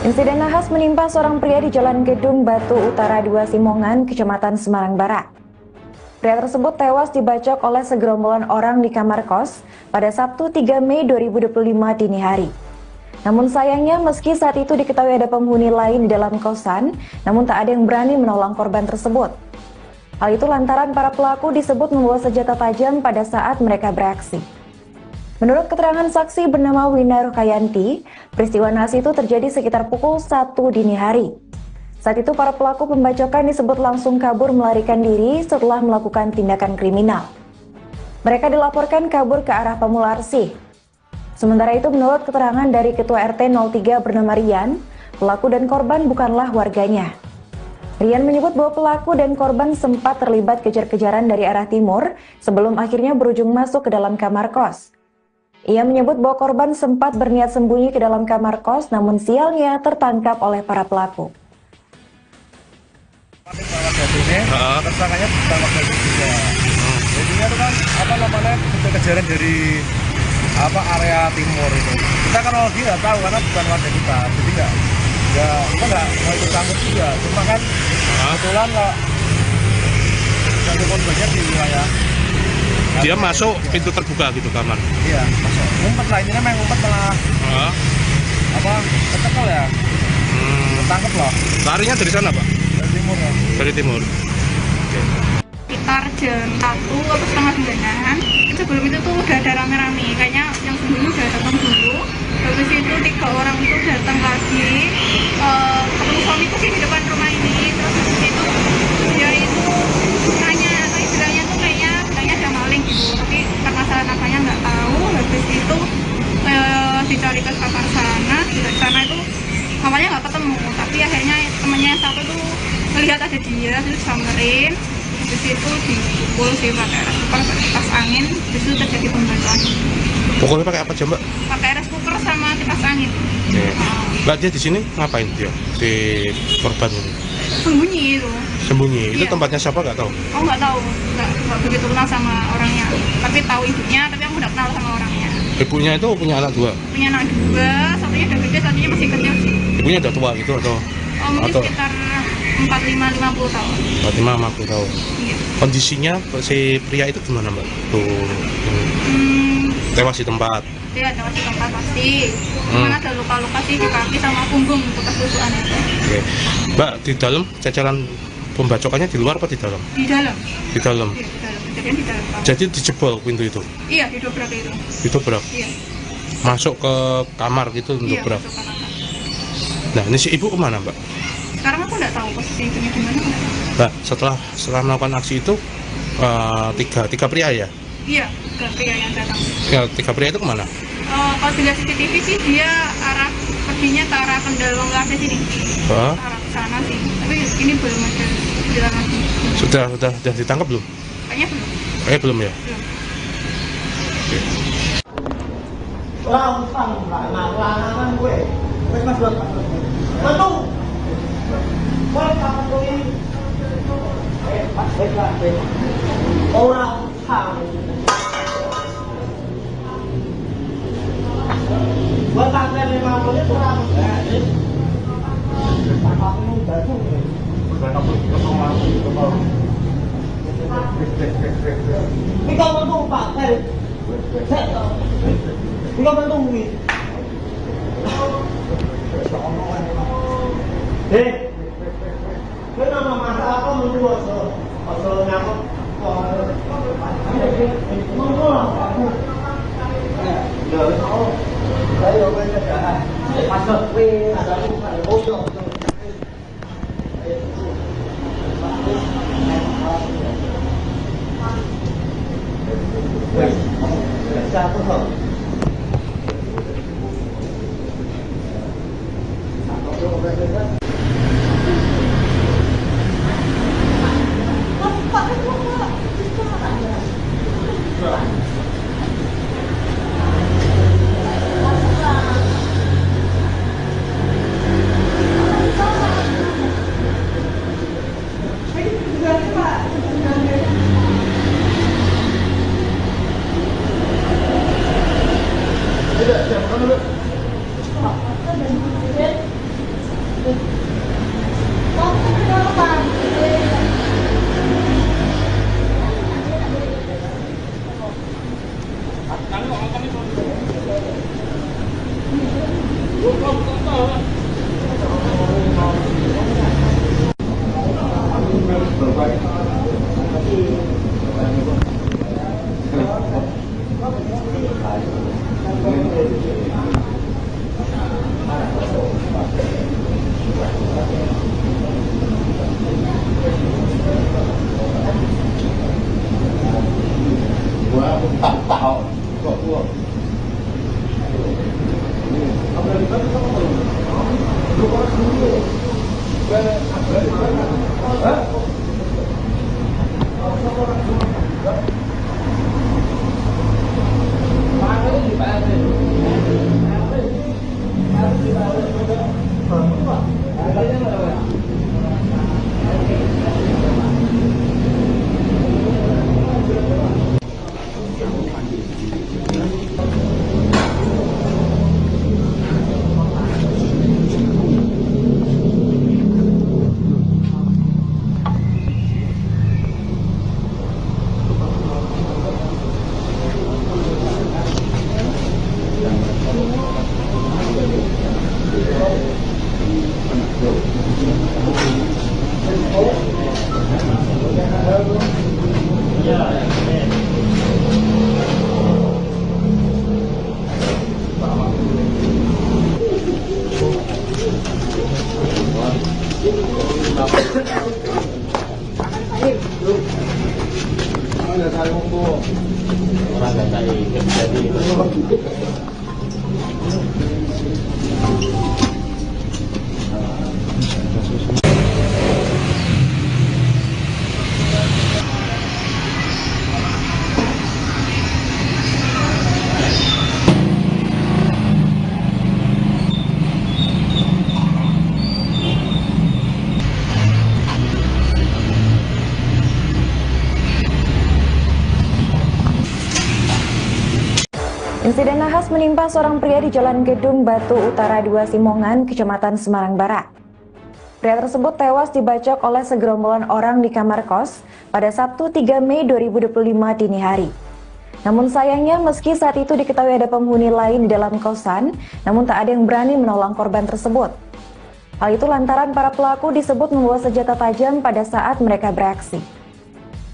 Insiden nahas menimpa seorang pria di Jalan Gedung Batu Utara 2 Simongan, Kecamatan Semarang Barat. Pria tersebut tewas dibacok oleh segerombolan orang di kamar kos pada Sabtu 3 Mei 2025 dini hari. Namun sayangnya meski saat itu diketahui ada penghuni lain di dalam kosan, namun tak ada yang berani menolong korban tersebut. Hal itu lantaran para pelaku disebut membawa senjata tajam pada saat mereka beraksi. Menurut keterangan saksi bernama Wina Rukayanti, peristiwa nahas itu terjadi sekitar pukul 1 dini hari. Saat itu para pelaku pembacokan disebut langsung kabur melarikan diri setelah melakukan tindakan kriminal. Mereka dilaporkan kabur ke arah Pamularsi. Sementara itu menurut keterangan dari Ketua RT 03 bernama Rian, pelaku dan korban bukanlah warganya. Rian menyebut bahwa pelaku dan korban sempat terlibat kejar-kejaran dari arah timur sebelum akhirnya berujung masuk ke dalam kamar kos. Ia menyebut bahwa korban sempat berniat sembunyi ke dalam kamar kos, namun sialnya tertangkap oleh para pelaku. Tersangkanya pertama kali juga. Jadinya itu kan kejar-kejaran dari area timur itu. Kita kan lagi nggak tahu karena bukan warga kita, jadi kita nggak mau ikut campur juga. Cuma kan kebetulan kok satu korbannya di wilayah. Dia masuk pintu terbuka gitu kamar. Iya, masuk. Ngumpet lah, ini memang ngumpet malah kecekel ya. Ketangkep loh. Larinya dari sana, Pak? Dari timur ya. Dari timur. Oke. Sekitar jam 1 atau setengah 2-an. Sebelum itu tuh udah ada rame-rame. Kayaknya yang sembunyi udah datang dulu. Habis itu 3 orang itu datang lagi. Ketemu suamiku sih di depan rumah ini. Terus habis itu dia itu nanya, bilangnya tuh kayaknya ada maling gitu. Tapi karena salah namanya nggak tahu. Habis itu dicari ke kamar sana. Di sana itu awalnya nggak ketemu. Tapi akhirnya temannya yang satu tuh melihat ada dia, terus samperin. Di situ dipukul sih pakai rice cooker, pakai kipas angin. Di situ terjadi pembacokan. Pukulnya pakai apa aja, Mbak? Pakai rice cooker sama kipas angin. Oke. Mbak, dia di sini ngapain dia? Di korban ini? Sembunyi itu. Sembunyi. Itu Iya. tempatnya siapa nggak tahu? Oh nggak tahu, nggak begitu kenal sama orangnya. Tapi tahu ibunya, tapi aku nggak kenal sama orangnya. Ibunya itu punya anak 2? Punya anak 2, satunya udah gede, satunya masih kecil sih. Ibunya udah tua gitu atau? Oh mungkin sekitar 45-50 tahun. 45-50 tahun. Iya. Kondisinya si pria itu gimana, Mbak? Tuh, tewas di tempat. Dia ada di tempat pasti. Cuman ada luka-luka sih di kaki sama punggung bekas tusukan itu. Oke. Mbak, di dalam ceceran pembacokannya di luar apa di dalam? Di dalam. Di dalam. Iya, di dalam. Kejadian di dalam kamar. Jadi dijebol pintu itu? Iya, didobrak itu. Didobrak? Iya. Masuk ke kamar gitu untuk Iya, berak? masuk ke kamar. Nah, ini si ibu kemana, Mbak? Sekarang aku nggak tahu posisi ibunya di mana. Mbak, setelah melakukan aksi itu tiga pria ya? Iya, ke pria yang datang. Ya, 3 pria itu kemana? Kalau dilihat CCTV sih dia perginya ke arah Kendal Lokasi sini. Hah? Arah ke sana sih. Tapi ini belum ada bilang lagi. Sudah ditangkap belum? Kayaknya belum. Belum ya? Belum. Oke. Langan gue. Mas buat Betul. Orang sang. Buat tanggal 5 menit kurang. Ikaw bentung Pak. Ikaw bentung ni. Kenapa masalah apa menjual asal nyamuk? Saya masuk ada bodoh. Satu Insiden nahas menimpa seorang pria di Jalan Gedung Batu Utara 2 Simongan, Kecamatan Semarang Barat. Pria tersebut tewas dibacok oleh segerombolan orang di kamar kos pada Sabtu 3 Mei 2025 dini hari. Namun sayangnya meski saat itu diketahui ada penghuni lain di dalam kosan, namun tak ada yang berani menolong korban tersebut. Hal itu lantaran para pelaku disebut membawa senjata tajam pada saat mereka beraksi.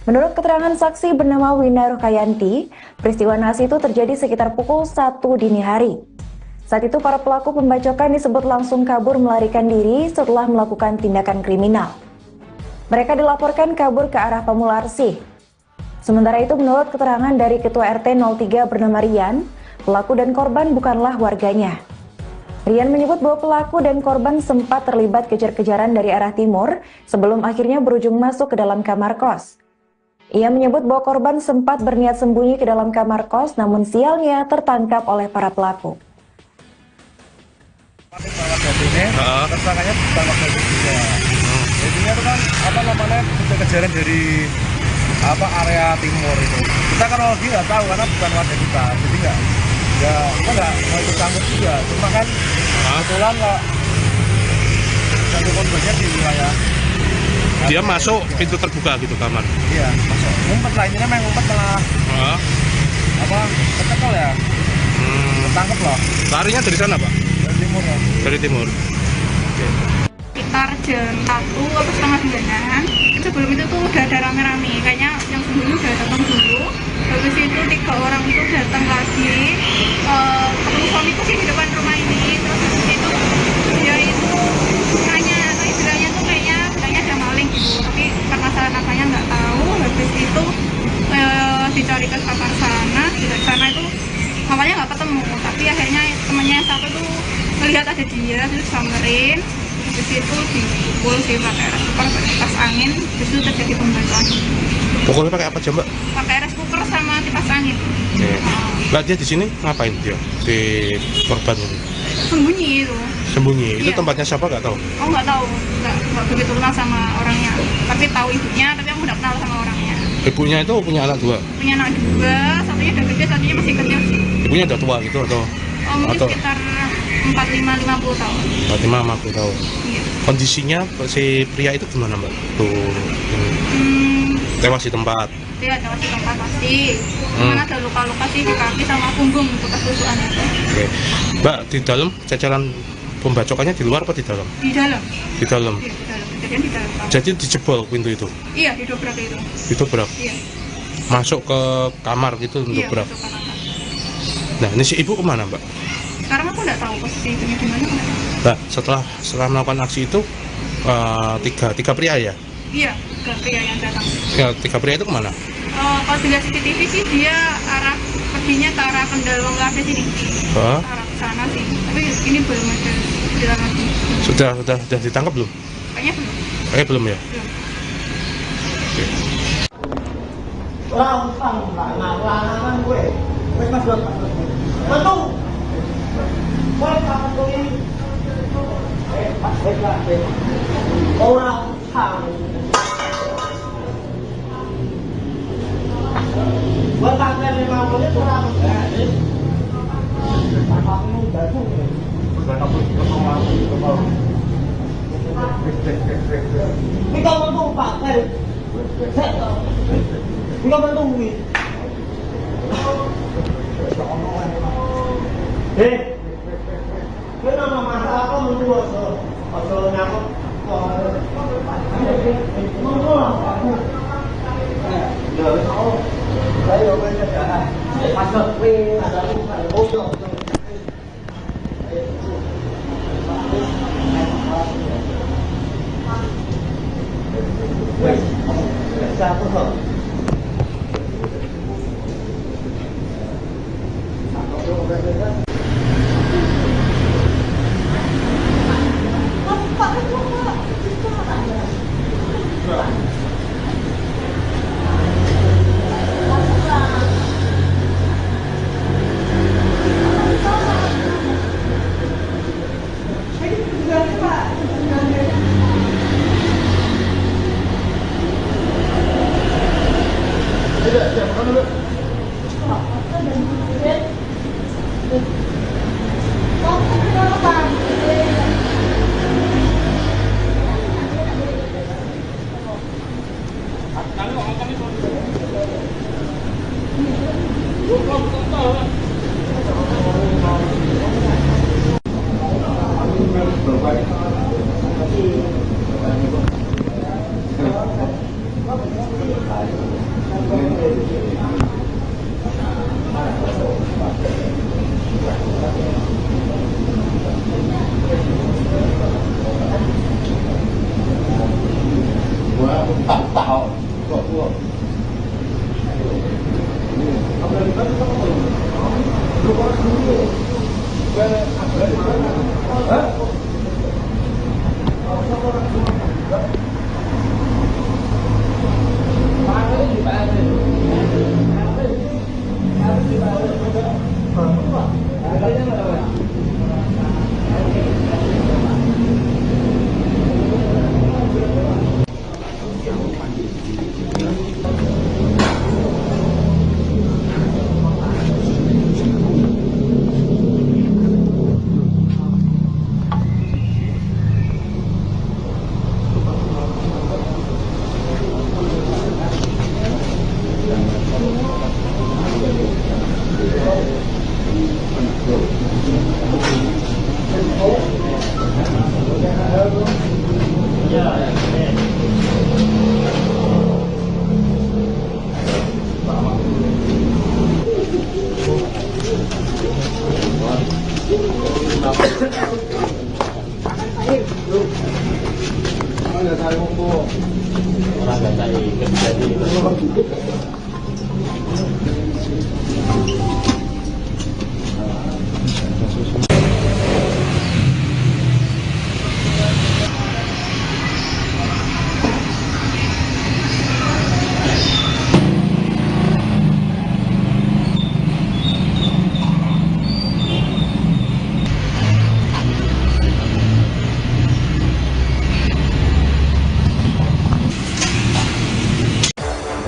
Menurut keterangan saksi bernama Wina Rukayanti, peristiwa nahas itu terjadi sekitar pukul 1 dini hari. Saat itu para pelaku pembacokan disebut langsung kabur melarikan diri setelah melakukan tindakan kriminal. Mereka dilaporkan kabur ke arah Pamularsi. Sementara itu menurut keterangan dari Ketua RT 03 bernama Rian, pelaku dan korban bukanlah warganya. Rian menyebut bahwa pelaku dan korban sempat terlibat kejar-kejaran dari arah timur sebelum akhirnya berujung masuk ke dalam kamar kos. Ia menyebut bahwa korban sempat berniat sembunyi ke dalam kamar kos, namun sialnya tertangkap oleh para pelaku. Tersangkanya bukan warga juga. Jadinya itu kan kejar-kejaran dari area timur itu. Kita kan lagi nggak tahu karena bukan warga kita, jadi kita nggak mau ikut campur juga. Cuma kan kebetulan kok satu korbannya di wilayah. Dia masuk pintu terbuka gitu kamar. Iya, masuk. Ngumpet lah, ini memang ngumpet malah kecekol ya. Ketangkep loh. Larinya dari sana, Pak? Dari timur ya. Dari timur. Oke. Sekitar jam 1 atau setengah 9-an. Sebelum itu tuh udah ada rame-rame, kayaknya yang sebelumnya udah datang dulu. Habis itu 3 orang itu datang lagi. Ketemu suamiku sih di depan rumah ini. Terus habis itu dia itu nanya atau istilahnya tuh kayaknya bilangnya ada maling gitu. Tapi permasalahan apanya nggak tahu. Habis itu dicari ke kamar sana. Di sana itu awalnya nggak ketemu. Tapi akhirnya temannya yang satu tuh melihat ada dia, terus samperin. Habis itu dipukul sih pakai rice cooker, pakai kipas angin. Habis itu terjadi pembacokan. Pukulnya pakai apa aja, Mbak? Pakai rice cooker sama kipas angin. Oke. Mbak, dia di sini ngapain dia? Di korban ini? Sembunyi itu. Sembunyi. Itu Iya. tempatnya siapa nggak tahu? Oh nggak tahu, nggak begitu kenal sama orangnya. Tapi tahu ibunya, tapi aku nggak kenal sama orangnya. Ibunya itu punya anak 2? Punya anak 2, satunya udah gede, satunya masih kecil sih. Ibunya udah tua gitu atau? Oh mungkin Atau- sekitar 45-50 tahun. 45-50 tahun. Iya. Kondisinya si pria itu gimana, Mbak? Tuh. Tewas di tempat. Iya, tewas di tempat pasti. Cuman ada luka-luka sih di kaki sama punggung bekas tusukan itu. Oke. Mbak, di dalam ceceran pembacokannya di luar apa di dalam? Di dalam. Di dalam. Iya, di dalam. Kejadian di dalam kamar. Jadi dijebol pintu itu. Iya, didobrak itu. Didobrak. Iya. Masuk ke kamar gitu Iya, dobrak. masuk ke kamar. Nah, ini si ibu kemana, Mbak? Sekarang aku nggak tahu posisi ibunya di mana. Mbak, setelah melakukan aksi itu tiga pria ya? Iya, ke pria yang datang. Ya, tiga pria itu kemana? Kalau dilihat CCTV sih dia perginya ke arah Kendal Wong Kafe sini. Hah? Arah ke sana sih. Tapi ini belum ada jalan lagi. Sudah ditangkap belum? Kayaknya belum. Kayaknya belum ya? Belum. Oke.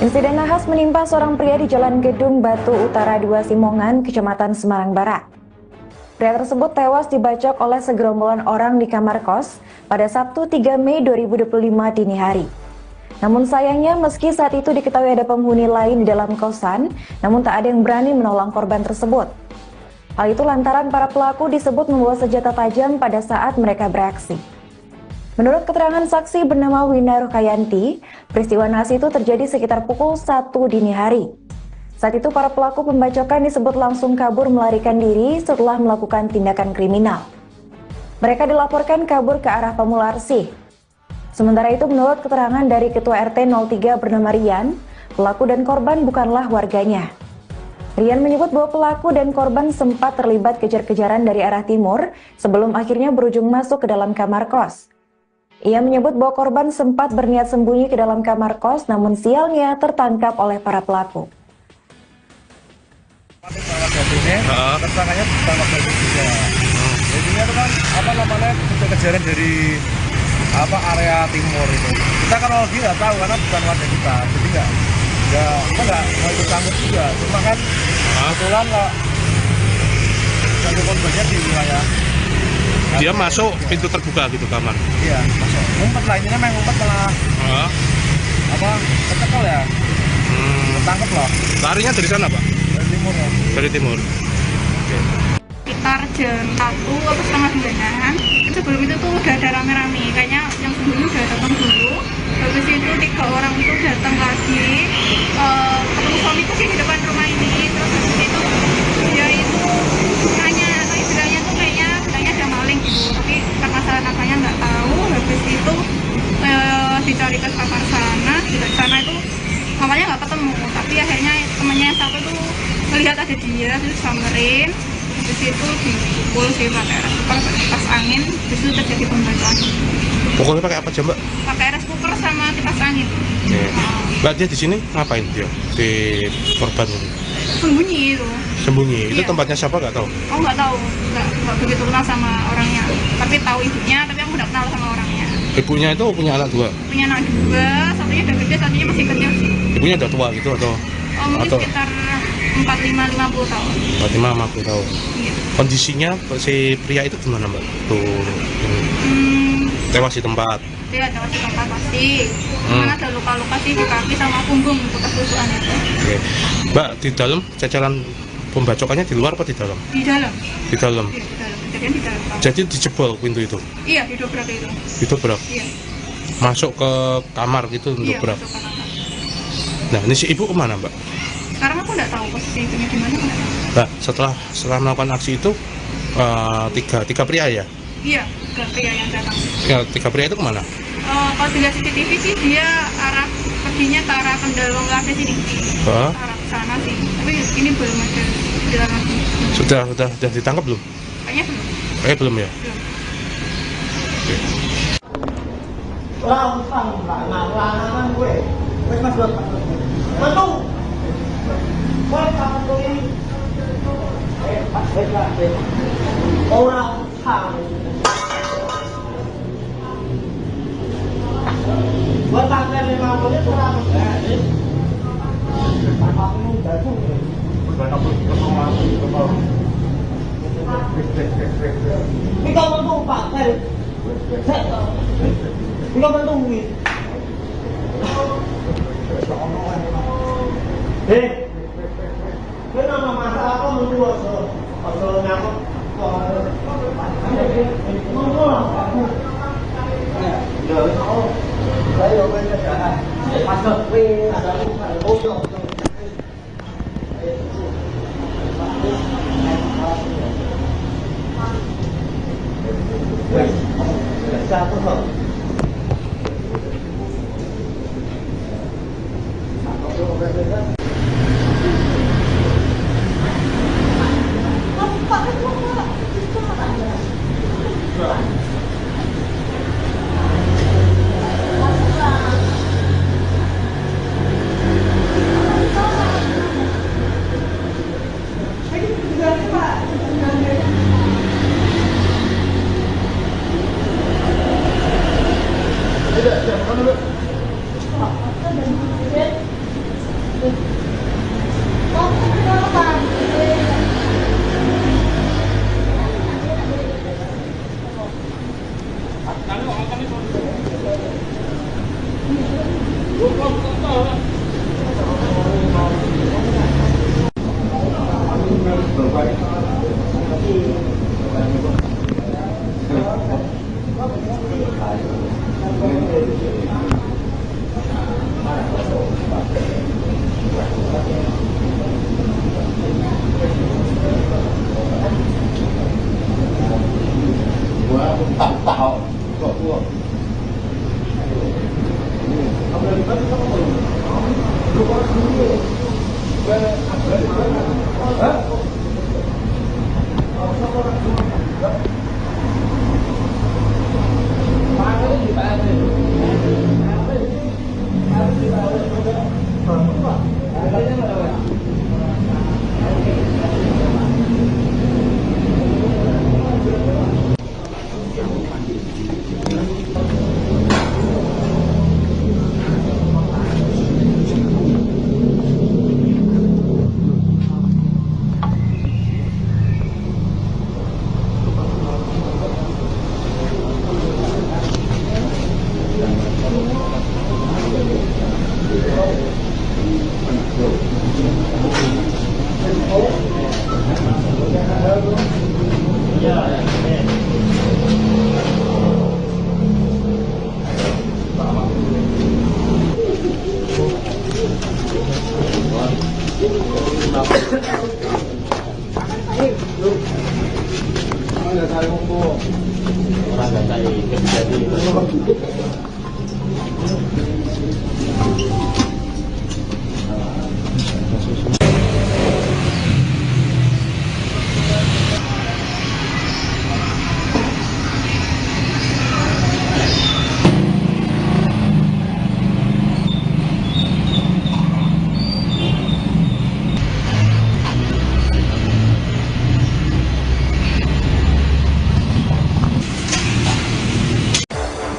Insiden nahas menimpa seorang pria di Jalan Gedung Batu Utara 2 Simongan, Kecamatan Semarang Barat. Pria tersebut tewas dibacok oleh segerombolan orang di kamar kos pada Sabtu 3 Mei 2025 dini hari. Namun sayangnya meski saat itu diketahui ada penghuni lain di dalam kosan, namun tak ada yang berani menolong korban tersebut. Hal itu lantaran para pelaku disebut membawa senjata tajam pada saat mereka beraksi. Menurut keterangan saksi bernama Wina Rukayanti, peristiwa naas itu terjadi sekitar pukul 1 dini hari. Saat itu para pelaku pembacokan disebut langsung kabur melarikan diri setelah melakukan tindakan kriminal. Mereka dilaporkan kabur ke arah Pamularsi. Sementara itu menurut keterangan dari Ketua RT 03 bernama Rian, pelaku dan korban bukanlah warganya. Rian menyebut bahwa pelaku dan korban sempat terlibat kejar-kejaran dari arah timur sebelum akhirnya berujung masuk ke dalam kamar kos. Ia menyebut bahwa korban sempat berniat sembunyi ke dalam kamar kos, namun sialnya tertangkap oleh para pelaku. Tersangkanya ditangkap dari juga. Jadinya itu kan kejar-kejaran dari area timur itu. Kita kan lagi nggak tahu karena bukan warga kita, jadi nggak mau ikut campur juga. Cuma kan kebetulan nggak satu korbannya di wilayah. Dia masuk pintu terbuka gitu kamar. Iya, masuk. Ngumpet lah, ini memang ngumpet malah kecekel ya. Ketangkep lah. Larinya dari sana, Pak? Dari timur ya. Dari timur. Oke. Sekitar jam 1 atau setengah 9-an, sebelum itu tuh udah ada rame-rame, kayaknya yang sebelumnya udah datang dulu. Habis itu 3 orang itu datang lagi, ketemu suamiku sih di depan rumah ini. Terus habis itu dia itu nanya, tapi bilangnya tuh kayaknya ada maling gitu, tapi permasalahan nggak tahu. Habis itu dicari ke kamar sana, di sana itu mamanya nggak ketemu, tapi akhirnya temennya yang satu tuh melihat ada dia, terus samperin. Habis itu dipukul sih pakai air cooker, kipas angin, habis itu terjadi pembacokan. Pukulnya pakai apa aja, Mbak? Pakai air cooker sama kipas angin. Oke. Mbak, dia di sini ngapain dia? Di korban ini? Sembunyi itu. Sembunyi? Itu Iya. tempatnya siapa nggak tahu? Oh nggak tahu, nggak begitu kenal sama orangnya. Tapi tahu ibunya, tapi aku nggak kenal sama orangnya. Ibunya itu punya anak 2? Punya anak 2, satunya udah gede, satunya masih kecil sih. Ibunya udah tua gitu atau? Oh mungkin Atau sekitar 45-50 tahun. 45-50 tahun. Iya. Kondisinya si pria itu gimana, Mbak? Tuh, tewas di tempat. Dia ada masih tempat pasti. Cuman ada luka-luka sih di kaki sama punggung bekas tusukan itu. Oke. Mbak, di dalam cecelan pembacokannya di luar apa di dalam? Di dalam. Di dalam. Iya, di dalam. Kejadian di dalam. Jadi dijebol pintu itu. Iya, didobrak itu. Didobrak. Iya. Masuk ke kamar gitu Iya, dobrak. masuk ke kamar. Nah, ini si ibu kemana, Mbak? Sekarang aku nggak tahu posisi ibunya di mana. Mbak, setelah melakukan aksi itu tiga pria ya? Iya, ke pria yang datang. Ya, 3 pria itu kemana? Kalau dilihat CCTV sih dia perginya ke arah Kendalong Cafe sini. Hah? Ke arah sana sih. Tapi ini belum ada jalan lagi. Sudah ditangkap belum? Kayaknya belum. Belum ya? Belum. Oke.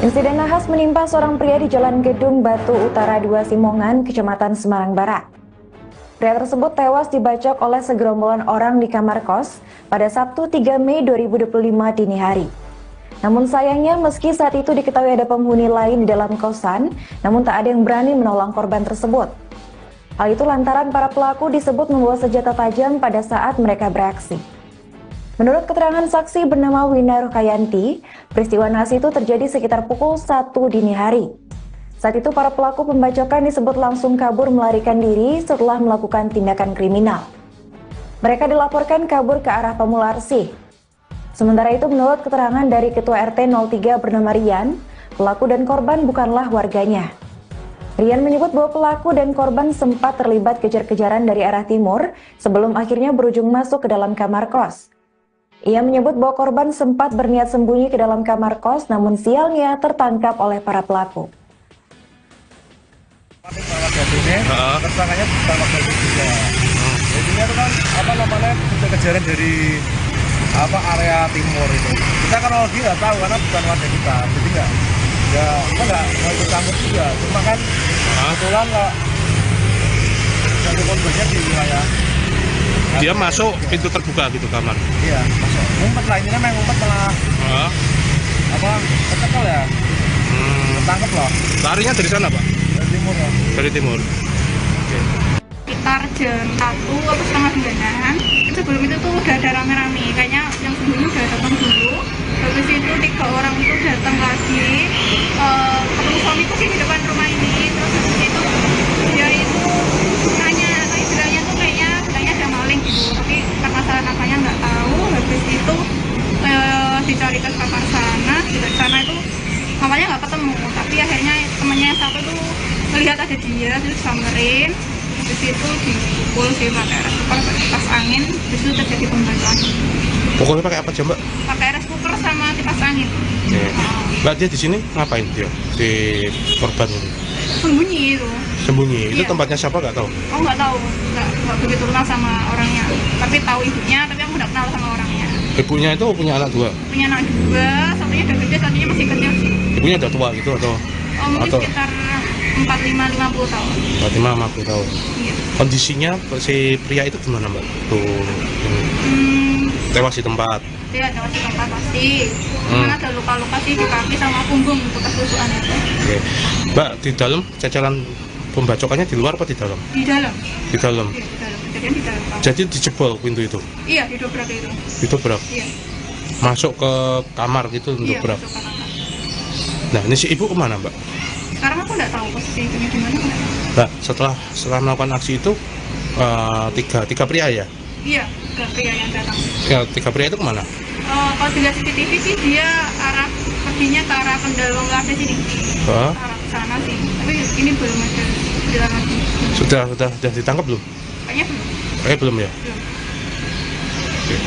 Insiden nahas menimpa seorang pria di Jalan Gedung Batu Utara 2 Simongan, Kecamatan Semarang Barat. Pria tersebut tewas dibacok oleh segerombolan orang di kamar kos pada Sabtu 3 Mei 2025 dini hari. Namun sayangnya meski saat itu diketahui ada penghuni lain di dalam kosan, namun tak ada yang berani menolong korban tersebut. Hal itu lantaran para pelaku disebut membawa senjata tajam pada saat mereka beraksi. Menurut keterangan saksi bernama Wina Rukayanti, peristiwa nahas itu terjadi sekitar pukul 1 dini hari. Saat itu para pelaku pembacokan disebut langsung kabur melarikan diri setelah melakukan tindakan kriminal. Mereka dilaporkan kabur ke arah Pemularsi. Sementara itu menurut keterangan dari Ketua RT 03 bernama Rian, pelaku dan korban bukanlah warganya. Rian menyebut bahwa pelaku dan korban sempat terlibat kejar-kejaran dari arah timur sebelum akhirnya berujung masuk ke dalam kamar kos. Ia menyebut bahwa korban sempat berniat sembunyi ke dalam kamar kos, namun sialnya tertangkap oleh para pelaku. Tersangkanya pertama kali juga. Jadinya itu kan kejar-kejaran dari area timur itu. Kita kan kalau nggak tahu karena bukan warga kita, jadi kita nggak ikut campur juga. Cuma kan kebetulan nggak satu korbannya di wilayah. Dia masuk pintu terbuka gitu kamar. Iya, masuk. Ngumpet lah, ini kan main ngumpet malah kecekel ya. Ketangkep loh. Larinya dari sana, Pak? Dari timur ya. Dari timur. Oke. Sekitar jam 1 atau setengah 9-an, sebelum itu tuh udah ada rame-rame, kayaknya yang sebelumnya udah datang dulu. Habis itu 3 orang itu datang lagi, ketemu suamiku sih di depan rumah ini. Terus habis itu dia itu nanya, tapi bilangnya tuh kayaknya ada maling gitu, tapi karena salah namanya nggak tahu. Habis itu dicari ke kamar sana, di sana itu mamanya nggak ketemu, tapi akhirnya temennya yang satu tuh melihat ada dia, terus samperin. Habis itu dipukul sih pakai rice cooker, pakai kipas angin. Habis itu terjadi pembacokan. Pukulnya pakai apa coba? Pakai rice cooker sama kipas angin. Mbak, dia di sini ngapain dia? Di korban ini? Sembunyi itu. Sembunyi? Itu Iya. tempatnya siapa nggak tahu? Oh nggak tahu, nggak begitu kenal sama orangnya. Tapi tahu ibunya, tapi aku nggak kenal sama orangnya. Ibunya itu punya anak 2? Punya anak 2, satunya udah gede, satunya masih kecil sih. Ibunya udah tua gitu atau? Oh mungkin Atau sekitar 45-50 tahun. 45-50 tahun. Iya. Kondisinya si pria itu gimana, Mbak? Tuh, ini. Tewas di tempat. Iya, tewas di tempat pasti. Cuman ada luka-luka sih di kaki sama punggung bekas tusukan itu. Oke. Mbak, di dalam cecelan pembacokannya di luar apa di dalam? Di dalam. Di dalam. Iya, di dalam. Kejadian di dalam kamar. Jadi dijebol pintu itu. Iya, didobrak itu. Didobrak. Iya. Masuk ke kamar gitu Iya, dobrak. masuk ke kamar. Nah, ini si ibu kemana, Mbak? Sekarang aku nggak tahu posisi itu gimana. Mbak, setelah melakukan aksi itu tiga pria ya? Iya, ke pria yang datang. Ya, tiga pria itu kemana? Kalau dilihat CCTV sih dia perginya ke arah Pendalong Lada sini. Hah? Ke arah sana sih. Tapi ini belum ada jalan lagi. Sudah ditangkap belum? Kayaknya belum. Kayaknya belum ya? Belum. Oke.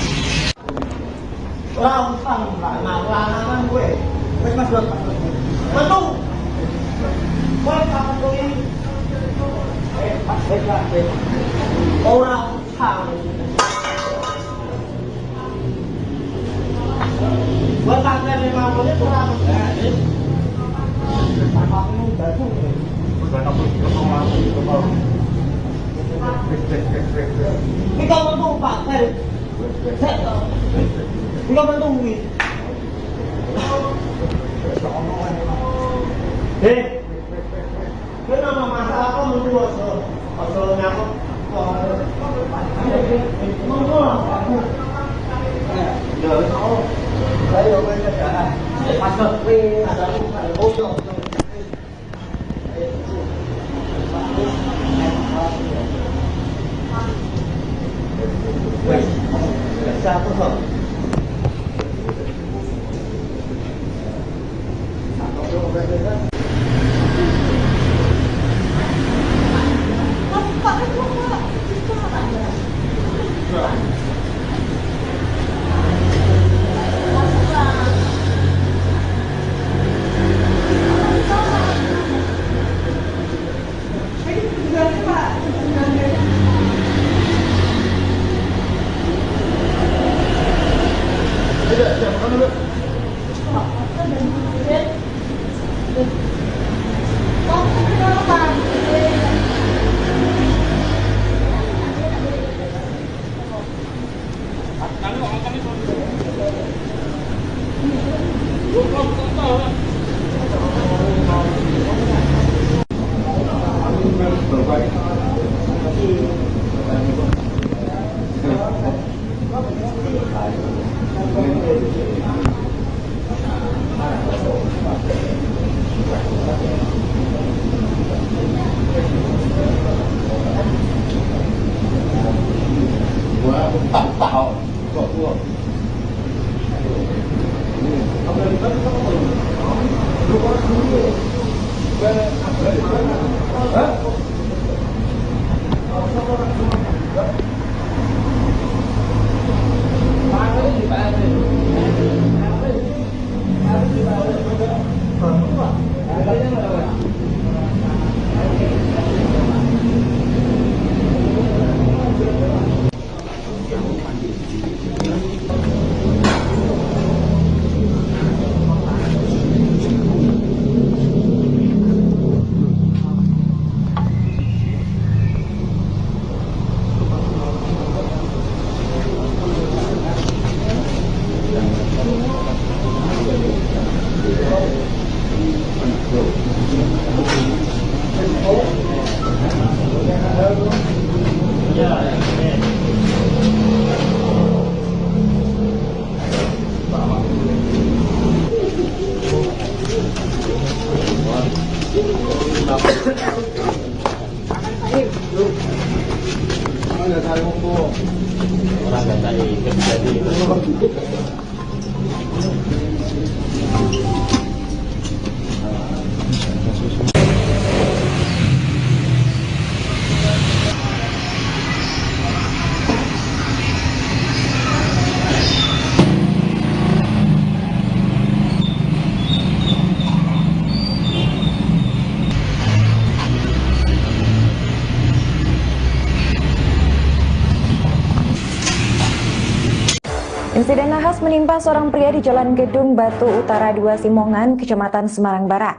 Insiden nahas menimpa seorang pria di Jalan Gedung Batu Utara 2 Simongan, Kecamatan Semarang Barat.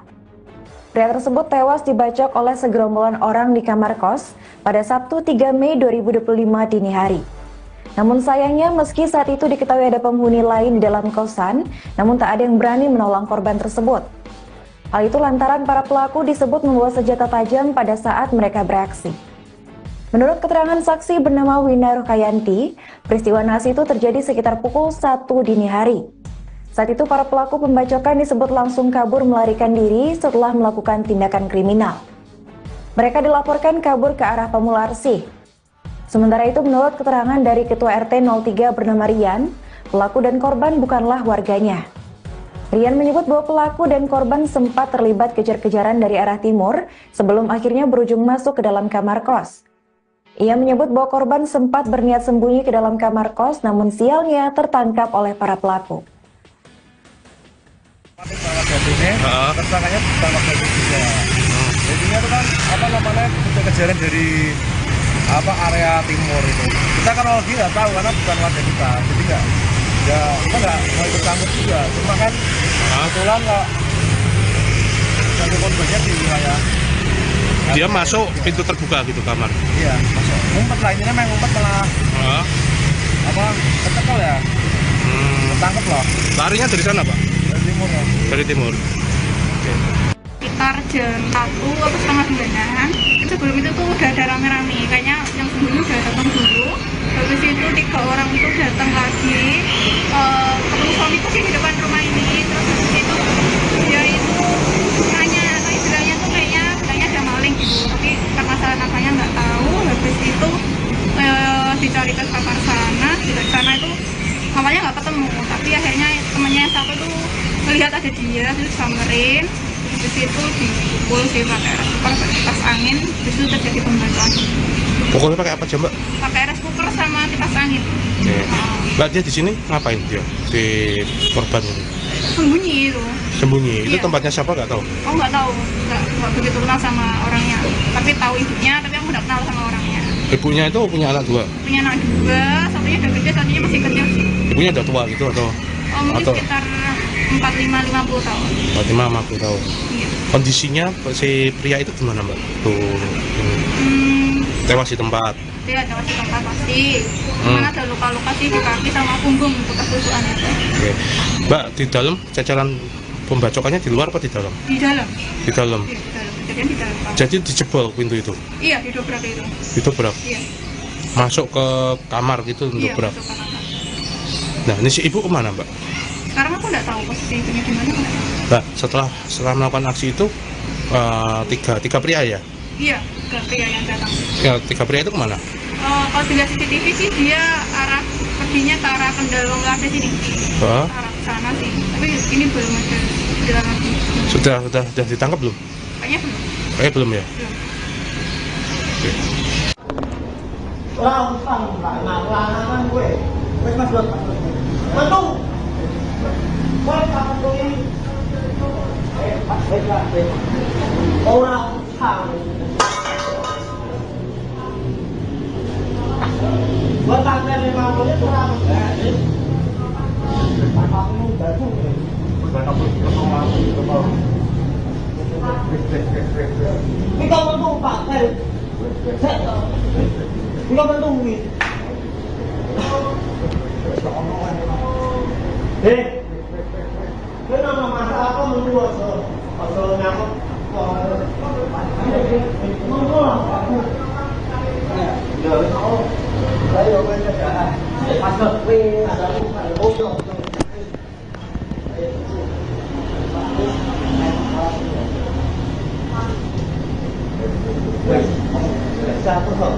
Pria tersebut tewas dibacok oleh segerombolan orang di kamar kos pada Sabtu 3 Mei 2025 dini hari. Namun sayangnya meski saat itu diketahui ada penghuni lain di dalam kosan, namun tak ada yang berani menolong korban tersebut. Hal itu lantaran para pelaku disebut membawa senjata tajam pada saat mereka beraksi. Menurut keterangan saksi bernama Wina Rukayanti, peristiwa naas itu terjadi sekitar pukul 1 dini hari. Saat itu para pelaku pembacokan disebut langsung kabur melarikan diri setelah melakukan tindakan kriminal. Mereka dilaporkan kabur ke arah Pemularsi. Sementara itu menurut keterangan dari Ketua RT 03 bernama Rian, pelaku dan korban bukanlah warganya. Rian menyebut bahwa pelaku dan korban sempat terlibat kejar-kejaran dari arah timur sebelum akhirnya berujung masuk ke dalam kamar kos. Ia menyebut bahwa korban sempat berniat sembunyi ke dalam kamar kos namun sialnya tertangkap oleh para pelaku. Tersangkanya ditangkap dari juga. Jadinya itu kan kejar-kejaran dari area timur itu. Kita kan lagi nggak tahu karena bukan warga kita, jadi kita nggak mau ikut campur juga. Cuma kan kebetulan nggak satu korbannya di wilayah. Dia masuk pintu terbuka gitu kamar. Iya, masuk. Ngumpet lah, ini memang ngumpet malah kecekel ya. Ketangkep loh. Larinya dari sana, Pak? Dari timur ya. Dari timur. Oke. Sekitar jam 1 atau setengah 9-an, sebelum itu tuh udah ada rame-rame, kayaknya yang sebelumnya udah datang dulu. Habis itu 3 orang itu datang lagi, ketemu suamiku sih di depan rumah ini. Terus habis itu dia itu nanya, atau istilahnya tuh kayaknya bilangnya ada maling gitu, tapi karena salah namanya nggak tahu. Habis itu dicari ke kamar sana, di sana itu awalnya nggak ketemu, tapi akhirnya temennya yang satu tuh melihat ada dia, terus samperin. Di situ dipukul sih pakai rice cooker, pakai kipas angin, di situ terjadi pembacokan. Pukulnya pakai apa coba? Pakai rice cooker sama kipas angin. Oke. Mbak, dia di sini ngapain dia? Di korban ini? Sembunyi itu. Sembunyi. Itu Iya. tempatnya siapa nggak tahu? Oh nggak tahu, nggak begitu kenal sama orangnya. Tapi tahu ibunya, tapi aku nggak kenal sama orangnya. Ibunya itu punya anak 2? Punya anak 2, satunya udah gede, satunya masih kecil sih. Ibunya udah tua gitu atau? Oh mungkin Atau? sekitar 45-50 tahun. 45-50 tahun. Iya. Kondisinya si pria itu gimana, Mbak? Tuh, ini. Tewas di tempat. Dia ada masih tempat pasti. Cuman ada luka-luka sih di kaki sama punggung bekas tusukan itu. Oke. Mbak, di dalam ceceran pembacokannya di luar apa di dalam? Di dalam. Di dalam. Iya, di dalam. Kejadian di dalam. Jadi dijebol pintu itu. Iya, didobrak itu. Didobrak. Iya. Masuk ke kamar gitu Iya, dobrak. masuk ke kamar. Nah, ini si ibu kemana, Mbak? Sekarang aku nggak tahu posisi ibunya di mana. Mbak, setelah melakukan aksi itu tiga pria ya? Iya, ke pria yang datang. Ya, 3 pria itu kemana? Kalau dilihat CCTV sih dia perginya ke arah Kendal ada sini. Hah? Arah sana sih. Tapi ini belum ada jalan lagi. Sudah ditangkap belum? Kayaknya belum. Kayaknya belum ya? Belum. Oke. Lanang gue, wes mas dot, mantu, gue kapan tuh ini, orang sang, gue tanya nih mantunya kurang, kamu baru, ini kamu tuh pakai, ini kamu tuh wis. Cái nó mà sao có mình đua sờ nào còn nó giờ nó lấy rồi bên cả bắt được về là bố rồi sao có hợp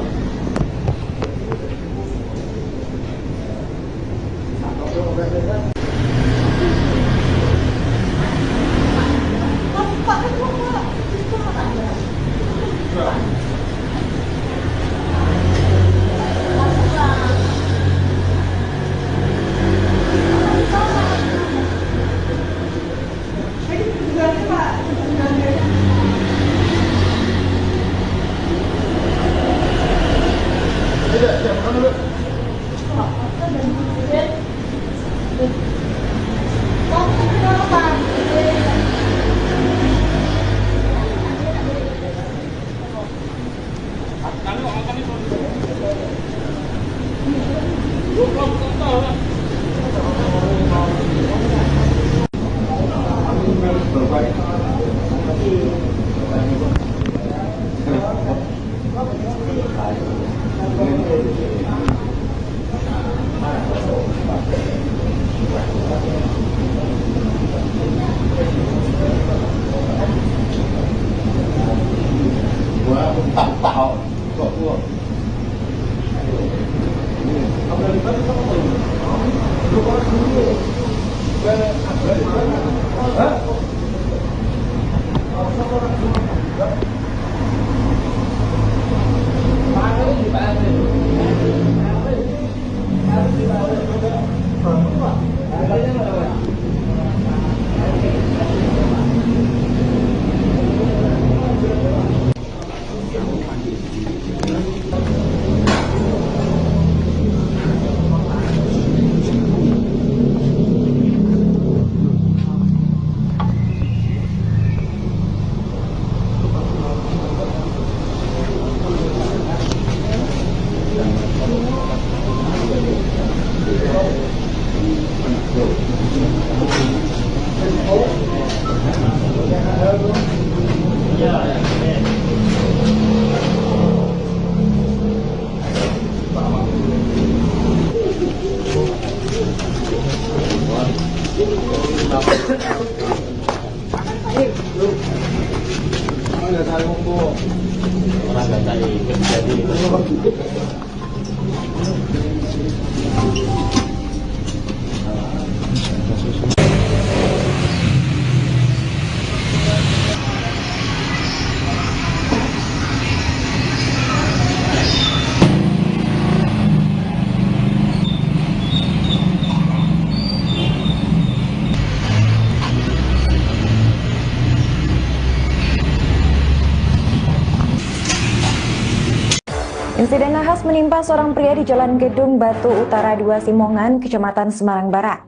Insiden nahas menimpa seorang pria di Jalan Gedung Batu Utara 2 Simongan, Kecamatan Semarang Barat.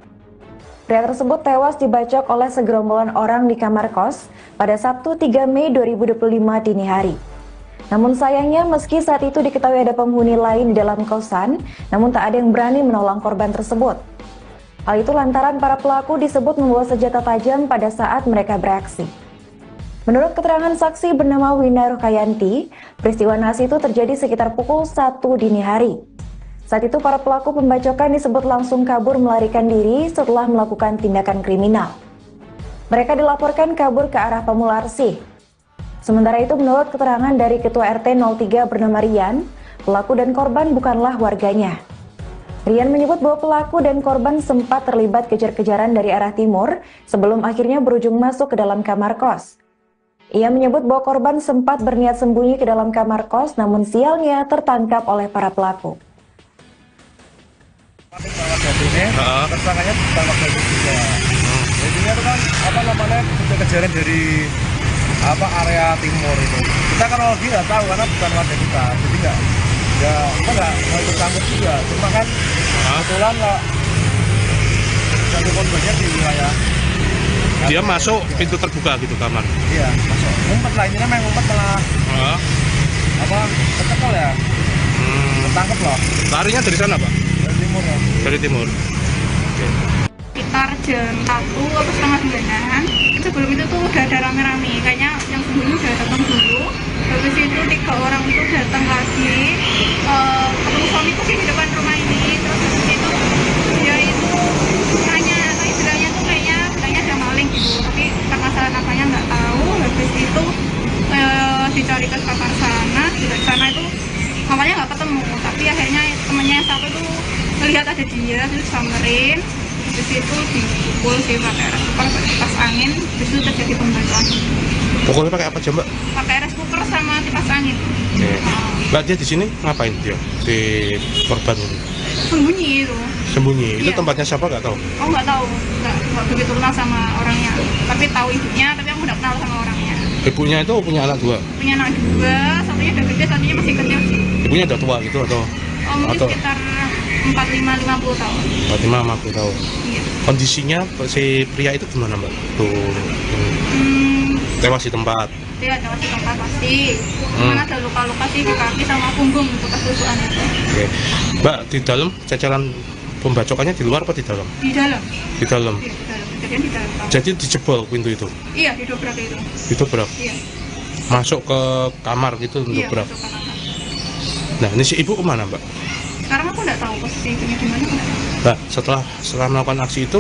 Pria tersebut tewas dibacok oleh segerombolan orang di kamar kos pada Sabtu 3 Mei 2025 dini hari. Namun sayangnya meski saat itu diketahui ada penghuni lain di dalam kosan, namun tak ada yang berani menolong korban tersebut. Hal itu lantaran para pelaku disebut membawa senjata tajam pada saat mereka beraksi. Menurut keterangan saksi bernama Wina Rukayanti, peristiwa nahas itu terjadi sekitar pukul 1 dini hari. Saat itu para pelaku pembacokan disebut langsung kabur melarikan diri setelah melakukan tindakan kriminal. Mereka dilaporkan kabur ke arah Pemularsi. Sementara itu menurut keterangan dari Ketua RT 03 bernama Rian, pelaku dan korban bukanlah warganya. Rian menyebut bahwa pelaku dan korban sempat terlibat kejar-kejaran dari arah timur sebelum akhirnya berujung masuk ke dalam kamar kos. Ia menyebut bahwa korban sempat berniat sembunyi ke dalam kamar kos, namun sialnya tertangkap oleh para pelaku. Tersangkanya ditangkap dari juga. Jadinya itu kan kejar-kejaran dari area timur itu. Kita kan lagi nggak tahu karena bukan warga kita, jadi nggak mau ikut campur juga. Cuma kan kebetulan nggak satu korbannya di wilayah. Dia masuk pintu terbuka gitu kamar. Iya, masuk. Ngumpet lah, ini kan main ngumpet malah kecekel ya. Ketangkep loh. Larinya dari sana, Pak? Dari timur ya. Dari timur. Oke. Sekitar jam 1 atau setengah 2-an, sebelum itu tuh udah ada rame-rame, kayaknya yang sebelumnya udah datang dulu. Habis itu 3 orang itu datang lagi, ketemu suamiku sih di depan rumah ini. Terus habis itu dia itu nanya, atau istilahnya tuh kayaknya bilangnya ada maling gitu, tapi permasalahan apanya nggak tahu. Habis itu dicari ke kamar sana, di sana itu mamanya nggak ketemu, tapi akhirnya temennya yang satu tuh melihat ada dia, terus samperin. Habis itu dipukul sih pakai air cooker, pakai kipas angin. Habis itu terjadi pembacokan. Pukulnya pakai apa coba? Pakai air cooker sama kipas angin. Oke. Mbak, dia di sini ngapain dia? Di korban ini? Sembunyi itu. Sembunyi. Itu Iya. tempatnya siapa nggak tahu? Oh nggak tahu, nggak begitu kenal sama orangnya. Tapi tahu ibunya, tapi aku nggak kenal sama orangnya. Ibunya itu punya anak 2? Punya anak 2, satunya udah gede, satunya masih kecil sih. Ibunya udah tua gitu atau? Oh mungkin Atau? sekitar 45-50 tahun. 50 tahun. Iya. Kondisinya si pria itu gimana, Mbak? Tuh, tewas di tempat. Dia ada masih tempat pasti. Cuman ada luka-luka sih di kaki sama punggung untuk kesusuan itu. Oke. Mbak, di dalam cecelan pembacokannya di luar apa di dalam? Di dalam. Di dalam. Iya, di dalam. Kejadian di dalam. Jadi dijebol pintu itu. Iya, didobrak itu. Didobrak. Iya. Masuk ke kamar gitu Iya, dobrak. masuk ke kamar. Nah, ini si ibu kemana, Mbak? Sekarang aku nggak tahu posisi ibunya di mana, aku nggak tahu. Mbak, setelah melakukan aksi itu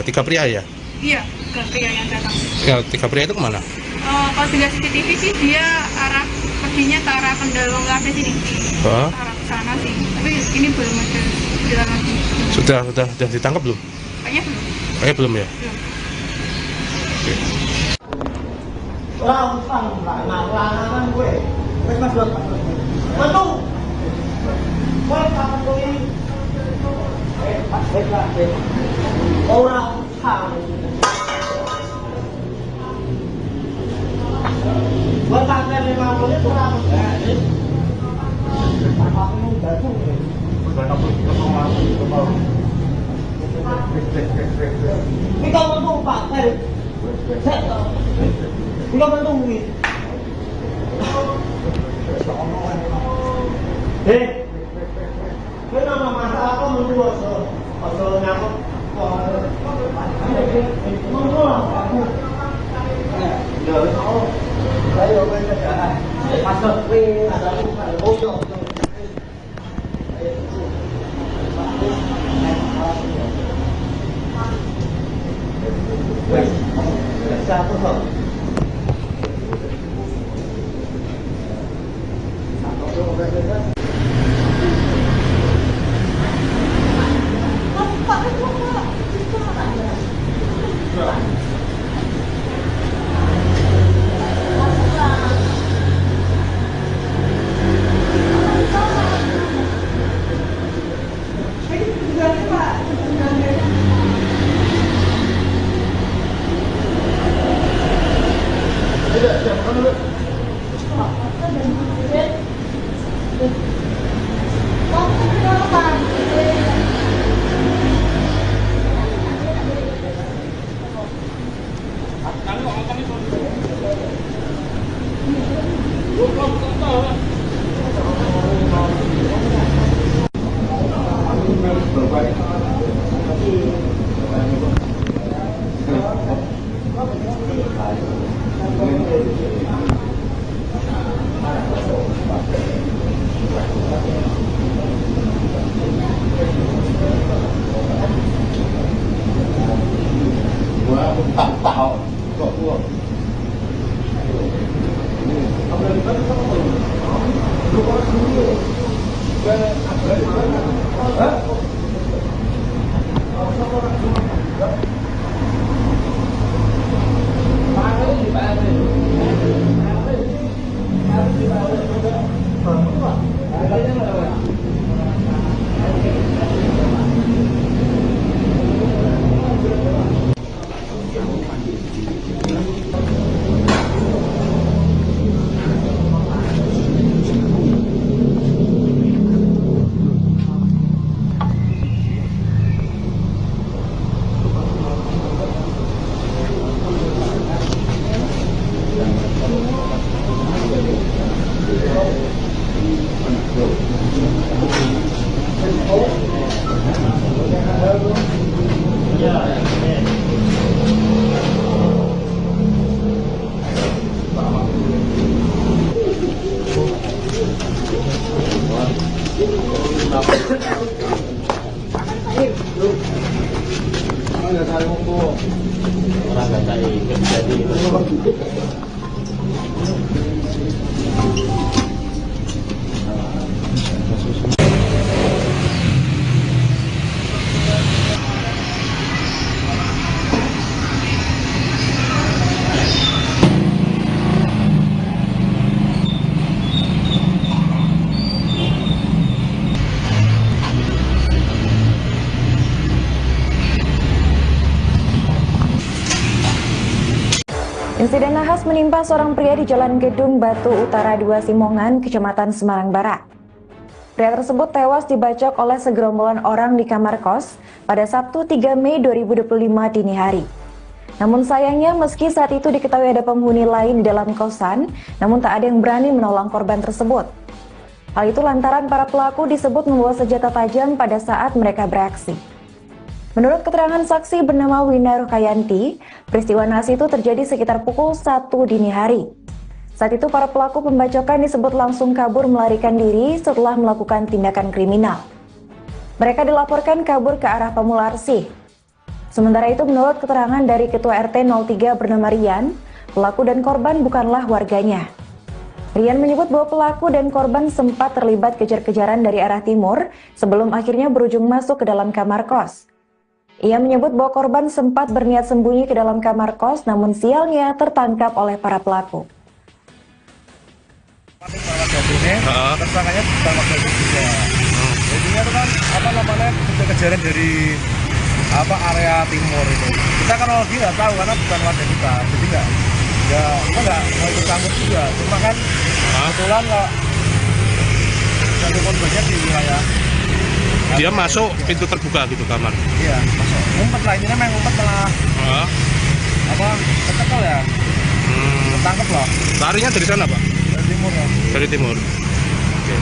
tiga pria ya? Iya, ke pria yang datang. Ya, 3 pria itu kemana? Kalau dilihat CCTV sih dia arah perginya ke arah Pendalong Lade sini. Hah? Arah ke sana sih. Tapi ini belum ada jalan lagi. Sudah ditangkap belum? Kayaknya belum. Belum ya? Belum. Oke. Orang utang, lanangan gue. Wes Mas Dot. Mantu. Wes kapan tuh ini? Orang utang. Buat sampai 50 itu kurang. Aku batu. Ini kau bantu Pak. Ini kau bantu ini. Ini nama masalah aku menunggu asal nyamuk. Menunggu aku. Saya masuk ada satu kok. Insiden nahas menimpa seorang pria di Jalan Gedung Batu Utara 2 Simongan, Kecamatan Semarang Barat. Pria tersebut tewas dibacok oleh segerombolan orang di kamar kos pada Sabtu 3 Mei 2025 dini hari. Namun sayangnya meski saat itu diketahui ada penghuni lain di dalam kosan, namun tak ada yang berani menolong korban tersebut. Hal itu lantaran para pelaku disebut membawa senjata tajam pada saat mereka beraksi. Menurut keterangan saksi bernama Wina Rukayanti, peristiwa nahas itu terjadi sekitar pukul 1 dini hari. Saat itu para pelaku pembacokan disebut langsung kabur melarikan diri setelah melakukan tindakan kriminal. Mereka dilaporkan kabur ke arah Pamularsi. Sementara itu menurut keterangan dari Ketua RT 03 bernama Rian, pelaku dan korban bukanlah warganya. Rian menyebut bahwa pelaku dan korban sempat terlibat kejar-kejaran dari arah timur sebelum akhirnya berujung masuk ke dalam kamar kos. Ia menyebut bahwa korban sempat berniat sembunyi ke dalam kamar kos, namun sialnya tertangkap oleh para pelaku. Tersangkanya ditangkap dari juga. Jadinya itu kan kejar-kejaran dari area timur itu. Kita kan lagi nggak tahu karena bukan warga kita, jadi kita nggak mau ikut campur juga. Cuma kan kebetulan kok satu korbannya di wilayah. Dia masuk pintu terbuka gitu kamar. Iya, masuk. Ngumpet lah, ini memang ngumpet malah kecekel ya. Ketangkep loh. Larinya dari sana, Pak? Dari timur ya. Dari timur. Oke.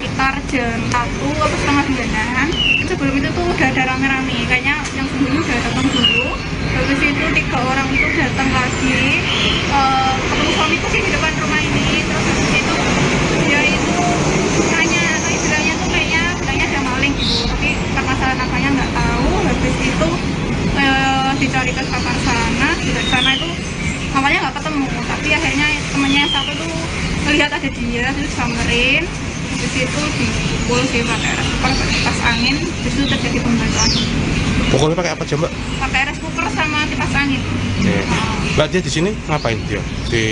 Sekitar jam 1 atau setengah 9-an, sebelum itu tuh udah ada rame-rame, kayaknya yang sebelumnya udah datang dulu. Habis itu 3 orang itu datang lagi, ketemu suamiku sih di depan rumah ini. Terus habis itu dia itu nanya, atau istilahnya tuh kayaknya bilangnya ada maling gitu, tapi permasalahan apanya nggak tahu. Habis itu dicari ke kamar sana, di sana itu awalnya nggak ketemu, tapi akhirnya temennya yang satu tuh melihat ada dia, terus samperin. Habis itu dipukul sih pakai air cooker, pakai kipas angin. Habis itu terjadi pembakaran. Pukulnya pakai apa coba? Pakai air cooker sama kipas angin. Oke. Mbak, dia di sini ngapain dia? Di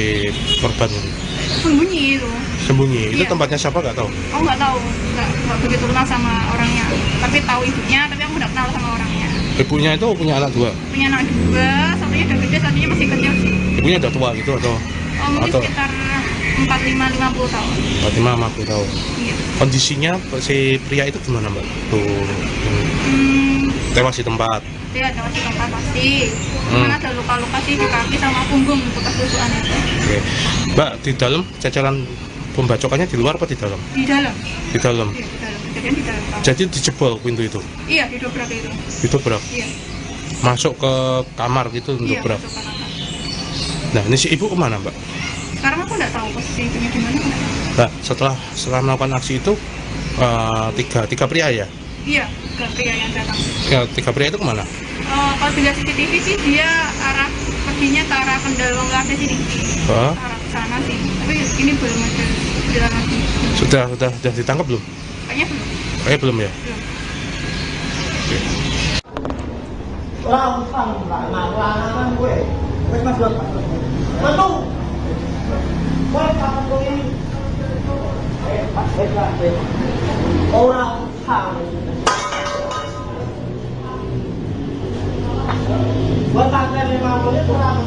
korban ini? Sembunyi itu. Sembunyi. Itu Iya. tempatnya siapa nggak tahu? Aku nggak tahu, nggak begitu kenal sama orangnya. Tapi tahu ibunya, tapi aku nggak kenal sama orangnya. Ibunya itu punya anak 2? Punya anak 2, satunya udah gede, satunya masih kecil sih. Ibunya udah tua gitu atau? Mungkin Atau? sekitar 45-50 tahun. 45-50 tahun. Iya. Kondisinya si pria itu gimana, Mbak? Tuh, tewas di tempat. Dia ada masih tempat pasti. Cuman ada luka-luka sih di kaki sama punggung bekas tusukan itu. Oke. Mbak, di dalam ceceran pembacokannya di luar apa di dalam? Di dalam. Di dalam. Iya, di dalam. Kejadian di dalam kamar. Jadi dijebol pintu itu. Iya, didobrak itu. Didobrak. Iya. Masuk ke kamar gitu Iya, dobrak. masuk ke kamar. Nah, ini si ibu kemana, Mbak? Sekarang aku nggak tahu posisi ibunya di mana. Nggak tahu. Nah, setelah melakukan aksi itu tiga pria ya? Iya, ke pria yang datang. Ya, 3 pria itu kemana? Kalau dilihat CCTV sih dia perginya ke arah Kendal Longgarnya sini. Oh, Arah ke sana sih. Tapi ini belum ada jalan lagi. sudah ditangkap belum? Kayaknya belum. Belum ya? Belum. Oke. Langsung lanang gue. Wes Mas Dot. Mantu. Wes kapan tuh ini? Orang sang. Buat tanggal 5 menit kurang.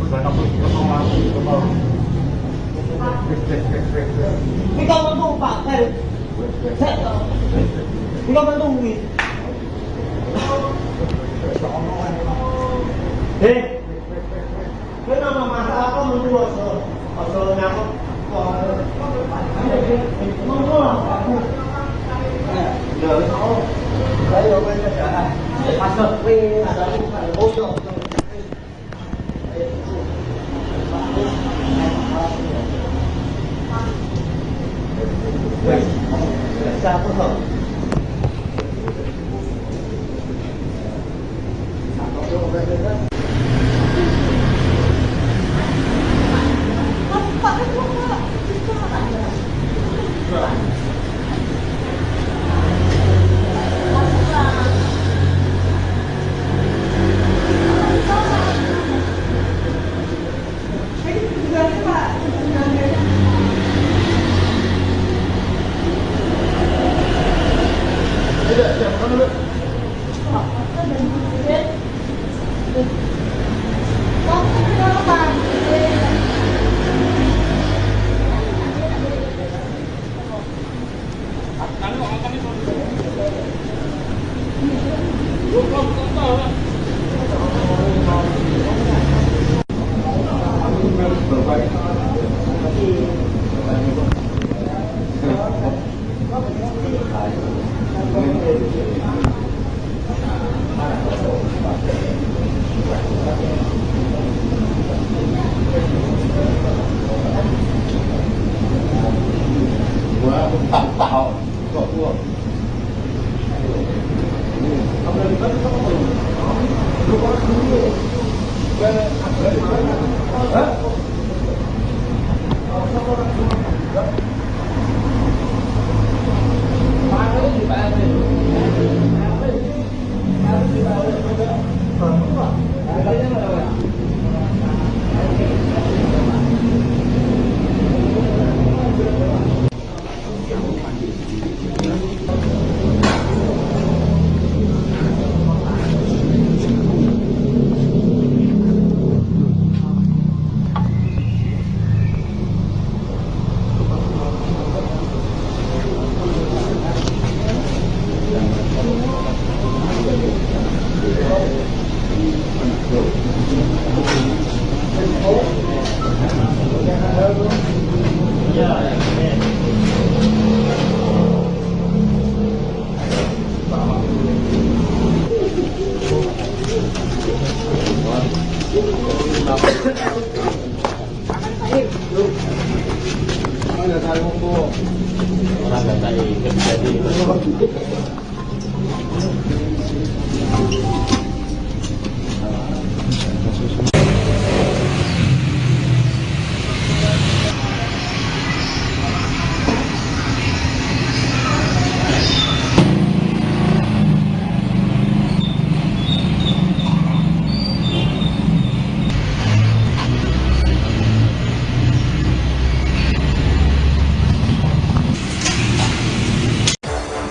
Aku baru. Ini kau bantu Pak. Ini kau bantu Wi. Ini nama masalah apa menurut asal nyamuk.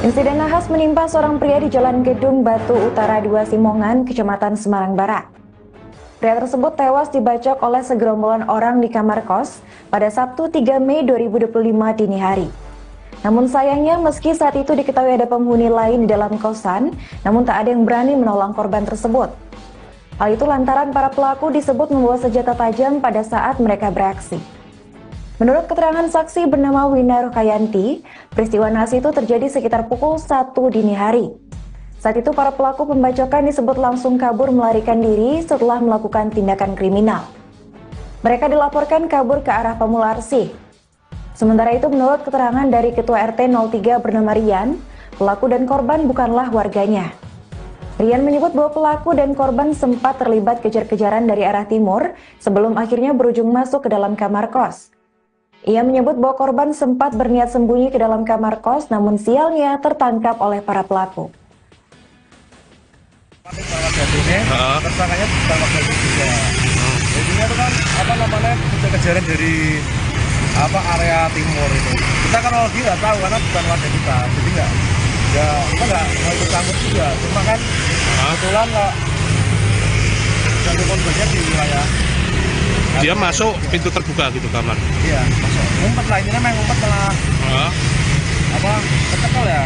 Insiden nahas menimpa seorang pria di Jalan Gedung Batu Utara 2 Simongan, Kecamatan Semarang Barat. Pria tersebut tewas dibacok oleh segerombolan orang di kamar kos pada Sabtu 3 Mei 2025 dini hari. Namun sayangnya meski saat itu diketahui ada penghuni lain di dalam kosan, namun tak ada yang berani menolong korban tersebut. Hal itu lantaran para pelaku disebut membawa senjata tajam pada saat mereka beraksi. Menurut keterangan saksi bernama Wina Rukayanti, peristiwa nahas itu terjadi sekitar pukul 1 dini hari. Saat itu para pelaku pembacokan disebut langsung kabur melarikan diri setelah melakukan tindakan kriminal. Mereka dilaporkan kabur ke arah Pemularsi. Sementara itu menurut keterangan dari Ketua RT 03 bernama Rian, pelaku dan korban bukanlah warganya. Rian menyebut bahwa pelaku dan korban sempat terlibat kejar-kejaran dari arah timur sebelum akhirnya berujung masuk ke dalam kamar kos. Ia menyebut bahwa korban sempat berniat sembunyi ke dalam kamar kos, namun sialnya tertangkap oleh para pelaku. Tersangkanya ditangkap dari juga. Jadinya itu kan kejar-kejaran dari area timur itu. Kita kan lagi nggak tahu karena bukan warga kita, jadi kita nggak ikut campur juga. Cuma kan kebetulan nggak satu korbannya di wilayah. Dia masuk pintu terbuka gitu kamar. Iya, masuk. Ngumpet lah, ini memang ngumpet malah kecekel ya.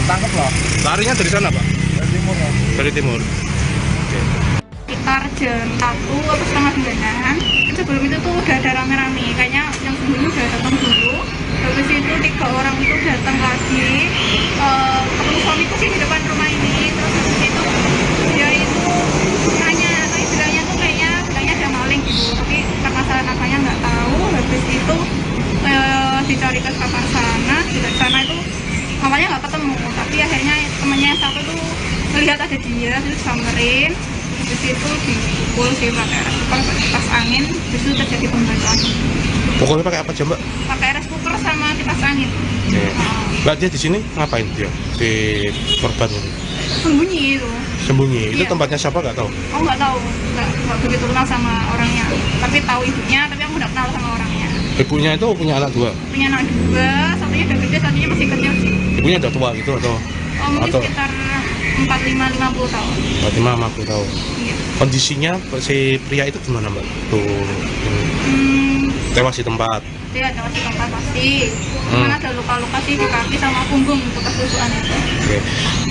Ketangkep loh. Larinya dari sana, Pak? Dari timur ya. Dari timur. Oke. Sekitar jam 1 atau setengah 9-an, sebelum itu tuh udah ada rame-rame, kayaknya yang sebelumnya udah datang dulu. Habis itu 3 orang itu datang lagi, ketemu suamiku sih di depan rumah ini. Terus habis itu dia itu nanya, atau istilahnya tuh kayaknya bilangnya ada maling gitu, tapi karena salah namanya nggak tahu. Habis itu dicari ke kamar sana, di sana itu awalnya nggak ketemu, tapi akhirnya temennya yang satu tuh melihat ada dia, terus samperin. Di situ dipukul sih pakai rice cooker, kipas angin, di situ terjadi pembacokan. Pukulnya pakai apa aja, Mbak? Pakai rice cooker sama kipas angin. Oke. Mbak, dia di sini ngapain dia? Di korban ini? Sembunyi itu. Sembunyi? Itu Iya. tempatnya siapa nggak tahu? Aku nggak tahu, nggak begitu kenal sama orangnya. Tapi tahu ibunya, tapi aku nggak kenal sama orangnya. Ibunya itu punya anak 2? Punya anak 2, satunya udah gede, satunya masih kecil sih. Ibunya udah tua gitu atau? Mungkin Atau? sekitar 45-50 tahun. 50 tahun. Iya. Kondisinya si pria itu gimana, Mbak? Tuh, tewas di tempat. Dia ada masih tempat pasti. Cuman ada luka-luka sih di kaki sama punggung bekas tusukan itu. Oke.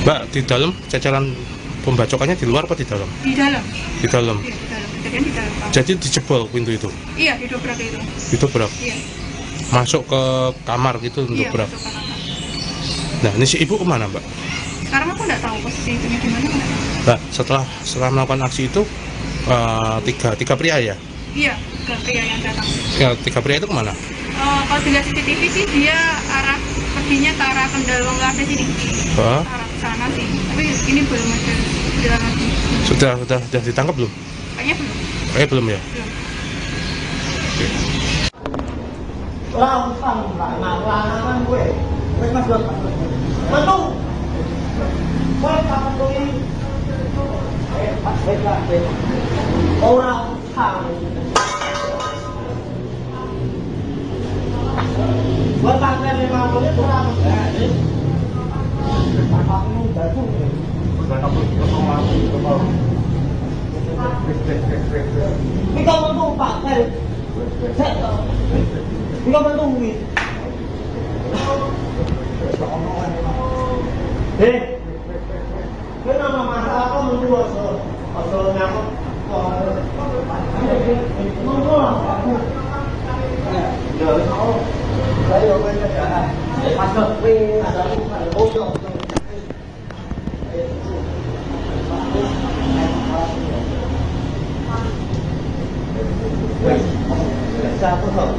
Mbak, di dalam cecelan pembacokannya di luar apa di dalam? Di dalam. Di dalam. Iya, di dalam. Kejadian di dalam. Jadi dijebol pintu itu. Iya, didobrak itu. Didobrak. Iya. Masuk ke kamar gitu Iya, dobrak. masuk ke kamar. Nah, ini si ibu kemana, Mbak? Sekarang aku nggak tahu posisi itu gimana. Mbak, setelah melakukan aksi itu tiga pria ya? Iya, ke pria yang datang. Ya, 3 pria itu kemana? Kalau dilihat CCTV sih dia arah perginya ke arah Kendal Longgarde sini. Hah? Arah ke sana sih. Tapi ini belum ada jalan lagi. Sudah ditangkap belum? Kayaknya belum. Belum ya? Belum. Oke. Langsung lah, nah, gue. Mas Dot. Mantung. Wah, kapan tuh ini? Baiklah. Orang ham. Buat pakai 50 menit kurang. Pakai baju. Ini kau mantung pakai. Ini kau mantung ini. Cái nó mà ta có một đua rồi nào còn nó rồi nó lấy rồi bên cả để bắt được về là ô tô sao có hợp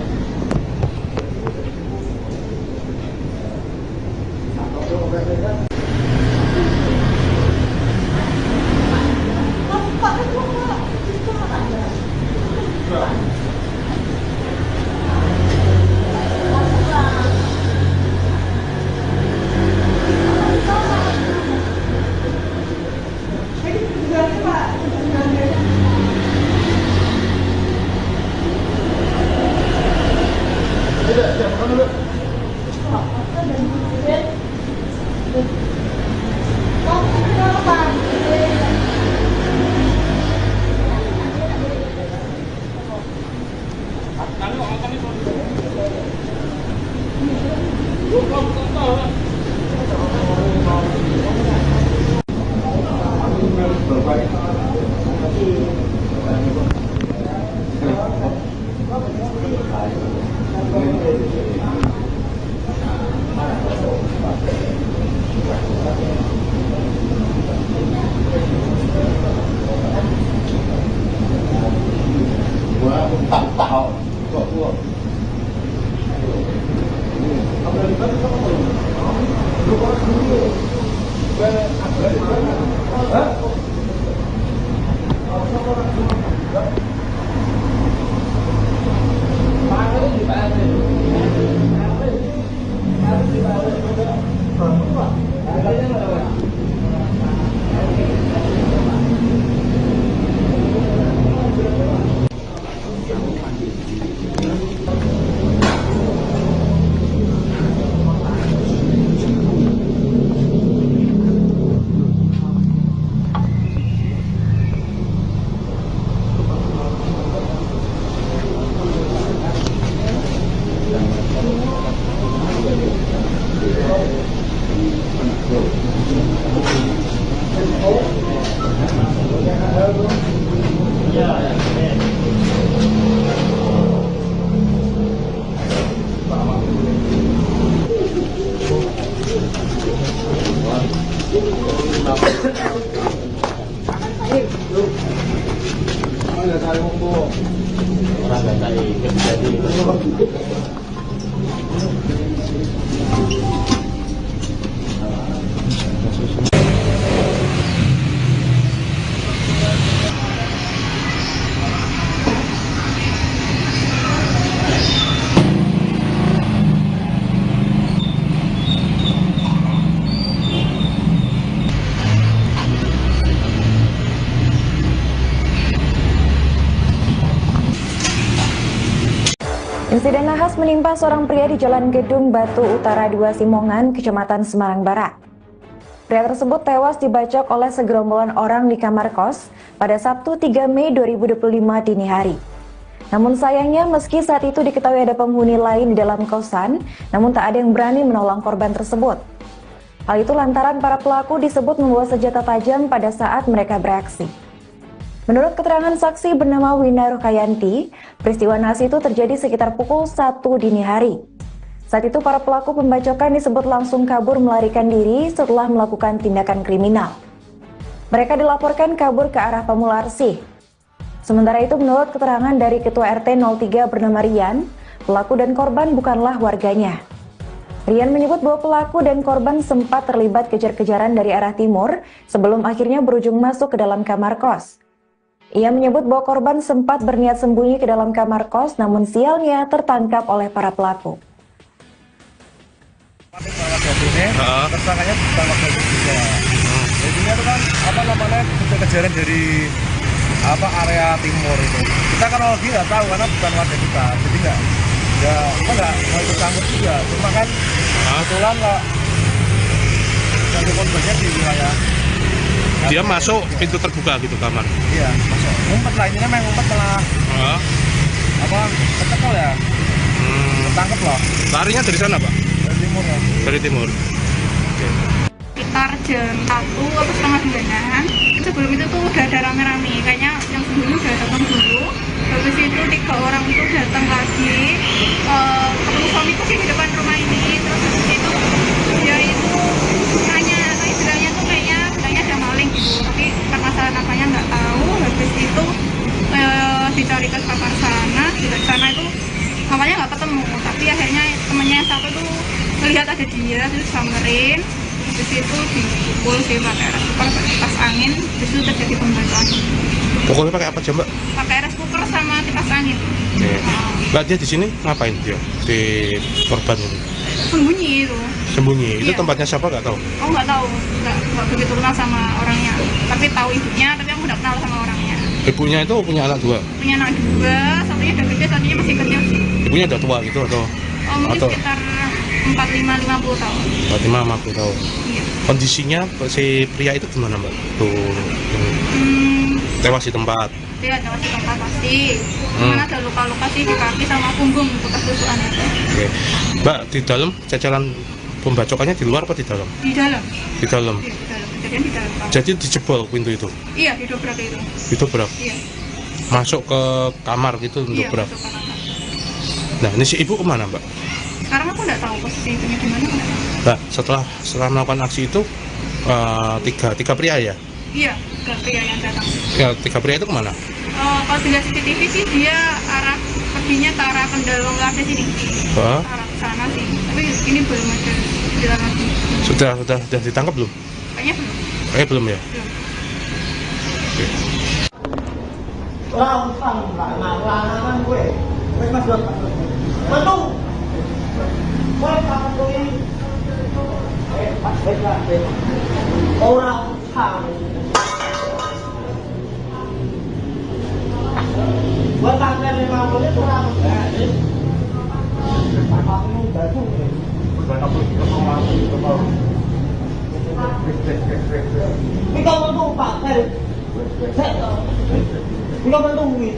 Insiden nahas menimpa seorang pria di Jalan Gedung Batu Utara 2 Simongan, Kecamatan Semarang Barat. Pria tersebut tewas dibacok oleh segerombolan orang di kamar kos pada Sabtu 3 Mei 2025 dini hari. Namun sayangnya meski saat itu diketahui ada penghuni lain di dalam kosan, namun tak ada yang berani menolong korban tersebut. Hal itu lantaran para pelaku disebut membawa senjata tajam pada saat mereka beraksi. Menurut keterangan saksi bernama Wina Rukayanti, peristiwa nahas itu terjadi sekitar pukul 1 dini hari. Saat itu para pelaku pembacokan disebut langsung kabur melarikan diri setelah melakukan tindakan kriminal. Mereka dilaporkan kabur ke arah Pamularsi. Sementara itu menurut keterangan dari Ketua RT 03 bernama Rian, pelaku dan korban bukanlah warganya. Rian menyebut bahwa pelaku dan korban sempat terlibat kejar-kejaran dari arah timur sebelum akhirnya berujung masuk ke dalam kamar kos. Ia menyebut bahwa korban sempat berniat sembunyi ke dalam kamar kos, namun sialnya tertangkap oleh para pelaku. jadi ini tersangkanya bukan warga Indonesia. Jadinya itu kan apa namanya kejar-kejaran dari apa area timur itu. Kita kan lagi nggak tahu karena bukan warga kita, jadi nggak mau ikut campur juga. Cuma kan kebetulan nggak satu korbannya di wilayah. Dia masuk pintu terbuka gitu kamar. Iya, masuk. Ngumpet lah, ini memang ngumpet malah apa ketemu ya. Ketangkep loh. Larinya dari sana, Pak? Dari timur ya. Dari timur. Sekitar jam 1 atau setengah 2-an, sebelum itu tuh udah ada rame-rame, kayaknya yang sebelumnya udah datang dulu. Habis itu 3 orang itu datang lagi, ketemu suamiku sih di depan rumah ini. Terus habis itu dia itu nanya istilahnya tuh kayaknya bilangnya ada maling gitu, tapi permasalahan apanya nggak tahu. Habis itu dicari ke kamar sana, di sana itu awalnya nggak ketemu, tapi akhirnya temennya yang satu tuh melihat ada dia, terus samperin. Habis itu dipukul sih pakai rice cooker, pakai kipas angin. Habis itu terjadi pembacoan. Pokoknya pakai apa aja, Mbak? Pakai rice cooker sama kipas angin. Mbak, dia di sini ngapain dia? Di korban ini? Sembunyi itu. Sembunyi. Itu Iya. tempatnya siapa nggak tahu? Oh nggak tahu, nggak begitu kenal sama orangnya. Tapi tahu ibunya, tapi aku nggak kenal sama orangnya. Ibunya itu punya anak 2? Punya anak 2, satunya udah gede, satunya masih kecil sih. Ibunya udah tua gitu atau? Mungkin Atau? sekitar 45-50 tahun. 50 tahun. Iya. Kondisinya si pria itu gimana, Mbak? Tuh, ini. Tewas di tempat. Dia ada di tempat pasti. Cuman ada luka-luka sih di kaki sama punggung bekas tusukan itu. Oke. Mbak, di dalam cacaran pembacokannya di luar apa di dalam? Di dalam. Di dalam. Iya, di dalam. Kejadian di dalam. Pak. Jadi dijebol pintu itu. Iya, didobrak itu. Itu berat. Iya. Masuk ke kamar gitu untuk Iya, berat. masuk ke kamar. Nah, ini si ibu kemana, Mbak? Sekarang aku nggak tahu posisi ibunya di mana. Aku nggak tahu. Nah, setelah melakukan aksi itu tiga pria ya? Iya, ke pria yang datang. Ya, 3 pria itu kemana? Kalau dilihat CCTV sih dia arah perginya ke arah Kendal Lase sini. Hah? Arah ke sana sih. Tapi ini belum ada jalan lagi. Sudah ditangkap belum? Kayaknya belum. Kayaknya belum ya? Belum. Orang utang lanangan gue. Wes Mas Dot. Metu. Wes kapan kowe ini? Pas wes. Orang utang. Buat tanggal 5 menit ora enggak. Aku batu. Ini kau metu Pak. Ini kau metu kuwi.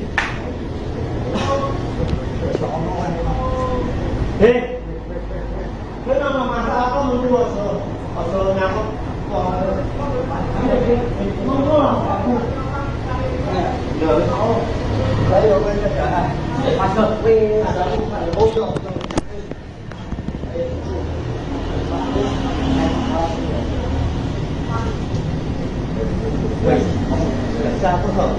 Kowe nama masalah apa metu ojo nyakut. Metu lah aku. Ya wis oh. Ayo kowe cedak. Masuk kowe ada ojo. Siapa kok?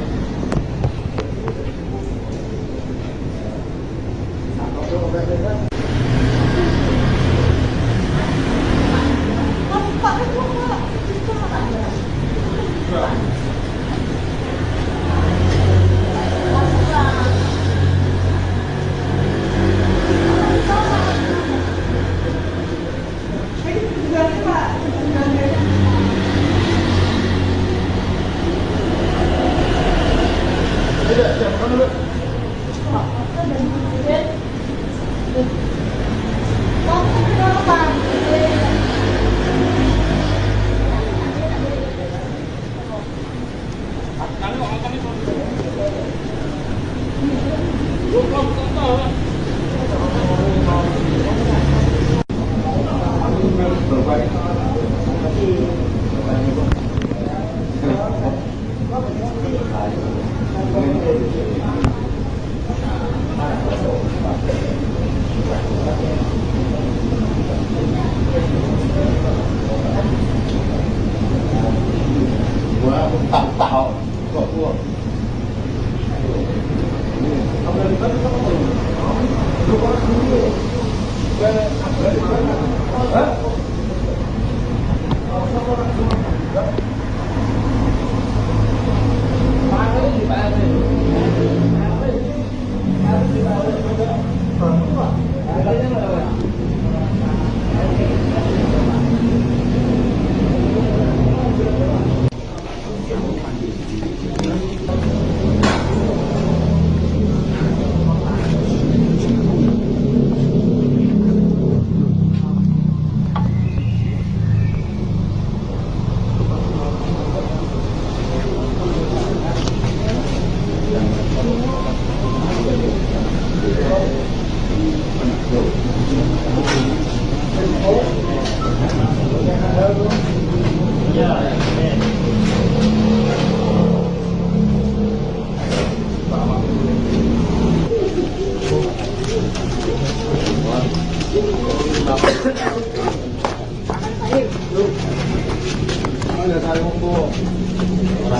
Orang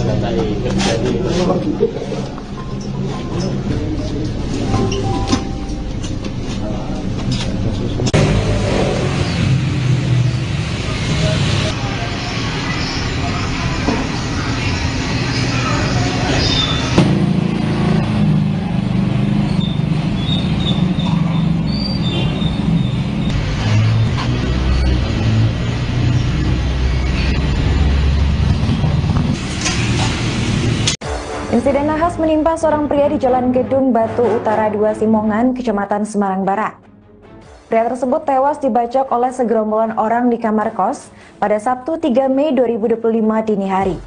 nggak tahu jadi. Insiden nahas menimpa seorang pria di Jalan Gedung Batu Utara 2 Simongan, Kecamatan Semarang Barat. Pria tersebut tewas dibacok oleh segerombolan orang di kamar kos pada Sabtu 3 Mei 2025 dini hari.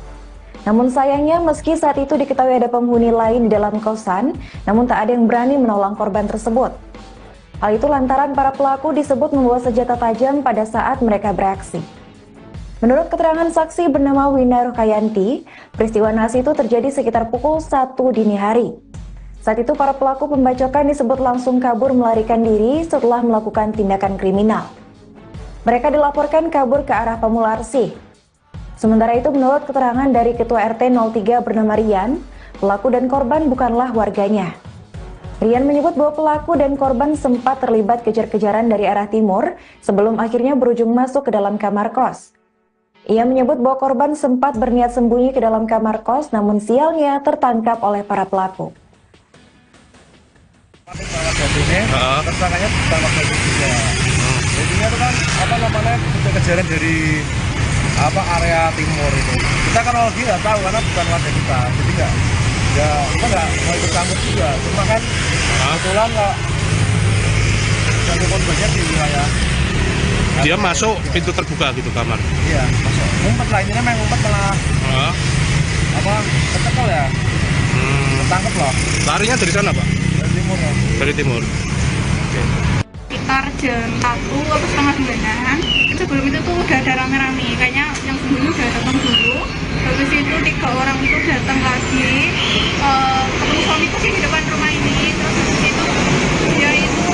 Namun sayangnya meski saat itu diketahui ada penghuni lain di dalam kosan, namun tak ada yang berani menolong korban tersebut. Hal itu lantaran para pelaku disebut membawa senjata tajam pada saat mereka beraksi. Menurut keterangan saksi bernama Wina Rukayanti, peristiwa nahas itu terjadi sekitar pukul 1 dini hari. Saat itu para pelaku pembacokan disebut langsung kabur melarikan diri setelah melakukan tindakan kriminal. Mereka dilaporkan kabur ke arah Pamularsi. Sementara itu menurut keterangan dari Ketua RT 03 bernama Rian, pelaku dan korban bukanlah warganya. Rian menyebut bahwa pelaku dan korban sempat terlibat kejar-kejaran dari arah timur sebelum akhirnya berujung masuk ke dalam kamar kos. Ia menyebut bahwa korban sempat berniat sembunyi ke dalam kamar kos, namun sialnya tertangkap oleh para pelaku. Tersangkanya pertama kali juga. Jadinya itu kan kejar-kejaran dari area timur itu. Kita kan lagi nggak tahu karena bukan warga kita, jadi kita nggak mau ikut campur juga. Cuma kan kebetulan nggak jatuh korbannya di wilayah. Dia masuk pintu terbuka gitu kamar. Iya, masuk. Ngumpet lah, ini memang ngumpet malah. Ketekel ya. Ketangkep loh. Larinya dari sana, Pak? Dari timur ya. Dari timur. Sekitar jam 1 atau setengah 9-an, sebelum itu tuh udah ada rame-rame, kayaknya yang sebelumnya udah datang dulu. Habis itu 3 orang itu datang lagi, ketemu suamiku sih di depan rumah ini. Terus habis itu dia itu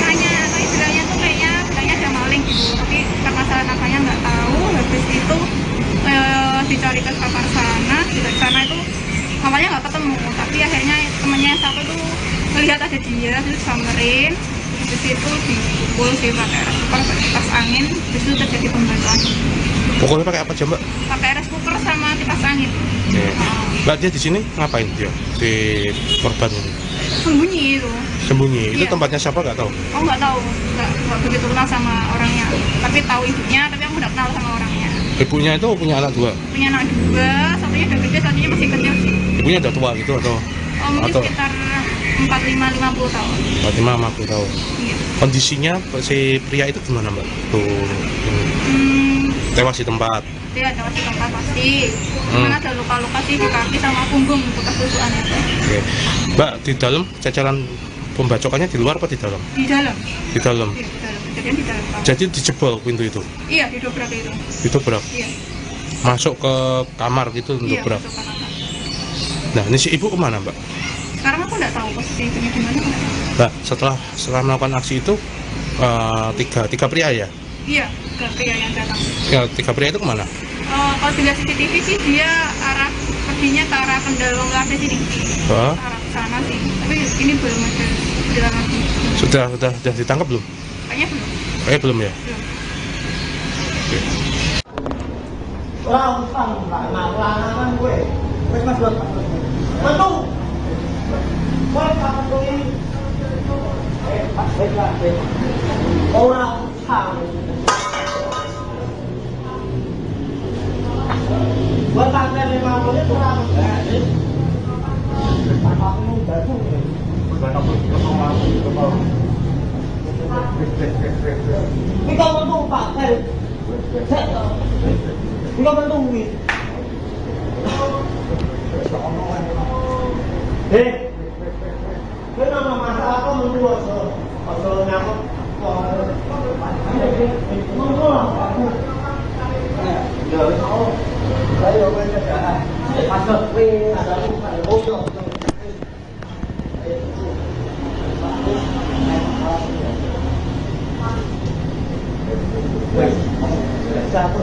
nanya, atau istilahnya tuh kayaknya bilangnya ada maling gitu, tapi karena salah namanya nggak tahu. Habis itu dicari ke kamar sana, di sana itu awalnya nggak ketemu, tapi akhirnya temannya yang satu tuh melihat ada dia, terus samperin. Habis itu dipukul sih pakai air cooker, kipas angin, habis itu terjadi pembacokan. Pukulnya pakai apa aja, Mbak? Pakai air cooker sama kipas angin. Mbak, dia di sini ngapain dia? Si korban ini? Sembunyi itu. Sembunyi? Itu Iya. tempatnya siapa nggak tahu? Oh nggak tahu, nggak begitu kenal sama orangnya. Tapi tahu ibunya, tapi aku nggak kenal sama orangnya. Ibunya itu punya anak 2? Punya anak 2, satunya udah gede, satunya masih kecil sih. Ibunya udah tua gitu atau? Mungkin sekitar 45-50 tahun. 45-50 tahun. Iya. Kondisinya si pria itu gimana, Mbak? Tuh, tewas di tempat. Dia ada di tempat pasti. Cuman ada luka-luka sih di kaki sama punggung bekas tusukan itu. Oke. Mbak, di dalam cacaran pembacokannya di luar apa di dalam? Di dalam. Di dalam. Iya, di dalam. Kejadian di dalam. Jadi dijebol pintu itu? Iya, didobrak itu. Didobrak? Iya. Masuk ke kamar gitu untuk Iya, dobrak? masuk ke kamar. Nah, ini si ibu kemana, Mbak? Sekarang aku nggak tahu posisi ibunya di mana. Mbak, setelah melakukan aksi itu tiga pria ya? Iya, ke pria yang datang. Ya, 3 pria itu kemana? Kalau dilihat CCTV sih dia arah perginya ke arah Kendal Cafe sini. Hah? Arah sana sih. Tapi ini belum ada jalan lagi. Sudah ditangkap belum? Kayaknya belum. Belum ya? Belum. Oke. Orang utang kan gue. Wes Mas buat. Mantu. Wes apa tuh ini? Orang utang. Buat tanggal 50 kurang. Aku baru. Ini kau mentu Pak. Ini kau mentu wis. Kenapa masalah kau mentu asal nyamuk? Mentu lah. Ya, saya orang kerja. Masuk wis ada bodoh. Wes, satu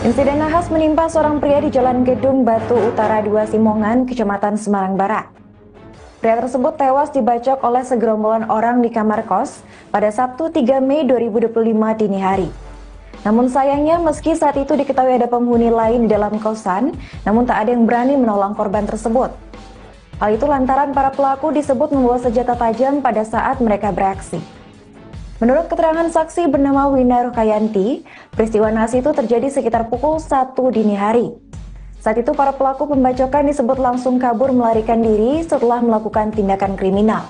Insiden nahas menimpa seorang pria di Jalan Gedung Batu Utara 2 Simongan, Kecamatan Semarang Barat. Pria tersebut tewas dibacok oleh segerombolan orang di kamar kos pada Sabtu 3 Mei 2025 dini hari. Namun sayangnya meski saat itu diketahui ada penghuni lain di dalam kosan, namun tak ada yang berani menolong korban tersebut. Hal itu lantaran para pelaku disebut membawa senjata tajam pada saat mereka beraksi. Menurut keterangan saksi bernama Wina Rukayanti, peristiwa nahas itu terjadi sekitar pukul 1 dini hari. Saat itu para pelaku pembacokan disebut langsung kabur melarikan diri setelah melakukan tindakan kriminal.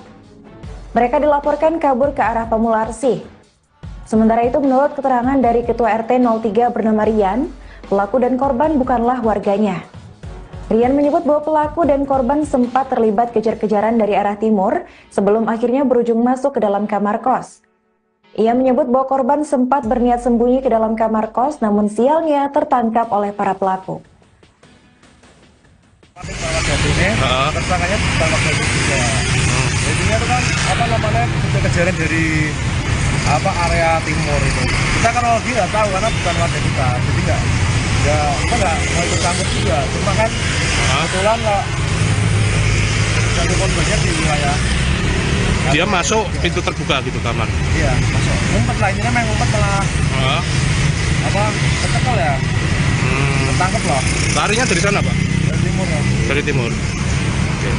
Mereka dilaporkan kabur ke arah Pamularsi. Sementara itu menurut keterangan dari Ketua RT 03 bernama Rian, pelaku dan korban bukanlah warganya. Rian menyebut bahwa pelaku dan korban sempat terlibat kejar-kejaran dari arah timur sebelum akhirnya berujung masuk ke dalam kamar kos. Ia menyebut bahwa korban sempat berniat sembunyi ke dalam kamar kos, namun sialnya tertangkap oleh para pelaku. Tersangkanya ditangkap dari juga. Jadinya itu kan kejar-kejaran dari area timur itu. Kita kan lagi nggak tahu karena bukan warga kita, jadi nggak mau ikut campur juga. Cuma kan kebetulan nggak satu korbannya di wilayah. Dia masuk pintu terbuka gitu kamar. Iya, masuk. Ngumpet lah, ini memang ngumpet malah. Ketekal ya. Ketangkep loh. Larinya dari sana, Pak? Dari timur ya. Dari timur. Oke.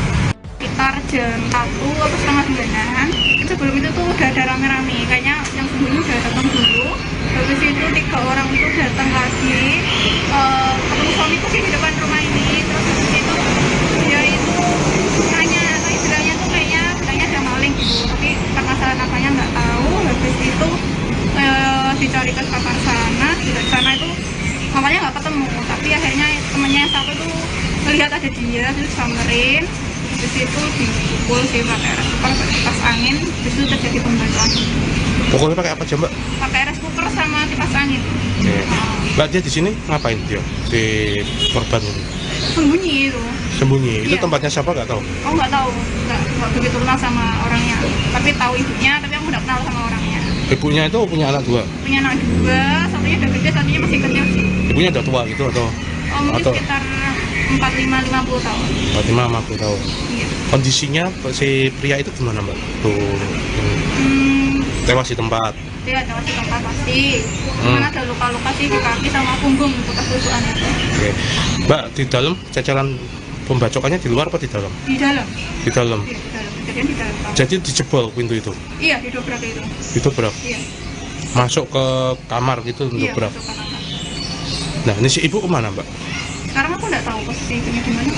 Sekitar jam 1 atau setengah 9-an, sebelum itu tuh udah ada rame-rame. Kayaknya yang sebelumnya udah datang dulu. Habis itu 3 orang itu datang lagi. Ketemu suamiku sih di depan rumah ini. Terus habis itu dia itu nanya, istilahnya tuh kayaknya ada maling gitu. Tapi karena salah namanya nggak tahu. Habis itu dicari ke kamar sana. Di sana itu awalnya nggak ketemu. Tapi akhirnya temennya yang satu tuh melihat ada dia, terus samperin. Habis itu dipukul sih pakai air cooker, kipas angin. Habis itu terjadi pembacokan. Pukulnya pakai apa aja, Mbak? Pakai air cooker sama kipas angin. Oke. Mbak, dia di sini ngapain dia? Si korban ini? Sembunyi itu. Sembunyi. Itu Iya. tempatnya siapa nggak tahu? Oh nggak tahu, nggak begitu kenal sama orangnya. Tapi tahu ibunya, tapi aku nggak kenal sama orangnya. Ibunya itu punya anak 2? Punya anak 2, satunya udah gede, satunya masih kecil sih. Ibunya udah tua gitu atau? Oh mungkin Atau? sekitar 45-50 tahun. 45-50 tahun. Iya. Kondisinya si pria itu gimana mbak? Tuh, tewas di tempat. Dia tewas di tempat pasti. Cuman ada luka-luka sih di kaki sama punggung bekas tusukan itu. Oke. Mbak, di dalam ceceran pembacokannya di luar apa di dalam? Di dalam. Di dalam. Iya, di dalam. Kejadian di dalam kamar. Jadi dijebol pintu itu? Iya, didobrak itu. Didobrak? Iya. Masuk ke kamar gitu Iya, dobrak? masuk ke kamar. Nah, ini si ibu kemana mbak? Sekarang aku nggak tahu posisi itu di mana.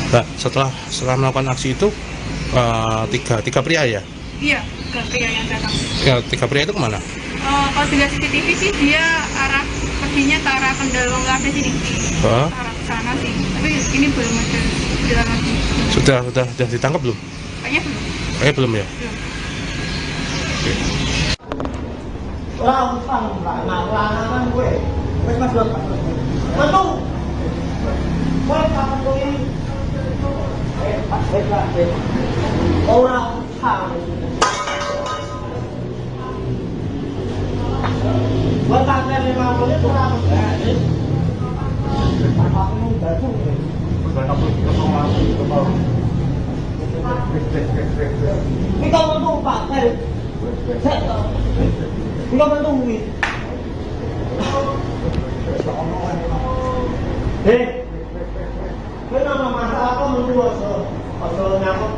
Mbak, setelah melakukan aksi itu tiga pria ya? Iya, ke pria yang datang. Ya, tiga pria itu kemana? Kalau dilihat CCTV sih dia perginya ke arah Kendal Cafe sini. Hah? Arah ke sana sih. Tapi ini belum ada jalan lagi. Sudah ditangkap belum? Kayaknya belum. Belum ya? Belum. Oke. Orang utang lah, lanangan gue. Wes mas buat mantung. Gue kapan tuh ini? Wes lah, orang utang. Gue tanggal 50 kurang enggak? Aku baru. Ini kau mantung Pak, Bukan bantu duit. Kau nama masalah kau menurut asal nyamuk.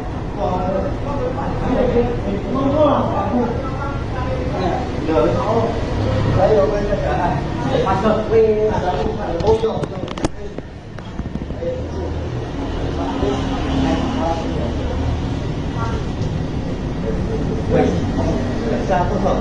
Menurut aku. Ya, saya bekerja. Masuk wih, ada lupa, bocor. Wih, satu kok.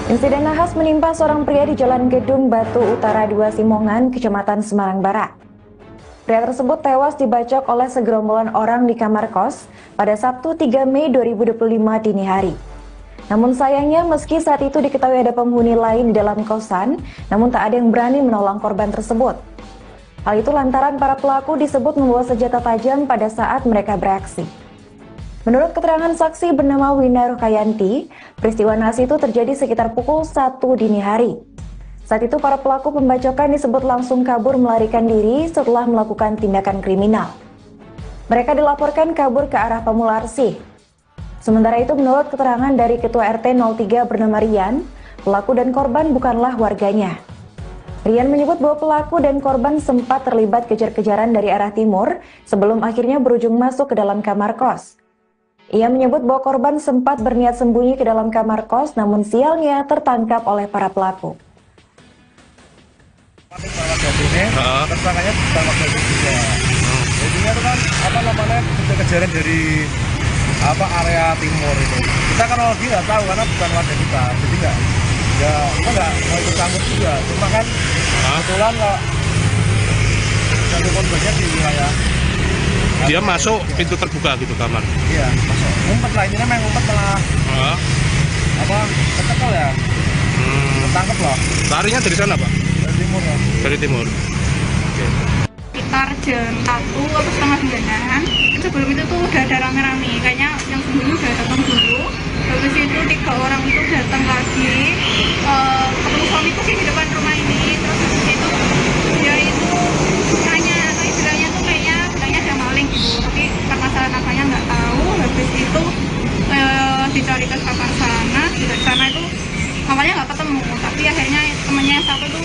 Insiden nahas menimpa seorang pria di Jalan Gedung Batu Utara 2 Simongan, Kecamatan Semarang Barat. Pria tersebut tewas dibacok oleh segerombolan orang di kamar kos pada Sabtu 3 Mei 2025 dini hari. Namun sayangnya meski saat itu diketahui ada penghuni lain di dalam kosan, namun tak ada yang berani menolong korban tersebut. Hal itu lantaran para pelaku disebut membawa senjata tajam pada saat mereka beraksi. Menurut keterangan saksi bernama Wina Rukayanti, peristiwa naas itu terjadi sekitar pukul 1 dini hari. Saat itu para pelaku pembacokan disebut langsung kabur melarikan diri setelah melakukan tindakan kriminal. Mereka dilaporkan kabur ke arah Pamularsi. Sementara itu menurut keterangan dari Ketua RT 03 bernama Rian, pelaku dan korban bukanlah warganya. Rian menyebut bahwa pelaku dan korban sempat terlibat kejar-kejaran dari arah timur sebelum akhirnya berujung masuk ke dalam kamar kos. Ia menyebut bahwa korban sempat berniat sembunyi ke dalam kamar kos namun sialnya tertangkap oleh para pelaku. Tersangkanya bukan warga juga. Jadinya itu kan kejar-kejaran dari area timur itu. Kita kan lagi nggak tahu karena bukan warga kita, jadi kita nggak mau ikut campur juga. Cuma kan kebetulan kok satu korbannya di wilayah. Dia masuk pintu terbuka gitu kamar. Iya, masuk. Ngumpet lah, ini memang ngumpet malah. Ketekel ya. Ketangkep loh. Larinya dari sana, Pak? Dari timur ya. Dari timur. Oke. Sekitar jam 1 atau setengah 9-an, sebelum itu tuh udah ada rame-rame, kayaknya yang sebelumnya udah datang dulu. Habis itu 3 orang itu datang lagi, ketemu suamiku sih di depan rumah ini. Terus habis itu dia itu nanya, istilahnya tuh kayaknya bilangnya ada maling gitu, tapi karena saya namanya nggak tahu. Habis itu dicari ke kamar sana, di sana itu awalnya nggak ketemu, tapi akhirnya temannya yang satu tuh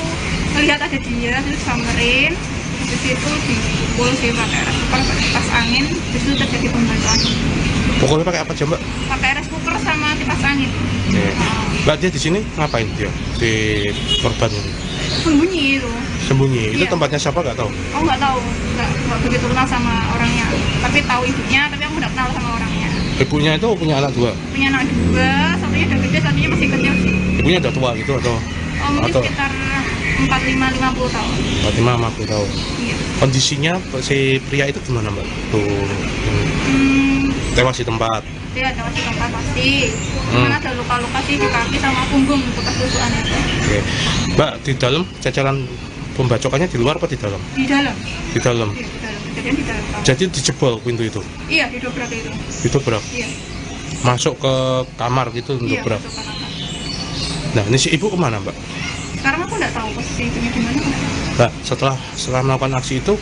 melihat ada dia, terus samperin. Habis itu dipukul sih pakai air cooker, kipas angin, habis itu terjadi pembacokan. Pukulnya pakai apa aja, Mbak? Pakai air cooker sama kipas angin. Oke. Mbak, dia di sini ngapain dia? Si korban ini? Sembunyi itu. Sembunyi? Itu Iya. Tempatnya siapa nggak tahu? Aku nggak tahu, nggak begitu kenal sama orangnya. Tapi tahu ibunya, tapi aku nggak kenal sama orangnya. Ibunya itu punya anak 2? Punya anak 2, satunya udah gede, satunya masih kecil sih. Ibunya udah tua gitu atau? Mungkin atau sekitar 45-50 tahun. 50 tahun. Iya. Kondisinya si pria itu gimana, Mbak? Tuh, tewas di tempat. Dia ada di tempat pasti. Karena ada luka-luka sih di kaki sama punggung bekas tusukan itu. Oke. Mbak, di dalam cacaran pembacokannya di luar apa di dalam? Di dalam. Di dalam. Iya, di dalam. Kejadian di dalam. Jadi dijebol pintu itu? Iya, didobrak itu. Didobrak? Iya. Masuk ke kamar gitu untuk Iya, berak? masuk ke kamar. Nah, ini si ibu kemana, Mbak? Sekarang aku nggak tahu posisi ibunya di mana. Mbak, setelah melakukan aksi itu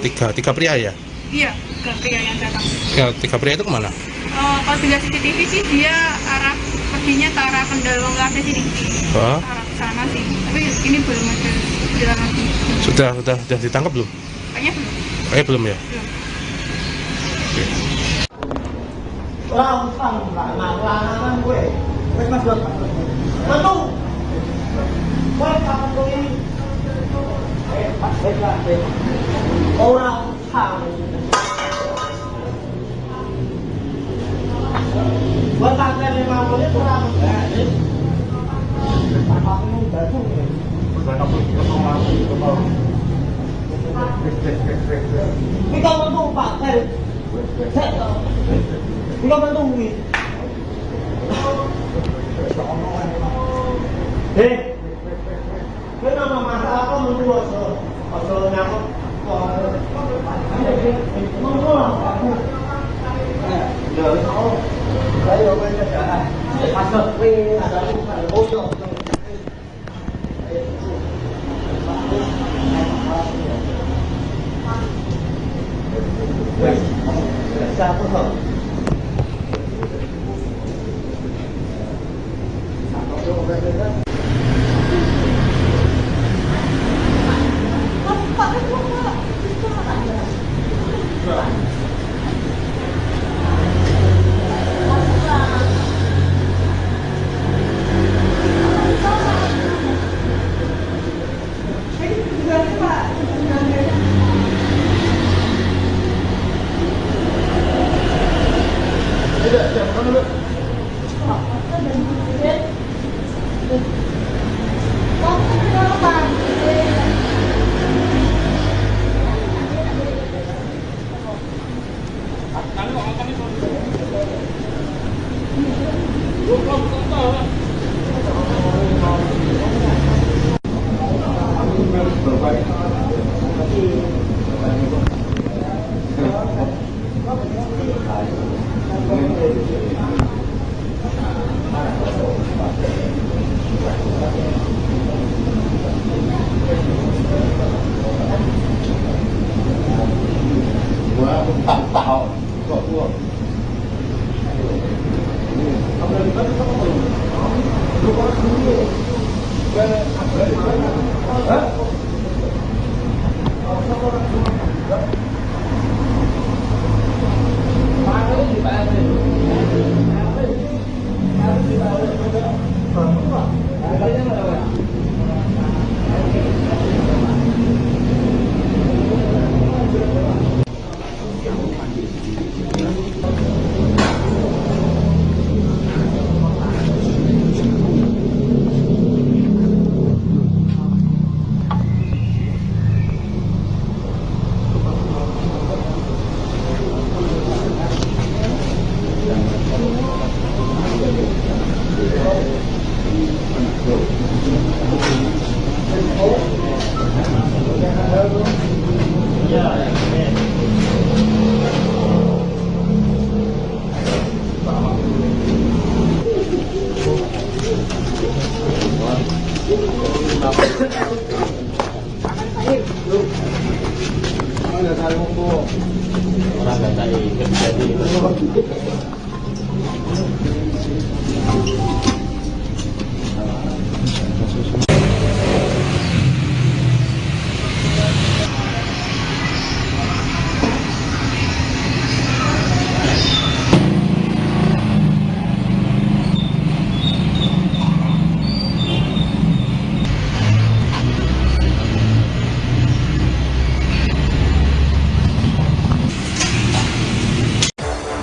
tiga pria ya? Iya, ke pria yang datang. Ya, 3 pria itu kemana? Kalau dilihat CCTV sih dia perginya ke arah Kendal Wongkase sini. Hah? Arah sana sih. Tapi ini belum ada jalan lagi. Sudah ditangkap belum? Kayaknya belum. Belum ya? Belum. Oke. Orang sang nggak gue. Wes mas buat mantu. Wes kapan tuh ini? Orang sang. Buat tanggal 5 menit kurang. Kita menunggu Pak. Kita menunggu. Kenapa masalah kau menunggu asal nyamuk? Menunggu lah. Saya orang dah. Masuk weh ada bocor. Siapa tu? Tidak, jangan dulu. 好，做做。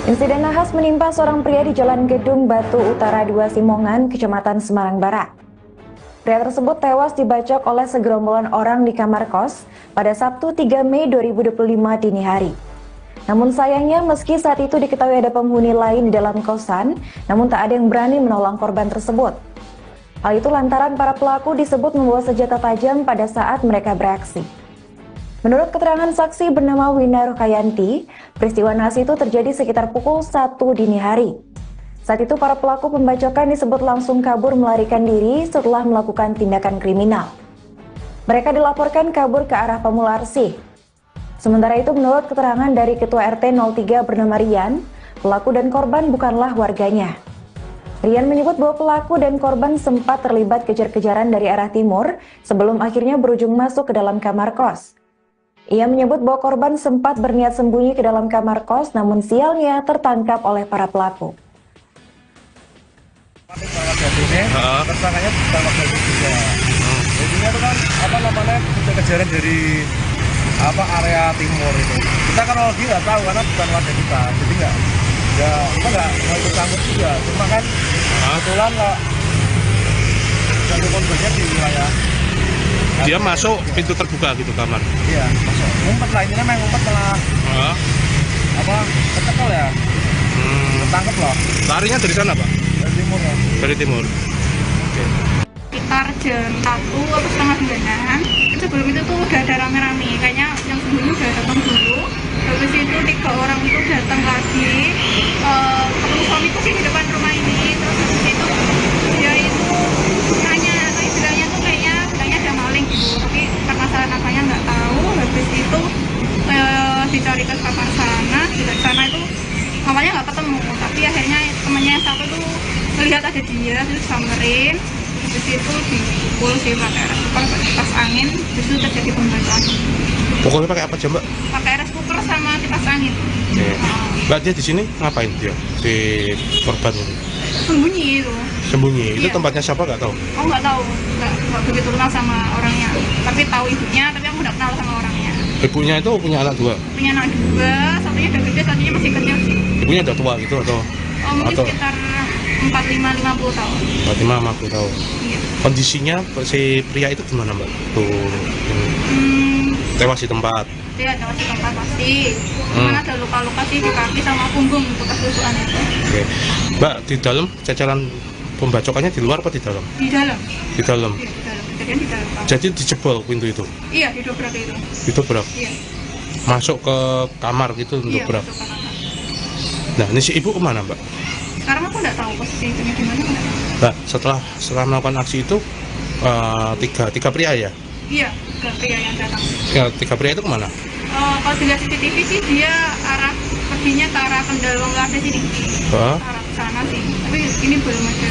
Insiden nahas menimpa seorang pria di Jalan Gedung Batu Utara 2 Simongan, Kecamatan Semarang Barat. Pria tersebut tewas dibacok oleh segerombolan orang di kamar kos pada Sabtu 3 Mei 2025 dini hari. Namun sayangnya meski saat itu diketahui ada penghuni lain di dalam kosan, namun tak ada yang berani menolong korban tersebut. Hal itu lantaran para pelaku disebut membawa senjata tajam pada saat mereka beraksi. Menurut keterangan saksi bernama Wina Rukayanti, peristiwa nahas itu terjadi sekitar pukul 1 dini hari. Saat itu para pelaku pembacokan disebut langsung kabur melarikan diri setelah melakukan tindakan kriminal. Mereka dilaporkan kabur ke arah Pamularsi. Sementara itu menurut keterangan dari Ketua RT 03 bernama Rian, pelaku dan korban bukanlah warganya. Rian menyebut bahwa pelaku dan korban sempat terlibat kejar-kejaran dari arah timur sebelum akhirnya berujung masuk ke dalam kamar kos. Ia menyebut bahwa korban sempat berniat sembunyi ke dalam kamar kos, namun sialnya tertangkap oleh para pelaku. Tersangkanya ditangkap dari juga. Jadinya itu kan kejar-kejaran dari area timur itu. Kita kan lagi nggak tahu karena bukan warga kita, jadi nggak ikut campur juga. Cuma kan kebetulan nggak satu korbannya di wilayah. Dia masuk pintu terbuka gitu kamar. Iya, masuk. Ngumpet lah, ini memang ngumpet malah. Kecekel ya. Ketangkep loh. Larinya dari sana, Pak? Dari timur ya. Dari timur. Oke. Sekitar jam 1 atau setengah 9-an, sebelum itu tuh udah ada rame-rame, kayaknya yang sebelumnya udah datang dulu. Habis itu 3 orang itu datang lagi, ketemu suamiku sih di depan rumah ini. Terus habis itu dia itu nanya, bilangnya tuh kayaknya ada maling gitu, tapi karena saya namanya nggak tahu. Habis itu dicari ke kamar sana, di sana itu awalnya nggak ketemu, tapi akhirnya temannya yang satu tuh melihat ada dia, terus samperin. Habis itu dipukul sih pakai air kipas angin, terus itu terjadi pembacokan. Pukulnya pakai apa aja, Mbak? Pakai air cooker sama kipas angin. Oke. Mbak, dia di sini ngapain dia? Si korban ini? Sembunyi itu. Sembunyi. Itu Iya. tempatnya siapa nggak tahu? Aku nggak tahu, nggak begitu kenal sama orangnya. Tapi tahu ibunya, tapi aku nggak kenal sama orangnya. Ibunya itu punya anak 2? Punya anak 2, satunya udah gede, satunya masih kecil sih. Ibunya udah tua gitu atau? Mungkin atau sekitar 45-50 tahun. 50 tahun. Iya. Kondisinya si pria itu gimana, Mbak? Tuh, tewas di tempat. Dia ada di tempat pasti. Cuman ada luka-luka sih di kaki sama punggung bekas tusukan itu. Oke. Mbak, di dalam cecelan pembacokannya di luar apa di dalam? Di dalam. Di dalam. Iya, di dalam. Kejadian di dalam. Jadi dijebol pintu itu. Iya, didobrak itu. Didobrak. Iya. Masuk ke kamar gitu untuk Iya, dobrak. masuk ke kamar. Nah, ini si ibu kemana, Mbak? Sekarang aku nggak tahu posisi itu di mana. Mbak, setelah melakukan aksi itu tiga pria ya? Iya, ke pria yang datang. Ya, 3 pria itu kemana? Kalau dilihat CCTV sih dia arah ke lebihnya ke arah Kendal Longkade sini, ke Ah, arah sana sih. Tapi ini belum ada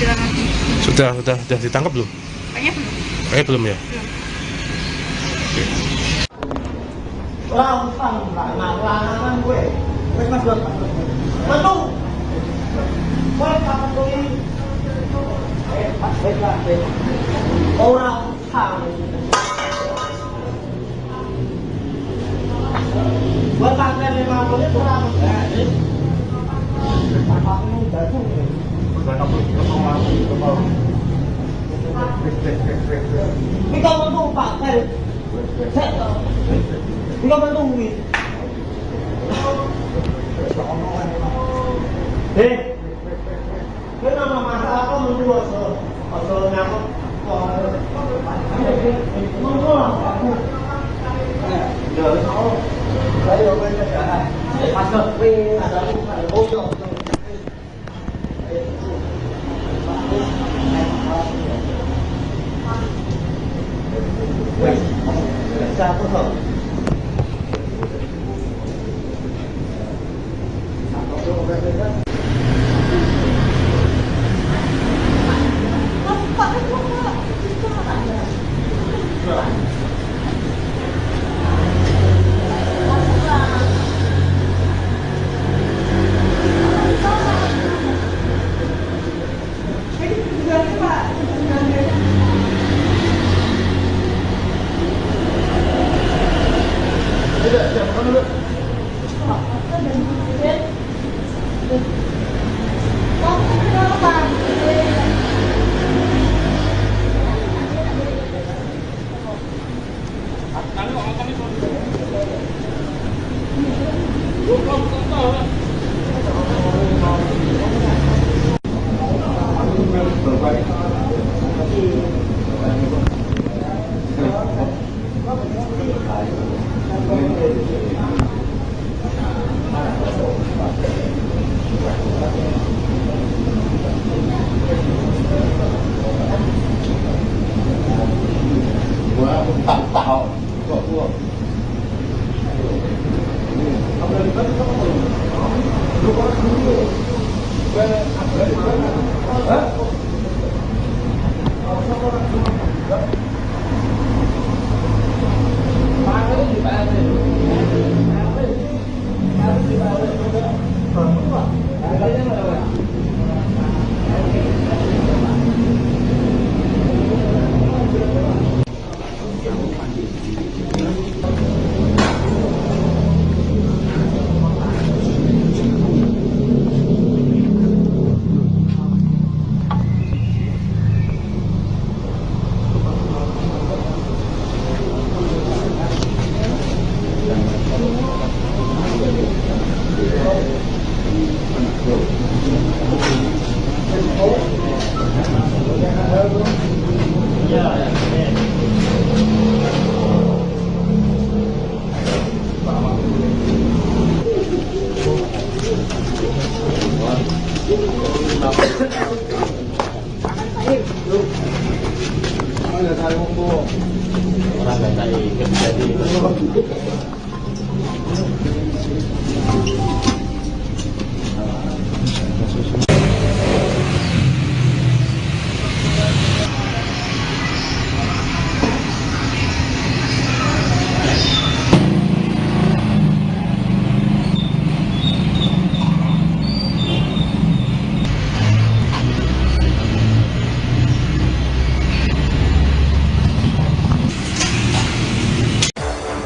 jalan lagi. sudah ditangkap belum? Kayaknya belum. Kayaknya belum ya. Belum. Orang utang lanang gue. Wes Mas Bos. Metu. Kowe kapan kowe ini? Wes lah. Orang utang. Buat tanggal 50 kurang. Bapakmu baru. Ini kau metu Pak. Ini kau metu wis. Kenapa masalah kau metu asal nyamuk? Monggo aku. Ya wis mau. Ayo kowe dah. Masuk wis ada ojo. Wes, satu kok.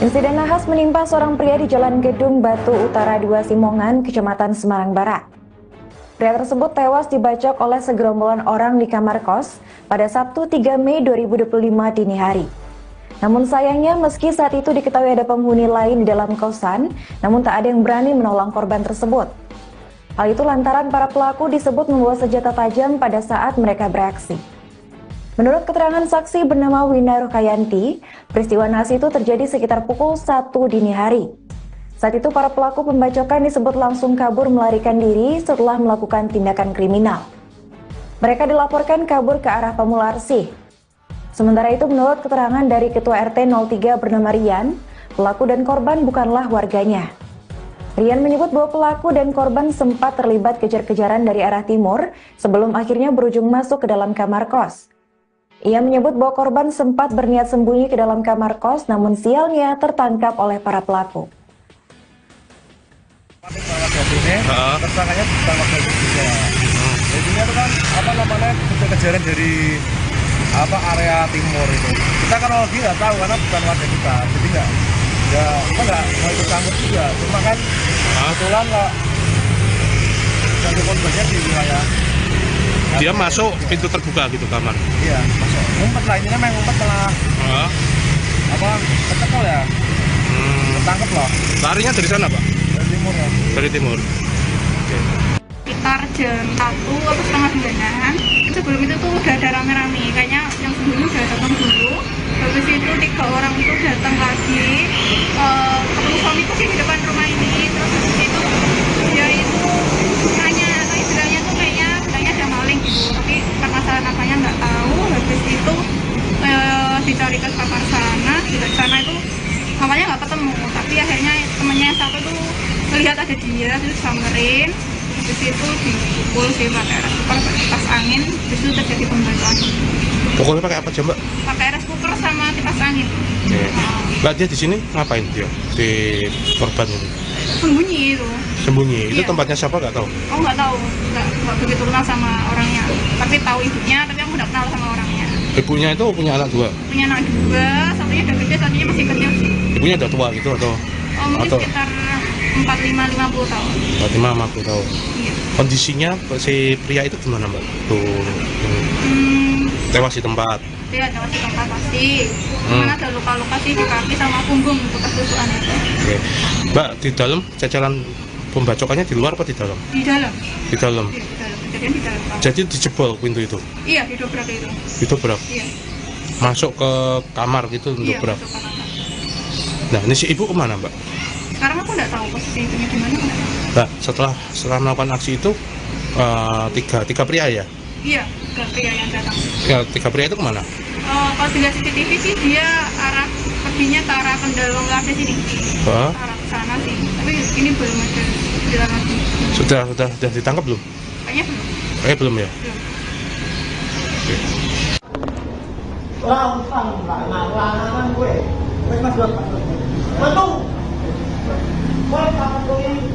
Insiden nahas menimpa seorang pria di Jalan Gedung Batu Utara 2 Simongan, Kecamatan Semarang Barat. Pria tersebut tewas dibacok oleh segerombolan orang di kamar kos pada Sabtu 3 Mei 2025 dini hari. Namun sayangnya meski saat itu diketahui ada penghuni lain di dalam kosan, namun tak ada yang berani menolong korban tersebut. Hal itu lantaran para pelaku disebut membawa senjata tajam pada saat mereka beraksi. Menurut keterangan saksi bernama Wina Rukayanti, peristiwa nahas itu terjadi sekitar pukul 1 dini hari. Saat itu para pelaku pembacokan disebut langsung kabur melarikan diri setelah melakukan tindakan kriminal. Mereka dilaporkan kabur ke arah Pamularsih. Sementara itu menurut keterangan dari Ketua RT 03 bernama Rian, pelaku dan korban bukanlah warganya. Rian menyebut bahwa pelaku dan korban sempat terlibat kejar-kejaran dari arah timur sebelum akhirnya berujung masuk ke dalam kamar kos. Ia menyebut bahwa korban sempat berniat sembunyi ke dalam kamar kos, namun sialnya tertangkap oleh para pelaku. Tersangkanya ditangkap juga. Jadinya itu kan kejar-kejaran dari area timur itu. Kita kan nggak tahu karena bukan warga kita, jadi nggak mau ikut campur juga. Cuma kan kebetulan nggak jadi korbannya di wilayah. Dia masuk pintu terbuka gitu kamar. Iya, masuk. Ngumpet lah, ini memang ngumpet malah. Ketekol ya. Ketangkep loh. Larinya dari sana, Pak? Dari timur ya. Dari timur. Oke. Sekitar jam 1 atau setengah 2-an, sebelum itu tuh udah ada rame-rame, kayaknya yang sebelumnya udah datang dulu. Habis itu 3 orang itu datang lagi, ketemu suamiku sih di depan rumah ini. Terus habis itu dia itu nanya, atau istilahnya tuh kayaknya bilangnya ada maling gitu, tapi karena saya namanya nggak tahu. Habis itu dicari ke kamar sana, di sana itu awalnya nggak ketemu, tapi akhirnya temennya yang satu tuh melihat ada dia, terus samperin. Habis itu dipukul sih pakai rice cooker, pakai kipas angin, habis itu terjadi pembacokan. Pukulnya pakai apa aja, Mbak? Pakai rice cooker sama kipas angin. Oke. Mbak, dia di sini ngapain dia? Si korban ini? Sembunyi itu. Sembunyi. Itu Iya. Tempatnya siapa nggak tahu? Oh nggak tahu, nggak begitu kenal sama orangnya. Tapi tahu ibunya, tapi aku nggak kenal sama orangnya. Ibunya itu punya anak 2? Punya anak 2, satunya udah gede, satunya masih kecil sih. Ibunya udah tua gitu atau? Oh mungkin Atau sekitar 45-50 tahun. 50 tahun. Iya. Kondisinya si pria itu gimana, Mbak? Tuh, tewas di tempat. Dia ada di tempat pasti. Mana ada luka-luka sih di kaki sama punggung bekas tusukan itu. Oke. Mbak, di dalam cacaran pembacokannya di luar apa di dalam? Di dalam. Di dalam. Iya, di dalam. Kejadian di dalam kamar. Jadi dijebol pintu itu. Iya, didobrak itu. Didobrak. Iya. Masuk ke kamar gitu Iya, dobrak. masuk ke kamar. Nah, ini si ibu kemana, Mbak? Sekarang aku nggak tahu posisi ibunya di mana. Nah, setelah melakukan aksi itu tiga pria ya? Iya, ke pria yang datang. Ya, 3 pria itu kemana? Kalau dilihat CCTV sih dia perginya ke arah Kendal Cafe sini. Hah? Arah ke sana sih. Tapi ini belum ada jalan lagi. Sudah ditangkap belum? Kayaknya belum. Belum ya? Belum. Oke. Orang utang lah, lanangan gue. Mas buat Mantung. Gue tangan gue ini.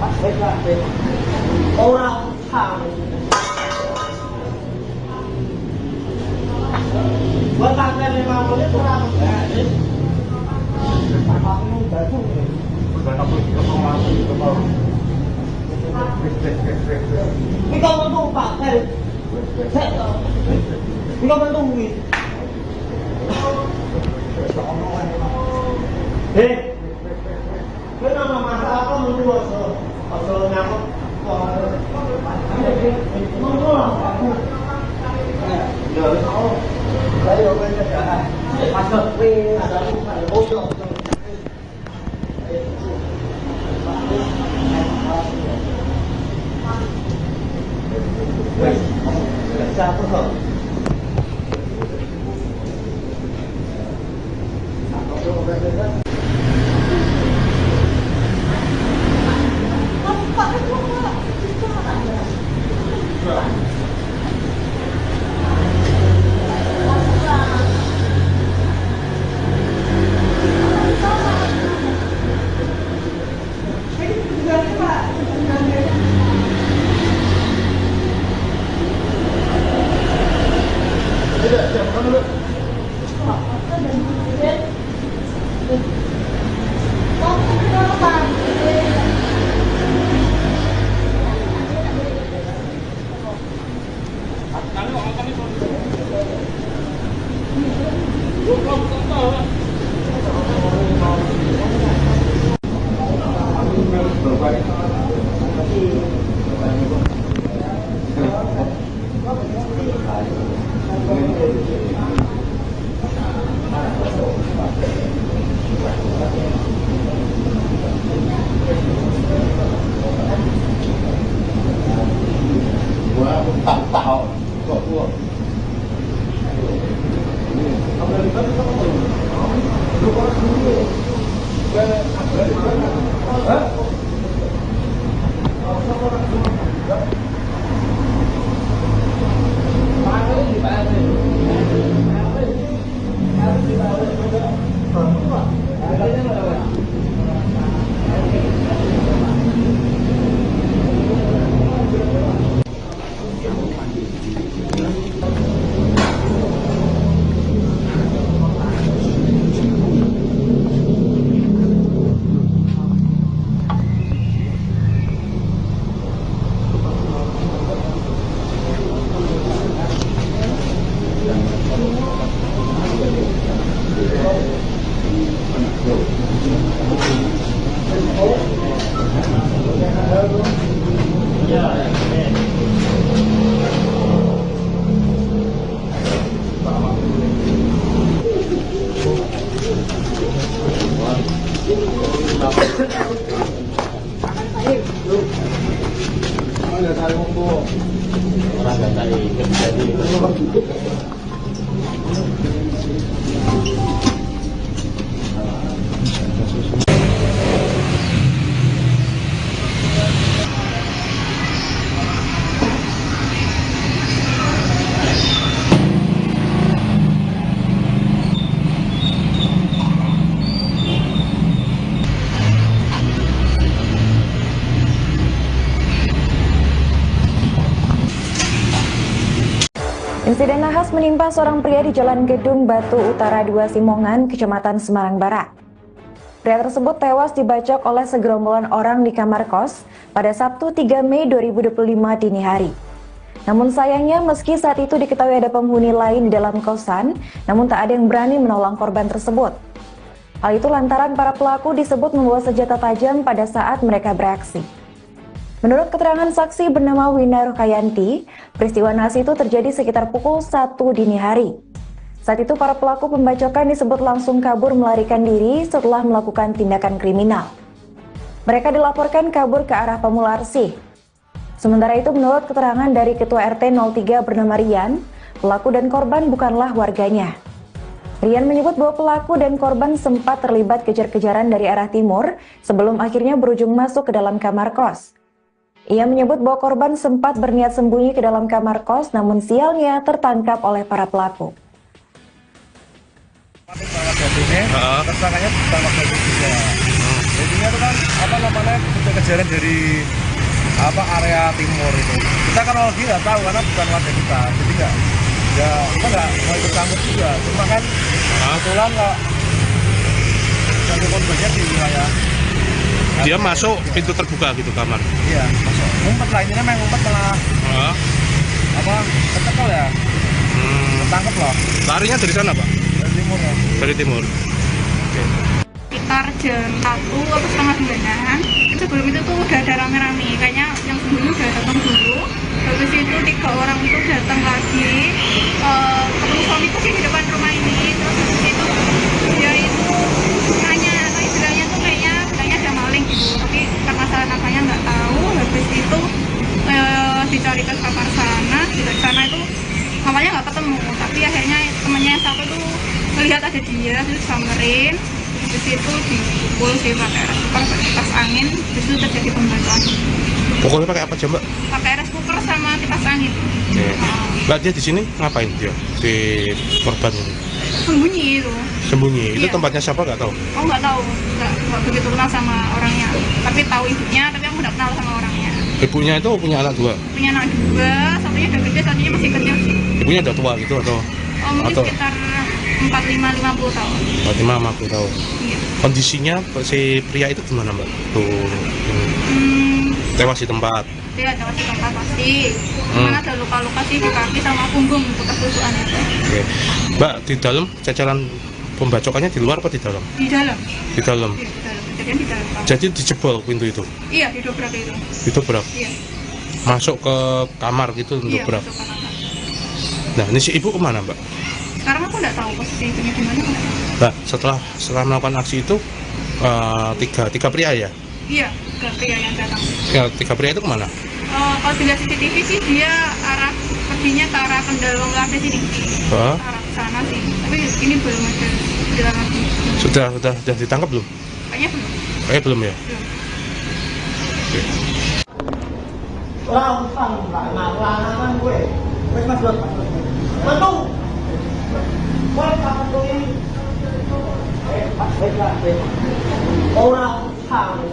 Pas baiklah. Orang utang. Gue tangan 5 menit kurang. Tanganmu jatuh. Ini kau mentung Pak. Ini kau mentung ini. Cái nó mà sao có muốn mua sờ nào không? Nó giờ nó lấy được bên cả mặt thật vì là nó phải hỗ trợ sao có thể Insiden nahas menimpa seorang pria di Jalan Gedung Batu Utara 2 Simongan, Kecamatan Semarang Barat. Pria tersebut tewas dibacok oleh segerombolan orang di kamar kos pada Sabtu 3 Mei 2025 dini hari. Namun sayangnya meski saat itu diketahui ada penghuni lain di dalam kosan, namun tak ada yang berani menolong korban tersebut. Hal itu lantaran para pelaku disebut membawa senjata tajam pada saat mereka beraksi. Menurut keterangan saksi bernama Wina Rukayanti, peristiwa nahas itu terjadi sekitar pukul 1 dini hari. Saat itu para pelaku pembacokan disebut langsung kabur melarikan diri setelah melakukan tindakan kriminal. Mereka dilaporkan kabur ke arah Pamularsi. Sementara itu menurut keterangan dari Ketua RT 03 bernama Rian, pelaku dan korban bukanlah warganya. Rian menyebut bahwa pelaku dan korban sempat terlibat kejar-kejaran dari arah timur sebelum akhirnya berujung masuk ke dalam kamar kos. Ia menyebut bahwa korban sempat berniat sembunyi ke dalam kamar kos, namun sialnya tertangkap oleh para pelaku. Tersangkanya pertama kali juga. Jadinya itu kan kejar-kejaran dari area timur itu. Kita kan lagi nggak tahu karena bukan warga kita, jadi kita nggak mau ikut campur juga. Cuma kan kebetulan nggak jadi korbannya di wilayah. Dia masuk pintu terbuka gitu kamar. Iya, masuk. Ngumpet lah, ini memang ngumpet malah kecekel ya. Ketangkep loh. Larinya dari sana, Pak? Dari timur ya. Dari timur. Oke. Sekitar jam 1 atau setengah 9-an. Sebelum itu tuh udah ada rame-rame, kayaknya yang sembunyi udah datang dulu. Habis itu 3 orang itu datang lagi, ketemu suamiku sih di depan rumah ini. Terus habis itu dia itu nanya, atau istilahnya tuh kayaknya bilangnya ada maling gitu. Tapi karena salah namanya nggak tahu. Habis itu dicari ke kamar sana, di sana itu awalnya nggak ketemu. Tapi akhirnya temannya yang satu tuh melihat ada dia, terus samperin. Di situ dipukul sih pakai rice cooker, pakai kipas angin. Di situ terjadi pembacokan. Pukulnya pakai apa aja, Mbak? Pakai rice cooker sama kipas angin. Mbak, dia di sini ngapain dia? Si korban ini? Sembunyi itu. Sembunyi. Itu Iya. tempatnya siapa nggak tahu? Oh nggak tahu, nggak begitu kenal sama orangnya. Tapi tahu ibunya, tapi aku nggak kenal sama orangnya. Ibunya itu punya anak 2. Punya anak 2, satunya udah gede, satunya masih kecil sih. Ibunya udah tua gitu atau? Mungkin Atau sekitar 45-50 tahun. 50 tahun. Iya. Kondisinya si pria itu gimana, Mbak? Tuh, tewas di tempat. Dia ada masih tempat pasti. Mana ada luka-luka sih di kaki sama punggung bekas tusukan itu. Oke. Mbak, di dalam cacaran pembacokannya di luar apa di dalam? Di dalam. Di dalam. Iya, di dalam. Kejadian di dalam. Jadi dijebol pintu itu. Iya, didobrak itu. Itu berak. Iya. Masuk ke kamar gitu untuk Iya, berak. masuk ke kamar. Nah, ini si ibu kemana, Mbak? Sekarang aku nggak tahu posisi ibunya di mana. Mbak, setelah melakukan aksi itu tiga pria ya? Iya, ke pria yang datang. Ya, 3 pria itu kemana? Kalau dilihat CCTV sih dia arah perginya ke arah Kendal Lantai sini. Hah? Arah ke sana sih. Tapi ini belum ada berjalan lagi. Sudah ditangkap belum? Kayaknya belum. Belum ya? Oke. Orang utang nggak ngalang gue. Wes mas dot. Mantung. Wes kamu ini. Orang utang.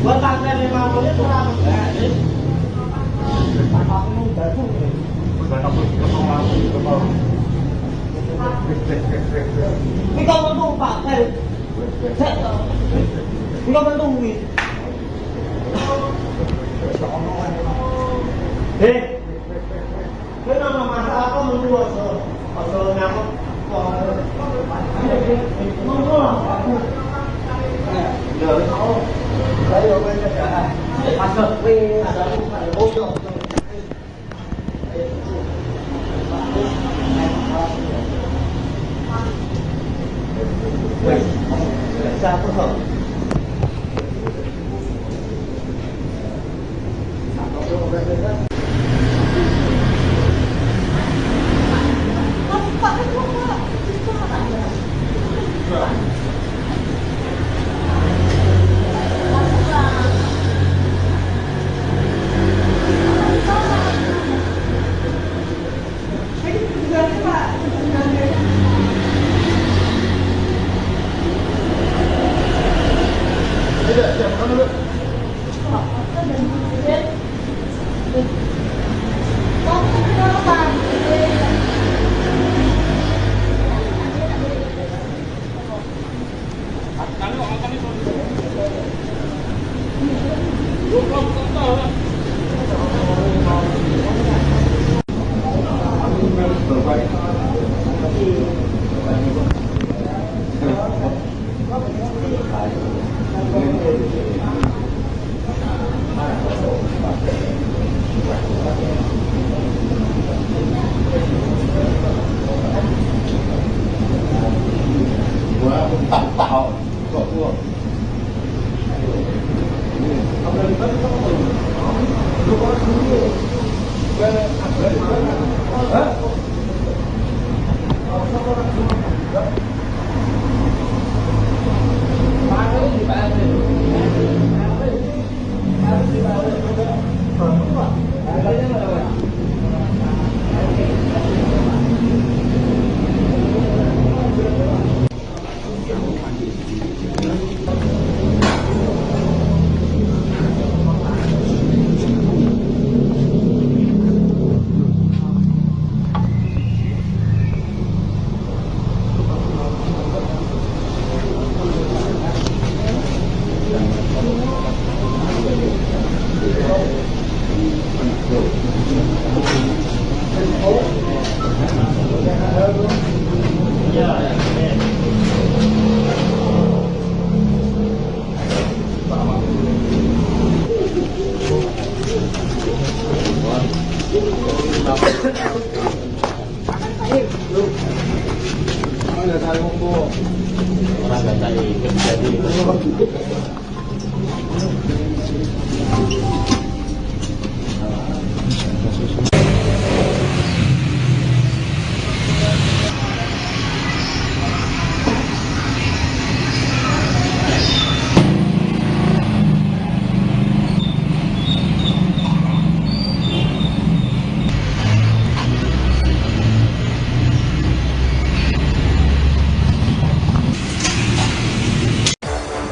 Buat tanggal 5 menit kurang. Kamu baru. Ini kamu tuh Pak. Ini kamu tuh. Cái nó mà sao có mình đua rồi, rồi nào còn không có rồi nó đấy rồi bên cái mặt cực vì là phải bố rồi sao có hợp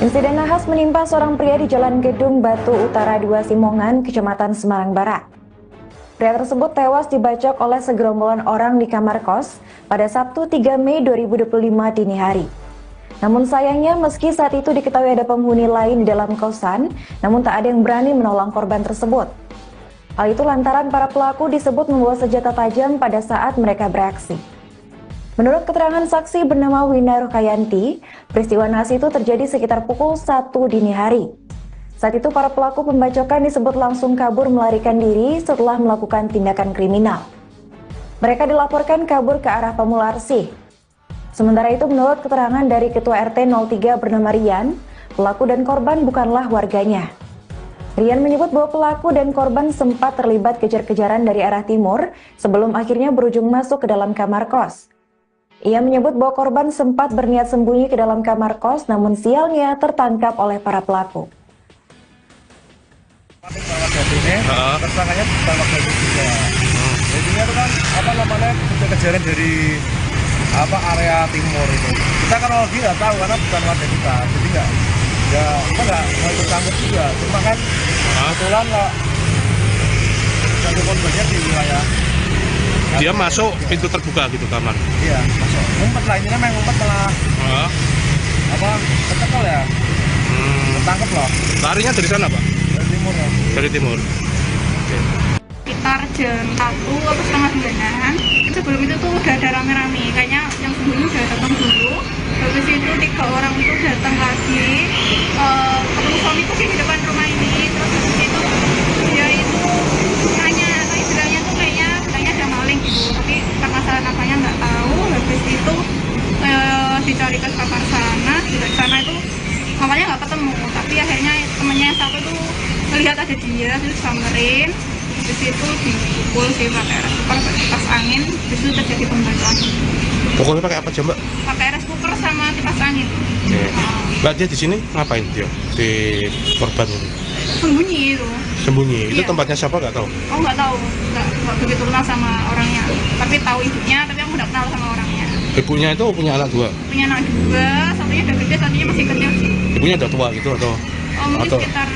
Insiden nahas menimpa seorang pria di Jalan Gedung Batu Utara 2 Simongan, Kecamatan Semarang Barat. Pria tersebut tewas dibacok oleh segerombolan orang di kamar kos pada Sabtu 3 Mei 2025 dini hari. Namun sayangnya meski saat itu diketahui ada penghuni lain di dalam kosan, namun tak ada yang berani menolong korban tersebut. Hal itu lantaran para pelaku disebut membawa senjata tajam pada saat mereka beraksi. Menurut keterangan saksi bernama Wina Rukayanti, peristiwa nahas itu terjadi sekitar pukul 1 dini hari. Saat itu para pelaku pembacokan disebut langsung kabur melarikan diri setelah melakukan tindakan kriminal. Mereka dilaporkan kabur ke arah Pamularsi. Sementara itu menurut keterangan dari Ketua RT 03 bernama Rian, pelaku dan korban bukanlah warganya. Rian menyebut bahwa pelaku dan korban sempat terlibat kejar-kejaran dari arah timur sebelum akhirnya berujung masuk ke dalam kamar kos. Ia menyebut bahwa korban sempat berniat sembunyi ke dalam kamar kos, namun sialnya tertangkap oleh para pelaku. Tersangkanya ditangkap dari juga. Jadinya itu kan kejar-kejaran dari area timur itu. Kita kan lagi nggak tahu karena bukan warga kita, jadi kita nggak mau ikut campur juga. Cuma kan kebetulan nggak satu korbannya di wilayah. Dia masuk pintu terbuka gitu kamar. Iya, masuk. Ngumpet lah, ini memang ngumpet malah kecekel ya. Ketangkep loh. Larinya dari sana, Pak? Dari timur ya. Dari timur. Oke. Sekitar jam 1 atau setengah 2-an, sebelum itu tuh udah ada rame-rame, kayaknya yang sembunyi udah datang dulu. Habis itu 3 orang itu datang lagi, ketemu suamiku sih di depan rumah ini. Terus habis itu dia itu nanya, atau istilahnya tuh kayaknya bilangnya ada maling gitu, tapi permasalahan apanya nggak tahu. Habis itu dicari ke kamar sana, di sana itu awalnya nggak ketemu, tapi akhirnya temennya yang satu tuh melihat ada dia, terus samperin. Di situ dipukul sih pakai air cooker, pakai kipas angin. Di situ terjadi pembacokan. Pukulnya pakai apa aja, Mbak? Pakai air cooker sama kipas angin. Oke. Mbak, dia di sini ngapain dia? Si korban ini? Sembunyi itu. Sembunyi. Itu Iya. tempatnya siapa nggak tahu? Oh nggak tahu, nggak begitu kenal sama orangnya. Tapi tahu ibunya, tapi aku nggak kenal sama orangnya. Ibunya itu punya anak 2? Punya anak 2, satunya udah gede, satunya masih kecil sih. Ibunya udah tua gitu atau? Oh mungkin Atau sekitar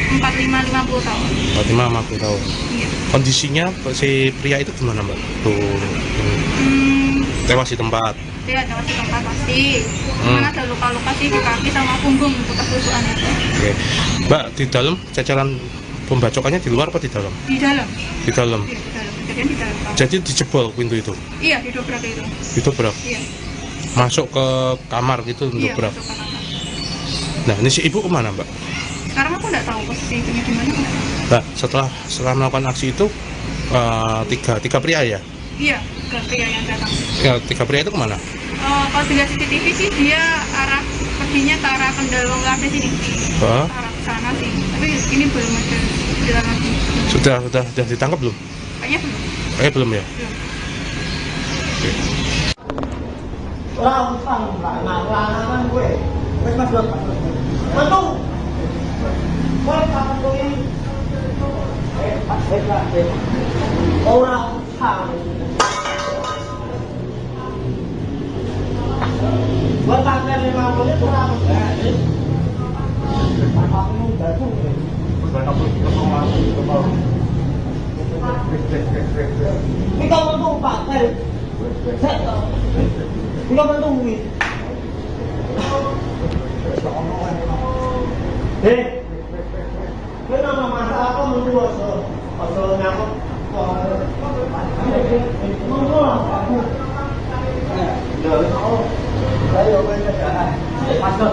45-50 tahun. 45-50 tahun. Iya. Kondisinya si pria itu gimana, Mbak? Tuh, tewas di tempat. Dia ada masih tempat pasti. Mana ada luka-luka sih di kaki sama punggung bekas tusukan itu. Oke. Mbak, di dalam ceceran pembacokannya di luar apa di dalam? Di dalam. Di dalam. Iya, di dalam. Kejadian di dalam kamar. Jadi dijebol pintu itu. Iya, didobrak itu. Didobrak. Iya. Masuk ke kamar gitu Iya, dobrak. masuk ke kamar. Nah, ini si ibu kemana, Mbak? Sekarang aku nggak tahu posisi ibunya di mana. Nggak tahu. Mbak, setelah melakukan aksi itu tiga pria ya? Iya, ke pria yang datang. Ya, 3 pria itu kemana? Kalau dilihat CCTV sih dia perginya ke arah Kendalong Lade sini. Hah? Arah ke sana sih. Tapi ini belum ada berjalan lagi. Sudah ditangkap belum? Kayaknya belum. Belum ya? Belum. Oke. Orang sang lanang gue. Wes Mas Dok. Metu. Kowe kapan kowe? Orang sang. Gua pakai 5 menit kurang enggak. Apa udah tuh. Ini kau mentung Pak. Ini kau mentung ini. Ini nama masalah apa menurut asal nyamuk. Saya masuk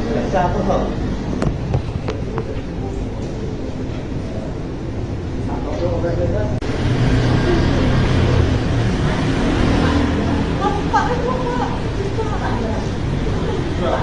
ada satu kok. Hah?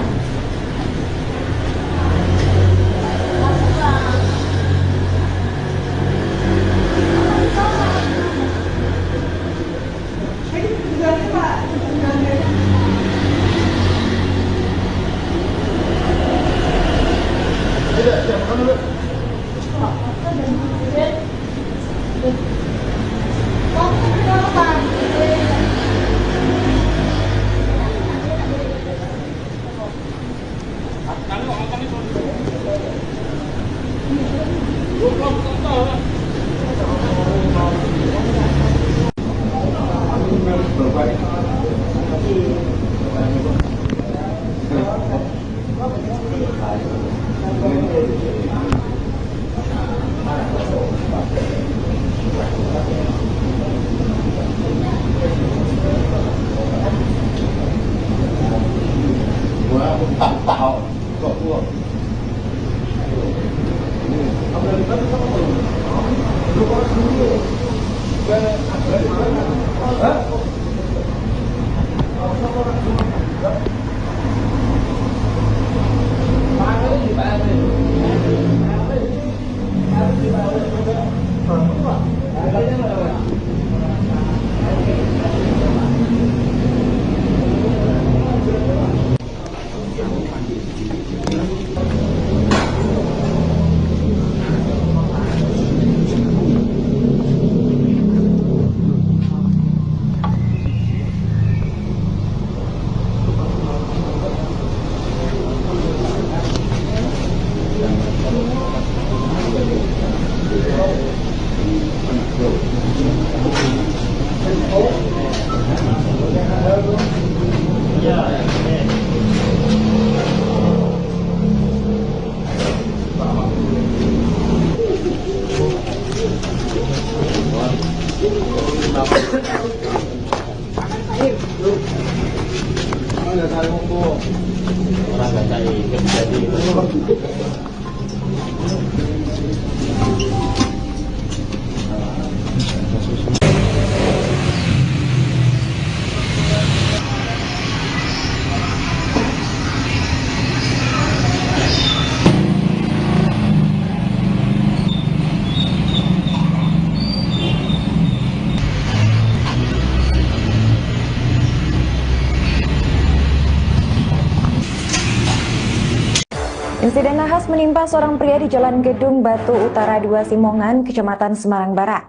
menimpa seorang pria di Jalan Gedung Batu Utara 2 Simongan, Kecamatan Semarang Barat.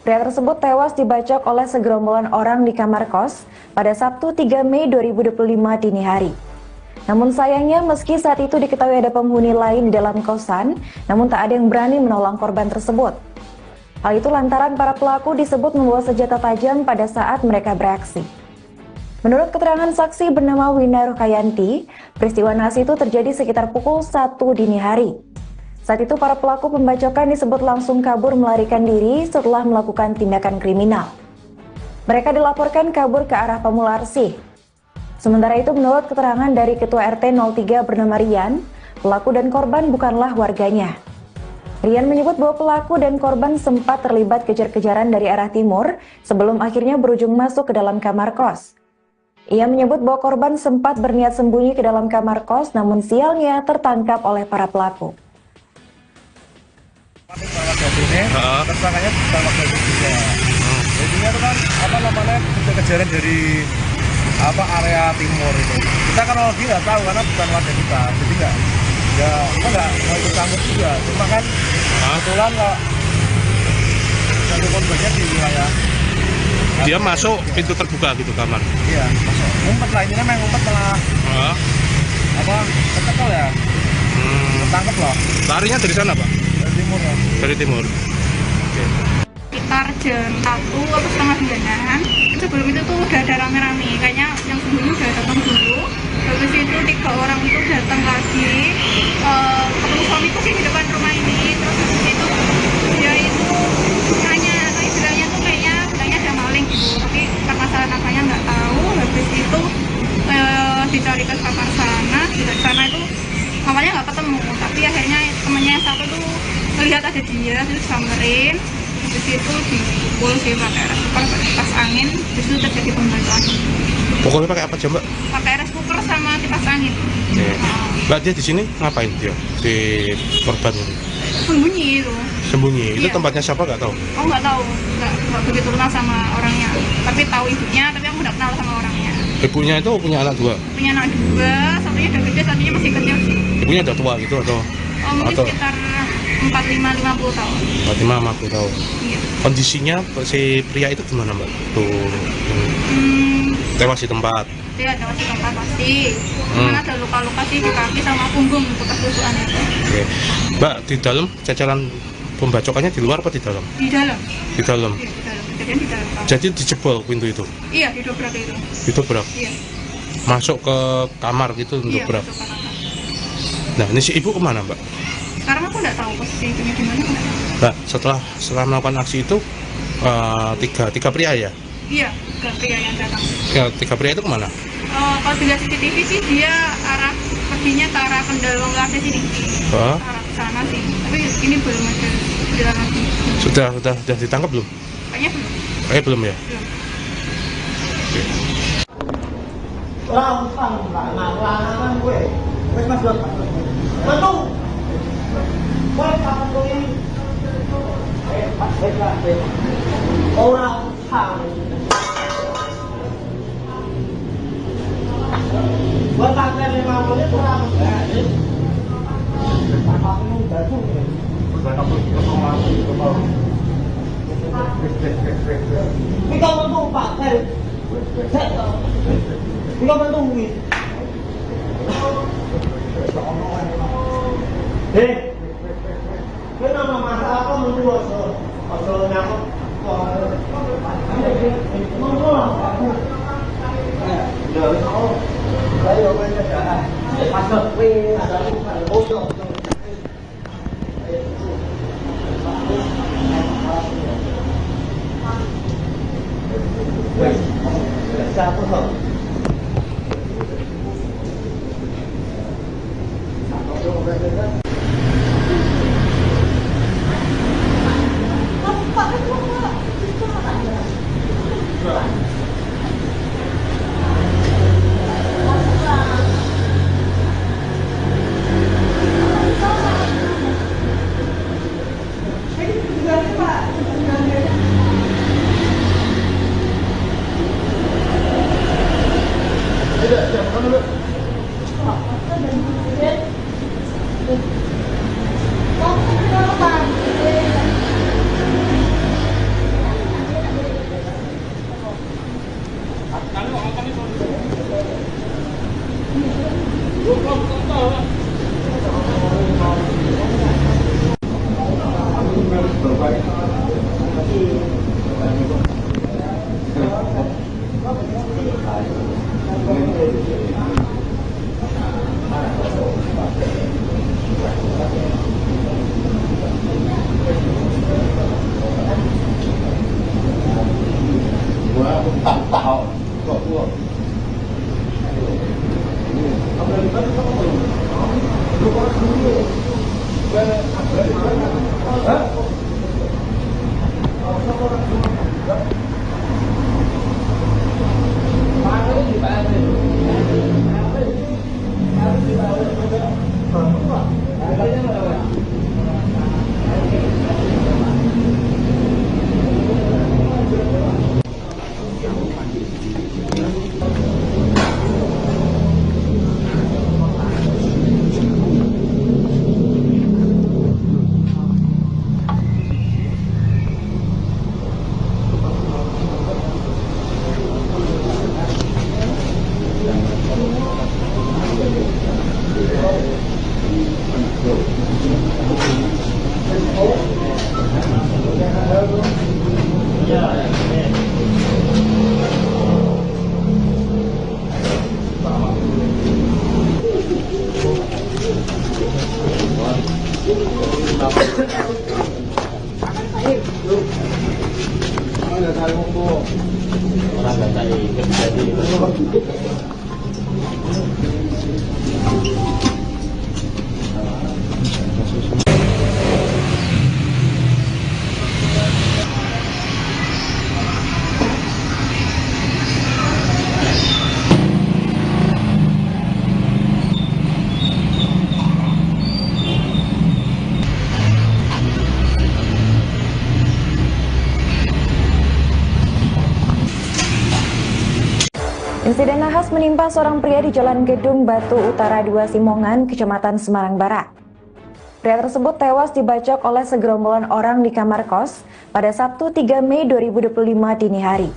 Pria tersebut tewas dibacok oleh segerombolan orang di kamar kos pada Sabtu 3 Mei 2025 dini hari. Namun sayangnya meski saat itu diketahui ada penghuni lain di dalam kosan, namun tak ada yang berani menolong korban tersebut. Hal itu lantaran para pelaku disebut membawa senjata tajam pada saat mereka beraksi. Menurut keterangan saksi bernama Wina Rukayanti, peristiwa naas itu terjadi sekitar pukul 1 dini hari. Saat itu para pelaku pembacokan disebut langsung kabur melarikan diri setelah melakukan tindakan kriminal. Mereka dilaporkan kabur ke arah Pamularsi. Sementara itu menurut keterangan dari Ketua RT 03 bernama Rian, pelaku dan korban bukanlah warganya. Rian menyebut bahwa pelaku dan korban sempat terlibat kejar-kejaran dari arah timur sebelum akhirnya berujung masuk ke dalam kamar kos. Ia menyebut bahwa korban sempat berniat sembunyi ke dalam kamar kos, namun sialnya tertangkap oleh para pelaku. Tersangkanya pertama kali juga. Jadinya itu kan kejar-kejaran dari area timur itu. Kita kan lagi nggak tahu karena bukan warga kita, jadi kita nggak mau ikut campur juga. Cuma kan kebetulan kok satu korbannya di wilayah. Dia masuk pintu terbuka gitu kamar. Iya, masuk. Ngumpet lah, ini memang ngumpet malah ketekal ya. Ketangkep loh. Larinya dari sana, Pak? Dari timur ya. Dari timur. Oke. Sekitar jam 1 atau setengah 9-an. Sebelum itu tuh udah ada rame-rame, kayaknya yang sembunyi udah datang dulu. Habis itu 3 orang itu datang lagi, ketemu suamiku sih di depan rumah ini. Terus habis itu dia itu bilangnya tuh kayaknya ada maling gitu, tapi karena salah namanya nggak tahu. Habis itu dicari ke kamar sana, di sana itu awalnya nggak ketemu, tapi akhirnya temennya yang satu tuh melihat ada dia, terus samperin. Habis itu dipukul sih pakai air cooker, pakai kipas angin. Habis itu terjadi pembacokan. Pokoknya pakai apa aja, Mbak? Pakai air cooker sama kipas angin. Mbak, dia di sini ngapain dia? Di korban ini? Sembunyi itu. Sembunyi? Itu Iya. tempatnya siapa nggak tahu? Oh nggak tahu, nggak begitu kenal sama orangnya. Tapi tahu ibunya, tapi aku nggak kenal sama orangnya. Ibunya itu punya anak 2? Punya anak 2, satunya udah gede, satunya masih kecil sih. Ibunya udah tua gitu atau? Mungkin sekitar 45-50 tahun. 45-50 tahun. Iya. Kondisinya si pria itu gimana, Mbak? Tuh, tewas di tempat. Dia ada masih tempat pasti. Mana ada luka-luka sih di kaki sama punggung bekas tusukan itu. Oke. Mbak, di dalam jajaran pembacokannya di luar apa di dalam? Di dalam. Di dalam. Iya, di dalam. Kejadian di dalam. Jadi dijebol pintu itu? Iya, didobrak itu. Didobrak? Iya. Masuk ke kamar gitu untuk Iya, dobrak? masuk ke kamar. Nah, ini si ibu kemana, Mbak? Sekarang aku nggak tahu posisi ibunya di mana. Nah, setelah melakukan aksi itu tiga pria ya? Iya, ke pria yang datang. Ya, 3 pria itu kemana? Kalau dilihat CCTV sih dia perginya ke arah Kendal Wangkase sini. Oh, Arah ke sana sih. Tapi ini belum ada jalan lagi. sudah ditangkap belum? Kayaknya belum. Belum ya? Belum. Oke. Lanang gue. Wes Mas Dot. Metu. Kowe kapan kuwi? Ora usah. Buat pakai 5 menit ora mesti. Pakmu batu. Kita mentu pakai. Kita mentu kuwi. Kowe nama masalah apa mentu ojo nyamuk. Monggo lah. Udah wis oh. Ayo kowe kerjaan. Masuk wis. Ojo. Wes, siapa kok? Insiden nahas menimpa seorang pria di Jalan Gedung Batu Utara 2 Simongan, Kecamatan Semarang Barat. Pria tersebut tewas dibacok oleh segerombolan orang di kamar kos pada Sabtu 3 Mei 2025 dini hari.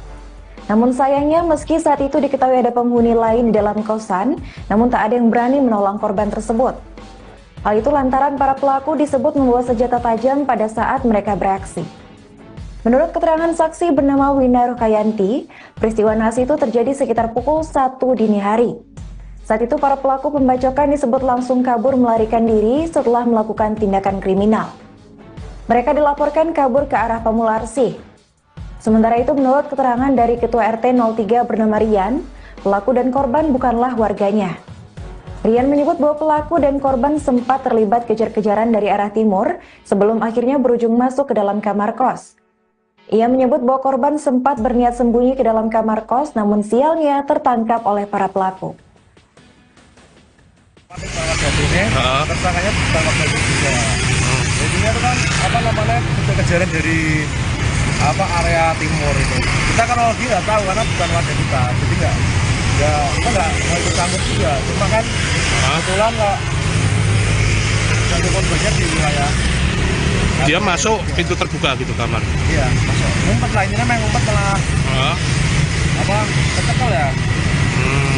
Namun sayangnya meski saat itu diketahui ada penghuni lain di dalam kosan, namun tak ada yang berani menolong korban tersebut. Hal itu lantaran para pelaku disebut membawa senjata tajam pada saat mereka beraksi. Menurut keterangan saksi bernama Wina Rukayanti, peristiwa nahas itu terjadi sekitar pukul 1 dini hari. Saat itu para pelaku pembacokan disebut langsung kabur melarikan diri setelah melakukan tindakan kriminal. Mereka dilaporkan kabur ke arah Pamularsi. Sementara itu menurut keterangan dari Ketua RT 03 bernama Rian, pelaku dan korban bukanlah warganya. Rian menyebut bahwa pelaku dan korban sempat terlibat kejar-kejaran dari arah timur sebelum akhirnya berujung masuk ke dalam kamar kos. Ia menyebut bahwa korban sempat berniat sembunyi ke dalam kamar kos, namun sialnya tertangkap oleh para pelaku. Tersangkanya ditangkap lagi juga. Jadinya itu kan kejar-kejaran dari area timur itu. Kita kan lagi nggak tahu karena bukan warga kita, jadi kita nggak ikut campur juga. Cuma kan kebetulan nggak satu korbannya di wilayah. Dia masuk pintu terbuka gitu kamar. Iya, masuk. Ngumpet lah, ini memang ngumpet malah kecekel ya.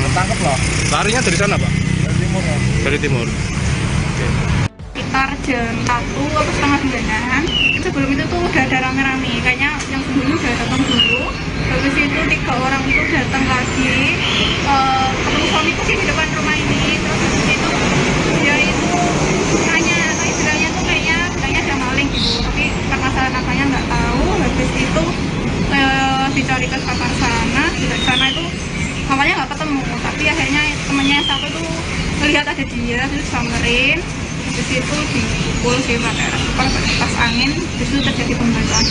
Ketangkep loh. Larinya dari sana, Pak? Dari timur ya. Dari timur. Oke. Sekitar jam 1 atau setengah 9-an, sebelum itu tuh udah ada rame-rame, kayaknya yang sebelumnya udah datang dulu. Habis itu 3 orang itu datang lagi, ketemu suamiku sih di depan rumah ini. Terus habis itu dia itu nanya, bilangnya tuh kayaknya ada maling gitu, tapi karena saya anaknya nggak tahu. Habis itu dicari ke kamar sana, di sana itu mamanya nggak ketemu, tapi akhirnya temennya yang satu tuh melihat ada dia, terus samperin. Habis itu dipukul sih pakai air cooker, pakai kipas angin, habis itu terjadi pembacokan.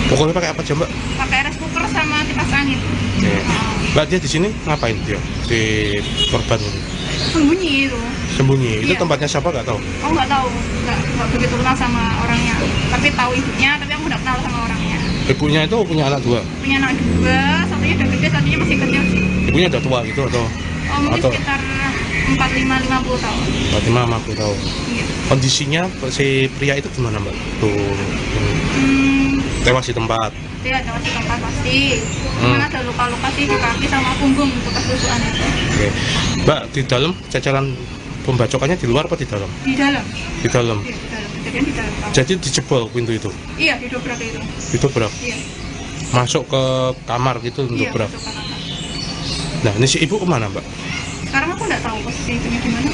Pukulnya pakai apa coba? Pakai air cooker sama kipas angin. Mbak, dia di sini ngapain dia? Di korban ini? Sembunyi itu. Sembunyi? Itu Iya. tempatnya siapa nggak tahu? Oh nggak tahu, nggak begitu kenal sama orangnya. Tapi tahu ibunya, tapi aku nggak kenal sama orangnya. Ibunya itu punya anak 2? Punya anak 2, satunya udah gede, satunya masih kecil sih. Ibunya udah tua gitu atau? Oh mungkin atau sekitar 45-50 tahun. 45-50 tahun. Iya. Kondisinya si pria itu gimana, Mbak? Tuh, tewas di tempat. Dia ada di tempat pasti. Cuman ada luka-luka sih di kaki sama punggung bekas tusukan itu. Oke. Mbak, di dalam cecelan pembacokannya di luar apa di dalam? Di dalam. Di dalam. Iya, di dalam. Kejadian di dalam kamar. Jadi dijebol pintu itu? Iya, didobrak itu. Didobrak? Iya. Masuk ke kamar gitu Iya, dobrak? masuk ke kamar. Nah, ini si ibu kemana, Mbak? Sekarang aku nggak tahu posisi ibunya di mana.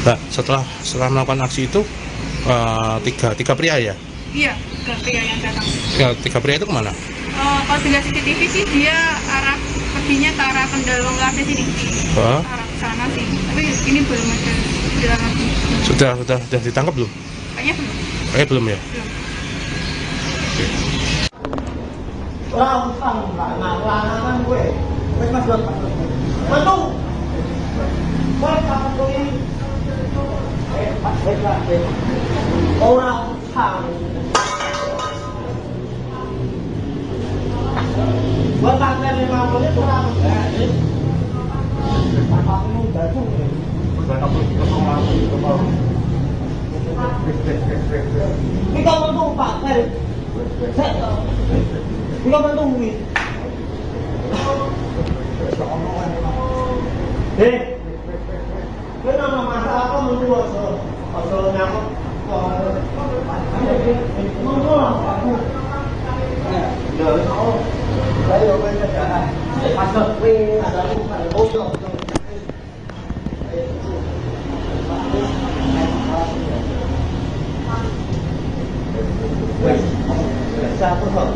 Mbak, setelah melakukan aksi itu tiga pria ya? Iya, ke pria yang datang. Ya, 3 pria itu kemana? Kalau dilihat CCTV sih dia perginya ke arah Pendalong Lade sini. Hah? Arah ke sana sih. Tapi ini belum ada jalan lagi. Sudah ditangkap belum? Kayaknya belum. Belum ya? Belum. Oke. Orang utang nggak lanangan gue. Wes Mas Dot. Mantu. Wes sama doi. Pak, orang utang. Buat pakai 5 menit kurang. Apa ini baju? Ini kamu tuh Pak, ini kamu tuh wis. Ini nama masalah kamu tuh asal nyamuk. Menurut aku. Rồi nó lấy vô bên cái phát xuất quy là bố rồi sao có hợp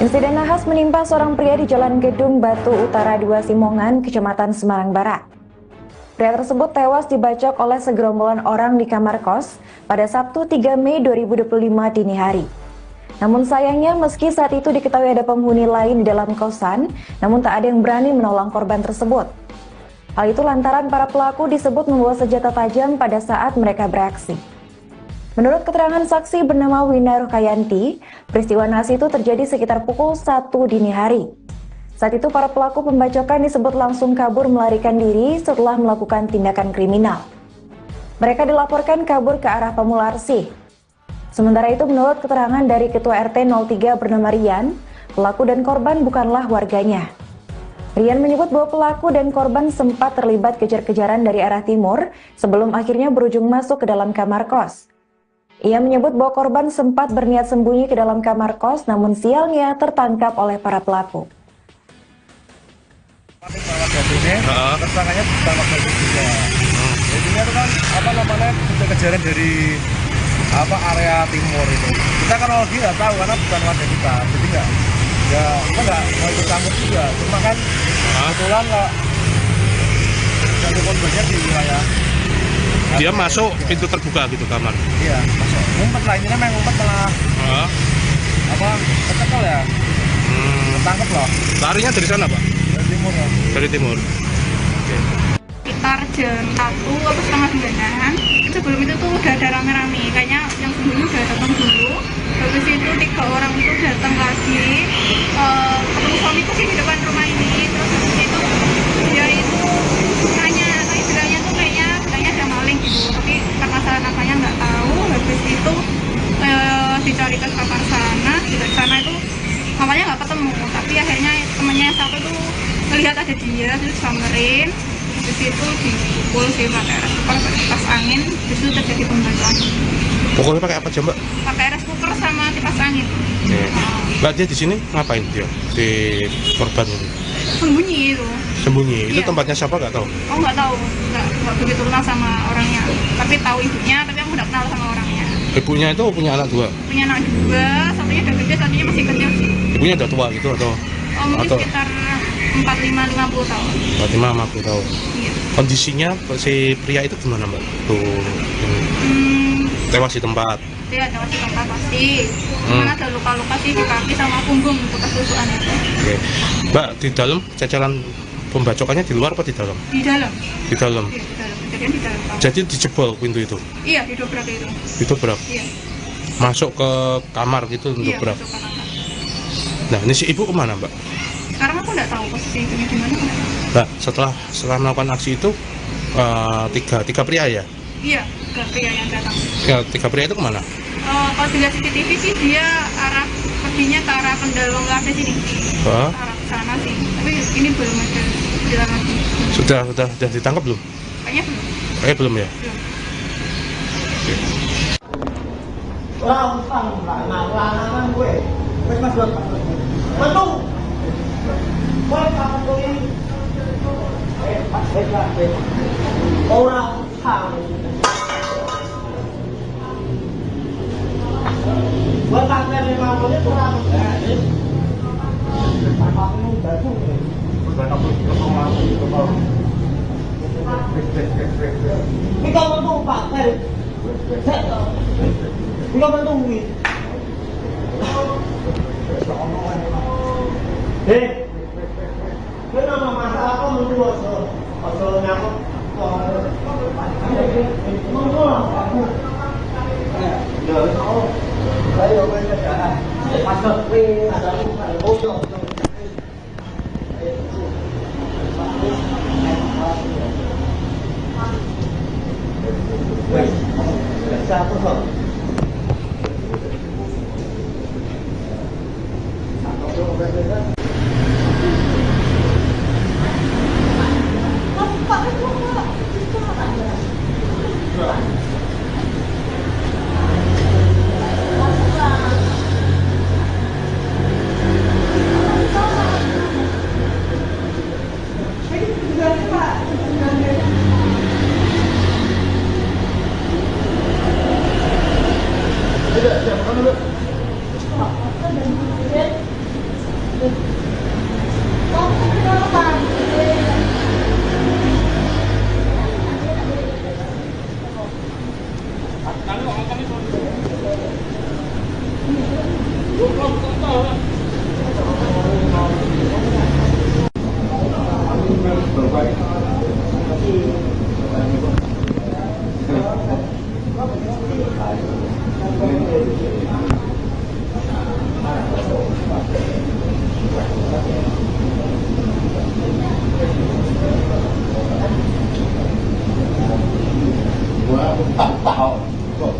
Insiden nahas menimpa seorang pria di Jalan Gedung Batu Utara 2 Simongan, Kecamatan Semarang Barat. Pria tersebut tewas dibacok oleh segerombolan orang di kamar kos pada Sabtu 3 Mei 2025 dini hari. Namun sayangnya meski saat itu diketahui ada penghuni lain di dalam kosan, namun tak ada yang berani menolong korban tersebut. Hal itu lantaran para pelaku disebut membawa senjata tajam pada saat mereka beraksi. Menurut keterangan saksi bernama Wina Rukayanti, peristiwa nahas itu terjadi sekitar pukul 1 dini hari. Saat itu para pelaku pembacokan disebut langsung kabur melarikan diri setelah melakukan tindakan kriminal. Mereka dilaporkan kabur ke arah Pamularsi. Sementara itu menurut keterangan dari Ketua RT 03 bernama Rian, pelaku dan korban bukanlah warganya. Rian menyebut bahwa pelaku dan korban sempat terlibat kejar-kejaran dari arah timur sebelum akhirnya berujung masuk ke dalam kamar kos. Ia menyebut bahwa korban sempat berniat sembunyi ke dalam kamar kos, namun sialnya tertangkap oleh para pelaku. Tersangkanya ditangkap dari juga. Jadinya itu kan kejar-kejaran dari area timur itu. Kita kan lagi nggak tahu karena bukan warga kita, jadi kita nggak mau ikut campur juga. Cuma kan kebetulan nggak jadi korbannya di wilayah. Dia masuk pintu terbuka gitu kamar. Iya, masuk. Ngumpet lah, ini memang ngumpet malah kecekel ya. Ketangkep loh. Larinya dari sana, Pak? Dari timur ya. Dari timur. Sekitar jam 1 atau setengah 9-an, sebelum itu tuh udah ada rame-rame, kayaknya yang sebelumnya udah datang dulu. Habis itu 3 orang itu datang lagi, ketemu suamiku sih di depan rumah ini. Terus habis itu dia itu nanya bilangnya tuh kayaknya ada maling gitu, tapi karena salah namanya nggak tahu. Habis itu dicari ke kamar sana, di sana itu awalnya nggak ketemu, tapi akhirnya temennya satu tuh melihat ada dia, terus samperin. Di situ dipukul sih pakai rice cooker, kipas angin, di situ terjadi pembakaran. Pokoknya pakai apa aja, Mbak? Pakai rice cooker sama kipas angin. Mbak, dia di sini ngapain dia? Di korban ini? Sembunyi itu. Sembunyi? Itu Iya. tempatnya siapa nggak tahu? Oh nggak tahu, nggak begitu kenal sama orangnya. Tapi tahu ibunya, tapi aku nggak kenal sama orangnya. Ibunya itu punya anak 2? Punya anak 2, satunya udah gede, satunya masih kecil sih. Ibunya udah tua gitu atau? Mungkin Atau sekitar 45-50 tahun. 50 tahun. Iya. Kondisinya si pria itu gimana, Mbak? Tuh, ini. Tewas di tempat. Dia ada masih tempat pasti. Cuman ada luka-luka sih di kaki sama punggung bekas tusukan itu. Oke. Mbak, di dalam cecelan pembacokannya di luar apa di dalam? Di dalam. Di dalam. Iya, di dalam. Kejadian di dalam. Jadi dijebol pintu itu. Iya, didobrak itu. Didobrak. Iya. Masuk ke kamar gitu Iya, dobrak. masuk ke kamar. Nah, ini si ibu kemana, Mbak? Sekarang aku nggak tahu posisi ibunya di mana. Aku nggak tahu. Nah, setelah melakukan aksi itu tiga pria ya? Iya, ke pria yang datang. Ya, 3 pria itu kemana? Kalau dilihat CCTV sih dia perginya ke arah Kendal Cafe sini. Hah? Ke arah sana sih. Tapi ini belum ada jalan lagi. Sudah ditangkap belum? Kayaknya belum. Kayaknya belum ya? Belum. Orang utang lanang gue. Wes Mas Bang. Metu. Kowe kapan kowe ini? Orang utang. Buat tanggal 5 menit kurang. Aku baru. Ini kamu tuh Pak, ini kamu tungguin. Ini nama masalah kok menunggu ojo nyamuk. Menunggu lah aku. Ya, ayo kerja. Masuk wis, ada ojo. Wes, satu kok. Tahu, kok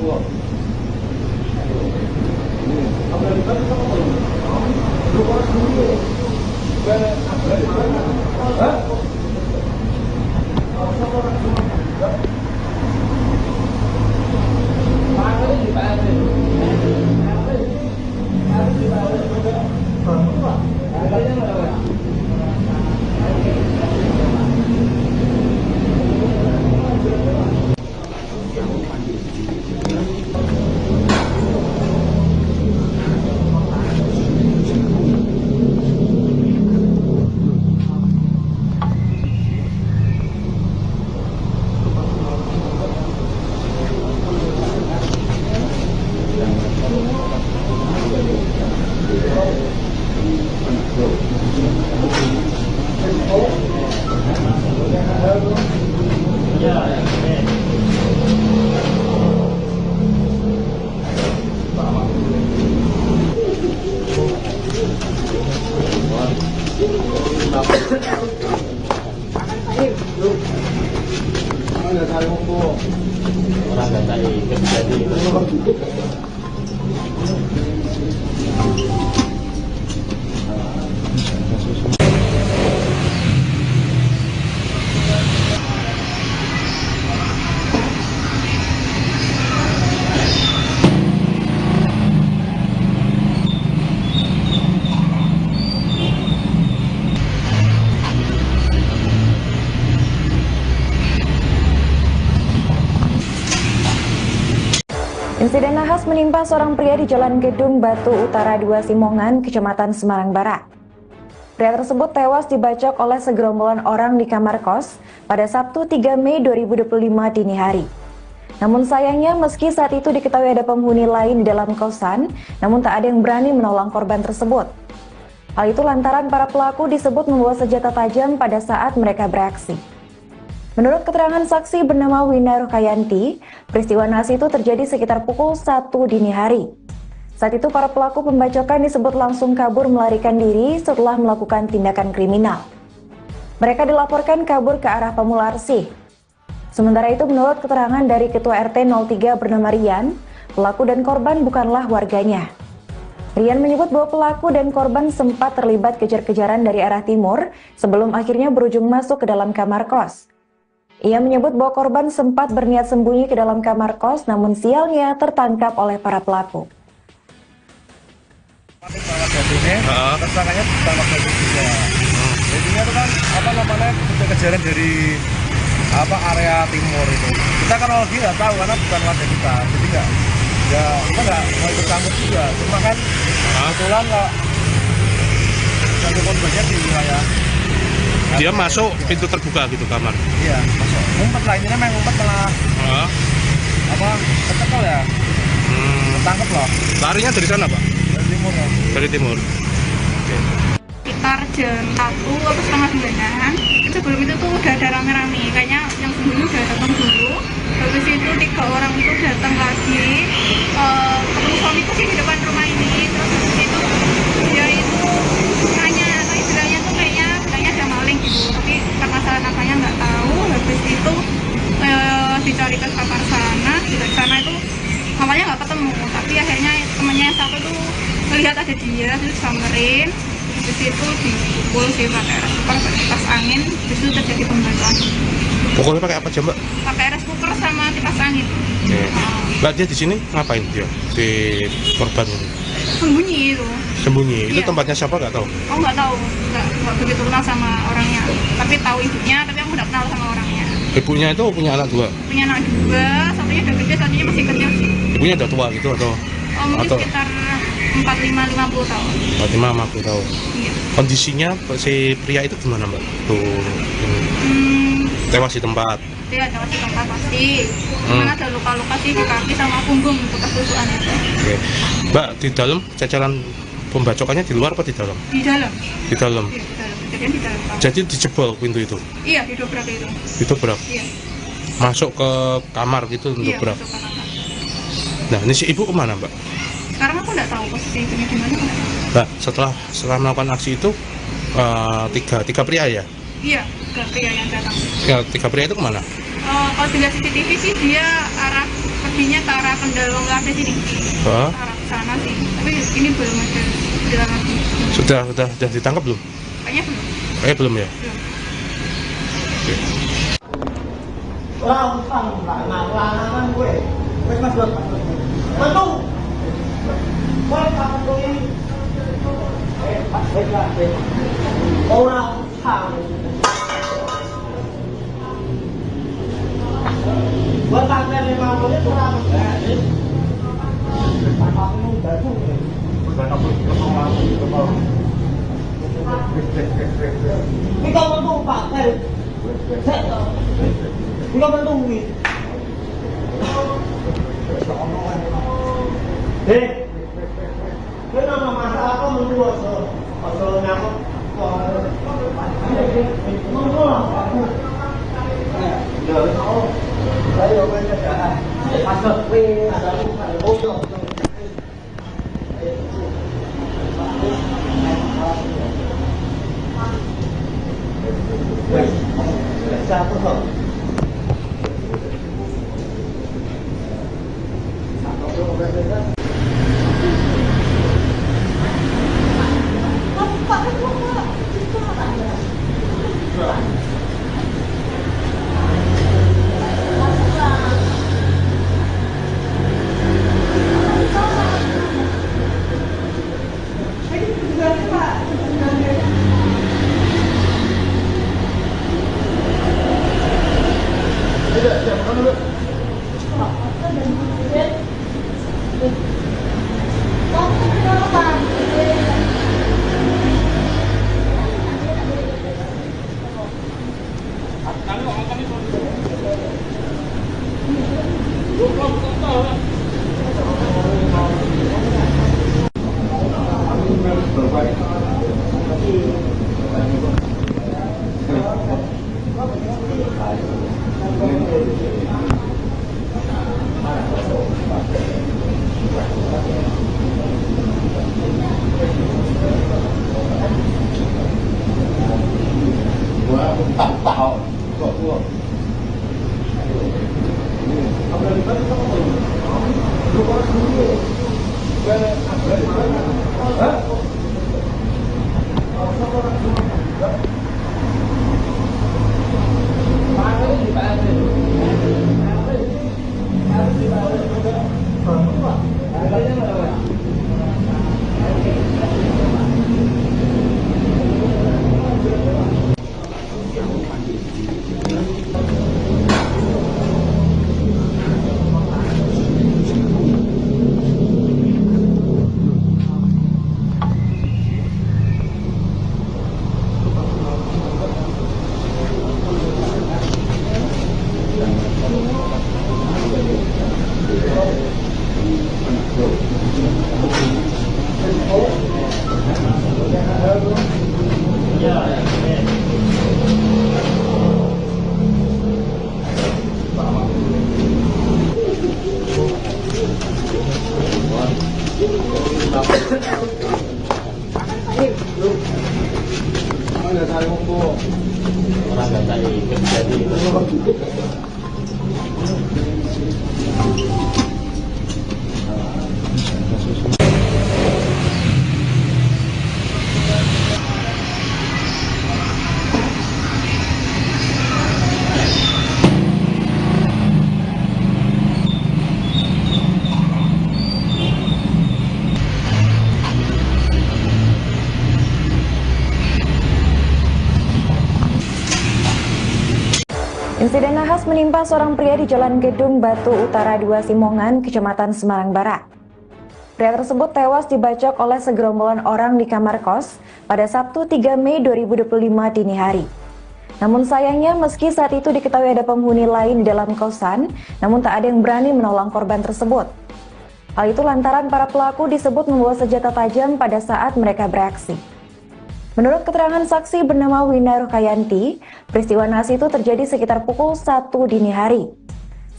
Insiden nahas menimpa seorang pria di Jalan Gedung Batu Utara 2 Simongan, Kecamatan Semarang Barat. Pria tersebut tewas dibacok oleh segerombolan orang di kamar kos pada Sabtu 3 Mei 2025 dini hari. Namun sayangnya meski saat itu diketahui ada penghuni lain di dalam kosan, namun tak ada yang berani menolong korban tersebut. Hal itu lantaran para pelaku disebut membawa senjata tajam pada saat mereka beraksi. Menurut keterangan saksi bernama Wina Rukayanti, peristiwa nahas itu terjadi sekitar pukul 1 dini hari. Saat itu para pelaku pembacokan disebut langsung kabur melarikan diri setelah melakukan tindakan kriminal. Mereka dilaporkan kabur ke arah Pamula Arsih. Sementara itu menurut keterangan dari Ketua RT 03 bernama Rian, pelaku dan korban bukanlah warganya. Rian menyebut bahwa pelaku dan korban sempat terlibat kejar-kejaran dari arah timur sebelum akhirnya berujung masuk ke dalam kamar kos. Ia menyebut bahwa korban sempat berniat sembunyi ke dalam kamar kos, namun sialnya tertangkap oleh para pelaku. Tersangkanya ditangkap dari juga. Jadinya itu kan kejar-kejaran dari area timur itu. Kita kan lagi nggak tahu karena bukan warga kita, jadi kita nggak mau ikut campur juga. Cuma kan kebetulan nggak satu korbannya di wilayah. Dia masuk pintu terbuka gitu kamar. Iya, masuk. Ngumpet lah, ini memang ngumpet malah ketekol ya. Ketangkep loh. Larinya dari sana, Pak? Dari timur ya. Dari timur. Oke. Sekitar jam 1 atau setengah 9-an, sebelum itu tuh udah ada rame-rame, kayaknya yang sebelumnya udah datang dulu. Habis itu 3 orang itu datang lagi, ketemu suamiku sih di depan rumah ini. Terus habis itu dia itu nanya, atau istilahnya tuh kayaknya ada maling gitu, tapi karena salah nangkanya nggak tahu. Habis itu dicari ke kamar sana, di sana itu awalnya nggak ketemu, tapi akhirnya temennya yang satu tuh melihat ada dia, terus samperin. Habis itu dipukul sih pakai rice cooker, pakai kipas angin. Habis itu terjadi pembacokan. Pokoknya pakai apa aja, Mbak? Pakai rice cooker sama kipas angin. Oke. Mbak, dia di sini ngapain dia? Di korban ini? Sembunyi itu. Sembunyi? Itu Iya. tempatnya siapa nggak tahu? Oh nggak tahu, nggak begitu kenal sama orangnya. Tapi tahu ibunya, tapi aku nggak kenal sama orangnya. Ibunya itu punya anak 2? Punya anak 2, satunya udah gede, satunya masih kecil sih. Ibunya udah tua gitu atau? Mungkin Atau? sekitar 45-50 tahun. 50 tahun. Iya. Kondisinya si pria itu gimana, Mbak? Tuh, ini. Tewas di tempat. Dia ada di tempat pasti. Cuman ada luka-luka sih di kaki sama punggung bekas tusukan itu. Oke. Mbak, di dalam cacaran pembacokannya di luar apa di dalam? Di dalam. Di dalam. Iya, di dalam. Kejadian di dalam. Jadi dijebol pintu itu. Iya, didobrak itu. Didobrak. Iya. Masuk ke kamar gitu Iya, dobrak. masuk ke kamar. Nah, ini si ibu kemana, Mbak? Sekarang aku nggak tahu posisi ibunya di mana. aku nggak tahu. Mbak, setelah melakukan aksi itu tiga pria ya? Iya, ke pria yang datang. Ya, 3 pria itu kemana? Kalau dilihat CCTV sih dia arah perginya ke arah Kendalong Lade sini. Hah? Arah sana sih. Tapi ini belum ada jalan lagi. Sudah ditangkap belum? Kayaknya belum. Kayaknya belum ya? Belum. Oke. Orang utang lanangan gue. Wes Mas Bro. Metu. Kowe kapan kowe ini? Pak, wes. Orang utang. Buat tanggal 5 menit kurang enggak. Aku mau batu. Ini kau mentu Pak. Ini kau mentu ini. Kau nama masalah kau mentu asal nyamuk. Mentu lah aku. Rồi nó lấy vô bên cho cả ăn cơm về bố cho sao có hợp Insiden nahas menimpa seorang pria di Jalan Gedung Batu Utara 2 Simongan, Kecamatan Semarang Barat. Pria tersebut tewas dibacok oleh segerombolan orang di kamar kos pada Sabtu 3 Mei 2025 dini hari. Namun sayangnya meski saat itu diketahui ada penghuni lain di dalam kosan, namun tak ada yang berani menolong korban tersebut. Hal itu lantaran para pelaku disebut membawa senjata tajam pada saat mereka beraksi. Menurut keterangan saksi bernama Wina Rukayanti, peristiwa nahas itu terjadi sekitar pukul 1 dini hari.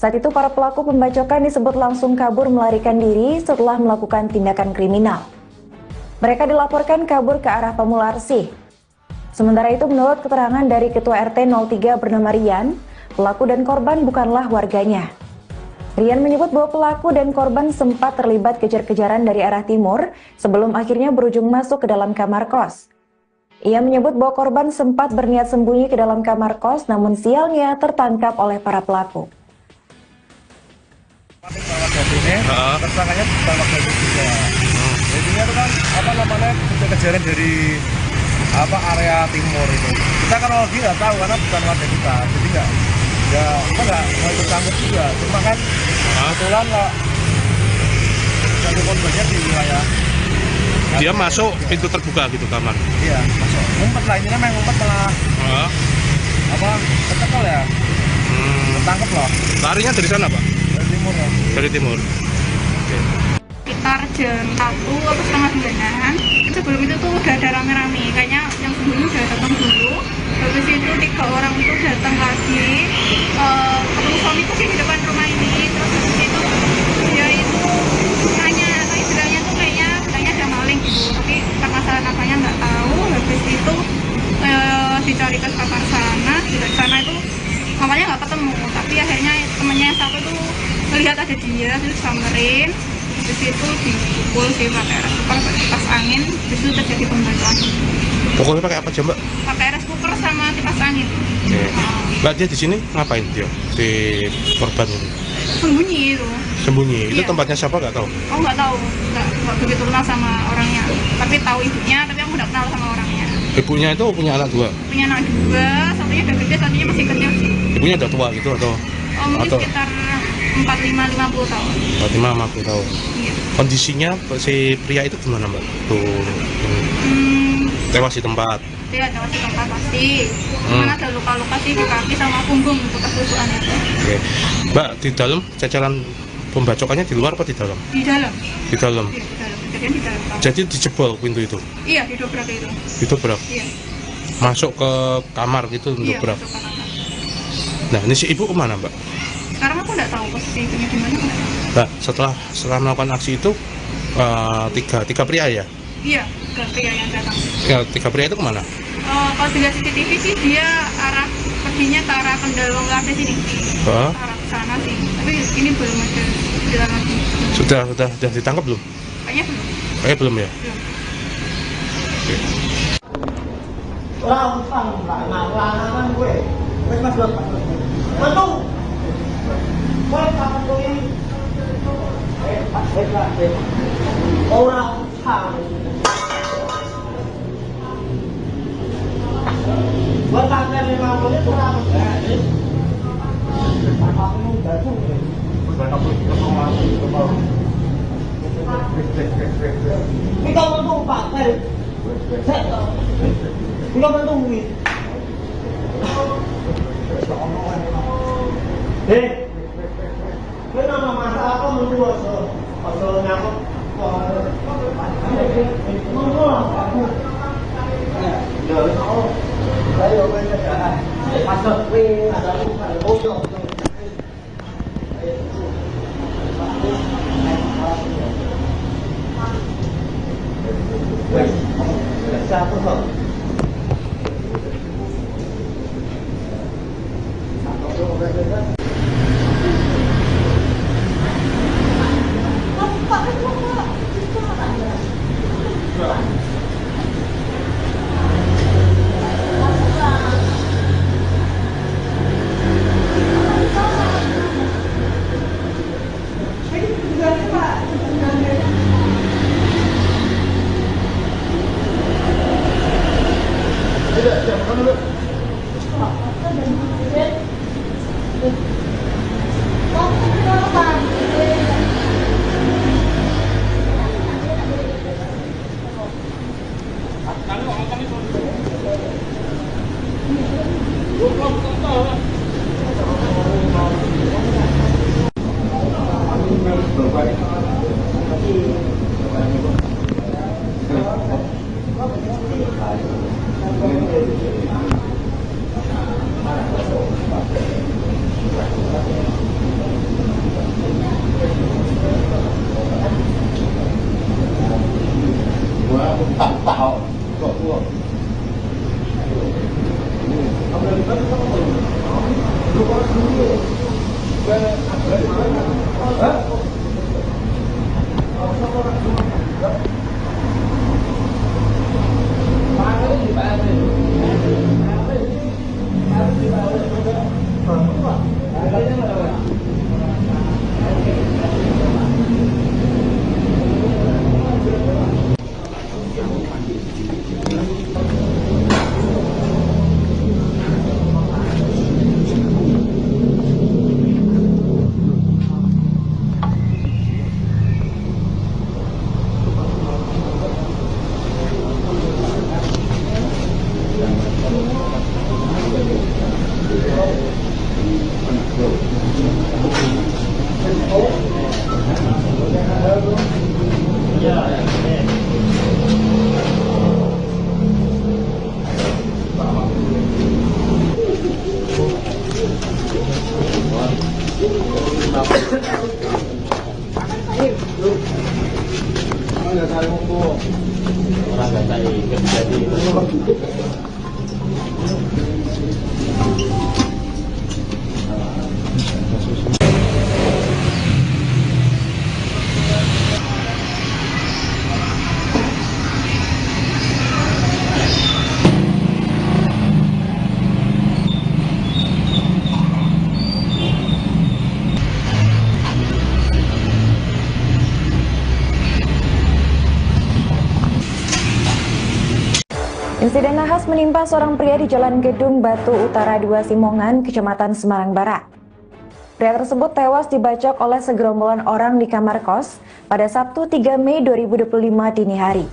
Saat itu para pelaku pembacokan disebut langsung kabur melarikan diri setelah melakukan tindakan kriminal. Mereka dilaporkan kabur ke arah Pamularsi. Sementara itu menurut keterangan dari Ketua RT 03 bernama Rian, pelaku dan korban bukanlah warganya. Rian menyebut bahwa pelaku dan korban sempat terlibat kejar-kejaran dari arah timur sebelum akhirnya berujung masuk ke dalam kamar kos. Ia menyebut bahwa korban sempat berniat sembunyi ke dalam kamar kos, namun sialnya tertangkap oleh para pelaku. Tersangkanya ditangkap dari juga. Jadinya itu kan kejar-kejaran dari area timur itu. Kita kan lagi nggak tahu karena bukan warga kita, jadi nggak mau ikut campur juga. Cuma kan kebetulan nggak satu korbannya di wilayah. Dia masuk pintu terbuka gitu kamar. Iya, masuk. Ngumpet lah, ini memang ngumpet malah. Ketekal ya. Ketangkep loh. Larinya dari sana, Pak? Dari timur ya. Dari timur. Oke. Sekitar jam 1 atau setengah 9-an, sebelum itu tuh udah ada rame-rame. Kayaknya yang sebelumnya udah datang dulu. Habis itu 3 orang itu datang lagi. Ketemu suamiku sih di depan rumah ini. Terus habis itu dia itu nanya, atau istilahnya tuh kayaknya ada maling gitu. Tapi permasalahan apanya nggak tahu. Habis itu dicari ke kamar sana. Di sana itu awalnya nggak ketemu. Tapi akhirnya temennya yang satu tuh melihat ada dia, terus samperin. Habis itu dipukul sih pakai rice cooker, kipas angin. Habis itu terjadi pembacokan. Pokoknya pakai apa aja, Mbak? Pakai rice cooker sama kipas angin. Oke. Mbak, dia di sini ngapain dia? Di korban ini? Sembunyi itu. Sembunyi. Itu Iya. tempatnya siapa nggak tahu? Oh nggak tahu, nggak begitu kenal sama orangnya. Tapi tahu ibunya, tapi aku nggak kenal sama orangnya. Ibunya itu punya anak 2? Punya anak 2, satunya udah gede, satunya masih kecil sih. Ibunya udah tua gitu atau? Mungkin Atau? sekitar 45-50 tahun. 45-50 tahun. Iya. Kondisinya si pria itu gimana, Mbak? Tuh, tewas di tempat. Dia ada di tempat pasti. Cuman ada luka-luka sih di kaki sama punggung untuk kesusuan itu. Oke. Mbak, di dalam cacaran pembacokannya di luar apa di dalam? Di dalam. Di dalam. Iya, di dalam. Kejadian di dalam. Jadi dijebol pintu itu. Iya, didobrak itu. Didobrak. Iya. Masuk ke kamar gitu Iya, dobrak. masuk ke kamar. Nah, ini si ibu kemana, Mbak? Sekarang aku nggak tahu posisi ibunya di mana. Aku nggak tahu. Mbak, setelah melakukan aksi itu tiga pria ya? Iya, ke pria yang datang. Ya, 3 pria itu kemana? Kalau dilihat CCTV sih dia perginya ke arah Kendalong Lade sini. Hah? Ke arah sana sih. Tapi ini belum ada jalan lagi. Sudah ditangkap belum? Kayaknya belum. Kayaknya belum ya? Belum. Oke. Orang utang lah, lanangan gue. Wes mas belum. Betul. Wes apa tuh ini? Orang utang. Buat tanggal 5 menit kurang enggak? Aku mau baju. Ini kamu tuh Pak, ini kamu tuh wih. Ini nama masalah apa menurut asal nyakut. Menurut aku. Ya, oh. Ayo bener. Masuk wih, ada bojong. Satu kok. Insiden nahas menimpa seorang pria di Jalan Gedung Batu Utara 2 Simongan, Kecamatan Semarang Barat. Pria tersebut tewas dibacok oleh segerombolan orang di kamar kos pada Sabtu 3 Mei 2025 dini hari.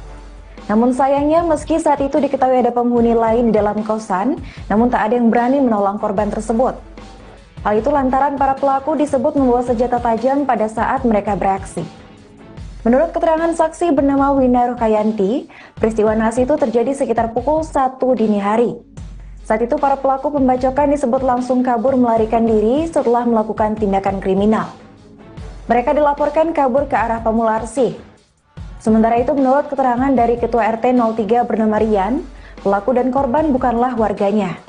Namun sayangnya meski saat itu diketahui ada penghuni lain di dalam kosan, namun tak ada yang berani menolong korban tersebut. Hal itu lantaran para pelaku disebut membawa senjata tajam pada saat mereka beraksi. Menurut keterangan saksi bernama Wina Rukayanti, peristiwa nahas itu terjadi sekitar pukul 1 dini hari. Saat itu para pelaku pembacokan disebut langsung kabur melarikan diri setelah melakukan tindakan kriminal. Mereka dilaporkan kabur ke arah Pamularsi. Sementara itu menurut keterangan dari Ketua RT 03 bernama Rian, pelaku dan korban bukanlah warganya.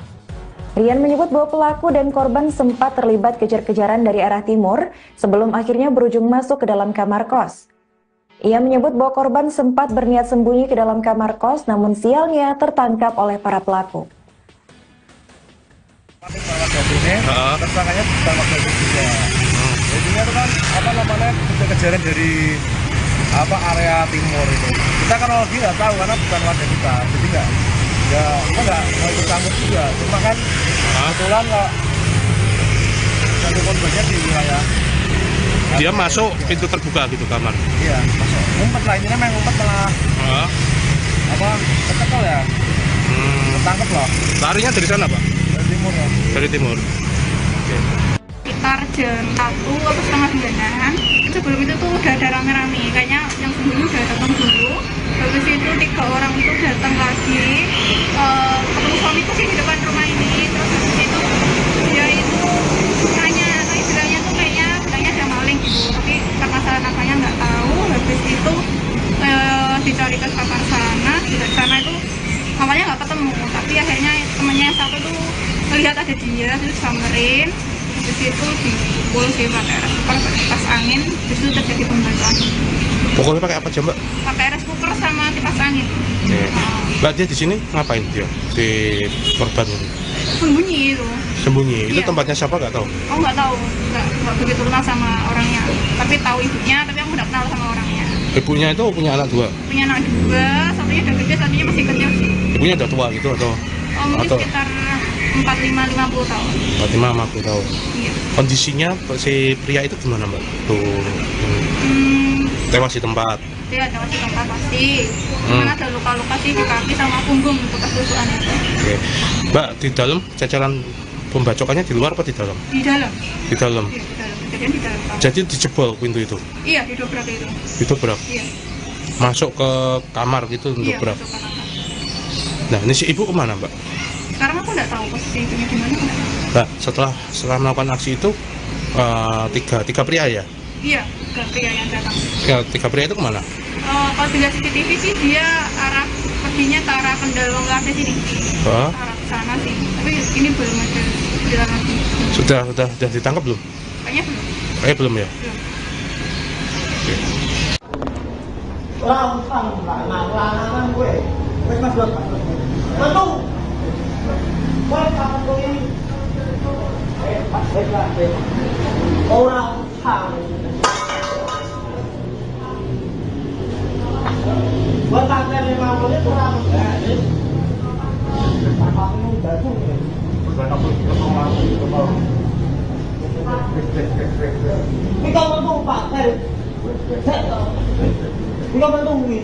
Rian menyebut bahwa pelaku dan korban sempat terlibat kejar-kejaran dari arah timur sebelum akhirnya berujung masuk ke dalam kamar kos. Ia menyebut bahwa korban sempat berniat sembunyi ke dalam kamar kos, namun sialnya tertangkap oleh para pelaku. Tersangkanya bukan warga juga. Jadinya itu kan kejar-kejaran dari area timur itu. Kita kan lagi nggak tahu karena bukan warga kita, jadi nggak ikut campur juga. Cuma kan kebetulan kok satu korbannya di wilayah. Dia masuk pintu terbuka gitu kamar. Iya, masuk. Ngumpet lah, ini memang ngumpet malah. Ketekol ya. Ketangkep loh. Larinya dari sana, Pak? Dari timur ya. Dari timur. Oke. Sekitar jam 1 atau setengah 9-an, sebelum itu tuh udah ada rame-rame, kayaknya yang sebelumnya udah datang dulu. Habis itu 3 orang itu datang lagi, ketemu suamiku sih di depan rumah ini. Terus habis itu dia itu nanya istilahnya tuh kayaknya bilangnya ada maling gitu, tapi permasalahan apanya nggak tahu. Habis itu dicari ke kakak dari sana itu awalnya nggak ketemu, tapi akhirnya temennya yang satu tuh melihat ada dia terus samperin, terus itu dipukul sih pakai rice cooker, pakai kipas angin, terus itu terjadi pembakaran. Pokoknya pakai apa aja mbak? Pakai rice cooker sama kipas angin. Oke. Mbak dia di sini ngapain dia di korban ini? Sembunyi itu. Sembunyi. Itu Iya. tempatnya siapa nggak tahu? Aku nggak tahu, nggak begitu kenal sama orangnya, tapi tahu ibunya, tapi aku nggak kenal sama orangnya. Ibunya itu punya anak dua. Punya anak dua, satunya udah gede, satunya masih kecil sih. Ibunya udah tua gitu atau? Mungkin Atau? sekitar 45-50 tahun. Fatimah sama aku tahu. Iya. Kondisinya si pria itu gimana mbak? Tuh tewas di tempat. Dia ada masih tempat pasti. Cuman ada luka-luka sih di kaki sama punggung bekas tusukan itu. Oke. Mbak di dalam ceceran pembacokannya di luar apa di dalam? Di dalam. Di dalam. Iya, di dalam. Kejadian di dalam kamar. Jadi dijebol pintu itu. Iya, didobrak itu. Itu berak. Iya. Masuk ke kamar gitu untuk Iya, berak. masuk ke kamar. Nah ini si ibu kemana mbak? Sekarang aku nggak tahu posisi ibunya di mana. Aku nggak tahu. Mbak setelah melakukan aksi itu tiga pria ya? Iya, ke pria yang datang. Ya, tiga pria itu kemana? Kalau dilihat CCTV sih dia arah perginya ke arah Kendal Wongkate sini. Hah? Arah ke sana sih. Tapi ini belum ada jalan lagi. Sudah ditangkap belum? Kayaknya belum. Belum ya? Belum. Rangsang lah, lanangan gue. Wes mas buat Mantu. Wes kapan kau ini? Wes. Orang sang. Buat tanggal 5 menit kurang enggak sih? Aku batu. Ini kau bantu Pak, ini kau bantu ini.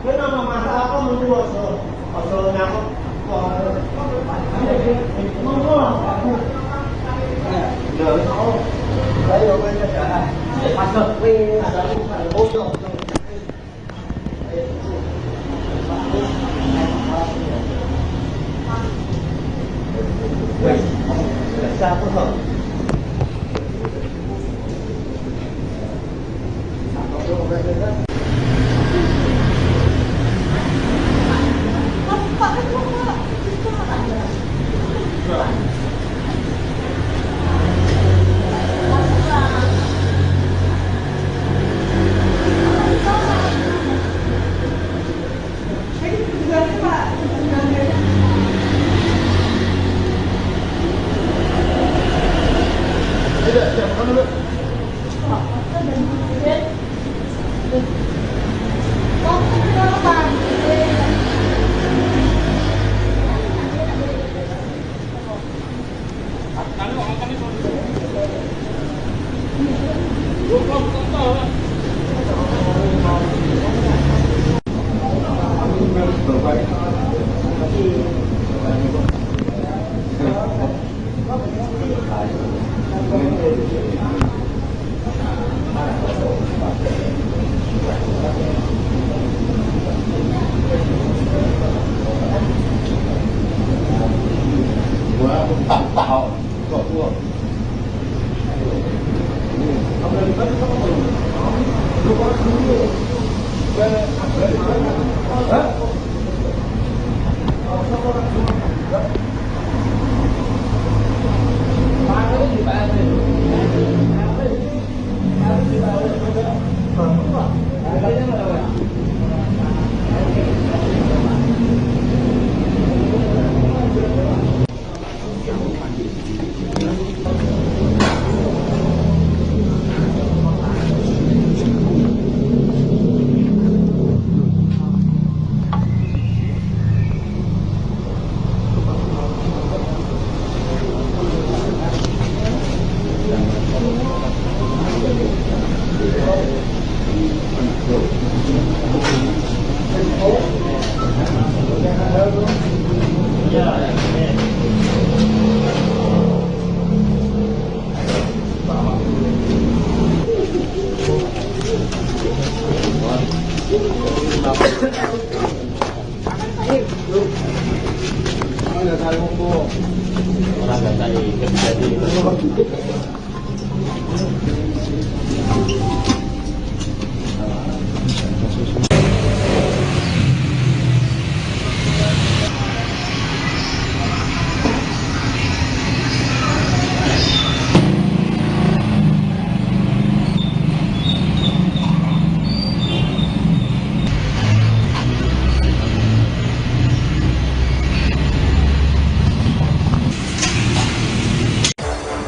Kau nama masalah apa menurut asal nyamuk? Menurut aku. Ayo kerja. Masuk wis, bocor. Wes, siapa kau?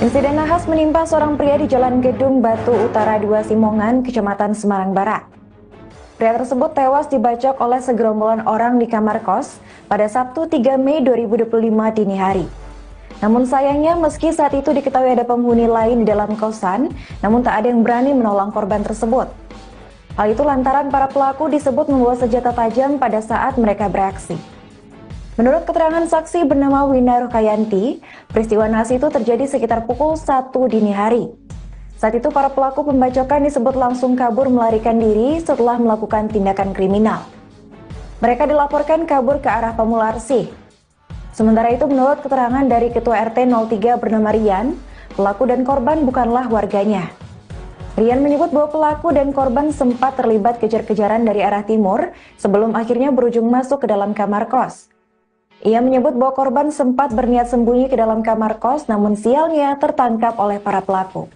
Insiden nahas menimpa seorang pria di Jalan Gedung Batu Utara 2 Simongan, Kecamatan Semarang Barat. Pria tersebut tewas dibacok oleh segerombolan orang di kamar kos pada Sabtu 3 Mei 2025 dini hari. Namun sayangnya meski saat itu diketahui ada penghuni lain di dalam kosan, namun tak ada yang berani menolong korban tersebut. Hal itu lantaran para pelaku disebut membawa senjata tajam pada saat mereka beraksi. Menurut keterangan saksi bernama Wina Rukayanti, peristiwa nahas itu terjadi sekitar pukul 1 dini hari. Saat itu para pelaku pembacokan disebut langsung kabur melarikan diri setelah melakukan tindakan kriminal. Mereka dilaporkan kabur ke arah Pamularsi. Sementara itu menurut keterangan dari Ketua RT 03 bernama Rian, pelaku dan korban bukanlah warganya. Rian menyebut bahwa pelaku dan korban sempat terlibat kejar-kejaran dari arah timur sebelum akhirnya berujung masuk ke dalam kamar kos. Ia menyebut bahwa korban sempat berniat sembunyi ke dalam kamar kos, namun sialnya tertangkap oleh para pelaku.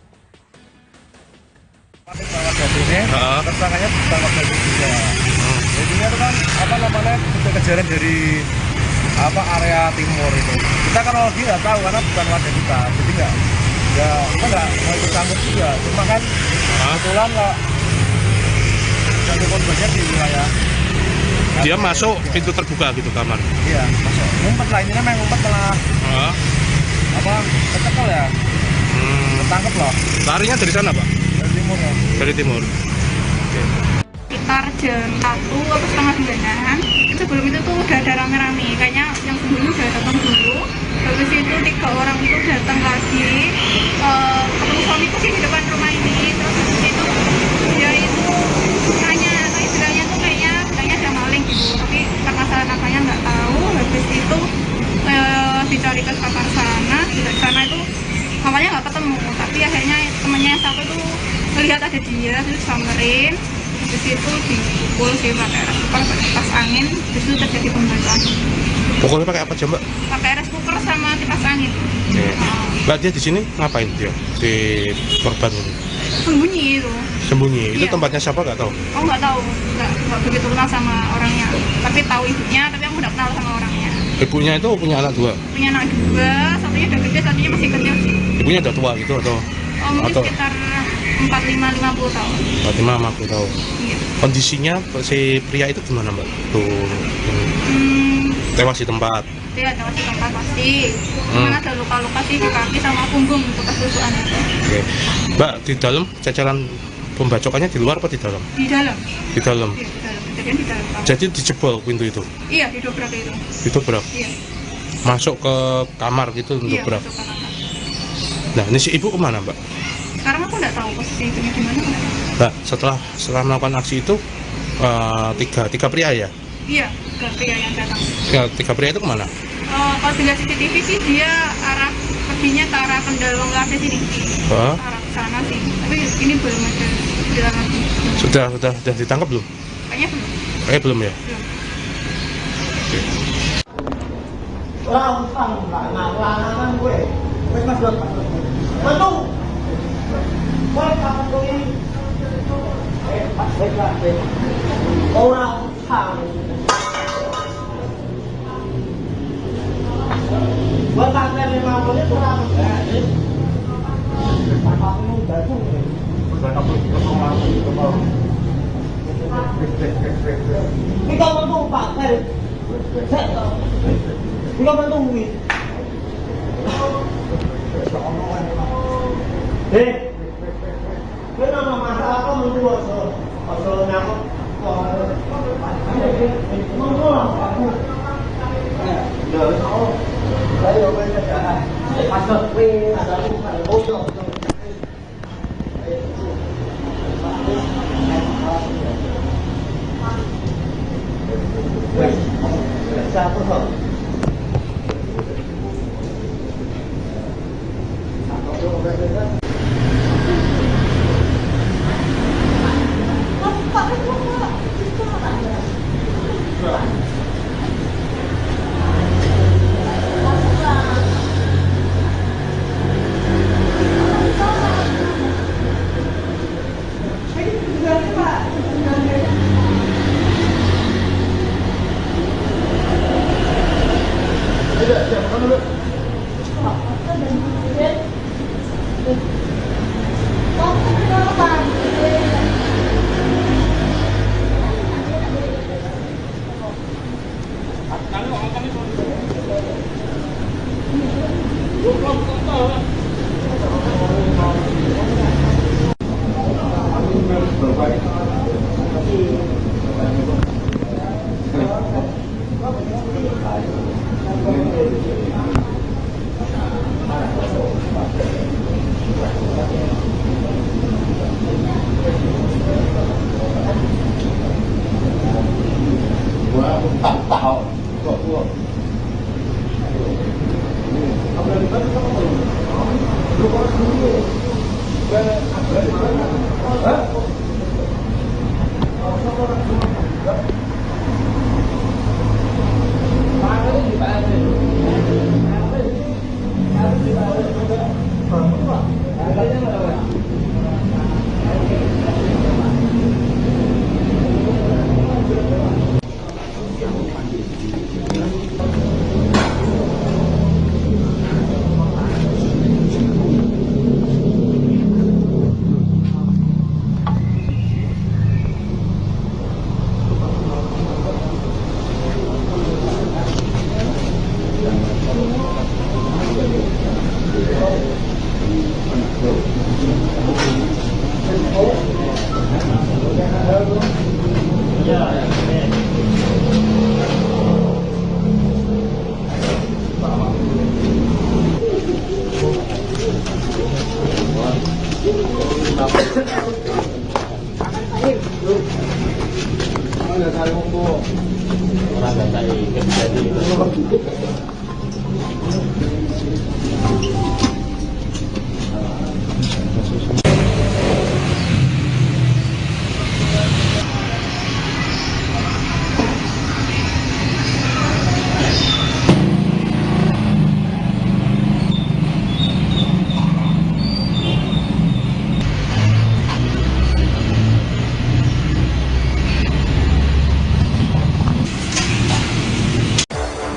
Tersangkanya ditangkap dari juga. Jadinya itu kan kejar-kejaran dari area timur itu. Kita kan lagi nggak tahu karena bukan warga kita, jadi kita nggak mau ikut campur juga. Cuma kan kebetulan nggak ada korbannya di wilayah. Dia masuk pintu terbuka gitu kamar. Iya, masuk. Ngumpet lah, ini memang ngumpet malah kecekel ya. Ketangkep loh. Larinya dari sana, Pak? Dari timur ya. Dari timur. Sekitar jam 1 atau setengah 9-an, sebelum itu tuh udah ada rame-rame, kayaknya yang sebelumnya udah datang dulu. Habis itu 3 orang itu datang lagi, ketemu suamiku sih di depan rumah ini. Terus habis itu dia itu nanya, bilangnya tuh kayaknya ada maling gitu, tapi karena saya anaknya nggak tahu. Habis itu dicari ke kamar sana, di sana itu awalnya nggak ketemu, tapi akhirnya temennya yang satu tuh melihat ada dia, terus samperin. Habis itu dipukul sih pakai air cooker, kipas angin, terus itu terjadi pembacokan. Pukulnya pakai apa aja, Mbak? Pakai air cooker sama kipas angin. Mbak, dia di sini ngapain dia? Si korban ini? Sembunyi itu. Sembunyi? Itu Iya. Tempatnya siapa nggak tahu? Oh nggak tahu, nggak begitu kenal sama orangnya. Tapi tahu ibunya, tapi aku nggak kenal sama orangnya. Ibunya itu punya anak 2? Punya anak 2, satunya udah gede, satunya masih kecil sih. Ibunya udah tua gitu atau? Mungkin sekitar 45-50 tahun. 45-50 tahun. Iya. Kondisinya si pria itu gimana, Mbak? Tuh, tewas di tempat. Dia tewas di tempat pasti. Cuman ada luka-luka sih di kaki sama punggung untuk kesusuan itu. Oke. Mbak, di dalam cacaran pembacokannya di luar apa di dalam? Di dalam. Di dalam. Iya, di dalam. Kejadian di dalam. Jadi dijebol pintu itu? Iya, didobrak itu. Didobrak? Iya. Masuk ke kamar gitu untuk Iya, berak? masuk ke kamar. Nah, ini si ibu kemana, Mbak? Sekarang aku nggak tahu posisi itu di mana. Mbak, setelah melakukan aksi itu tiga pria ya? Iya, ke pria yang datang. Ya, 3 pria itu kemana? Kalau dilihat CCTV sih dia perginya ke arah Kendal Kafe sini. Hah? Arah sana sih. Tapi ini belum ada jalan lagi. Sudah ditangkap belum? Kayaknya belum. Belum ya? Belum. Orang utang nggak ngalang gue. Wes mas buat mantu. Wes kapan tuh ini? Wes. Orang utang. Buat tanggal 50 kurang. Kamu baru. Ini kamu tuh pakai. Ini kamu tuh wih. Kenapa masalah kamu tuh asal nyamuk? Saya masuk ada bocor. Satu hal.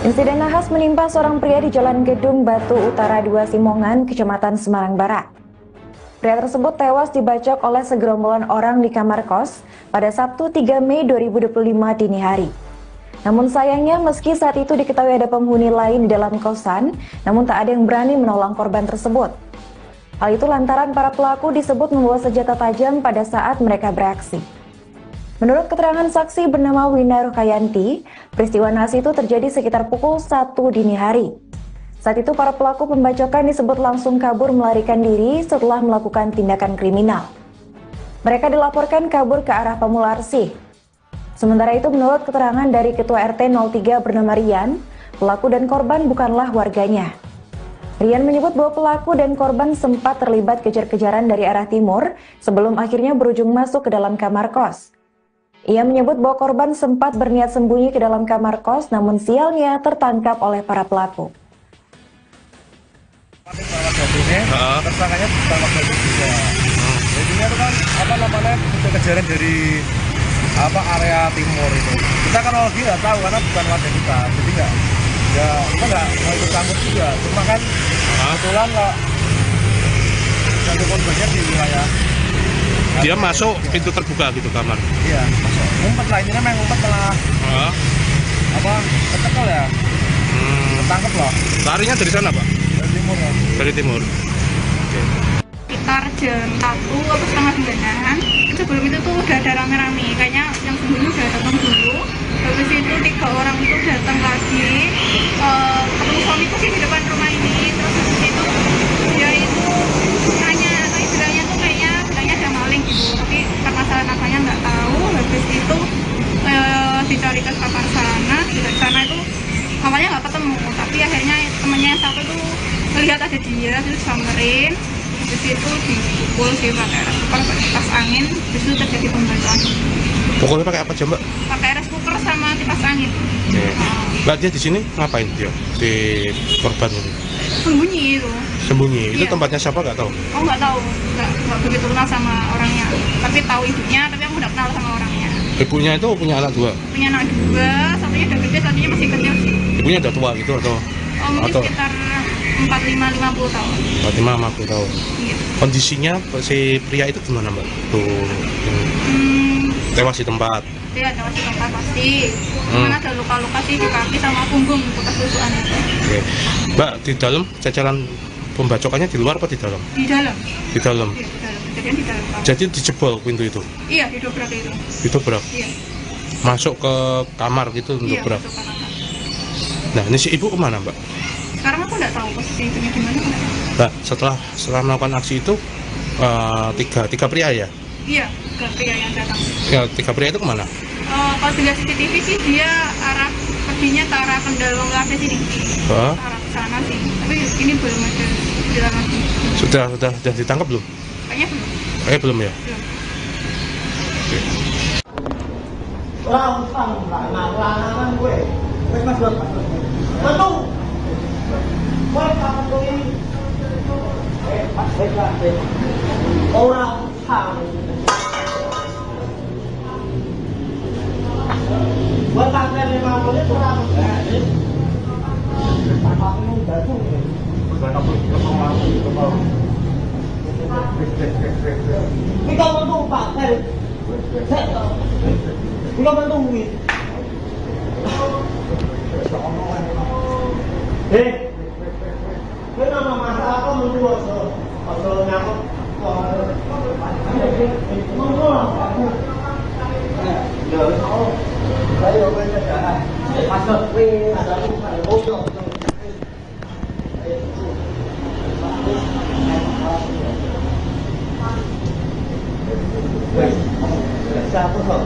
Insiden nahas menimpa seorang pria di Jalan Gedung Batu Utara 2 Simongan, Kecamatan Semarang Barat. Pria tersebut tewas dibacok oleh segerombolan orang di kamar kos pada Sabtu 3 Mei 2025 dini hari. Namun sayangnya meski saat itu diketahui ada penghuni lain di dalam kosan, namun tak ada yang berani menolong korban tersebut. Hal itu lantaran para pelaku disebut membawa senjata tajam pada saat mereka beraksi. Menurut keterangan saksi bernama Wina Rukayanti, peristiwa nahas itu terjadi sekitar pukul 1 dini hari. Saat itu para pelaku pembacokan disebut langsung kabur melarikan diri setelah melakukan tindakan kriminal. Mereka dilaporkan kabur ke arah Pamularsi. Sementara itu menurut keterangan dari Ketua RT 03 bernama Rian, pelaku dan korban bukanlah warganya. Rian menyebut bahwa pelaku dan korban sempat terlibat kejar-kejaran dari arah timur sebelum akhirnya berujung masuk ke dalam kamar kos. Ia menyebut bahwa korban sempat berniat sembunyi ke dalam kamar kos, namun sialnya tertangkap oleh para pelaku. Tersangkanya ditangkap dari juga. Jadinya itu kan kejar-kejaran dari area timur itu. Kita kan lagi nggak tahu karena bukan warga kita, jadi kita nggak mau ikut campur juga. Cuma kan kebetulan nggak satu korbannya di wilayah. Dia masuk pintu terbuka gitu kamar. Iya, masuk. Ngumpet lah, ini memang ngumpet malah kecekel ya. Ketangkep loh. Larinya dari sana, Pak? Dari timur ya. Dari timur. Sekitar jam 1 atau setengah 9-an. Sebelum itu tuh udah ada rame-rame, kayaknya yang sebelumnya udah datang dulu. Habis itu 3 orang itu datang lagi, ketemu suamiku sih di depan rumah ini. Terus habis itu dia itu nanya, bilangnya tuh kayaknya ada maling gitu, tapi permasalahan apanya nggak tahu. Habis itu dicari ke kamar sana, di sana itu awalnya nggak ketemu, tapi akhirnya temennya yang satu tuh melihat ada dia, terus samperin. Habis itu dipukul sih pakai rice cooker, pakai kipas angin. Habis itu terjadi pembacokan. Pokoknya pakai apa aja, Mbak? Pakai rice cooker sama kipas angin. Mbak, dia di sini ngapain dia? Di korban ini? Sembunyi itu. Sembunyi? Itu Iya. tempatnya siapa nggak tahu? Oh nggak tahu, nggak begitu kenal sama orangnya. Tapi tahu ibunya, tapi aku nggak kenal sama orangnya. Ibunya itu punya anak 2? Punya anak 2, satunya udah gede, satunya masih kecil sih. Ibunya udah tua gitu atau? Oh mungkin sekitar 45-50 tahun. 45-50 tahun. Iya. Kondisinya si pria itu gimana, Mbak? Tuh, tewas di tempat. Dia ada masih tempat pasti. Mana ada luka-luka sih di kaki sama punggung bekas tusukan itu. Oke. Mbak, di dalam jajaran pembacokannya di luar apa di dalam? Di dalam. Di dalam. Iya, di dalam. kejadian di dalam kamar. Jadi dijebol pintu itu? Iya, didobrak itu. Didobrak? Iya. Masuk ke kamar gitu untuk Iya, dobrak? masuk ke kamar. Nah, ini si ibu kemana, Mbak? Sekarang aku nggak tahu posisi itunya gimana. Mbak, setelah melakukan aksi itu, tiga pria ya? Iya, ke pria yang datang. Ya, tiga pria itu kemana? Kalau dilihat CCTV sih dia perginya ke arah Kendal Wongkase sini. Hah? Arah ke sana sih. Tapi ini belum ada jalan lagi. Sudah ditangkap belum? Kayaknya belum. Belum ya? Belum. Oke. Orang utang nggak ngalah gue. Wes Mas Dot. Betul. Wes kamu tuh ini. Pas orang utang. Buat tanggal 5 menit kurang. Kamu baru. Ini kamu tuh Pak. Ini kamu tuh wit. Ini nama masalah apa menurut asal nyamuk. Saya benar dah. Masuk wis. Siapa kau?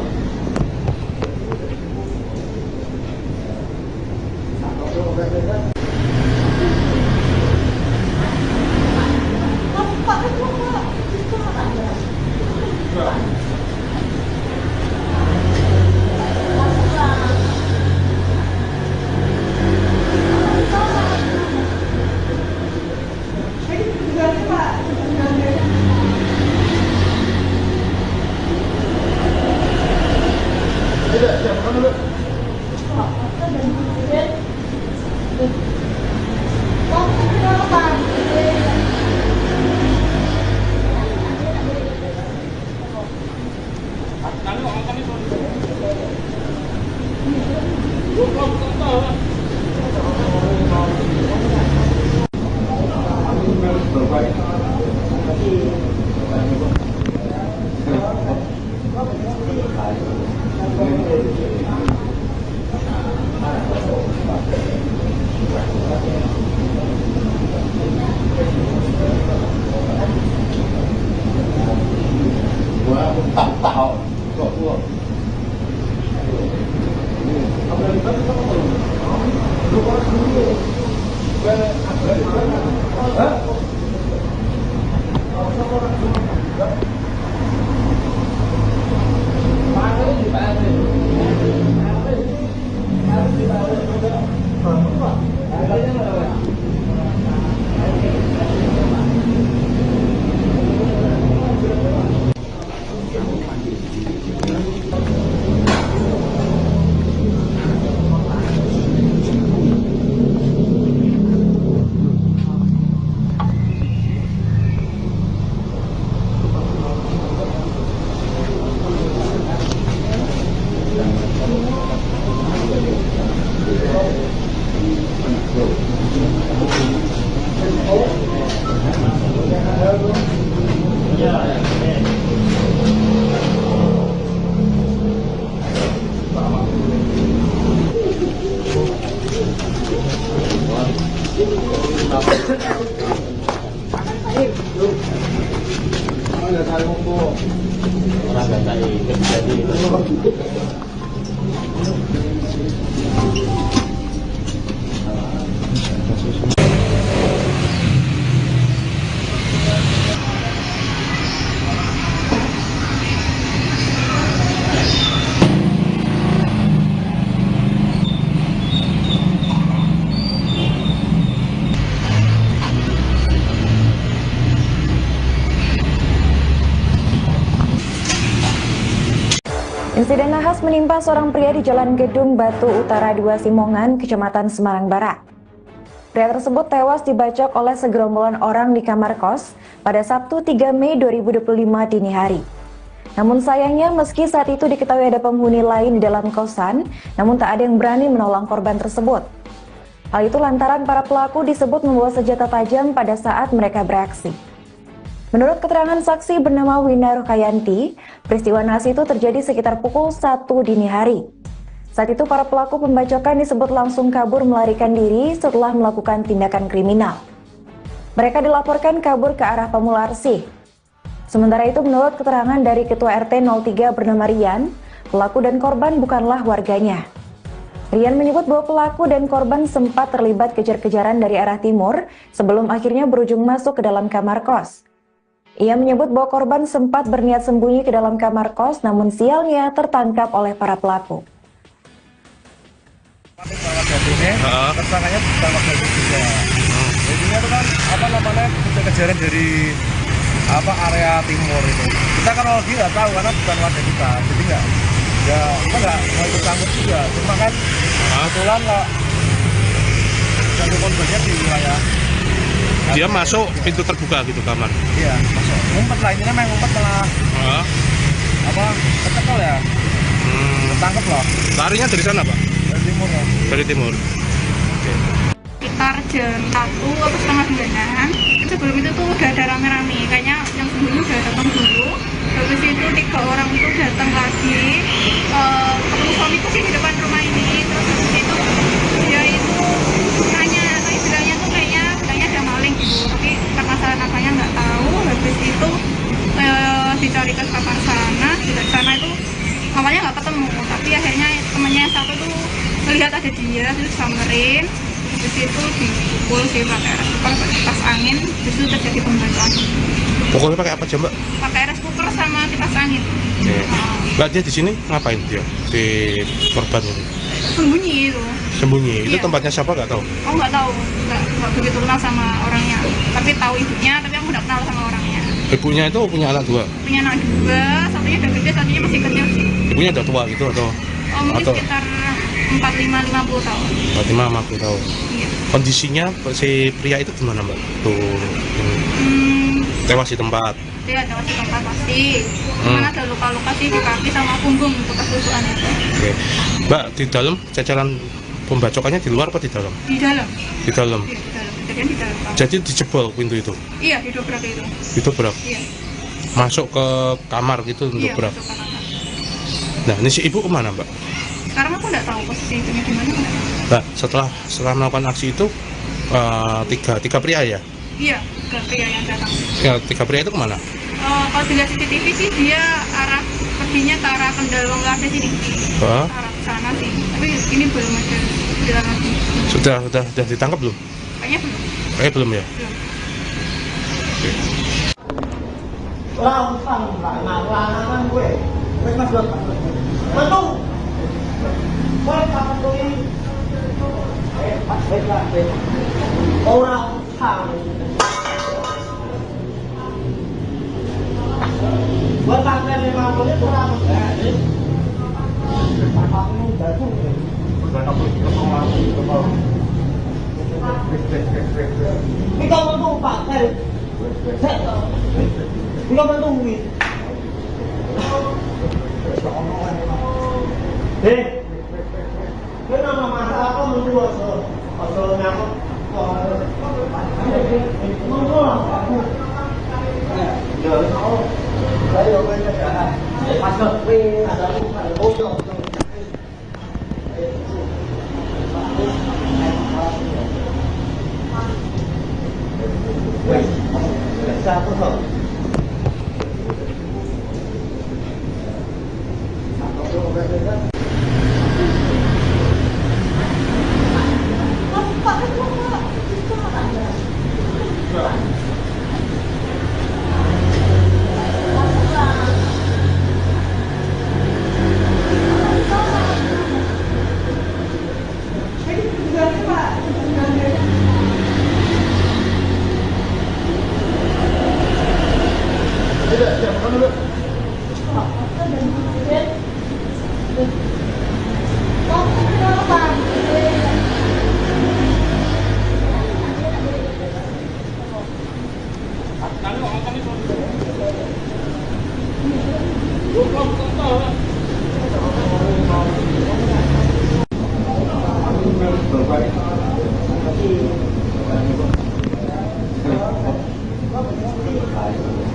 Insiden nahas menimpa seorang pria di Jalan Gedung Batu Utara 2 Simongan, Kecamatan Semarang Barat. Pria tersebut tewas dibacok oleh segerombolan orang di kamar kos pada Sabtu 3 Mei 2025 dini hari. Namun sayangnya meski saat itu diketahui ada penghuni lain di dalam kosan, namun tak ada yang berani menolong korban tersebut. Hal itu lantaran para pelaku disebut membawa senjata tajam pada saat mereka beraksi. Menurut keterangan saksi bernama Wina Rukayanti, peristiwa naas itu terjadi sekitar pukul 1 dini hari. Saat itu para pelaku pembacokan disebut langsung kabur melarikan diri setelah melakukan tindakan kriminal. Mereka dilaporkan kabur ke arah Pamularsi. Sementara itu menurut keterangan dari Ketua RT 03 bernama Rian, pelaku dan korban bukanlah warganya. Rian menyebut bahwa pelaku dan korban sempat terlibat kejar-kejaran dari arah timur sebelum akhirnya berujung masuk ke dalam kamar kos. Ia menyebut bahwa korban sempat berniat sembunyi ke dalam kamar kos, namun sialnya tertangkap oleh para pelaku. Tersangkanya ditangkap dari juga. Jadinya itu kan kejar-kejaran dari area timur itu. Kita kan lagi nggak tahu karena bukan warga kita, jadi kita nggak mau ikut campur juga. Cuma kan kebetulan nggak satu korbannya di wilayah. Dia masuk pintu terbuka gitu kamar. Iya, masuk. Ngumpet lah, ini memang ngumpet malah kecekel ya. Ketangkep loh. Larinya dari sana, Pak? Dari timur ya. Dari timur. Oke. Sekitar jam 1 atau setengah 9-an, sebelum itu tuh udah ada rame-rame, kayaknya yang sebelumnya udah datang dulu. Habis itu 3 orang itu datang lagi, ketemu suamiku sih di depan rumah ini. Terus habis itu dia itu nanya, tapi bilangnya tuh bilangnya ada maling gitu, tapi karena salah namanya nggak tahu. Habis itu dicari ke kamar sana, di sana itu awalnya nggak ketemu, tapi akhirnya temennya yang satu tuh melihat ada dia, terus samperin. Habis itu dipukul sih pakai air cooker, pakai kipas angin, habis itu terjadi pembacokan. Pukulnya pakai apa coba? Pakai air cooker sama kipas angin. Oke. Nah, dia di sini ngapain dia? Di korban ini? Sembunyi itu. Sembunyi. Itu Iya. tempatnya siapa nggak tahu? Aku nggak tahu, nggak begitu kenal sama orangnya. Tapi tahu ibunya, tapi aku nggak kenal sama orangnya. Ibunya itu punya anak 2? Punya anak 2, satunya udah gede, satunya masih kecil sih. Ibunya udah tua gitu atau? Mungkin Atau? sekitar 45-50 tahun. 45-50 tahun. Iya. Kondisinya si pria itu gimana, Mbak? Tuh, ini. Tewas di tempat. Dia ada di tempat pasti. Cuman ada luka-luka sih di kaki sama punggung untuk kesusuan itu. Oke. Mbak, di dalam ceceran pembacokannya di luar apa di dalam? Di dalam. Di dalam. Iya, di dalam. Kejadian di dalam. Jadi dijebol pintu itu. Iya, didobrak itu. Didobrak. Iya. Masuk ke kamar gitu Iya, dobrak. masuk ke kamar. Nah, ini si ibu kemana, Mbak? Sekarang aku nggak tahu posisi itu di mana. Mbak, setelah melakukan aksi itu tiga pria ya? Iya, ke pria yang datang. Ya, 3 pria itu kemana? Kalau dilihat CCTV sih dia arah perginya ke arah Kendal Wonglawe sini. Hah? Arah ke sana sih. Tapi ini belum ada jalan lagi. Sudah ditangkap belum? Kayaknya belum. Belum ya? Belum. Oke. Orang utang nggak ngalah gue. Wes mas buat Mantu. Wes kapan tuh ini? Orang utang. Buat pakai 50 itu kurang. Pakai baju. Ini kamu tuh pakai. Ini kamu tuh wis. Cái nó mà ta có một đua rồi nào còn nó là giờ nó lấy được bên cái để bắt được về là bố rồi sao có hợp Thank you.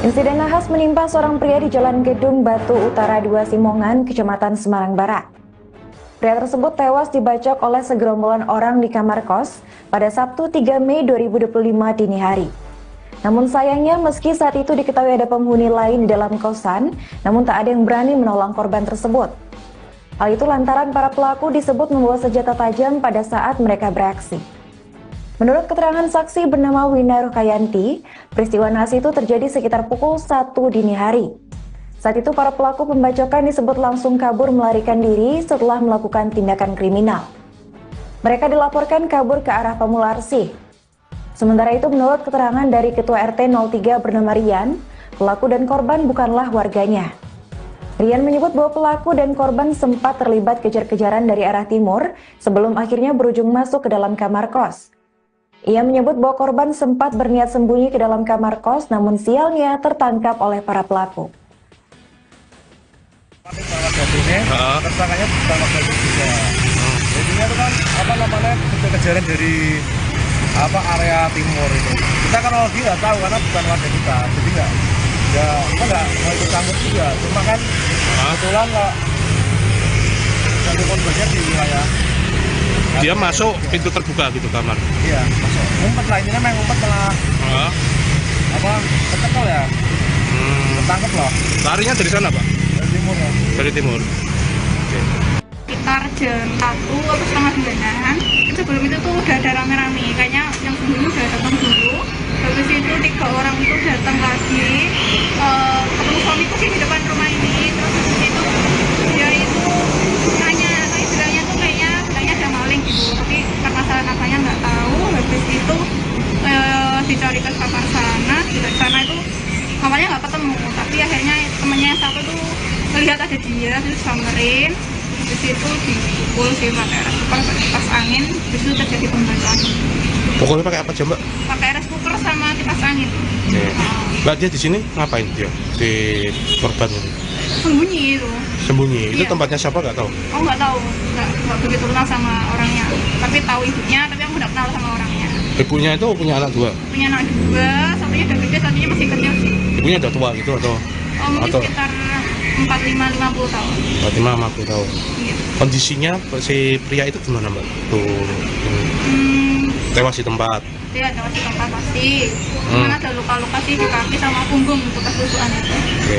Insiden nahas menimpa seorang pria di Jalan Gedung Batu Utara 2 Simongan, Kecamatan Semarang Barat. Pria tersebut tewas dibacok oleh segerombolan orang di kamar kos pada Sabtu 3 Mei 2025 dini hari. Namun sayangnya meski saat itu diketahui ada penghuni lain di dalam kosan, namun tak ada yang berani menolong korban tersebut. Hal itu lantaran para pelaku disebut membawa senjata tajam pada saat mereka beraksi. Menurut keterangan saksi bernama Wina Rukayanti, peristiwa nahas itu terjadi sekitar pukul 1 dini hari. Saat itu para pelaku pembacokan disebut langsung kabur melarikan diri setelah melakukan tindakan kriminal. Mereka dilaporkan kabur ke arah Pamularsi. Sementara itu menurut keterangan dari Ketua RT 03 bernama Rian, pelaku dan korban bukanlah warganya. Rian menyebut bahwa pelaku dan korban sempat terlibat kejar-kejaran dari arah timur sebelum akhirnya berujung masuk ke dalam kamar kos. Ia menyebut bahwa korban sempat berniat sembunyi ke dalam kamar kos, namun sialnya tertangkap oleh para pelaku. Tersangkanya pertama kali juga. Jadinya itu kan kejar-kejaran dari area timur itu. Kita kan lagi nggak tahu karena bukan warga kita, jadi kita nggak mau ikut campur juga. Cuma kan kebetulan nggak ada korbannya di wilayah. Dia masuk pintu terbuka gitu kamar. Iya, masuk. Ngumpet lah, ini memang ngumpet malah ketekol ya. Ketangkep loh. Larinya dari sana, Pak? Dari timur ya. Dari timur. Oke. Sekitar jam 1 atau setengah 2-an, sebelum itu tuh udah ada rame-rame, kayaknya yang sebelumnya udah datang dulu. Habis itu 3 orang itu datang lagi, ketemu suamiku sih di depan rumah ini. Terus habis itu dia itu nanya, tapi bilangnya tuh kayaknya ada maling gitu, tapi permasalahan apanya nggak tahu. Habis itu dicari ke kamar sana, di sana itu awalnya nggak ketemu, tapi akhirnya temennya yang satu tuh melihat ada dia, terus samperin. Habis itu dipukul sih pakai air cooker, pakai kipas angin. Habis itu terjadi pembacokan. Pukulnya pakai apa coba? Pakai air cooker sama kipas angin. Oke. Mbak, dia di sini ngapain dia? Di korban ini? Sembunyi itu. Sembunyi. Itu Iya. tempatnya siapa nggak tahu? Oh nggak tahu, nggak begitu kenal sama orangnya. Tapi tahu ibunya, tapi aku nggak kenal sama orangnya. Ibunya itu punya anak 2? Punya anak 2, satunya udah gede, satunya masih kecil sih. Ibunya udah tua gitu atau? Oh mungkin Atau? sekitar 45-50 tahun. 50 tahun. Iya. Kondisinya si pria itu gimana, Mbak? Tuh, tewas di tempat. Dia ada di tempat pasti. Cuman ada luka-luka sih di kaki sama punggung bekas tusukan itu. Oke.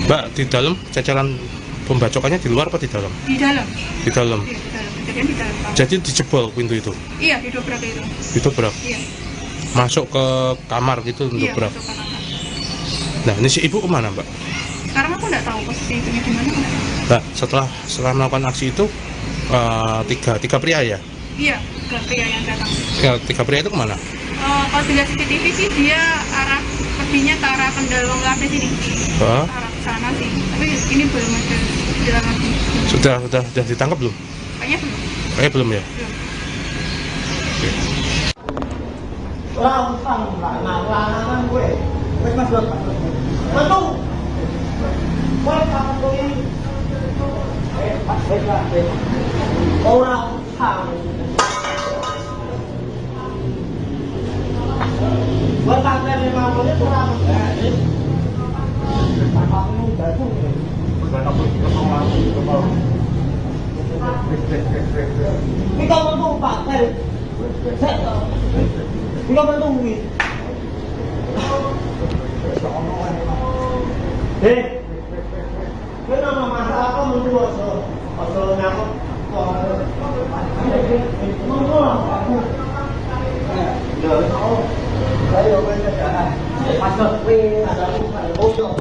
Mbak, di dalam cecelan pembacokannya di luar apa di dalam? Di dalam. Di dalam. Iya, di dalam. Kejadian di dalam. Jadi dijebol pintu itu. Iya, didobrak itu. Didobrak. Iya. Masuk ke kamar gitu Iya, dobrak. masuk ke kamar. Nah, ini si ibu kemana, Mbak? Sekarang aku nggak tahu posisi ibunya di mana. Nah, setelah melakukan aksi itu tiga pria ya? Iya, ke pria yang datang. Ya, 3 pria itu kemana? Kalau dilihat CCTV sih dia perginya ke arah Pendalong Lape sini. Hah? Ke arah sana sih. Tapi ini belum ada jalan lagi. Sudah ditangkap belum? Kayaknya belum. Kayaknya belum ya? Belum. Oke. Orang utang nggak ngalah gue. Wes mas buat Mantu. Wes kamu tuh ini. Orang utang. Buat tanggal 50 kurang. Kamu baru. Ini kamu tuh pakai. Ini kamu tuh wis. Cái nó mà ra có mình đua rồi nào còn nó rồi nó đấy rồi bên cái mặt ngực về là bố rồi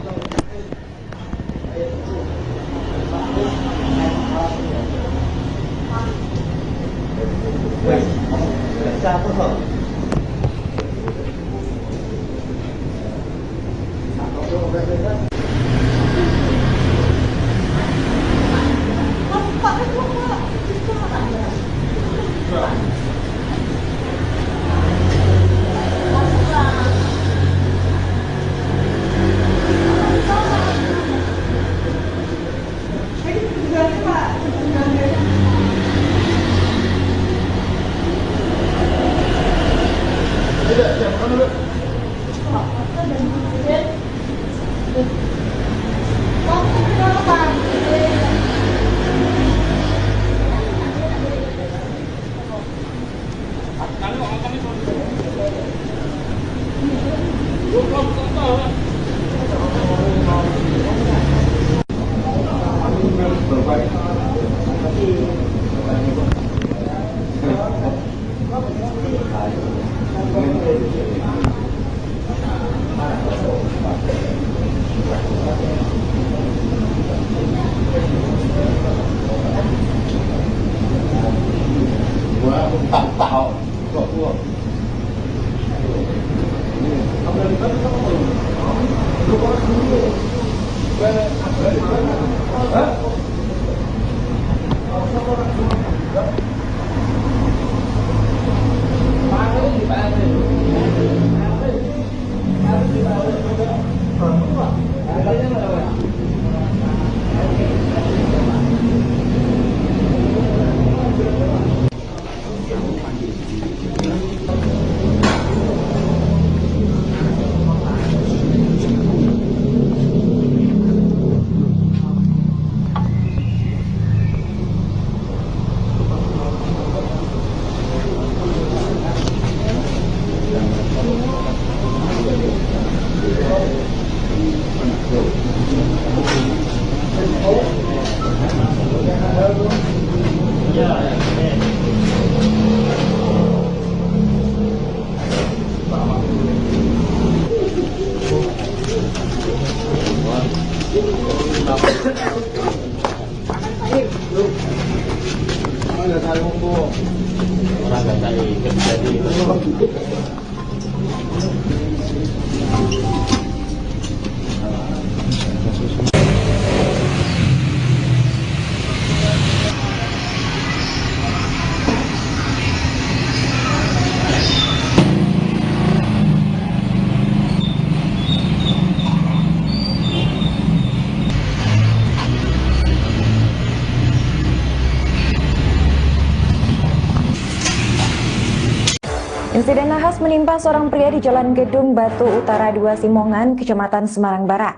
Insiden nahas menimpa seorang pria di Jalan Gedung Batu Utara 2 Simongan, Kecamatan Semarang Barat.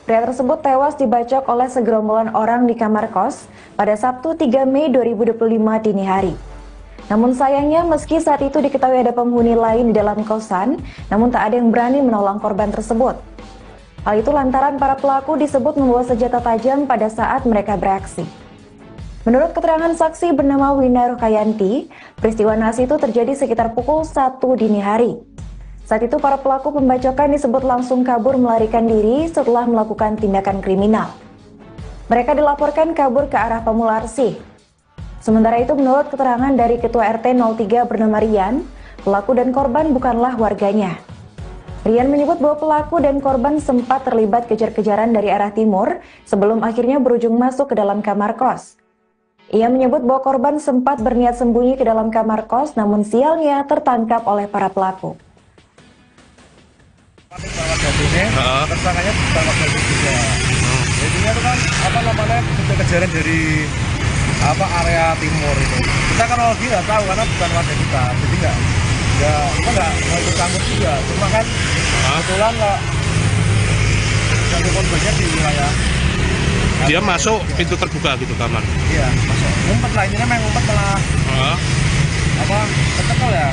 Pria tersebut tewas dibacok oleh segerombolan orang di kamar kos pada Sabtu 3 Mei 2025 dini hari. Namun sayangnya meski saat itu diketahui ada penghuni lain di dalam kosan, namun tak ada yang berani menolong korban tersebut. Hal itu lantaran para pelaku disebut membawa senjata tajam pada saat mereka beraksi. Menurut keterangan saksi bernama Wina Rukayanti, peristiwa nahas itu terjadi sekitar pukul 1 dini hari. Saat itu para pelaku pembacokan disebut langsung kabur melarikan diri setelah melakukan tindakan kriminal. Mereka dilaporkan kabur ke arah Pamularsi. Sementara itu menurut keterangan dari Ketua RT 03 bernama Rian, pelaku dan korban bukanlah warganya. Rian menyebut bahwa pelaku dan korban sempat terlibat kejar-kejaran dari arah timur sebelum akhirnya berujung masuk ke dalam kamar kos. Ia menyebut bahwa korban sempat berniat sembunyi ke dalam kamar kos, namun sialnya tertangkap oleh para pelaku. Tersangkanya ditangkap dari juga. Jadinya itu kan kejar-kejaran dari area timur itu. Kita kan lagi nggak tahu karena bukan warga kita, jadi kita nggak ikut campur juga. Cuma kan kebetulan nggak satu korbannya di wilayah. Dia masuk pintu terbuka gitu kamar. Iya, masuk. Ngumpet lah, ini memang ngumpet malah kecekel ya.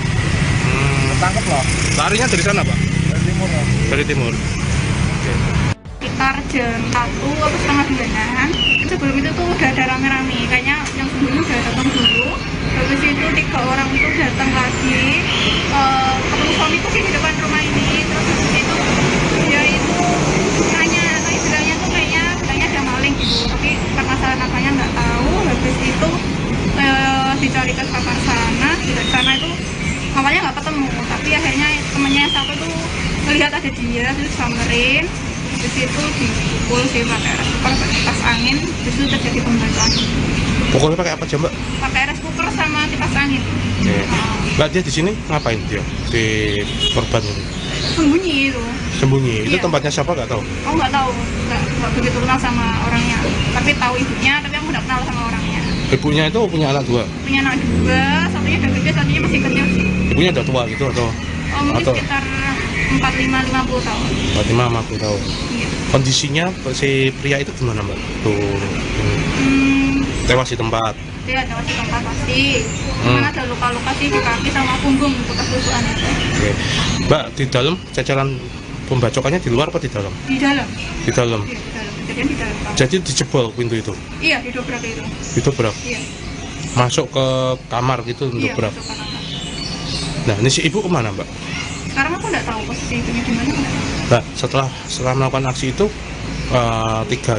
Ketangkep loh. Larinya dari sana, Pak? Dari timur ya. Dari timur. Oke. Sekitar jam 1 atau setengah 2-an, sebelum itu tuh udah ada rame-rame, kayaknya yang sebelumnya udah datang dulu. Habis itu 3 orang itu datang lagi, ketemu suamiku sih di depan rumah ini. Terus habis itu dia itu nanya, tapi bilangnya tuh kayaknya ada maling gitu, tapi permasalahan apanya nggak tahu. Habis itu dicari ke kamar sana, di sana itu awalnya nggak ketemu, tapi akhirnya temennya yang satu tuh melihat ada dia, terus samperin. Habis itu dipukul sih pakai rice cooker, pakai kipas angin, habis itu terjadi pembacokan. Pukulnya pakai apa coba? Pakai rice cooker sama kipas angin. Oke. Mbak, dia di sini ngapain dia? Di korban ini? Sembunyi itu. Sembunyi? Itu Iya. tempatnya siapa nggak tahu? Aku nggak tahu, nggak begitu kenal sama orangnya. Tapi tahu ibunya, tapi aku nggak kenal sama orangnya. Ibunya itu punya anak 2? Punya anak 2, satunya udah gede, satunya masih kecil sih. Ibunya udah tua gitu atau? Mungkin Atau? sekitar 45-50 tahun. 45-50 tahun. Iya. Kondisinya si pria itu gimana, Mbak? Tuh, tewas di tempat. Dia ada di tempat pasti. Cuman ada luka-luka sih di kaki sama punggung bekas tusukan itu. Oke. Mbak, di dalam ceceran pembacokannya di luar apa di dalam? Di dalam. Di dalam. Iya, di dalam. kejadian di dalam kamar. Jadi dijebol pintu itu? Iya, didobrak itu. Didobrak? Iya. Masuk ke kamar gitu Iya, dobrak? masuk ke kamar. Nah, ini si ibu kemana, Mbak? Sekarang aku nggak tahu posisi ibunya di mana. Nggak tahu. Nah, setelah melakukan aksi itu,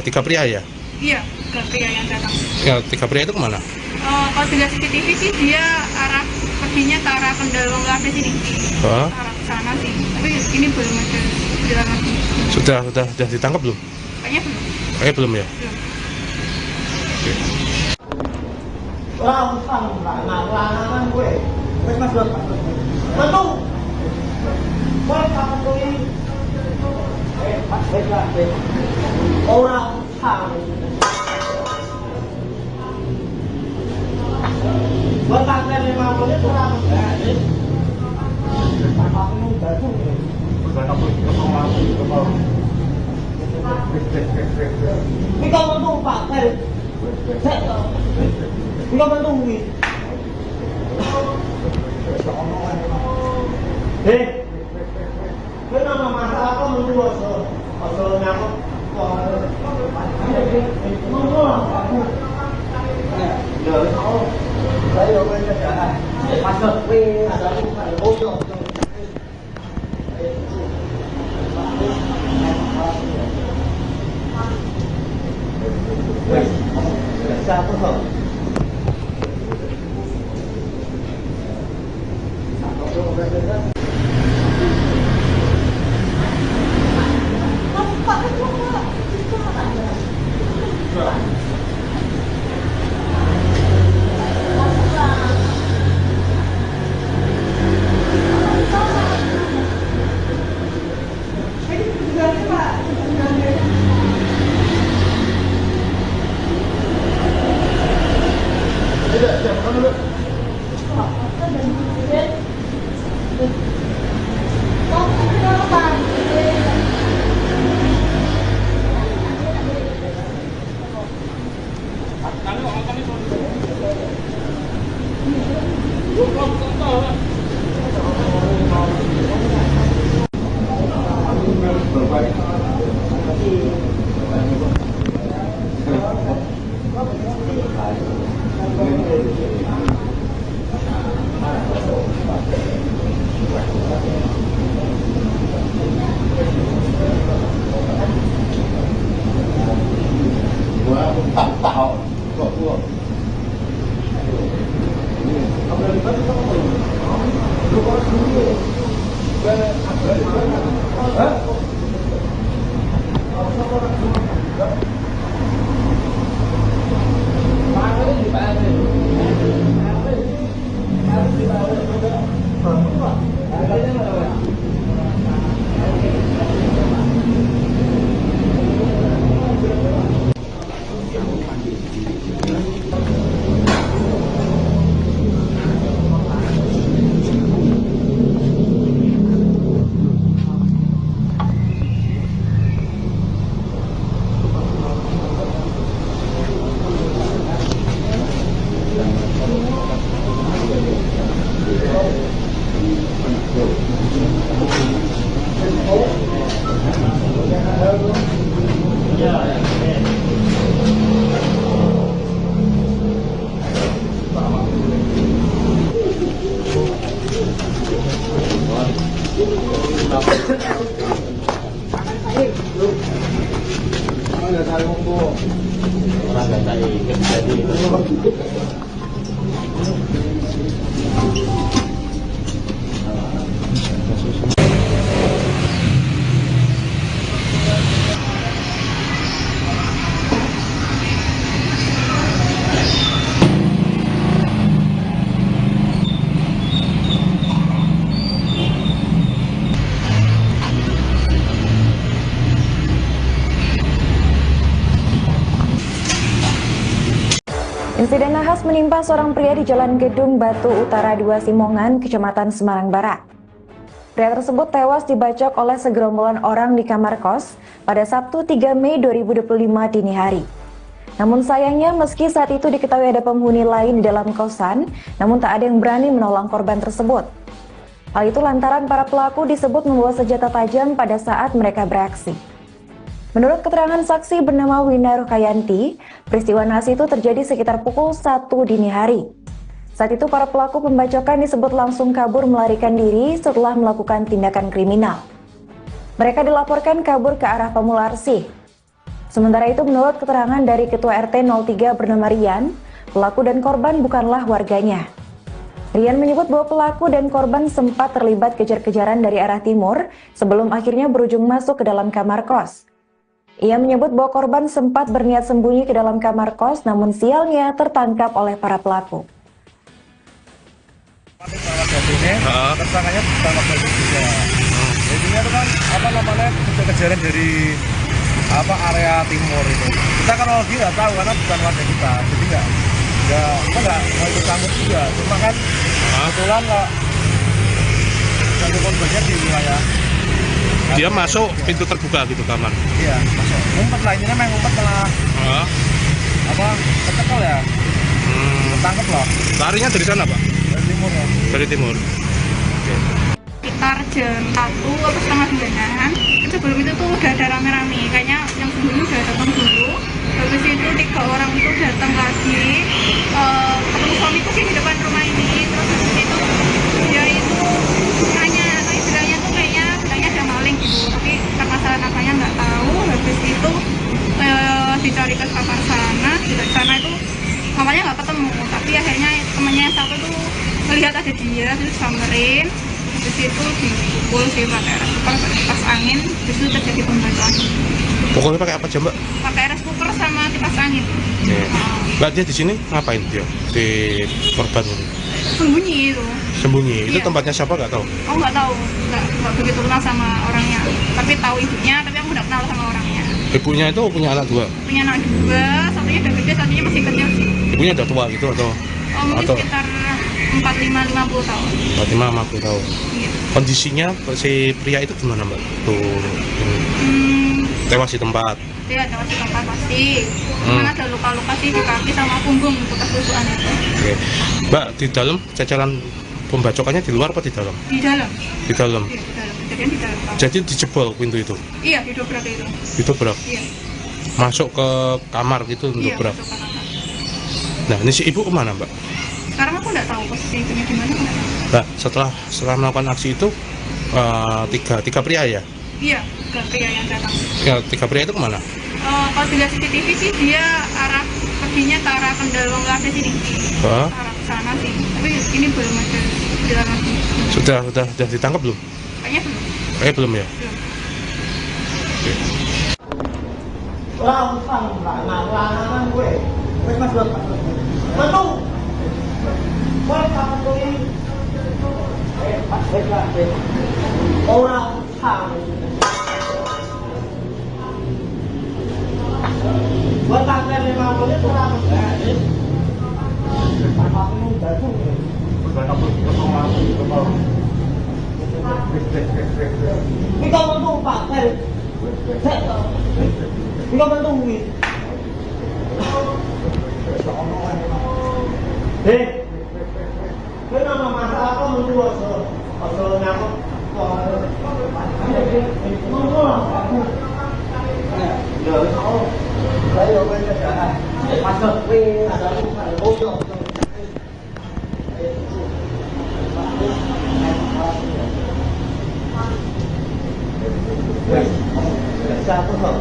tiga pria ya? Iya, ke pria yang datang. Ya, tiga pria itu kemana? Kalau dilihat CCTV sih dia perginya ke arah Pendalong Lantai sini, Hah? arah ke sana sih. Tapi ini belum ada jalan lagi. Sudah ditangkap belum? Kayaknya belum. Kayaknya belum ya? Belum. Oke. Orang utang nggak ngalah gue. Wes mas dot. Mantu. Wes kapan tuh ini? Wes lah. Orang utang. Buat tanggal 5 menit kurang. Apa ini batu? Ini kau bantu Pak. Ini kau bantu ini. Ini nama masalah kau menunggu asal nyamuk. Menunggu aku. Saya mau kerja. Masuk wih, ada lu. Siapa kau? Insiden nahas menimpa seorang pria di Jalan Gedung Batu Utara 2 Simongan, Kecamatan Semarang Barat. Pria tersebut tewas dibacok oleh segerombolan orang di kamar kos pada Sabtu 3 Mei 2025 dini hari. Namun sayangnya meski saat itu diketahui ada penghuni lain di dalam kosan, namun tak ada yang berani menolong korban tersebut. Hal itu lantaran para pelaku disebut membawa senjata tajam pada saat mereka beraksi. Menurut keterangan saksi bernama Wina Rukayanti, peristiwa naas itu terjadi sekitar pukul 1 dini hari. Saat itu para pelaku pembacokan disebut langsung kabur melarikan diri setelah melakukan tindakan kriminal. Mereka dilaporkan kabur ke arah Pamularsi. Sementara itu menurut keterangan dari Ketua RT 03 bernama Rian, pelaku dan korban bukanlah warganya. Rian menyebut bahwa pelaku dan korban sempat terlibat kejar-kejaran dari arah timur sebelum akhirnya berujung masuk ke dalam kamar kos. Ia menyebut bahwa korban sempat berniat sembunyi ke dalam kamar kos, namun sialnya tertangkap oleh para pelaku. Tersangkanya ditangkap dari juga. Jadinya itu kan kejar-kejaran dari area timur itu. Kita kan lagi nggak tahu karena bukan warga kita, jadi nggak mau ikut campur juga. Cuma kan kebetulan nggak satu korbannya di wilayah. Dia masuk pintu terbuka gitu kamar. Iya, masuk. Ngumpet lah, ini memang ngumpet malah kecekel ya. Ketangkep loh. Larinya dari sana, Pak? Dari timur ya. Dari timur. Oke. Sekitar jam 1 atau setengah 9-an, sebelum itu tuh udah ada rame-rame, kayaknya yang sebelumnya udah datang dulu. Habis itu 3 orang itu datang lagi, ketemu suamiku sih di depan rumah ini. Terus habis itu dia itu nanya, atau istilahnya tuh kayaknya bilangnya ada maling gitu, tapi permasalahan apanya nggak tahu. Habis itu dicari ke kamar sana, di sana itu mamanya nggak ketemu, tapi akhirnya temennya yang satu tuh melihat ada dia, terus samperin. Di situ dipukul sih pakai air cooker, pakai kipas angin, di situ terjadi pembacokan. Pukulnya pakai apa coba? Pakai air cooker sama kipas angin. Mbak, dia di sini ngapain dia? Di korban ini? Sembunyi itu. Sembunyi? Itu Iya. tempatnya siapa nggak tahu? Oh nggak tahu, nggak begitu kenal sama orangnya. Tapi tahu ibunya, tapi aku nggak kenal sama orangnya. Ibunya itu punya anak 2? Punya anak 2, satunya udah gede, satunya masih kecil sih. Ibunya udah tua gitu atau? Oh mungkin atau sekitar 45-50 tahun. 45-50 tahun. Iya. Kondisinya si pria itu gimana, Mbak? Tuh, ini. Tewas di tempat. Dia ada masih tempat pasti. Cuman ada luka-luka sih di kaki sama punggung bekas tusukan itu. Oke. Mbak, di dalam ceceran pembacokannya di luar apa di dalam? Di dalam. Di dalam. Iya, di dalam. Kejadian di dalam. Jadi dijebol pintu itu. Iya, didobrak itu. Didobrak. Iya. Masuk ke kamar gitu Iya, dobrak. masuk ke kamar. Nah, ini si ibu kemana, Mbak? Sekarang aku nggak tahu posisi ibunya di mana. Nah, setelah melakukan aksi itu tiga pria ya? Iya, ke pria yang datang. Ya, 3 pria itu kemana? Kalau dilihat CCTV sih dia arah perginya ke arah Kendal Lase sini. Hah? Arah ke sana sih. Tapi ini belum ada jalan lagi. Sudah ditangkap belum? Kayaknya belum. Belum ya? Belum. Oke. Orang utang nggak ngalah gue. Wes mas buat Mantu. Wes kamu tuh ini. Orang utang. Buat tanggal 5 menit kurang. Apa ini baju? Ini kamu tuh pakai. Ini kamu tuh wis. Cái nó mà sao có một đua rồi nào còn không có rồi nó lấy rồi bên cái mặt cực vì là bố rồi sao có hợp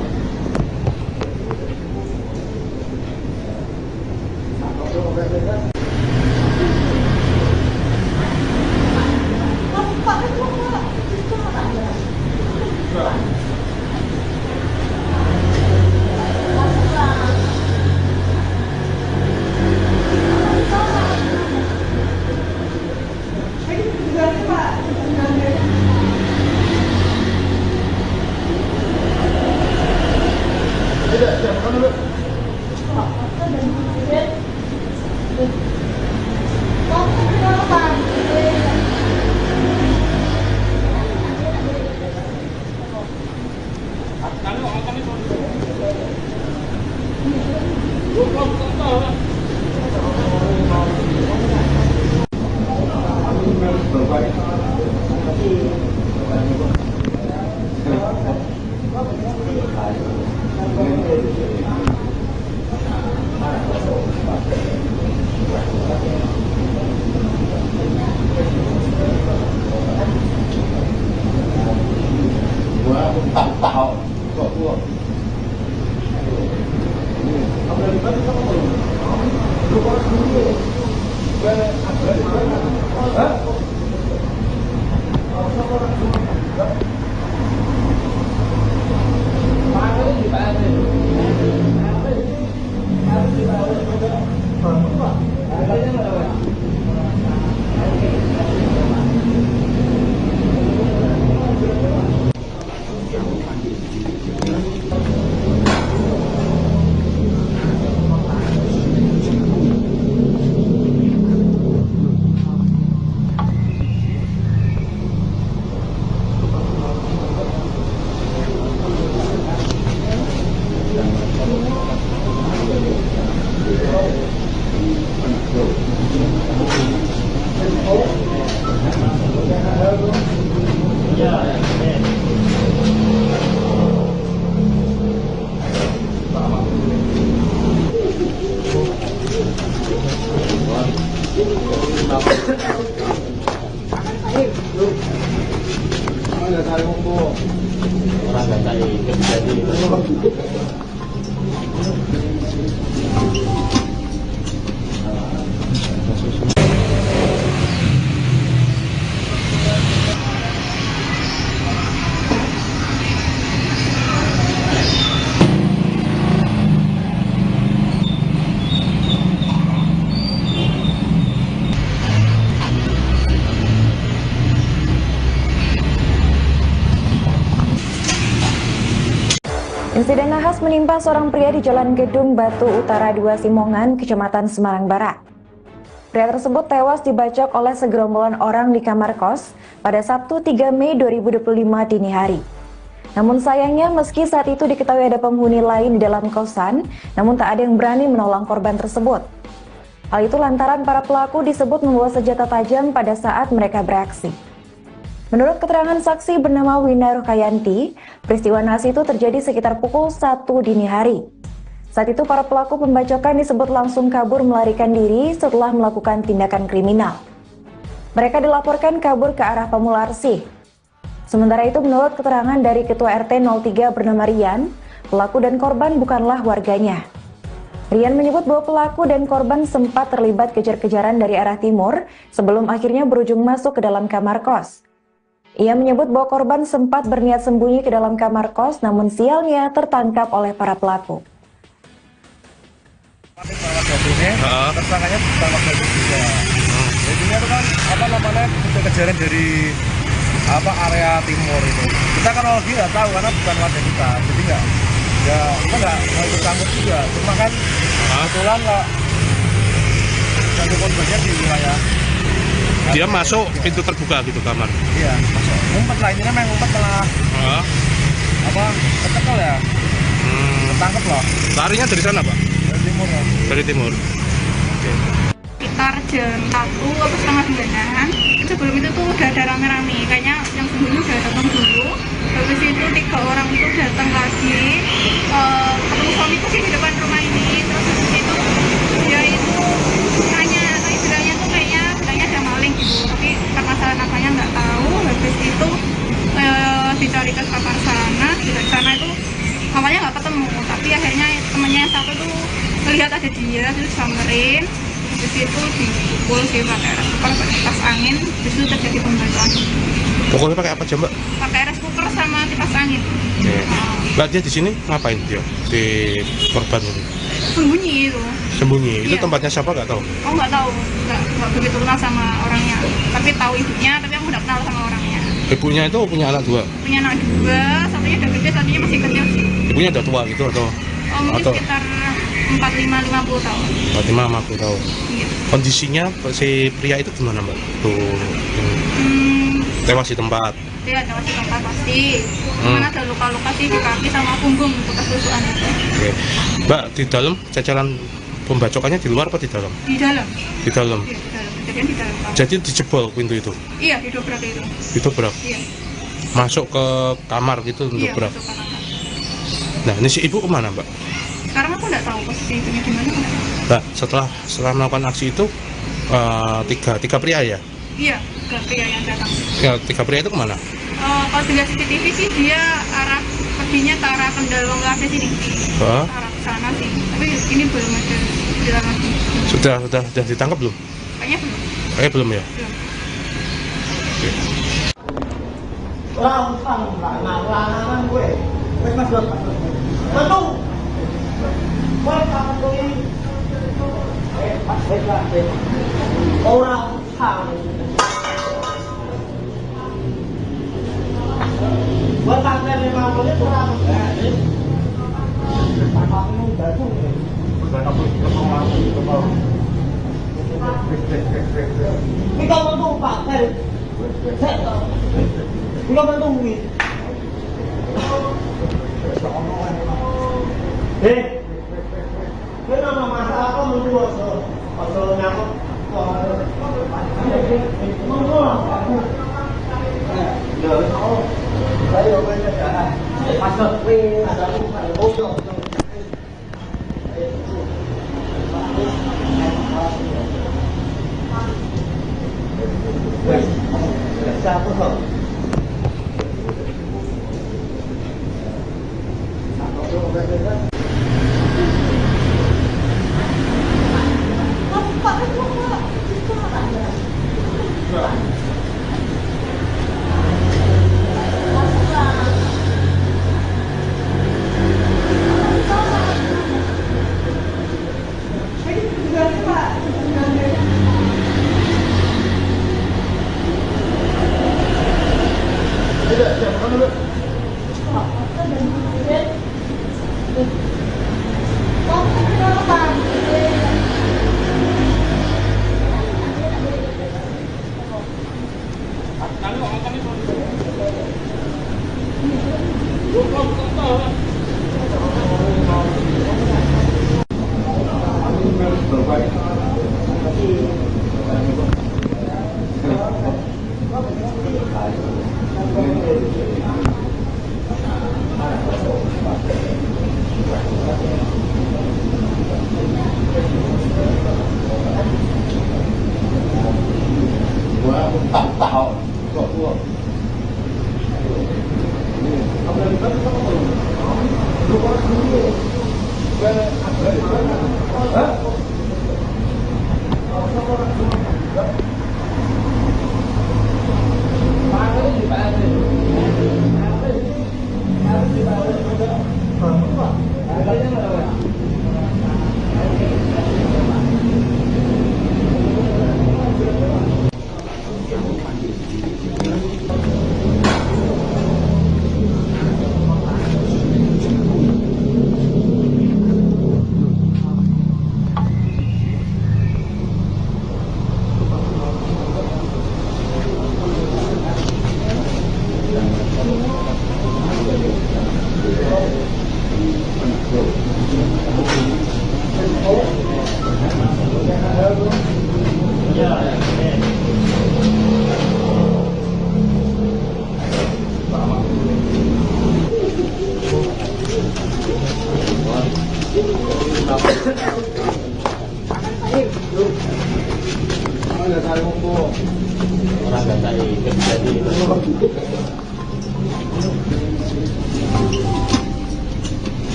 Thank you. Insiden nahas menimpa seorang pria di Jalan Gedung Batu Utara 2 Simongan, Kecamatan Semarang Barat. Pria tersebut tewas dibacok oleh segerombolan orang di kamar kos pada Sabtu 3 Mei 2025 dini hari. Namun sayangnya meski saat itu diketahui ada penghuni lain di dalam kosan, namun tak ada yang berani menolong korban tersebut. Hal itu lantaran para pelaku disebut membawa senjata tajam pada saat mereka beraksi. Menurut keterangan saksi bernama Wina Rukayanti, peristiwa nahas itu terjadi sekitar pukul 1 dini hari. Saat itu para pelaku pembacokan disebut langsung kabur melarikan diri setelah melakukan tindakan kriminal. Mereka dilaporkan kabur ke arah Pamularsi. Sementara itu menurut keterangan dari Ketua RT 03 bernama Rian, pelaku dan korban bukanlah warganya. Rian menyebut bahwa pelaku dan korban sempat terlibat kejar-kejaran dari arah timur sebelum akhirnya berujung masuk ke dalam kamar kos. Ia menyebut bahwa korban sempat berniat sembunyi ke dalam kamar kos, namun sialnya tertangkap oleh para pelaku. Tersangkanya ditangkap dari juga. Jadinya itu kan kejar-kejaran dari area timur itu. Kita kan lagi nggak tahu karena bukan warga kita, jadi kita nggak ikut campur juga. Cuma kan kebetulan nggak satu korbannya di wilayah. Dia masuk pintu terbuka gitu kamar. Iya, masuk. Ngumpet lah, ini memang ngumpet malah. Ketekel ya. Ketangkep loh. Larinya dari sana, Pak? Dari timur ya. Dari timur. Oke. Sekitar jam 1 atau setengah 9-an, sebelum itu tuh udah ada rame-rame. Kayaknya yang sebelumnya udah datang dulu. Habis itu 3 orang itu datang lagi. Ketemu suamiku sih di depan rumah ini. Terus habis itu dia itu nanya bilangnya tuh kayaknya ada maling gitu, tapi permasalahan apanya nggak tahu. Habis itu dicari ke kamar sana, di sana itu awalnya nggak ketemu, tapi akhirnya temennya yang satu tuh melihat ada dia, terus samperin. Habis itu dipukul sih pakai rice cooker, pakai kipas angin. Habis itu terjadi pembacokan. Pokoknya pakai apa aja, Mbak? Pakai rice cooker sama kipas angin. Oke. Mbak, dia di sini ngapain dia? Di korban ini? Sembunyi itu. Sembunyi? Itu Iya. Tempatnya siapa nggak tahu? Oh nggak tahu, nggak begitu kenal sama orangnya. Tapi tahu ibunya, tapi aku nggak kenal sama orangnya. Ibunya itu punya anak 2? Punya anak 2, satunya udah gede, satunya masih kecil sih. Ibunya udah tua gitu atau? Mungkin sekitar 45-50 tahun. 45-50 tahun. Iya. Kondisinya si pria itu gimana, Mbak? Tuh, tewas di tempat. Dia ada masih tempat pasti. Cuman ada luka-luka sih di kaki sama punggung bekas tusukan itu. Oke. Mbak, di dalam jajaran pembacokannya di luar apa di dalam? Di dalam. Di dalam. Iya, di dalam. Kejadian di dalam. Jadi dijebol pintu itu? Iya, didobrak itu. Didobrak? Iya. Masuk ke kamar gitu Iya, dobrak? masuk ke kamar. Nah, ini si ibu kemana, Mbak? Sekarang aku nggak tahu posisi ibunya di mana. Mbak, setelah melakukan aksi itu tiga pria ya? Iya, ke pria yang datang. Ya, 3 pria itu kemana? Kalau dilihat CCTV sih dia perginya ke arah Kendal Wong Lase sini. Ke Ke arah sana sih, tapi ini belum ada jalan lagi. Sudah ditangkap belum? Kayaknya belum. Kayaknya belum ya. Belum. Oke. Orang utang nggak ngalah gue. Wes mas buat betul. Wes kapan tuh ini? Orang utang. Buat tanggal 5 menit kurang enggak? Kamu batu. Ini kamu tuh Pak, ini kamu tuh wis. Ini nama masalah apa menurut Ojo nyakut.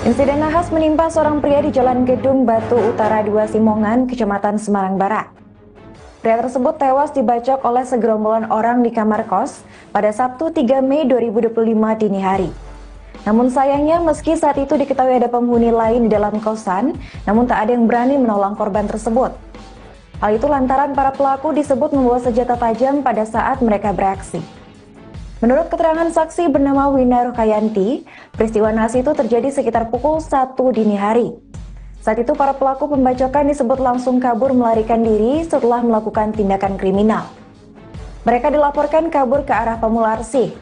Insiden nahas menimpa seorang pria di Jalan Gedung Batu Utara 2 Simongan, Kecamatan Semarang Barat. Pria tersebut tewas dibacok oleh segerombolan orang di kamar kos pada Sabtu 3 Mei 2025 dini hari. Namun sayangnya meski saat itu diketahui ada penghuni lain di dalam kosan, namun tak ada yang berani menolong korban tersebut. Hal itu lantaran para pelaku disebut membawa senjata tajam pada saat mereka beraksi. Menurut keterangan saksi bernama Wina Rukayanti, peristiwa nahas itu terjadi sekitar pukul 1 dini hari. Saat itu para pelaku pembacokan disebut langsung kabur melarikan diri setelah melakukan tindakan kriminal. Mereka dilaporkan kabur ke arah Pamularsih.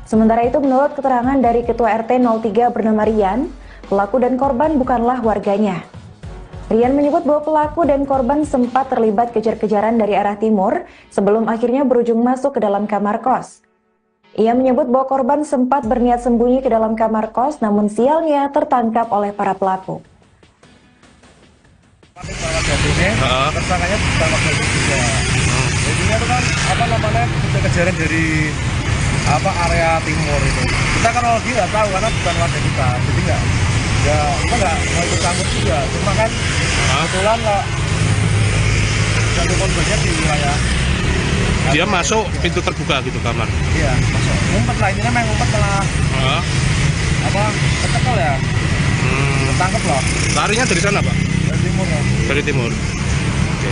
Sementara itu menurut keterangan dari Ketua RT 03 bernama Rian, pelaku dan korban bukanlah warganya. Rian menyebut bahwa pelaku dan korban sempat terlibat kejar-kejaran dari arah timur sebelum akhirnya berujung masuk ke dalam kamar kos. Ia menyebut bahwa korban sempat berniat sembunyi ke dalam kamar kos, namun sialnya tertangkap oleh para pelaku. Tersangkanya ditangkap dari juga. Jadinya itu kan kejar-kejaran dari area timur itu. Kita kan nggak tahu karena bukan warga kita, jadi nggak ikut campur juga. Cuma kan kebetulan nggak jatuh korbannya di wilayah. Dia masuk pintu terbuka gitu kamar. Iya, masuk. Ngumpet lah, intinya main ngumpet malah. Kecekel ya. Ketangkep loh. Larinya dari sana, Pak? Dari timur ya. Dari timur. Oke.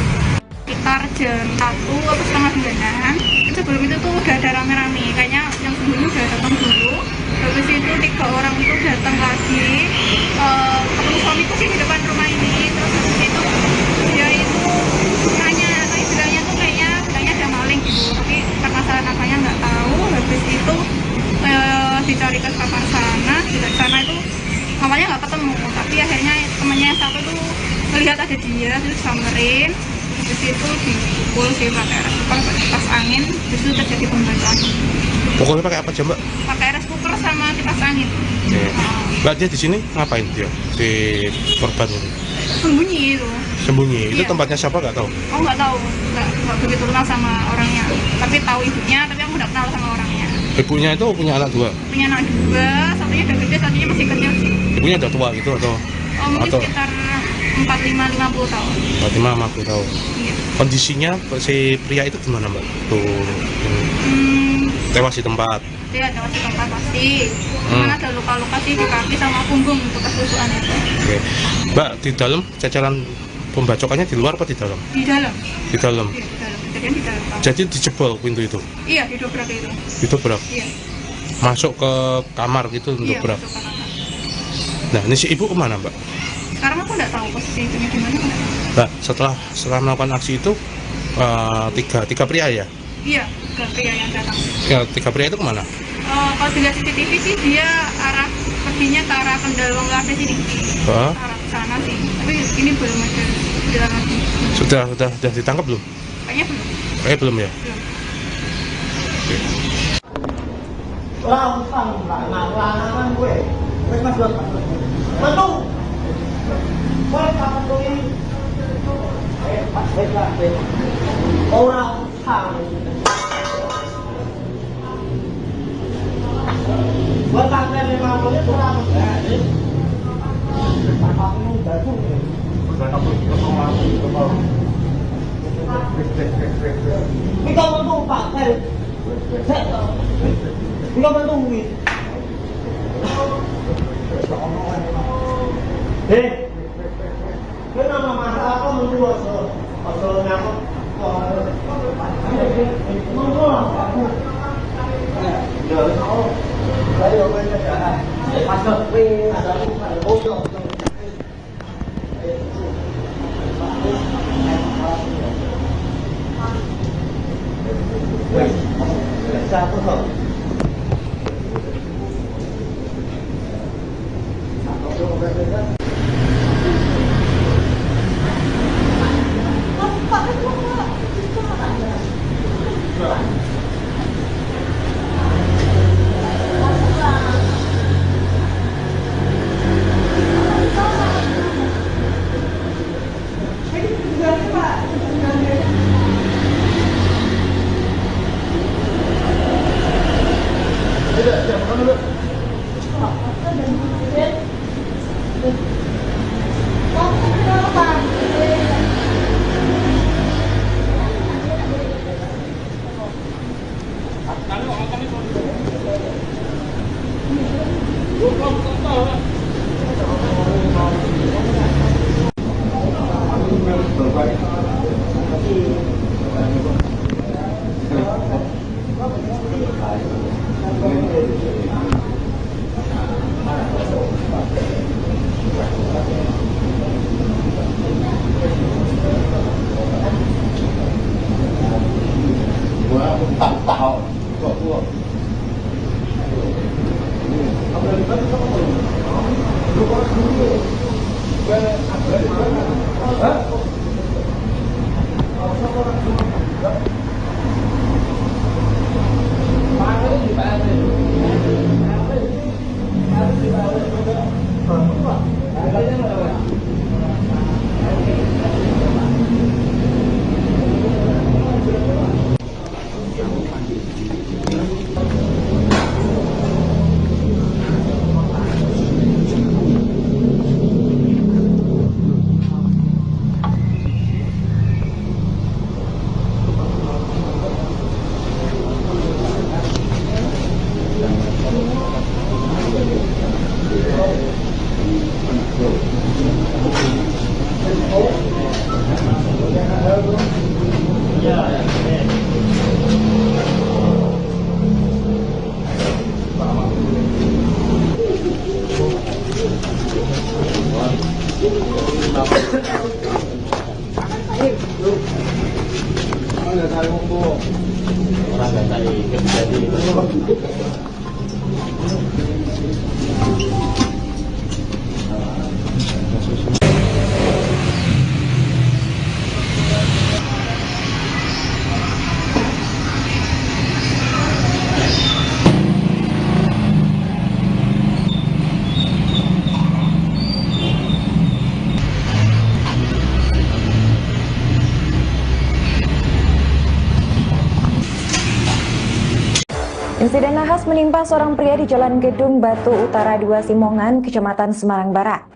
Sekitar jam 1 atau setengah 9-an, sebelum itu tuh udah ada rame-rame, kayaknya yang sebelumnya udah datang dulu. Habis itu 3 orang itu datang lagi, ketemu suamiku sih di depan rumah ini. Terus habis itu dia itu nanya, tapi bilangnya tuh kayaknya ada maling gitu, tapi karena saya namanya nggak tahu. Habis itu dicari ke kamar sana, di sana itu awalnya nggak ketemu, tapi akhirnya temannya yang satu tuh melihat ada dia, terus samperin. Habis itu dipukul sih pakai air kipas angin, terus itu terjadi pembacaan. Pukulnya pakai apa aja, Mbak? Pakai air cooker sama kipas angin. Oke. Mbak, dia di sini ngapain dia? Si korban ini? Sembunyi itu. Sembunyi. Itu Iya. Tempatnya siapa nggak tahu? Aku nggak tahu, nggak begitu kenal sama orangnya. Tapi tahu ibunya, tapi aku nggak kenal sama orangnya. Ibunya itu punya anak 2? Punya anak 2, satunya udah gede, satunya masih kecil sih. Ibunya udah tua gitu atau? Mungkin Atau sekitar 45-50 tahun. 50 tahun. Iya. Kondisinya si pria itu gimana, Mbak? Tuh, tewas di tempat. Dia ada di tempat pasti. Cuman ada luka-luka sih di kaki sama punggung untuk kesusuan itu. Oke. Mbak, di dalam cecelan pembacokannya di luar apa di dalam? Di dalam. Di dalam. Iya, di dalam. Kejadian di dalam. Jadi dijebol pintu itu. Iya, didobrak itu. Didobrak. Iya. Masuk ke kamar gitu untuk Iya, dobrak. masuk ke kamar. Nah, ini si ibu kemana, Mbak? Sekarang aku nggak tahu posisi itu di mana. Mbak, setelah melakukan aksi itu tiga pria ya? Iya, ke pria yang datang. Ya, 3 pria itu kemana? Kalau dilihat CCTV sih dia perginya ke arah Kendal Cafe sini. Hah? Arah sana sih. Tapi ini belum ada jalan lagi. Sudah ditangkap belum? Kayaknya belum. Belum ya? Belum. Orang utang nggak ngalah gue. Wes mas buat mantung. Gue kapan tuh ini? Pas lah. Orang utang. Gue tanggal 50 kurang. Ini kau mantung pak. Ini kau mantung wih. Kenapa masalah kau menjual soalnya aku menjual aku ya saya masuk ada bocor satu Well, Insiden nahas menimpa seorang pria di Jalan Gedung Batu Utara 2 Simongan, Kecamatan Semarang Barat.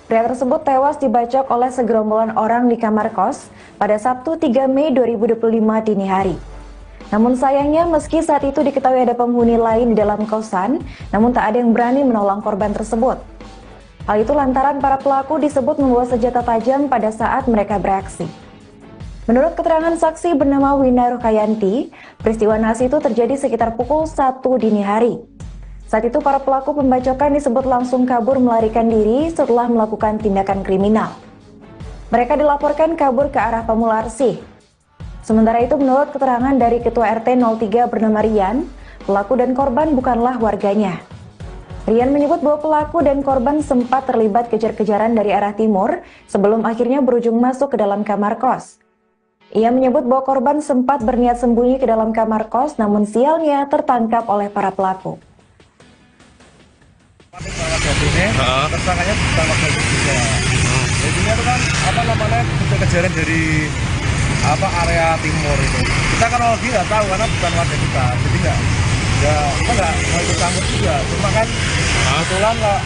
Pria tersebut tewas dibacok oleh segerombolan orang di kamar kos pada Sabtu 3 Mei 2025 dini hari. Namun sayangnya meski saat itu diketahui ada penghuni lain di dalam kosan, namun tak ada yang berani menolong korban tersebut. Hal itu lantaran para pelaku disebut membawa senjata tajam pada saat mereka beraksi. Menurut keterangan saksi bernama Wina Rukayanti, peristiwa nahas itu terjadi sekitar pukul 1 dini hari. Saat itu para pelaku pembacokan disebut langsung kabur melarikan diri setelah melakukan tindakan kriminal. Mereka dilaporkan kabur ke arah Pamularsi. Sementara itu menurut keterangan dari Ketua RT 03 bernama Rian, pelaku dan korban bukanlah warganya. Rian menyebut bahwa pelaku dan korban sempat terlibat kejar-kejaran dari arah timur sebelum akhirnya berujung masuk ke dalam kamar kos. Ia menyebut bahwa korban sempat berniat sembunyi ke dalam kamar kos, namun sialnya tertangkap oleh para pelaku. Tersangkanya ditangkap juga. Jadinya itu kan kejar-kejaran dari area timur itu. Kita kan lagi nggak tahu karena bukan warga kita, jadi kita nggak ikut campur juga. Cuma kan kebetulan nggak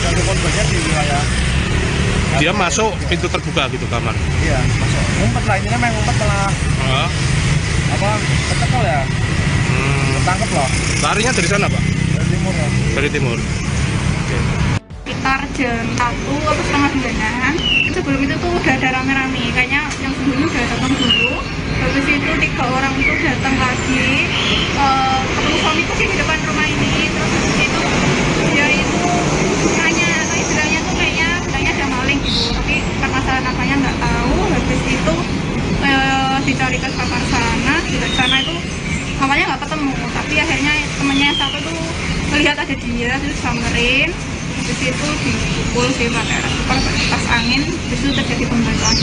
jadi korbannya di wilayah. Dia masuk pintu terbuka gitu kamar. Iya, masuk. Ngumpet lah, ini memang ngumpet malah. Ketekal ya. Ketangkep loh. Larinya dari sana, Pak? Dari timur ya. Dari timur. Oke. Sekitar jam 1 atau setengah 2-an, sebelum itu tuh udah ada rame-rame. Kayaknya yang sebelumnya udah datang dulu. Habis itu 3 orang itu datang lagi. Ketemu suamiku sih di depan rumah ini. Terus itu dia itu nanya, istilahnya tuh kayaknya bilangnya ada maling gitu. Tapi karena saya namanya nggak tahu. Habis itu dicari ke kamar sana. Di sana itu awalnya nggak ketemu. Tapi akhirnya temennya yang satu tuh melihat ada dia, terus samperin. Habis itu dipukul sih pakai rice cooker, pakai kipas angin. Habis itu terjadi pembacokan.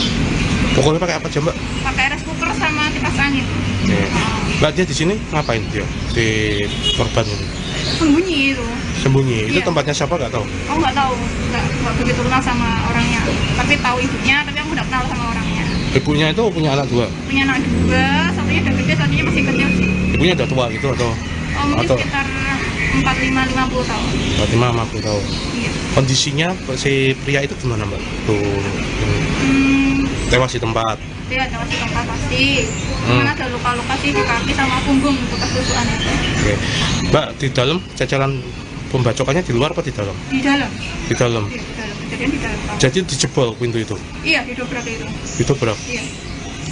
Pukulnya pakai apa aja, Mbak? Pakai rice cooker sama kipas angin. Oke. Mbak, dia di sini ngapain dia? Di korban ini? Sembunyi itu. Sembunyi? Itu Iya. Tempatnya siapa nggak tahu? Aku nggak tahu, nggak begitu kenal sama orangnya. Tapi tahu ibunya, tapi aku nggak kenal sama orangnya. Ibunya itu punya anak 2? Punya anak 2, satunya udah gede, satunya masih kecil sih. Ibunya udah tua gitu atau? Mungkin atau sekitar 45-50 tahun. 50 tahun. Iya. Kondisinya si pria itu gimana, Mbak? Tuh, tewas di tempat. Dia ada di tempat pasti. Mana ada luka-luka sih di kaki sama punggung bekas tusukan itu. Oke. Mbak, di dalam cacaran pembacokannya di luar apa di dalam? Di dalam. Di dalam. Iya, di dalam. Kejadian di dalam kamar. Jadi dijebol pintu itu? Iya, didobrak itu. Didobrak? Iya.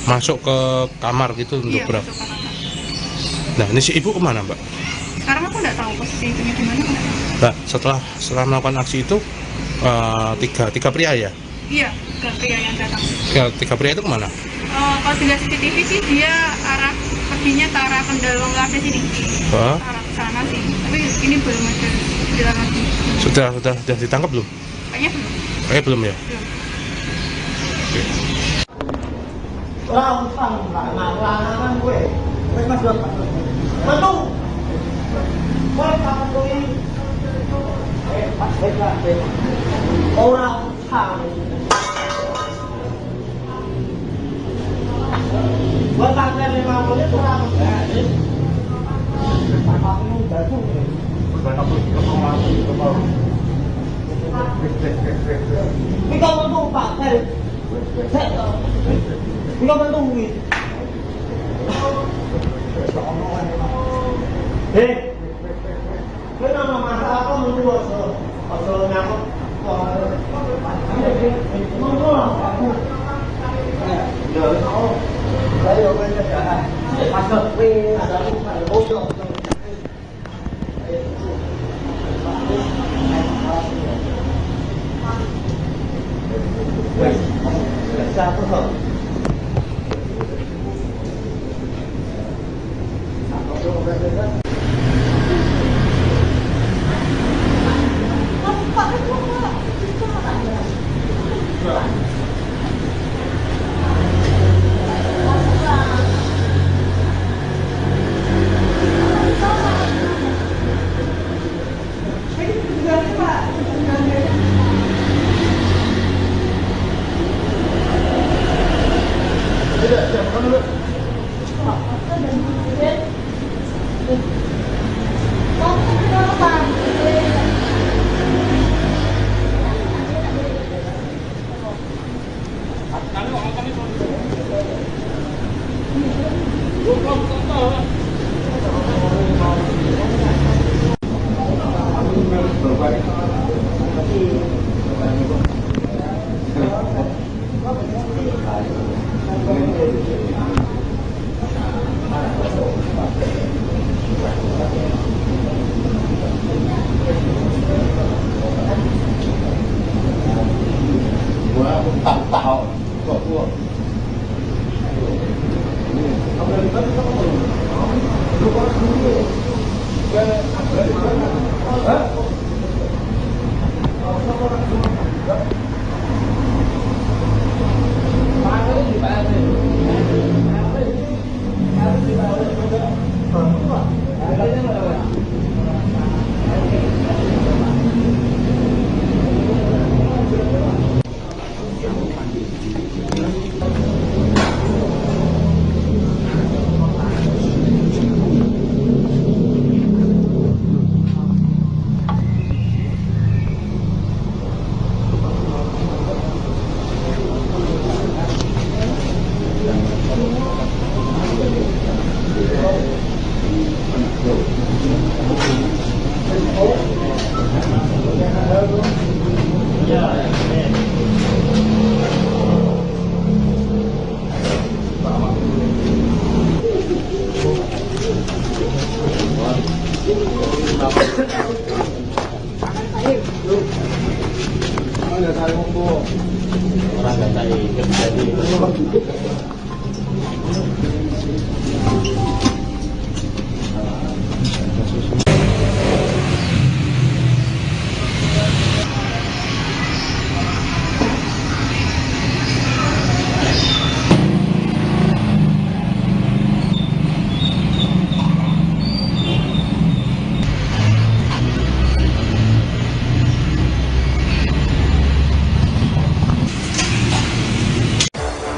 Masuk ke kamar gitu Iya, dobrak? masuk ke kamar. Nah, ini si ibu kemana, Mbak? Sekarang aku nggak tahu posisi ibunya di mana. Nah, setelah melakukan aksi itu tiga pria ya? Iya, ke pria yang datang. Ya, 3 pria itu kemana? Kalau dilihat CCTV sih dia perginya ke arah Kendal Cafe sini. Hah? Arah ke sana sih. Tapi ini belum ada jalan lagi. Sudah ditangkap belum? Kayaknya belum. Belum ya? Belum. Oke. Orang utang nggak ngalah gue. Mas buat Mantung. Woi kapan gue ini? Pas beda. Orang utang. Buat tanggal 5 menit kurang. Kamu jatuh. Ini kamu tuh Pak, ini kamu tuh ini. Ini nama masalah apa menurut asal nyamuk. Menurut aku. Saya udah jalan. Masuk ada bocor. Siapa tuh?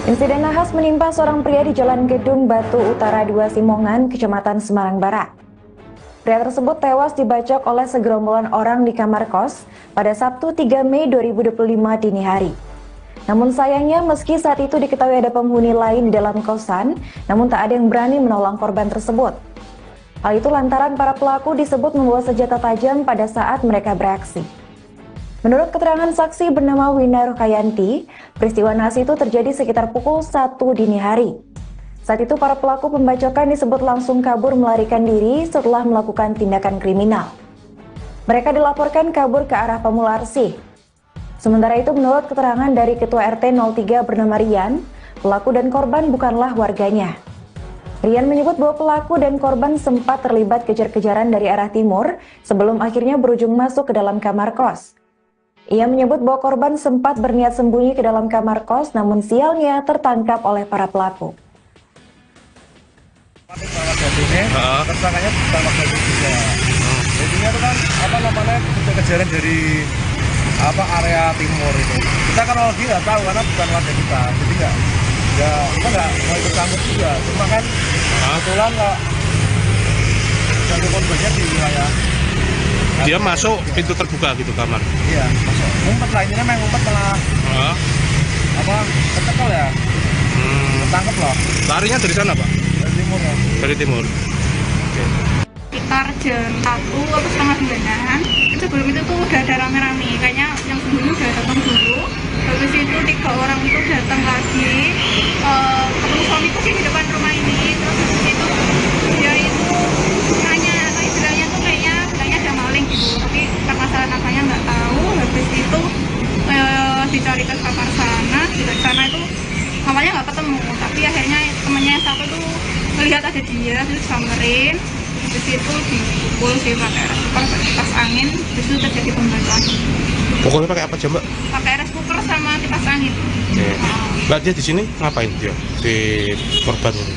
Insiden nahas menimpa seorang pria di Jalan Gedung Batu Utara 2 Simongan, Kecamatan Semarang Barat. Pria tersebut tewas dibacok oleh segerombolan orang di kamar kos pada Sabtu 3 Mei 2025 dini hari. Namun sayangnya meski saat itu diketahui ada penghuni lain di dalam kosan, namun tak ada yang berani menolong korban tersebut. Hal itu lantaran para pelaku disebut membawa senjata tajam pada saat mereka beraksi. Menurut keterangan saksi bernama Wina Rukayanti, peristiwa nahas itu terjadi sekitar pukul 1 dini hari. Saat itu para pelaku pembacokan disebut langsung kabur melarikan diri setelah melakukan tindakan kriminal. Mereka dilaporkan kabur ke arah Pamularsi. Sementara itu menurut keterangan dari Ketua RT 03 bernama Rian, pelaku dan korban bukanlah warganya. Rian menyebut bahwa pelaku dan korban sempat terlibat kejar-kejaran dari arah timur sebelum akhirnya berujung masuk ke dalam kamar kos. Ia menyebut bahwa korban sempat berniat sembunyi ke dalam kamar kos, namun sialnya tertangkap oleh para pelaku. Tersangkanya pertama kali juga. Jadinya itu kan kejar-kejaran dari area timur itu. Kita kan lagi nggak tahu karena bukan warga kita, jadi kita nggak mau ikut campur juga. Cuma kan kebetulan nggak jadi korbannya di wilayah. Dia masuk pintu terbuka gitu kamar. Iya, masuk. Ngumpet lah, ini memang ngumpet malah kecekel ya. Ketangkep loh. Larinya dari sana, Pak? Dari timur ya. Dari timur. Sekitar jam 1 atau setengah 9-an. Sebelum itu tuh udah ada rame-rame, kayaknya yang sembunyi udah datang dulu. Habis itu 3 orang itu datang lagi, ketemu suamiku sih di depan rumah ini. Terus habis itu dia itu nanya, atau istilahnya tuh kayaknya bilangnya ada maling gitu, tapi permasalahan apanya nggak tahu. Habis itu dicari ke kamar sana, di sana itu awalnya nggak ketemu, tapi akhirnya temennya yang satu tuh melihat ada dia, terus samperin. Habis itu dipukul sih pakai air cooker, pakai kipas angin. Habis itu terjadi pembacoan. Pokoknya pakai apa aja, Mbak? Pakai air cooker sama kipas angin. Mbak, dia di sini ngapain dia? Di korban ini?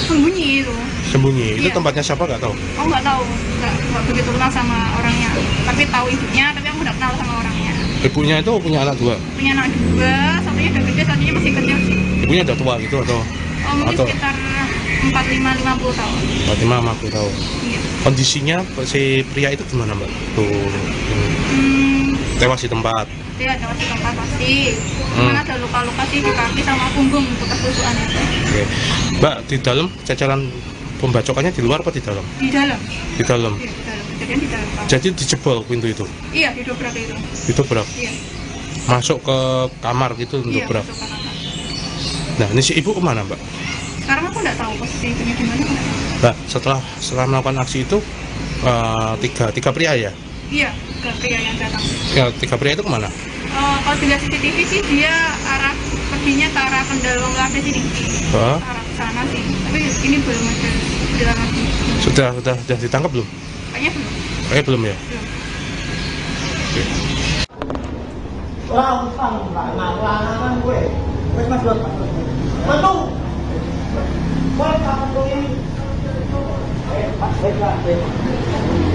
Sembunyi itu. Sembunyi. Itu Iya. tempatnya siapa nggak tahu? Oh nggak tahu, nggak begitu kenal sama orangnya. Tapi tahu ibunya, tapi aku nggak kenal sama orangnya. Ibunya itu punya anak 2. Punya anak 2, satunya udah gede, satunya masih kecil sih. Ibunya udah tua gitu atau? Oh mungkin Atau- sekitar 45-50 tahun. 45-50 tahun. Iya. Kondisinya si pria itu gimana, Mbak? Tuh, tewas di tempat. Dia ada masih tempat pasti. Cuman ada luka-luka sih di kaki sama punggung bekas tusukan itu. Oke. Mbak, di dalam ceceran pembacokannya di luar apa di dalam? Di dalam. Di dalam. Iya, di dalam. Kejadian di dalam kamar. Jadi dijebol pintu itu. Iya, didobrak itu. Ditobrak. Iya. Masuk ke kamar gitu Iya, dobrak. masuk ke kamar. Nah, ini si ibu kemana, Mbak? Sekarang aku nggak tahu posisi ibunya di mana. Nggak tahu. Mbak, setelah melakukan aksi itu tiga pria ya? Iya, ke pria yang datang. Ya, 3 pria itu kemana? Kalau dilihat CCTV sih dia perginya ke arah Kendal Cafe sini, Hah? arah ke sana sih. Tapi ini belum ada bilang lagi. Sudah ditangkap belum? Kayaknya belum. Belum ya? Belum. Oke. Orang utang nggak ngaku-ngaku gue. Wes mas buat Mantung. Wah, kamu tuh ini.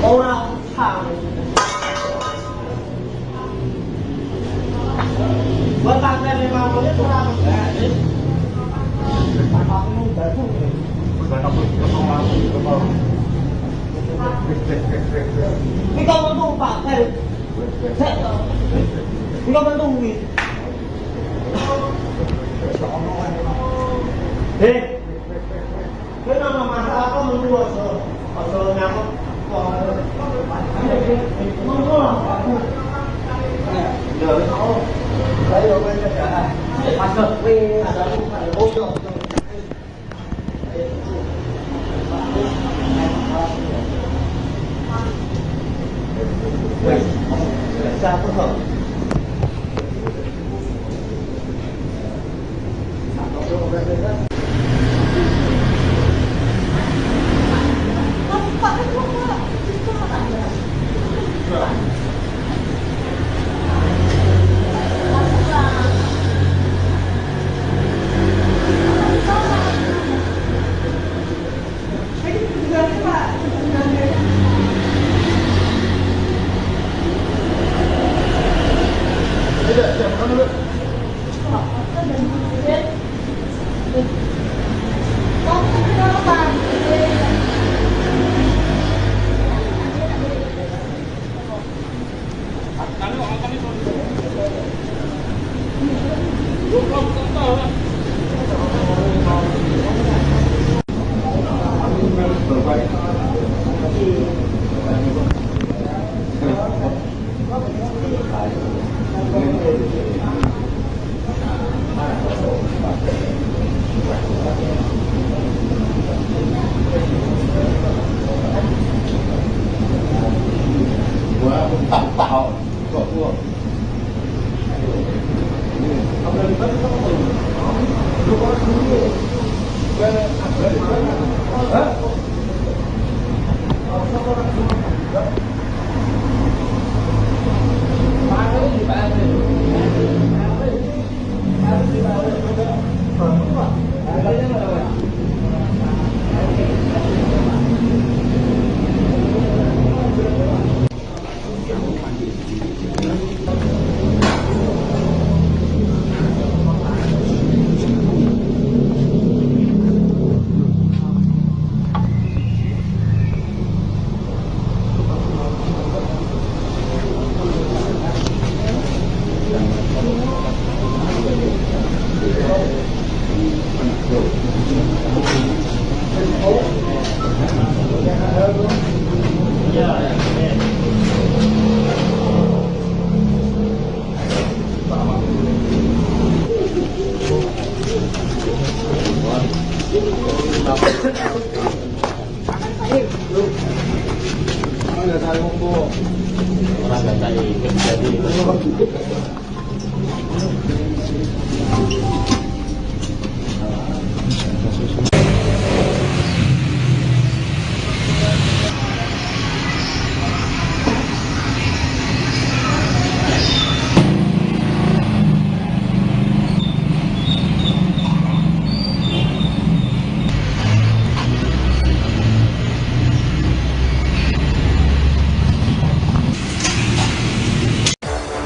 Orang utang. Buat tanggal 5 menit kurang. Kamu baru. Ini kamu tuh Pak. Ini kamu tuh ini. Cái nó mà sao có mình đua rồi, rồi nào còn không có lòng giờ nó đấy rồi bây giờ bắt được về là phải ôm được sao có hợp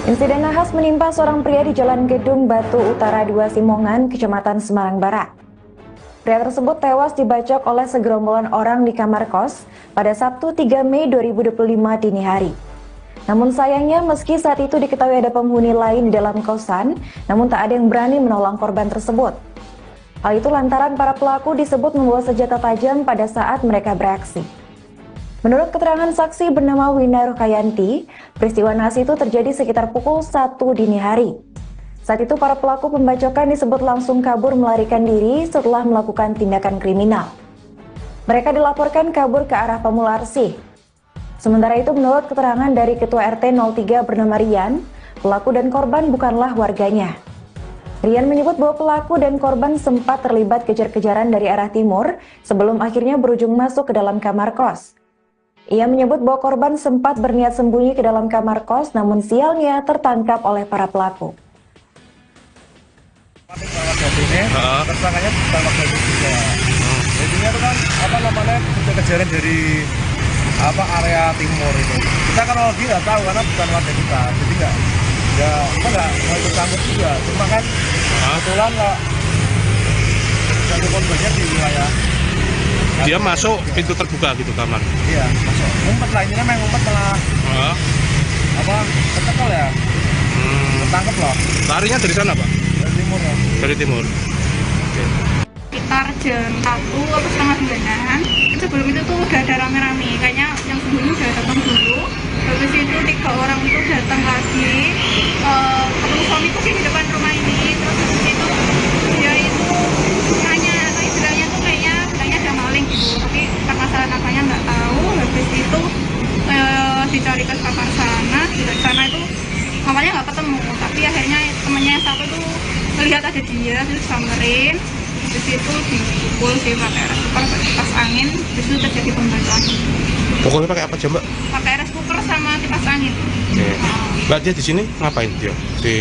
Insiden nahas menimpa seorang pria di Jalan Gedung Batu Utara 2 Simongan, Kecamatan Semarang Barat. Pria tersebut tewas dibacok oleh segerombolan orang di kamar kos pada Sabtu 3 Mei 2025 dini hari. Namun sayangnya meski saat itu diketahui ada penghuni lain di dalam kosan, namun tak ada yang berani menolong korban tersebut. Hal itu lantaran para pelaku disebut membawa senjata tajam pada saat mereka beraksi. Menurut keterangan saksi bernama Wina Rukayanti, peristiwa nahas itu terjadi sekitar pukul 1 dini hari. Saat itu para pelaku pembacokan disebut langsung kabur melarikan diri setelah melakukan tindakan kriminal. Mereka dilaporkan kabur ke arah Pamularsi. Sementara itu menurut keterangan dari Ketua RT 03 bernama Rian, pelaku dan korban bukanlah warganya. Rian menyebut bahwa pelaku dan korban sempat terlibat kejar-kejaran dari arah timur sebelum akhirnya berujung masuk ke dalam kamar kos. Ia menyebut bahwa korban sempat berniat sembunyi ke dalam kamar kos, namun sialnya tertangkap oleh para pelaku. Tersangkanya ditangkap dari juga. Jadinya itu kan kejar-kejaran dari area timur itu. Kita kan lagi nggak tahu karena bukan warga kita, jadi kita nggak mau ikut campur juga. Cuma kan kebetulan nggak satu korbannya di wilayah. Dia masuk pintu terbuka gitu kamar. Iya, masuk. Ngumpet lah, ini namanya ngumpet malah ketekal ya. Ketangkep loh. Larinya dari sana, Pak? Dari timur ya. Dari timur. Oke. Sekitar jam 1 atau setengah 2-an. Sebelum itu tuh udah ada rame-rame, kayaknya yang sembunyi udah datang dulu. Habis itu 3 orang itu datang lagi, ketemu suamiku sih di depan rumah ini. Terus habis itu dia itu nanya, atau istilahnya tuh kayaknya bilangnya ada maling gitu, tapi permasalahan apanya nggak tahu. Habis itu dicari ke kamar sana, di sana itu awalnya nggak ketemu, tapi akhirnya temennya yang satu tuh melihat ada dia, terus samperin. Di situ dipukul sih pakai air cooker, pakai kipas angin. Di situ terjadi pembacokan. Pukulnya pakai apa aja, Mbak? Pakai air cooker sama kipas angin. Oke. Mbak, dia di sini ngapain dia? Di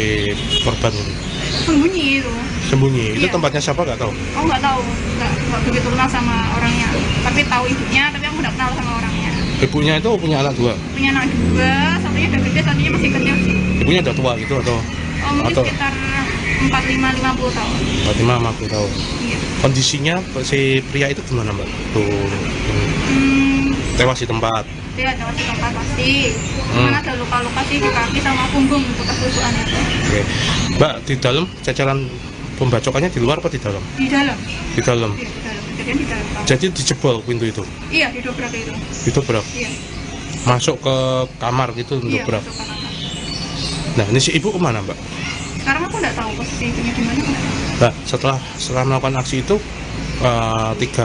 korban ini? Sembunyi itu. Sembunyi. Itu Iya. tempatnya siapa nggak tahu? Oh nggak tahu, nggak begitu kenal sama orangnya. Tapi tahu ibunya, tapi aku nggak kenal sama orangnya. Ibunya itu punya anak 2? Punya anak 2, satunya udah gede, satunya masih kecil sih. Ibunya udah tua gitu atau? Oh mungkin sekitar 45-50 tahun. 50 tahun. Iya. Kondisinya si pria itu gimana, Mbak? Tuh, tewas di tempat. Dia ada di tempat pasti. Mana ada luka-luka sih di kaki sama punggung bekas tusukan itu. Oke. Mbak, di dalam cacaran pembacokannya di luar apa di dalam? Di dalam. Di dalam. Iya, di dalam. Kejadian di dalam. Jadi dijebol pintu itu. Iya, didobrak itu. Didobrak. Iya. Masuk ke kamar gitu Iya, dobrak. masuk ke kamar. Nah, ini si ibu kemana, Mbak? Sekarang aku nggak tahu posisi ibunya di mana. Nggak tahu. Nah, setelah melakukan aksi itu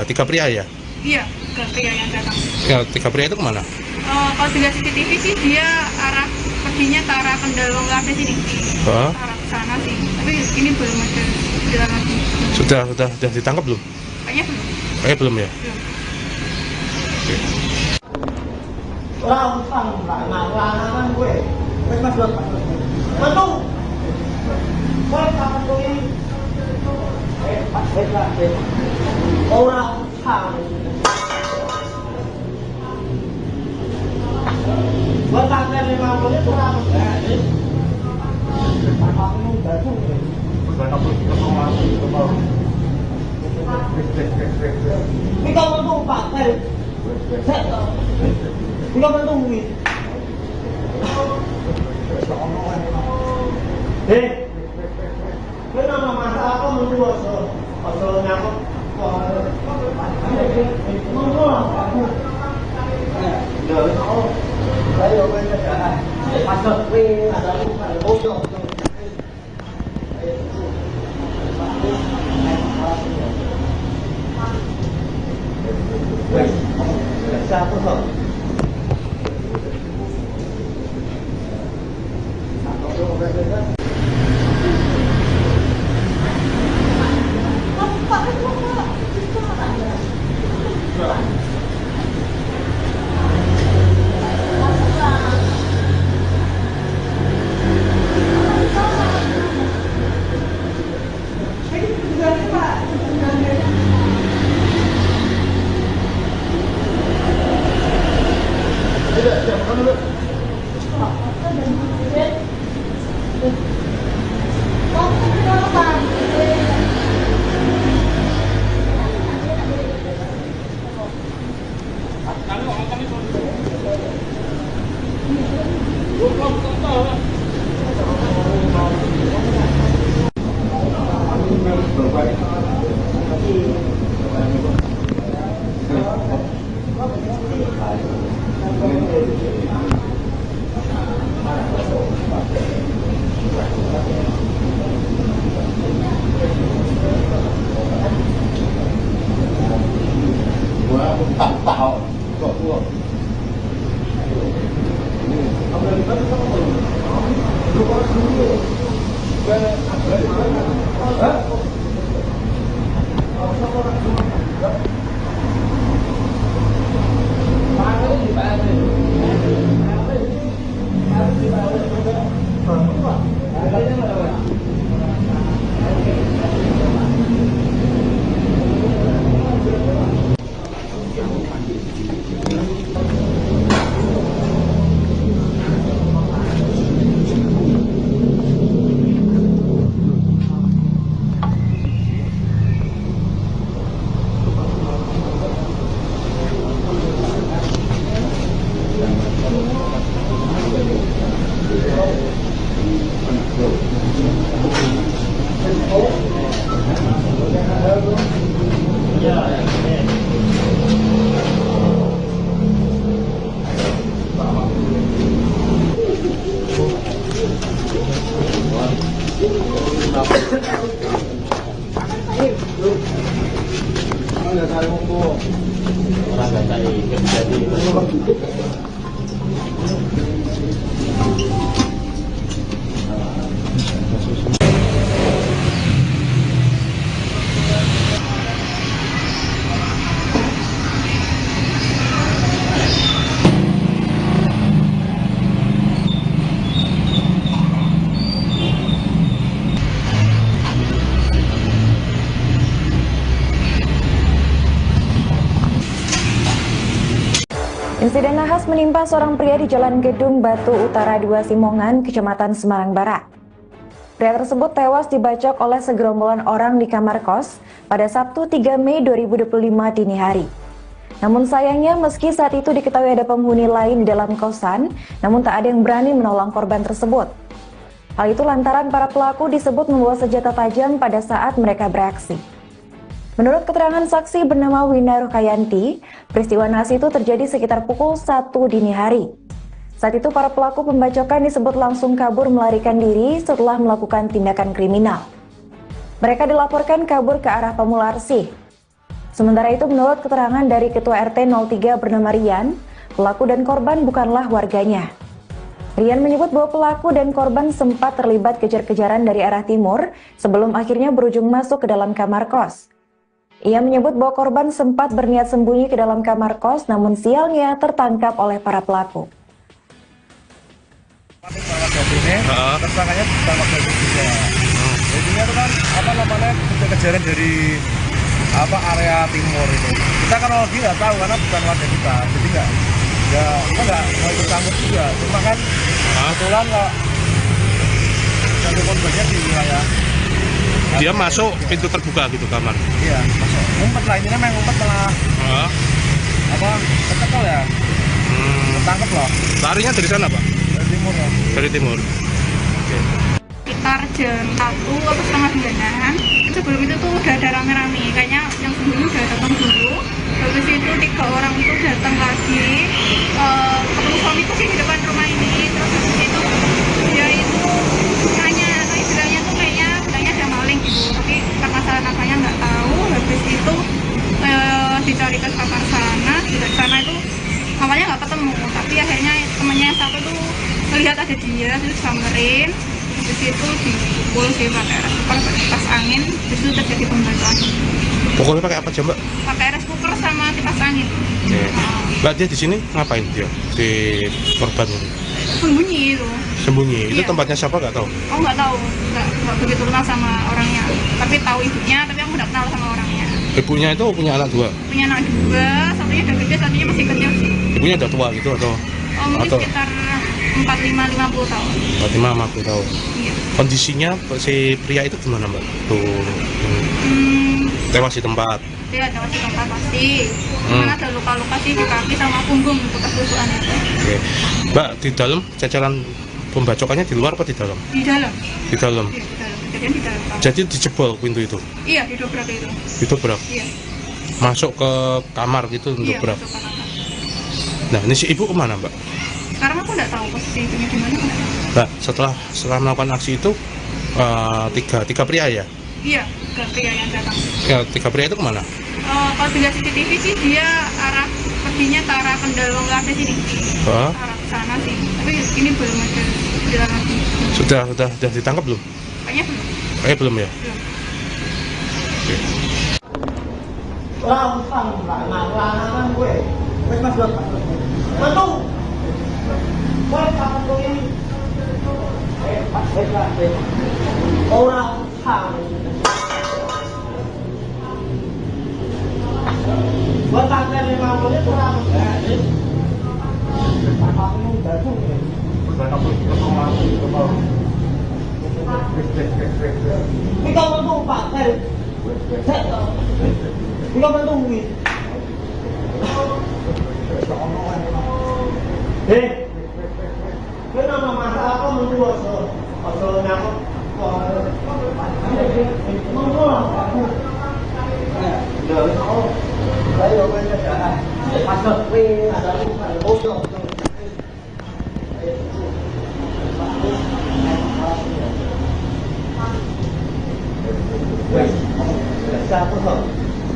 tiga pria ya? Iya, ke pria yang datang. Ya, 3 pria itu kemana? Kalau dilihat CCTV sih dia arah perginya ke arah Kendal Kafe sini. Hah? Arah ke sana sih. Tapi ini belum ada jalan lagi. Sudah ditangkap belum? Kayaknya belum. Kayaknya belum ya? Belum. Oke. Orang utang lanangan gue. Wes Mas Dot. Mantung. Wes kapan kowe ini? Pak Desa. Orang utang. Gua tak ada 50 kurang. Ini kau mentung Pak. Ini kau mentung ini. Ini nama masalah kau mentua so nyamuk. Wes, satu kok. Insiden nahas menimpa seorang pria di Jalan Gedung Batu Utara 2 Simongan, Kecamatan Semarang Barat. Pria tersebut tewas dibacok oleh segerombolan orang di kamar kos pada Sabtu 3 Mei 2025 dini hari. Namun sayangnya meski saat itu diketahui ada penghuni lain di dalam kosan, namun tak ada yang berani menolong korban tersebut. Hal itu lantaran para pelaku disebut membawa senjata tajam pada saat mereka beraksi. Menurut keterangan saksi bernama Wina Rukayanti, peristiwa nahas itu terjadi sekitar pukul 1 dini hari. Saat itu para pelaku pembacokan disebut langsung kabur melarikan diri setelah melakukan tindakan kriminal. Mereka dilaporkan kabur ke arah Pamularsi. Sementara itu menurut keterangan dari Ketua RT 03 bernama Rian, pelaku dan korban bukanlah warganya. Rian menyebut bahwa pelaku dan korban sempat terlibat kejar-kejaran dari arah timur sebelum akhirnya berujung masuk ke dalam kamar kos. Ia menyebut bahwa korban sempat berniat sembunyi ke dalam kamar kos, namun sialnya tertangkap oleh para pelaku. Tersangkanya pertama kali juga. Jadinya itu kan kejar-kejaran dari area timur itu. Kita kan nggak tahu karena bukan warga kita, jadi kita nggak mau ikut campur juga. Cuma kan kebetulan kok satu korbannya di wilayah. Dia masuk pintu terbuka gitu kamar. Iya, masuk. Ngumpet lah, ini memang ngumpet malah kecekel ya. Ketangkep loh. Larinya dari sana, Pak? Dari timur ya. Dari timur. Oke. Sekitar jam 1 atau setengah 9-an. Sebelum itu tuh udah ada rame-rame, kayaknya yang sebelumnya udah datang dulu. Habis itu 3 orang itu datang lagi, ketemu suamiku sih di depan rumah ini. Terus habis itu dia itu nanya, istilahnya tuh kayaknya bilangnya ada maling gitu. Tapi karena salah namanya nggak tahu, habis itu dicari ke kamar sana. juga di sana itu awalnya nggak ketemu, tapi akhirnya temannya yang satu tuh melihat ada dia terus samperin, di situ dipukul sih pakai rice cooker, pakai kipas angin, di situ terjadi pembacokan. Pokoknya pakai apa aja mbak? Pakai rice cooker sama kipas angin. Mbak dia di sini ngapain dia si korban ini? Sembunyi itu. Sembunyi. Itu Iya. tempatnya siapa nggak tahu? Aku nggak tahu, nggak begitu kenal sama orangnya, tapi tahu ibunya, tapi aku nggak kenal sama orangnya. Ibunya itu punya anak dua. Punya anak dua, satunya udah gede, satunya masih kecil sih. Ibunya udah tua gitu atau? Mungkin Atau- sekitar 45-50 tahun. 50 tahun. Iya. Kondisinya si pria itu gimana mbak? Tuh tewas di tempat. Dia ada masih tempat pasti. Mana ada luka-luka sih di kaki sama punggung bekas tusukan itu. Oke. Mbak di dalam ceceran pembacokannya di luar apa di dalam? Di dalam. Di dalam. Iya, di dalam. Kejadian di dalam kamar. Jadi dijebol pintu itu. Iya, didobrak itu. Itu berak. Iya. Masuk ke kamar gitu untuk Iya, berak. masuk ke kamar. Nah ini si ibu kemana mbak? Sekarang aku nggak tahu posisi ibunya di mana. Mbak setelah melakukan aksi itu tiga pria ya? Iya, ke pria yang datang. Ya, tiga pria itu kemana? Kalau dilihat CCTV sih dia arah perginya ke arah Kendal Wongkase sini. Hah? Arah ke sana sih. Tapi ini belum ada jalan lagi. Sudah ditangkap belum? Kayaknya belum. Kayaknya belum ya? Belum. Oke. Orang utang nggak ngalah gue. Wes mas buat Mantu. Wes kapan tuh ini? Orang utang. Buat tanggal 5 menit kurang. Ikaw mantu Pak. Ikaw mantu. Cái nào mà sao có mình đùa rồi, rồi nào còn không có được nó lấy rồi bên trở lại bắt được về là ô tô sao có thể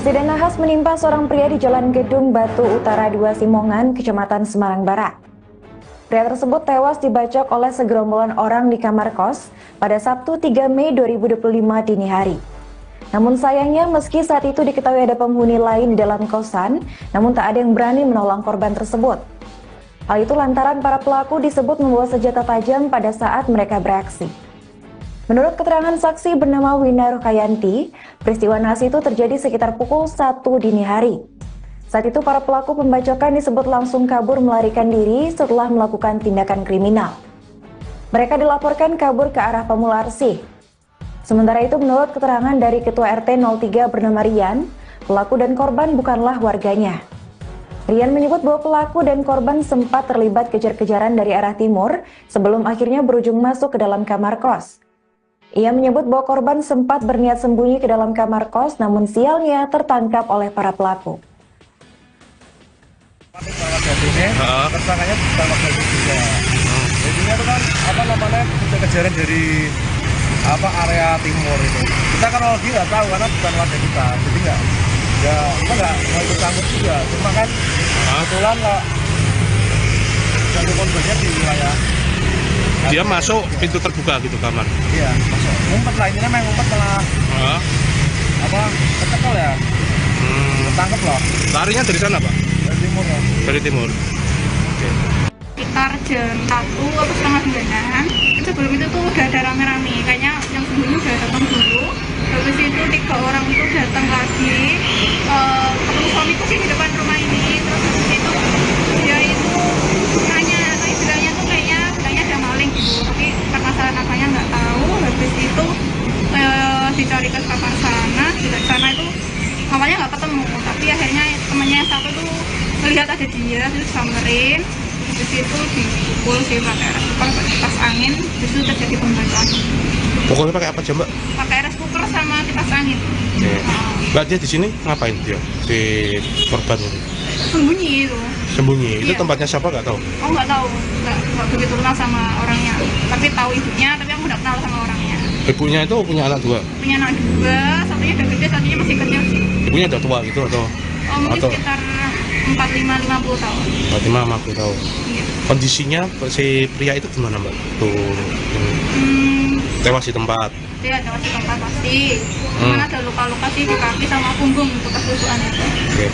Insiden nahas menimpa seorang pria di Jalan Gedung Batu Utara 2 Simongan, Kecamatan Semarang Barat. Pria tersebut tewas dibacok oleh segerombolan orang di kamar kos pada Sabtu 3 Mei 2025 dini hari. Namun sayangnya meski saat itu diketahui ada penghuni lain di dalam kosan, namun tak ada yang berani menolong korban tersebut. Hal itu lantaran para pelaku disebut membawa senjata tajam pada saat mereka beraksi. Menurut keterangan saksi bernama Wina Rukayanti, peristiwa nahas itu terjadi sekitar pukul 1 dini hari. Saat itu para pelaku pembacokan disebut langsung kabur melarikan diri setelah melakukan tindakan kriminal. Mereka dilaporkan kabur ke arah Pamularsi. Sementara itu menurut keterangan dari Ketua RT 03 bernama Rian, pelaku dan korban bukanlah warganya. Rian menyebut bahwa pelaku dan korban sempat terlibat kejar-kejaran dari arah timur sebelum akhirnya berujung masuk ke dalam kamar kos. Ia menyebut bahwa korban sempat berniat sembunyi ke dalam kamar kos, namun sialnya tertangkap oleh para pelaku. Tersangkanya ditangkap dari juga. Jadinya itu kan kejar-kejaran dari area timur itu. Kita kan lagi nggak tahu karena bukan warga kita, jadi kita nggak mau ikut campur juga. Cuma kan kebetulan nggak satu korbannya di wilayah. Dia masuk pintu terbuka gitu kamar. Iya, masuk. Ngumpet lah, ini namanya ngumpet malah kecekol ya. Ketangkep loh. Larinya dari sana, Pak? Dari timur ya. Dari timur. Oke. Sekitar jam 1 atau setengah 9-an. Sebelum itu tuh udah ada rame-rame, kayaknya yang sembunyi udah datang dulu. Habis itu 3 orang itu datang lagi, ketemu suamiku sih di depan rumah ini. Terus habis itu dia itu nanya, istilahnya tuh kayaknya bilangnya ada maling gitu, tapi permasalahan apanya nggak tahu. Habis itu dicari ke kamar sana, di sana itu awalnya nggak ketemu, tapi akhirnya temannya yang satu tuh melihat ada dia, terus samperin. Di situ dipukul sih pakai rice cooker, pakai kipas angin, di situ terjadi pembacokan. Pukulnya pakai apa aja, Mbak? Pakai rice cooker sama kipas angin. Mbak, dia di sini ngapain dia? Si korban ini? Sembunyi itu. Sembunyi? Itu Iya. tempatnya siapa nggak tahu? Oh nggak tahu, nggak begitu kenal sama orangnya. Tapi tahu ibunya, tapi aku nggak kenal sama orangnya. Ibunya itu punya anak 2? Punya anak 2, satunya udah gede, satunya masih kecil sih. Ibunya udah tua gitu atau? Oh mungkin sekitar 45-50 tahun. 50 tahun. Iya. Kondisinya si pria itu gimana, Mbak? Tuh, tewas di tempat. Dia ada masih tempat pasti. Cuman ada luka-luka sih di kaki sama punggung bekas tusukan itu. Oke.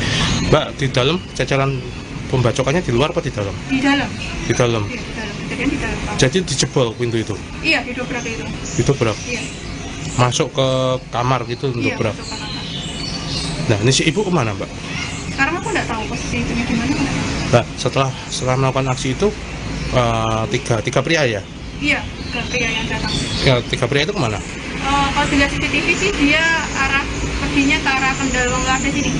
Mbak, di dalam ceceran pembacokannya di luar apa di dalam? Di dalam. Di dalam. Iya, di dalam. Kejadian di dalam. Jadi dijebol pintu itu? Iya, didobrak itu. Didobrak? Iya. Masuk ke kamar gitu untuk Iya, dobrak? masuk ke kamar. Nah, ini si ibu kemana, Mbak? Sekarang aku nggak tahu posisi itu di mana. Mbak, setelah melakukan aksi itu tiga pria ya? Iya, ke pria yang datang. Ya, 3 pria itu kemana? Kalau dilihat CCTV sih dia perginya ke arah Kendal ada sini.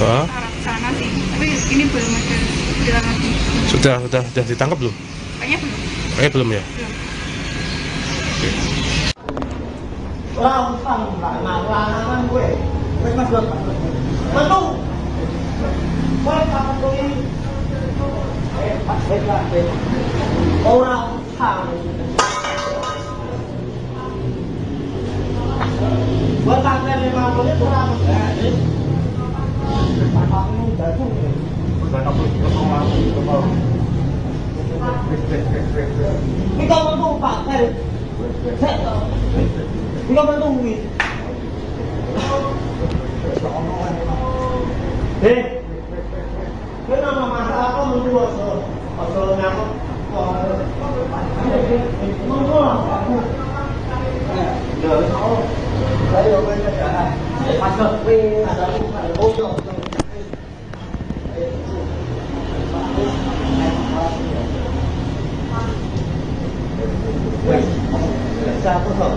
Hah? Arah sana sih. Tapi ini belum ada bilang lagi. Sudah ditangkap belum? Kayaknya belum. Belum ya? Belum. Orang lanang gue. Wes Mas Dot. Menung. Wes apa tuh ini? Orang sang. Buat tanggal 5 menit kurang. Pakakmu jatuh. Ini kau menung Pak. Ini kau menung ini. Kenapa masalah kau menunggu asal nyamuk? Menunggu aku. Rồi nó lấy vô bên cái này bắt được vì là ô tô sao có thể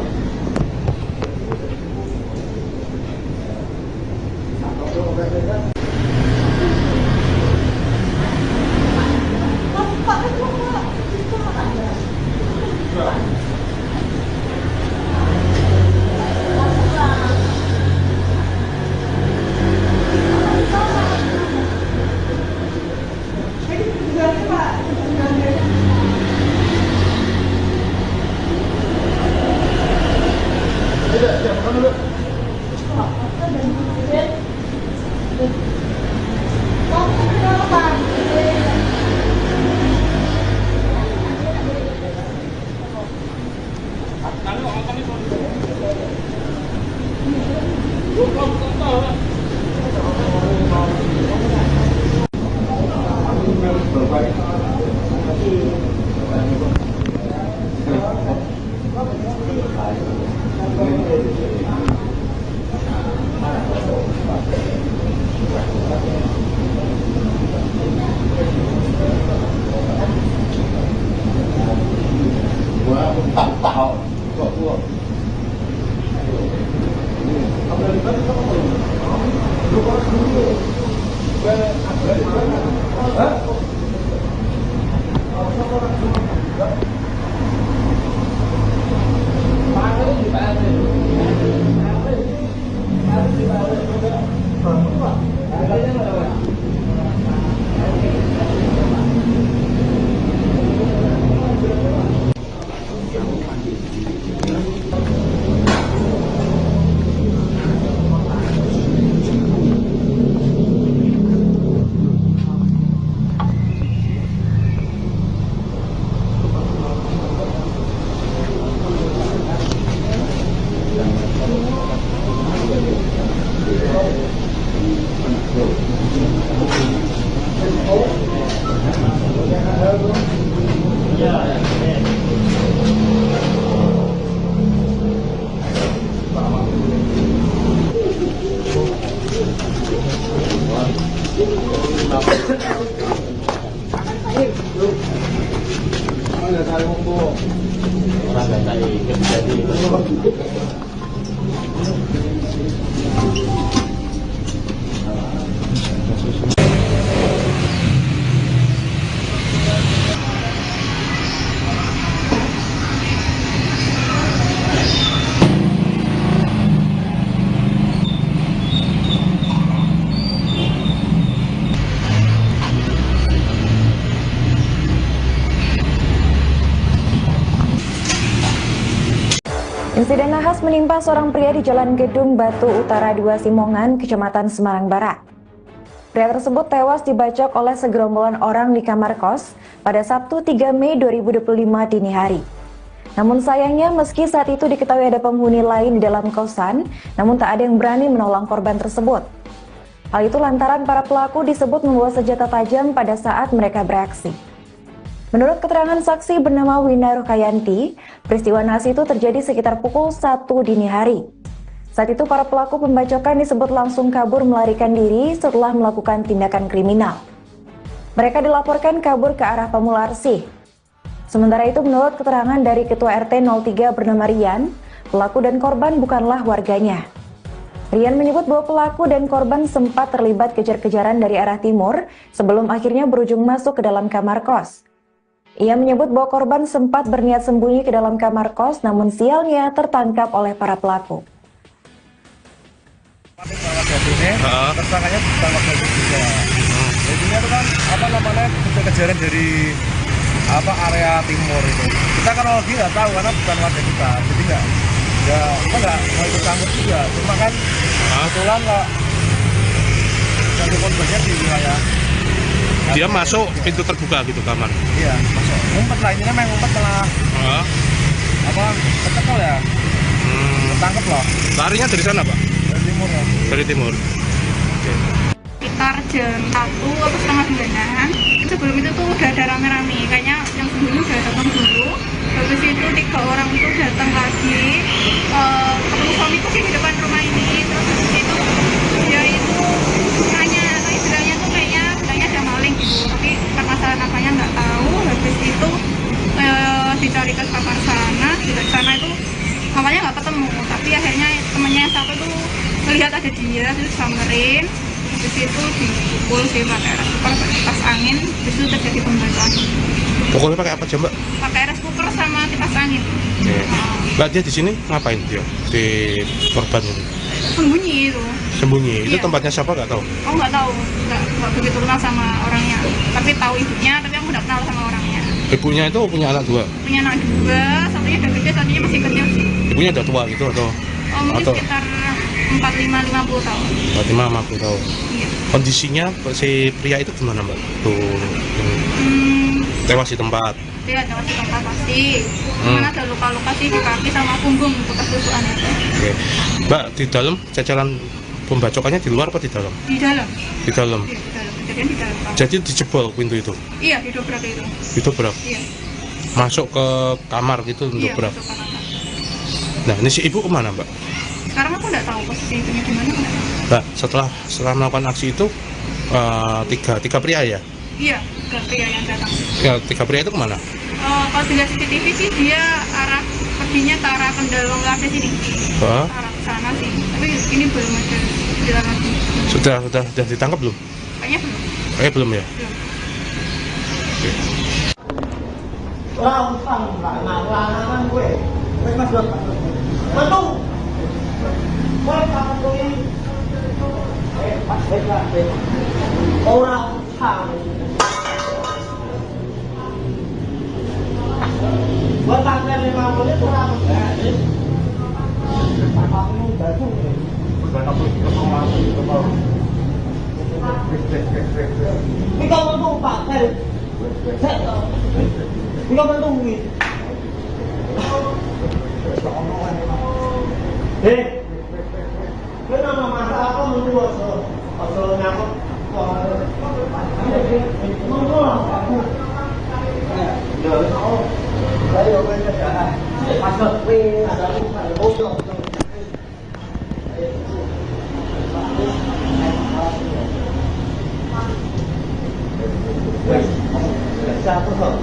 Insiden nahas menimpa seorang pria di Jalan Gedung Batu Utara 2 Simongan, Kecamatan Semarang Barat. Pria tersebut tewas dibacok oleh segerombolan orang di kamar kos pada Sabtu 3 Mei 2025 dini hari. Namun sayangnya meski saat itu diketahui ada penghuni lain di dalam kosan, namun tak ada yang berani menolong korban tersebut. Hal itu lantaran para pelaku disebut membawa senjata tajam pada saat mereka beraksi. Menurut keterangan saksi bernama Wina Rukayanti, peristiwa nahas itu terjadi sekitar pukul 1 dini hari. Saat itu para pelaku pembacokan disebut langsung kabur melarikan diri setelah melakukan tindakan kriminal. Mereka dilaporkan kabur ke arah Pamularsi. Sementara itu menurut keterangan dari Ketua RT 03 bernama Rian, pelaku dan korban bukanlah warganya. Rian menyebut bahwa pelaku dan korban sempat terlibat kejar-kejaran dari arah timur sebelum akhirnya berujung masuk ke dalam kamar kos. Ia menyebut bahwa korban sempat berniat sembunyi ke dalam kamar kos, namun sialnya tertangkap oleh para pelaku. Tersangkanya ditangkap dari juga. Jadinya itu kan kejar-kejaran dari area timur itu. Kita kan lagi nggak tahu karena bukan warga kita, jadi nggak mau ikut campur juga. Cuma kan kebetulan nggak jadi korbannya di wilayah. Dia masuk pintu terbuka gitu kamar. Iya, masuk. Ngumpet lah, ini kan main ngumpet malah. Ketangkep ya. Ketangkep loh. Larinya dari sana, Pak? Dari timur ya. Dari timur. Oke. Sekitar jam 1 atau setengah 2-an, sebelum itu tuh udah ada rame-rame, kayaknya yang sebelumnya udah datang dulu. Habis itu 3 orang itu datang lagi, ketemu suamiku sih di depan rumah ini. Terus habis itu dia itu nanya, atau istilahnya tuh kayaknya bilangnya ada maling gitu, tapi permasalahan apanya nggak tahu. Habis itu dicari ke kamar sana, di sana itu awalnya nggak ketemu, tapi akhirnya temennya yang satu tuh melihat ada dia, terus samperin. Habis itu dipukul sih pakai air cooker, pakai kipas angin, habis itu terjadi pembacokan. Pukulnya pakai apa coba? Pakai air cooker sama kipas angin. Oke. Mbak, dia di sini ngapain dia? Di korban ini? Sembunyi itu. Sembunyi? Itu Iya. tempatnya siapa nggak tahu? Aku nggak tahu, nggak begitu kenal sama orangnya. Tapi tahu ibunya, tapi aku nggak kenal sama orangnya. Ibunya itu punya anak 2? Punya anak 2, satunya udah gede, satunya masih kecil sih. Ibunya udah tua gitu atau? Mungkin Atau? sekitar 45-50 tahun. 45-50 tahun. Iya. Kondisinya si pria itu gimana, Mbak? Tuh, tewas di tempat. Dia ada masih tempat pasti. Cuman ada luka-luka sih di kaki sama punggung bekas tusukan itu. Oke. Mbak, di dalam cecelan pembacokannya di luar apa di dalam? Di dalam. Di dalam. Iya, di dalam. Kejadian di dalam. Jadi dijebol pintu itu? Iya, didobrak itu. Didobrak? Iya. Masuk ke kamar gitu Iya, dobrak? masuk ke kamar. Nah, ini si ibu kemana, Mbak? Sekarang aku nggak tahu posisi itunya gimana, nggak tahu. Mbak, setelah melakukan aksi itu tiga pria ya? Iya, ke pria yang datang. Ya, 3 pria itu kemana? Kalau dilihat CCTV sih dia arah perginya ke arah Pendalong Lase sini. Hah? Arah ke sana sih. Tapi ini belum ada jalan lagi. Sudah ditangkap belum? Kayaknya belum. Belum ya? Belum. Oke. Orang utang nggak ngalah gue. Wes mas buat mantu. Wes kapan tuh ini? Pas lah. Orang utang. Buat tanggal 5 menit kurang. Aku baju. Ini kau bantu Pak, ini kau bantu ini. Ini nama masalah apa menurut asal nyamuk. Menurut aku. Saya masuk ada satu hal.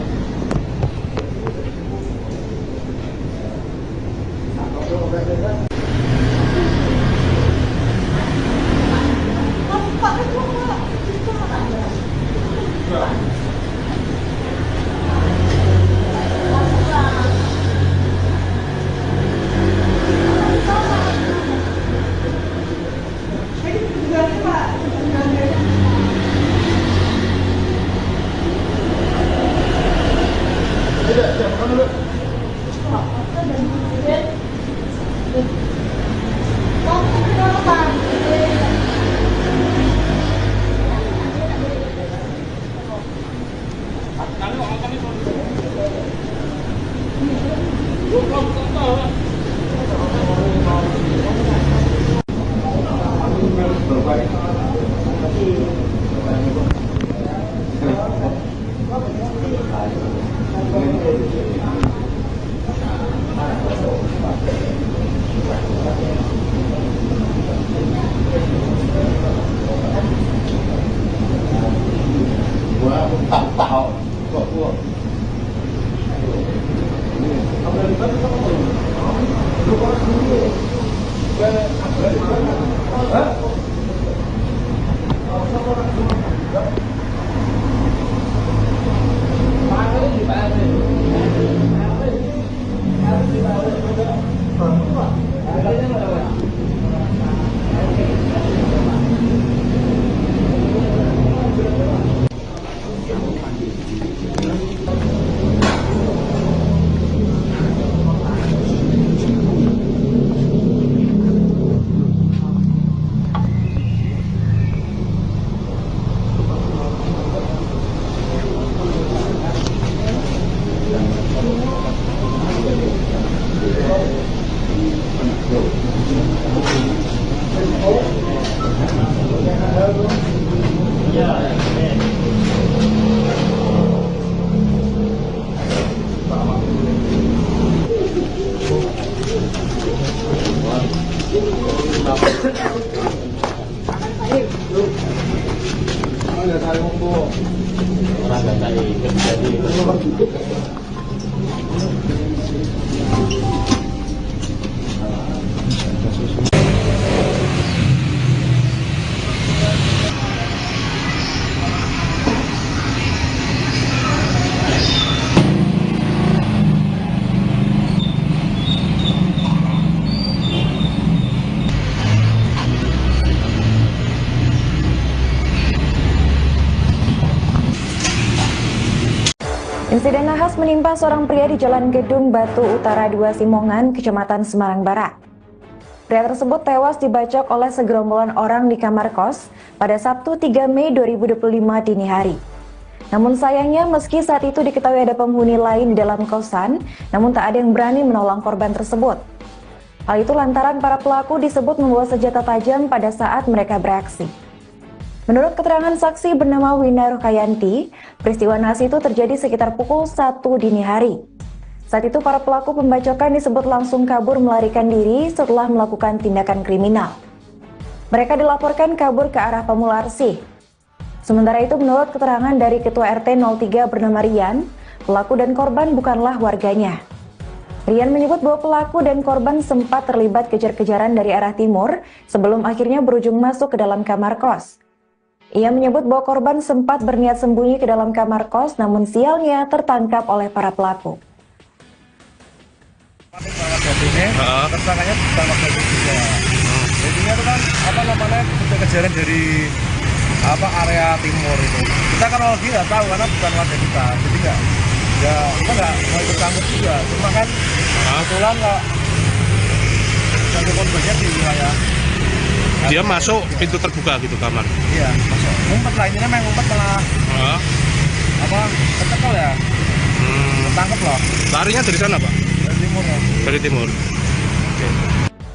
Insiden nahas menimpa seorang pria di Jalan Gedung Batu Utara 2 Simongan, Kecamatan Semarang Barat. Pria tersebut tewas dibacok oleh segerombolan orang di kamar kos pada Sabtu 3 Mei 2025 dini hari. Namun sayangnya meski saat itu diketahui ada penghuni lain di dalam kosan, namun tak ada yang berani menolong korban tersebut. Hal itu lantaran para pelaku disebut membawa senjata tajam pada saat mereka beraksi. Menurut keterangan saksi bernama Wina Rukayanti, peristiwa nahas itu terjadi sekitar pukul 1 dini hari. Saat itu para pelaku pembacokan disebut langsung kabur melarikan diri setelah melakukan tindakan kriminal. Mereka dilaporkan kabur ke arah Pamularsi. Sementara itu menurut keterangan dari Ketua RT 03 bernama Rian, pelaku dan korban bukanlah warganya. Rian menyebut bahwa pelaku dan korban sempat terlibat kejar-kejaran dari arah timur sebelum akhirnya berujung masuk ke dalam kamar kos. Ia menyebut bahwa korban sempat berniat sembunyi ke dalam kamar kos, namun sialnya tertangkap oleh para pelaku. Tersangkanya ditangkap dari juga. Jadinya itu kan kejar-kejaran dari area timur itu. Kita kan lagi nggak tahu karena bukan warga kita, jadi kita nggak mau ikut campur juga. Cuma kan kebetulan nggak satu korbannya di wilayah. Dia masuk pintu terbuka gitu kamar. Iya, masuk. Ngumpet lah, ini memang ngumpet malah ketekol ya. Ketangkep loh. Larinya dari sana, Pak? Dari timur ya. Dari timur.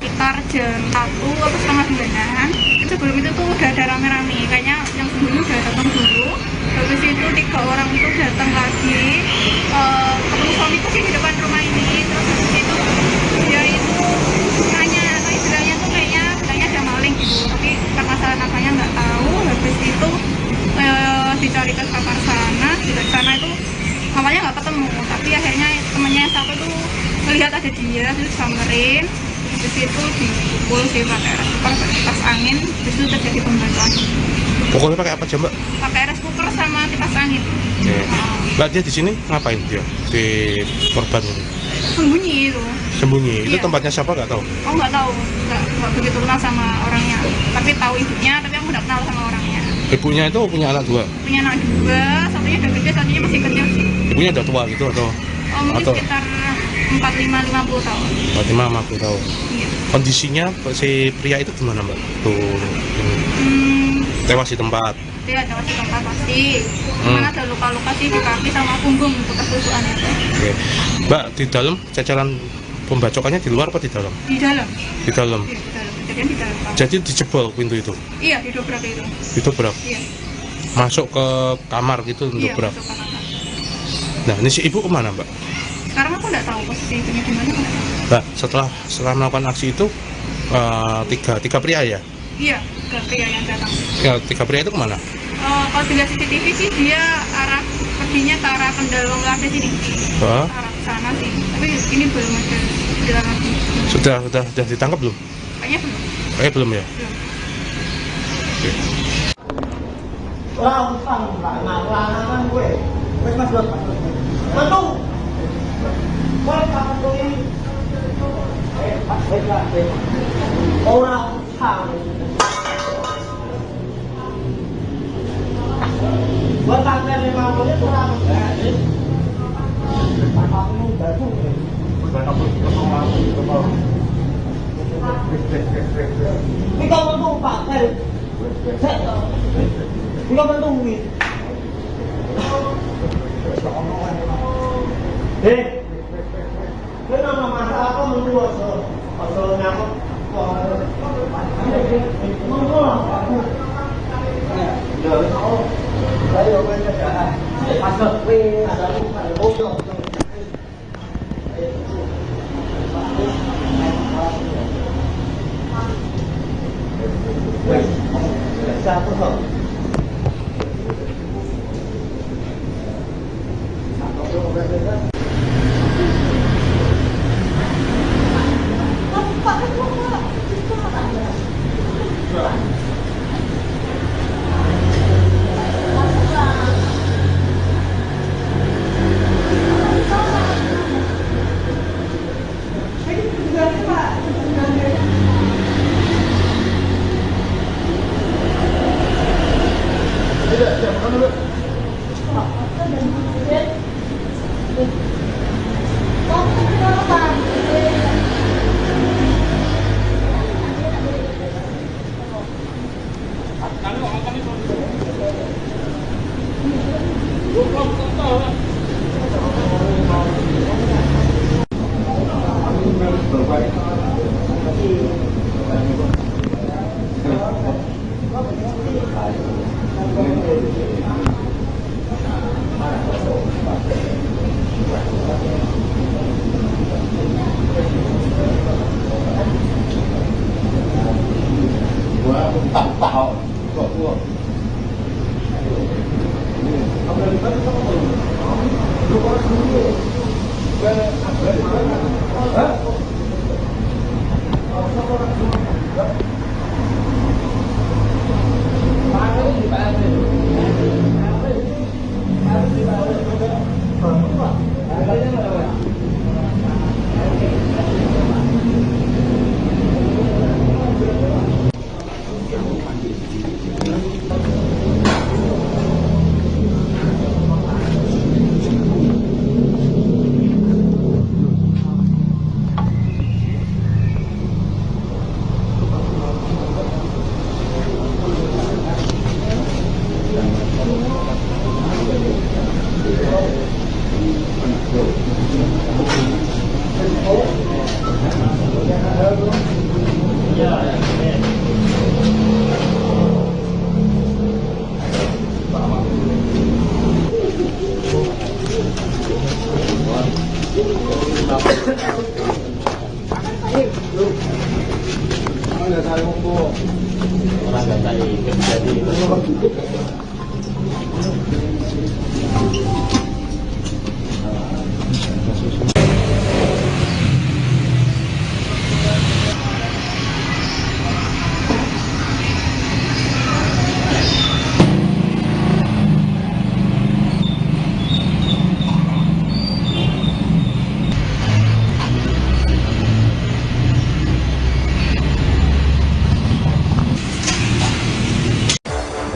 Sekitar jam 1 atau setengah 9-an, sebelum itu tuh udah ada rame-rame, kayaknya yang sebelumnya udah datang dulu. Habis itu 3 orang itu datang lagi, ketemu suamiku sih di depan rumah ini. Terus habis itu dia itu nanya, istilahnya tuh kayaknya bilangnya ada maling gitu, tapi permasalahan apanya nggak tahu. Habis itu dicari ke kamar sana, di sana itu awalnya nggak ketemu, tapi akhirnya temennya yang satu tuh melihat ada dia, terus samperin. Habis itu dipukul sih pakai rice cooker, kipas angin, habis itu terjadi pembakaran. Pokoknya pakai apa aja, Mbak? Pakai rice cooker sama kipas angin. Mbak, dia di sini ngapain dia? Di korban ini? Sembunyi itu. Sembunyi? Itu Iya. tempatnya siapa nggak tahu? Oh nggak tahu, nggak begitu kenal sama orangnya. Tapi tahu ibunya, tapi aku nggak kenal sama orangnya. Ibunya itu punya anak 2? Punya anak 2, satunya udah gede, satunya masih kecil sih. Ibunya udah tua gitu atau? Mungkin Atau? sekitar 45-50 tahun. 50 tahun. Iya. Kondisinya si pria itu gimana, Mbak? Tuh, ini. Tewas di tempat. Dia ada di tempat pasti. Cuman ada luka-luka sih di kaki sama punggung bekas tusukan itu. Oke. Mbak, di dalam cacaran pembacokannya di luar apa di dalam? Di dalam. Di dalam. Iya, di dalam. Kejadian di dalam. Jadi dijebol pintu itu. Iya, didobrak itu. Didobrak. Iya. Masuk ke kamar gitu Iya, dobrak. masuk ke kamar. Nah, ini si ibu kemana, Mbak? Sekarang aku nggak tahu posisi ibunya di mana. Aku nggak tahu. Mbak, setelah melakukan aksi itu tiga pria ya? Iya, ke pria yang datang. Ya, 3 pria itu kemana? Kalau dilihat CCTV sih dia perginya ke arah Kendal Lade sini. Hah? Ke arah sana sih. Tapi ini belum ada jalan lagi. Sudah ditangkap belum? Kayaknya belum. Kayaknya belum ya? Belum. Oke. Orang utang, lanang gue. Wes Mas Dot. Metu. Kowe kapan kowe ini? Pak, orang utang. Buat tanggal 5 menit kurang enggak. Aku baru. Ini kau mentu Pak, ini kau mentu wis. Kau nama masalah kau mentu asal nyamuk. Mentu lah. Ayo kerja. Masuk wis, ada satu kok. Hah?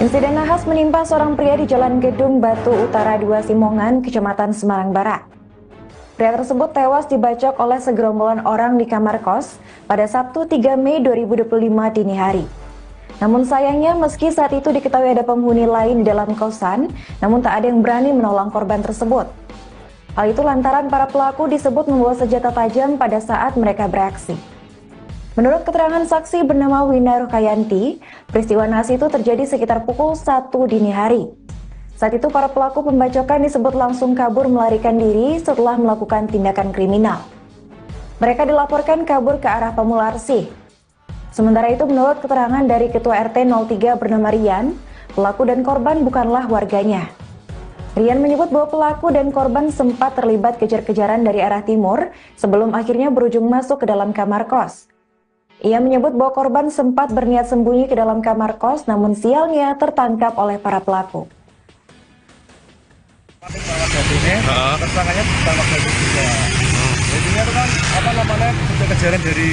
Insiden nahas menimpa seorang pria di Jalan Gedung Batu Utara 2 Simongan, Kecamatan Semarang Barat. Pria tersebut tewas dibacok oleh segerombolan orang di kamar kos pada Sabtu 3 Mei 2025 dini hari. Namun sayangnya meski saat itu diketahui ada penghuni lain di dalam kosan, namun tak ada yang berani menolong korban tersebut. Hal itu lantaran para pelaku disebut membawa senjata tajam pada saat mereka beraksi. Menurut keterangan saksi bernama Wina Rukayanti, peristiwa nahas itu terjadi sekitar pukul 1 dini hari. Saat itu para pelaku pembacokan disebut langsung kabur melarikan diri setelah melakukan tindakan kriminal. Mereka dilaporkan kabur ke arah Pamularsi. Sementara itu menurut keterangan dari Ketua RT 03 bernama Rian, pelaku dan korban bukanlah warganya. Rian menyebut bahwa pelaku dan korban sempat terlibat kejar-kejaran dari arah timur sebelum akhirnya berujung masuk ke dalam kamar kos. Ia menyebut bahwa korban sempat berniat sembunyi ke dalam kamar kos, namun sialnya tertangkap oleh para pelaku. Tersangkanya ditangkap dari juga. Jadinya itu kan kejar-kejaran dari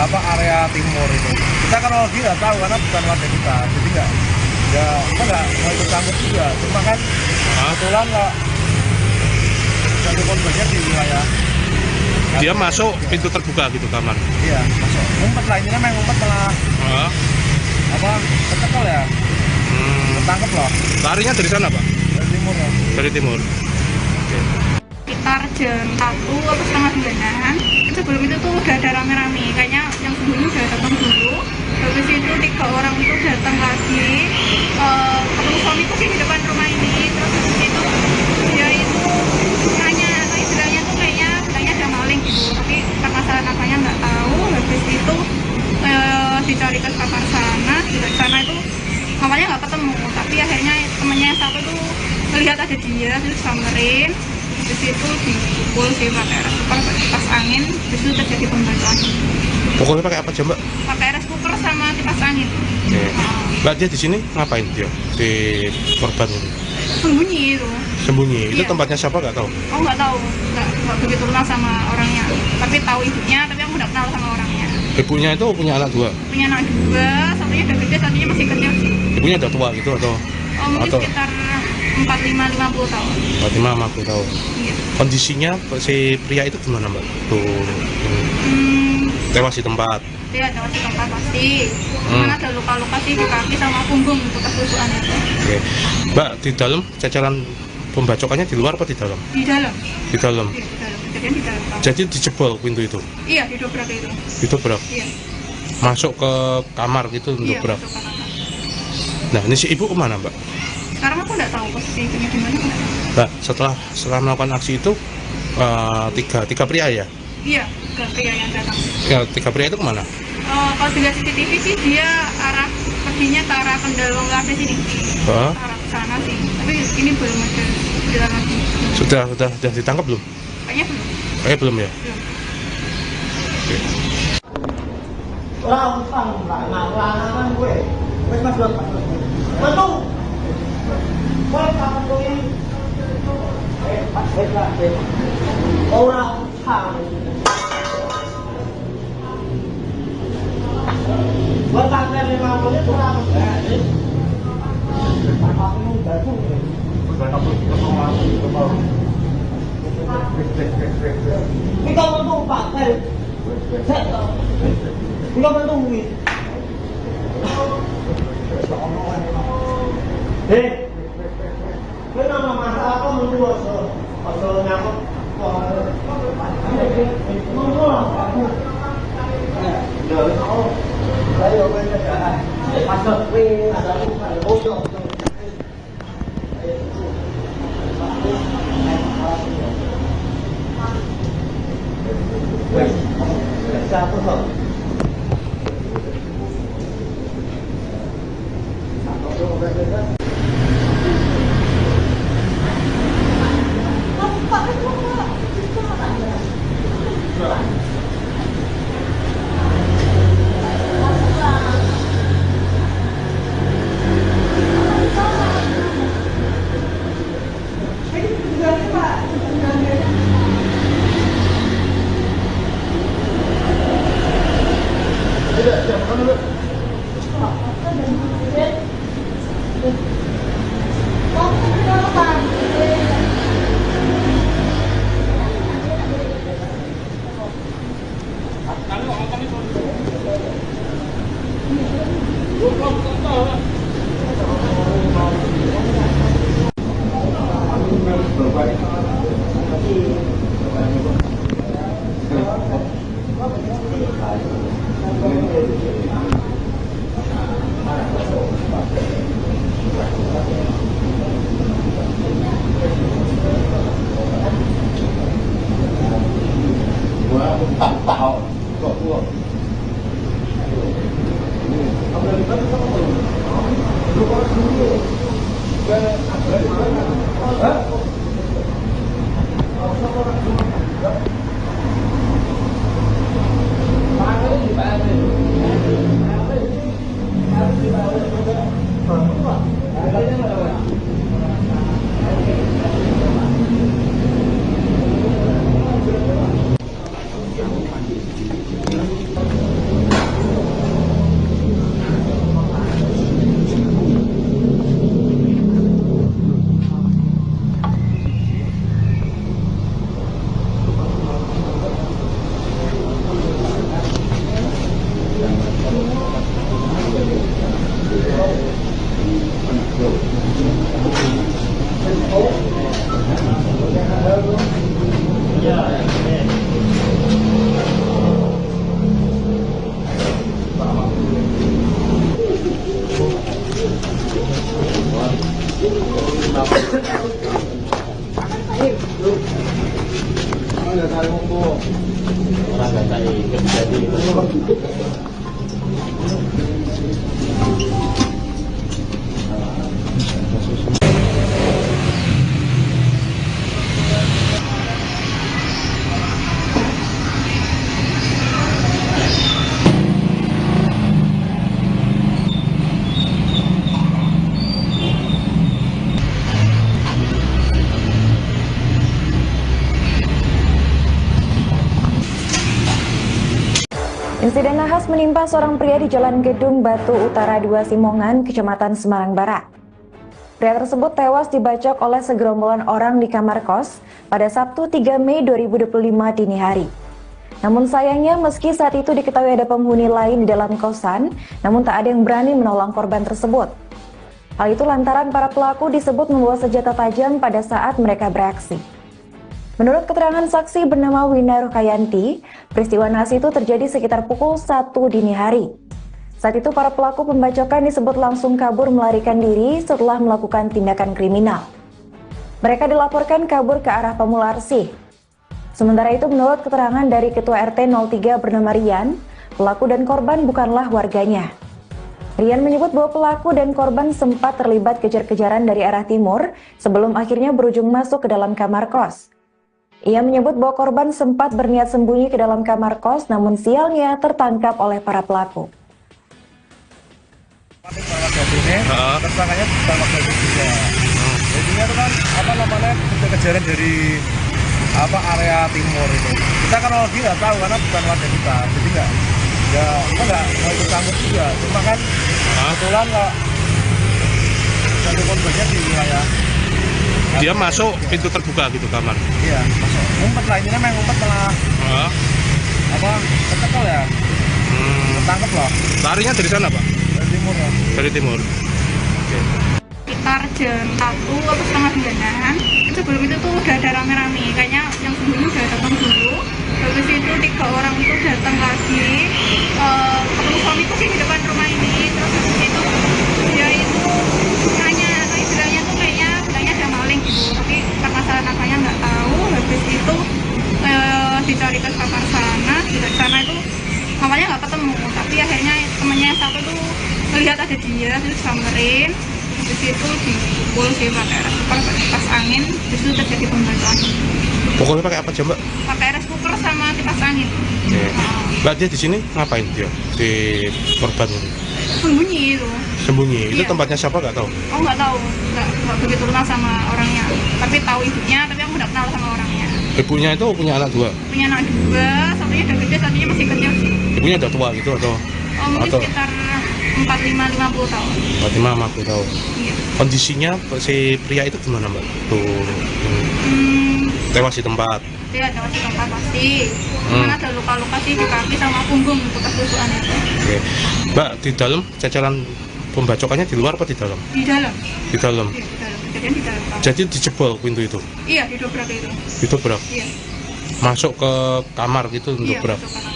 area timur itu. Kita kan lagi nggak tahu karena bukan warga kita, jadi kita nggak ikut campur juga. Cuma kan kebetulan nggak satu korbannya di wilayah. Dia masuk pintu terbuka gitu kamar. Iya, masuk. Ngumpet lah, ini memang ngumpet malah. Ketekol ya. Ketangkep loh. Larinya dari sana, Pak? Dari timur ya. Dari timur. Oke. Sekitar jam 1 atau setengah 9-an, sebelum itu tuh udah ada rame-rame. Kayaknya yang sebelumnya udah datang dulu. Habis itu 3 orang itu datang lagi. Ketemu suamiku sih di depan rumah ini. Terus habis itu dia itu nanya, istilahnya tuh kayaknya ada maling gitu, tapi karena salah namanya nggak tahu. Habis itu dicari ke kamar sana, di sana itu awalnya nggak ketemu, tapi akhirnya temennya satu tuh melihat ada dia, terus samperin. Habis itu dipukul sih pakai rice cooker, kipas angin. Habis itu terjadi pembacokan. Pukulnya pakai apa aja, Mbak? Pakai rice cooker sama kipas angin. Oke. Mbak, dia di sini ngapain dia? Di korban ini? Sembunyi itu. Sembunyi. Itu Iya. tempatnya siapa nggak tahu? Oh nggak tahu, nggak begitu kenal sama orangnya. Tapi tahu ibunya, tapi aku nggak kenal sama orangnya. Ibunya itu punya anak 2? Punya anak 2, satunya udah gede, satunya masih kecil sih. Ibunya udah tua gitu atau? Mungkin Atau? sekitar 45-50 tahun. 45-50 tahun. Iya. Kondisinya si pria itu gimana, Mbak? Tuh, tewas di tempat. Dia ada di tempat pasti. Cuman ada luka-luka sih di kaki sama punggung untuk kesusuan itu. Oke. Mbak, di dalam jajaran pembacokannya di luar apa di dalam? Di dalam. Di dalam. Iya, di dalam. Kejadian di dalam. Jadi dijebol pintu itu? Iya, didobrak itu. Didobrak? Iya. Masuk ke kamar gitu Iya, dobrak? masuk ke kamar. Nah, ini si ibu kemana, Mbak? Sekarang aku nggak tahu posisi ibunya di mana. Aku nggak tahu. Mbak, setelah melakukan aksi itu tiga pria ya? Iya, ke pria yang datang. Ya, 3 pria itu kemana? Kalau dilihat CCTV sih dia perginya ke arah Kendalong Cafe sini. Hah? Ke arah sana sih. Tapi ini belum ada jalan lagi. Sudah ditangkap belum? Kayaknya belum. Kayaknya belum ya? Belum. Oke. Orang utang lanangan gue. Wes Mas Dok. Betul. Kowe kapan kowe ini? Pak Wes. Orang utang. Buat tanggal 5 menit kurang enggak. Aku mau batu. Ini kau bantu Pak. Ini kau bantu ini. Kau nama masalah kau menunggu asal nyamuk. Menunggu lah. Ayo, masuk siapa kok? Insiden nahas menimpa seorang pria di Jalan Gedung Batu Utara 2 Simongan, Kecamatan Semarang Barat. Pria tersebut tewas dibacok oleh segerombolan orang di kamar kos pada Sabtu 3 Mei 2025 dini hari. Namun sayangnya meski saat itu diketahui ada penghuni lain di dalam kosan, namun tak ada yang berani menolong korban tersebut. Hal itu lantaran para pelaku disebut membawa senjata tajam pada saat mereka beraksi. Menurut keterangan saksi bernama Wina Rukayanti, peristiwa nahas itu terjadi sekitar pukul 1 dini hari. Saat itu para pelaku pembacokan disebut langsung kabur melarikan diri setelah melakukan tindakan kriminal. Mereka dilaporkan kabur ke arah Pamularsi. Sementara itu menurut keterangan dari Ketua RT 03 bernama Rian, pelaku dan korban bukanlah warganya. Rian menyebut bahwa pelaku dan korban sempat terlibat kejar-kejaran dari arah timur sebelum akhirnya berujung masuk ke dalam kamar kos. Ia menyebut bahwa korban sempat berniat sembunyi ke dalam kamar kos, namun sialnya tertangkap oleh para pelaku. Tersangkanya pertama kali juga. Jadinya itu kan kejar-kejaran dari area timur itu. Kita kan lagi nggak tahu karena bukan warga kita, jadi kita nggak mau ikut campur juga. Cuma kan kebetulan kok satu korbannya di wilayah. Dia masuk pintu terbuka gitu kamar. Iya, masuk. Ngumpet lah, ini memang ngumpet malah. Ketekol ya. Ketangkep loh. Larinya dari sana, Pak? Dari timur ya. Dari timur. Oke. Sekitar jam 1 atau setengah 9-an, sebelum itu tuh udah ada rame-rame, kayaknya yang sebelumnya udah datang dulu. Habis itu 3 orang itu datang lagi, ketemu suamiku sih di depan rumah ini. Terus habis itu dia itu nanya, bilangnya tuh kayaknya ada maling gitu, tapi karena saya namanya nggak tahu. Habis itu dicari ke kamar sana, di sana itu awalnya nggak ketemu, tapi akhirnya temennya yang satu tuh melihat ada dia, terus samperin. Habis itu dipukul sih pakai rice cooker, kipas angin, terus itu terjadi pembacokan. Pokoknya pakai apa aja, Mbak? Pakai rice cooker sama kipas angin. Mbak, dia di sini ngapain dia? Di korban ini? Sembunyi itu. Sembunyi? Itu Iya. tempatnya siapa nggak tahu? Oh nggak tahu, nggak begitu kenal sama orangnya. Tapi tahu ibunya, tapi aku nggak kenal sama orangnya. Ibunya itu punya anak 2? Punya anak 2, satunya udah gede, satunya masih kecil sih. Ibunya udah tua gitu atau? Mungkin Atau? sekitar 45-50 tahun. 45-50 tahun. Iya. Kondisinya si pria itu gimana, Mbak? Tuh, tewas di tempat. Dia ada masih tempat pasti. Cuman ada luka-luka sih di kaki sama punggung bekas tusukan itu. Oke. Mbak, di dalam jajaran pembacokannya di luar apa di dalam? Di dalam. Di dalam. Iya, di dalam. Jadi kejadian di dalam kamar. Jadi dijebol pintu itu? Iya, didobrak itu. Didobrak? Iya. Masuk ke kamar gitu untuk Iya, dobrak? masuk ke kamar.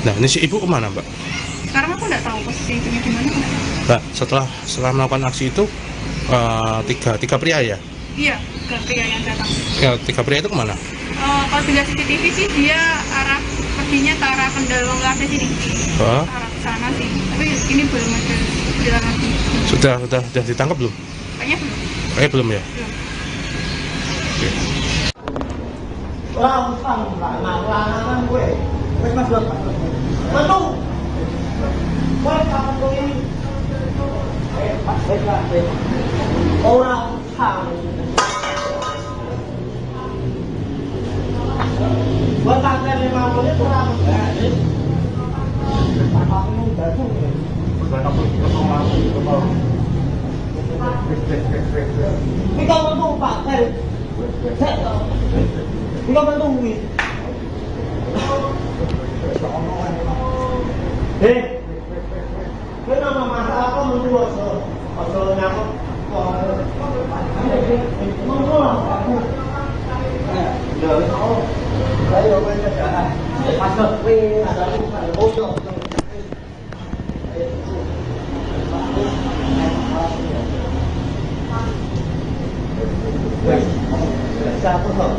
Nah, ini si ibu kemana, Mbak? Sekarang aku nggak tahu posisi ibunya di mana. Mbak, setelah melakukan aksi itu, tiga pria ya? Iya, ke pria yang datang. Ya, tiga pria itu kemana? Kalau dilihat CCTV sih dia perginya ke arah Kendal Lantai sini. Hah? Ke arah sana sih. Tapi ini belum ada jalan lagi. Sudah ditangkap belum? Kayaknya belum. Kayaknya belum ya? Belum. Oke. Langsung lanangan gue. Wes Mas Dot. Metu. Wes kapan kowe ini? Pak, wes. Orang sang. Buat tanggal 5 menit kurang enggak. Aku baju. Ini kau bantu Pak, ini kau bantu ini. Ini nama masalah apa menurut Oso nyakut. Menurut aku. Ayo masuk masuk. Siapa kau?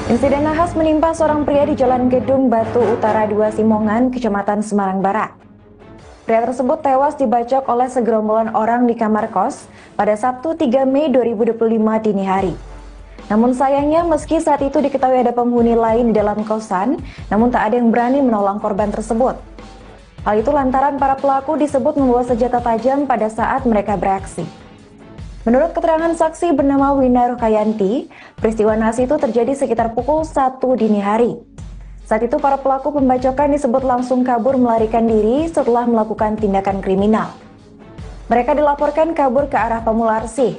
Insiden nahas menimpa seorang pria di Jalan Gedung Batu Utara 2 Simongan, Kecamatan Semarang Barat. Pria tersebut tewas dibacok oleh segerombolan orang di kamar kos pada Sabtu 3 Mei 2025 dini hari. Namun sayangnya meski saat itu diketahui ada penghuni lain di dalam kosan, namun tak ada yang berani menolong korban tersebut. Hal itu lantaran para pelaku disebut membawa senjata tajam pada saat mereka beraksi. Menurut keterangan saksi bernama Wina Rukayanti, peristiwa naas itu terjadi sekitar pukul 1 dini hari. Saat itu para pelaku pembacokan disebut langsung kabur melarikan diri setelah melakukan tindakan kriminal. Mereka dilaporkan kabur ke arah Pamularsi.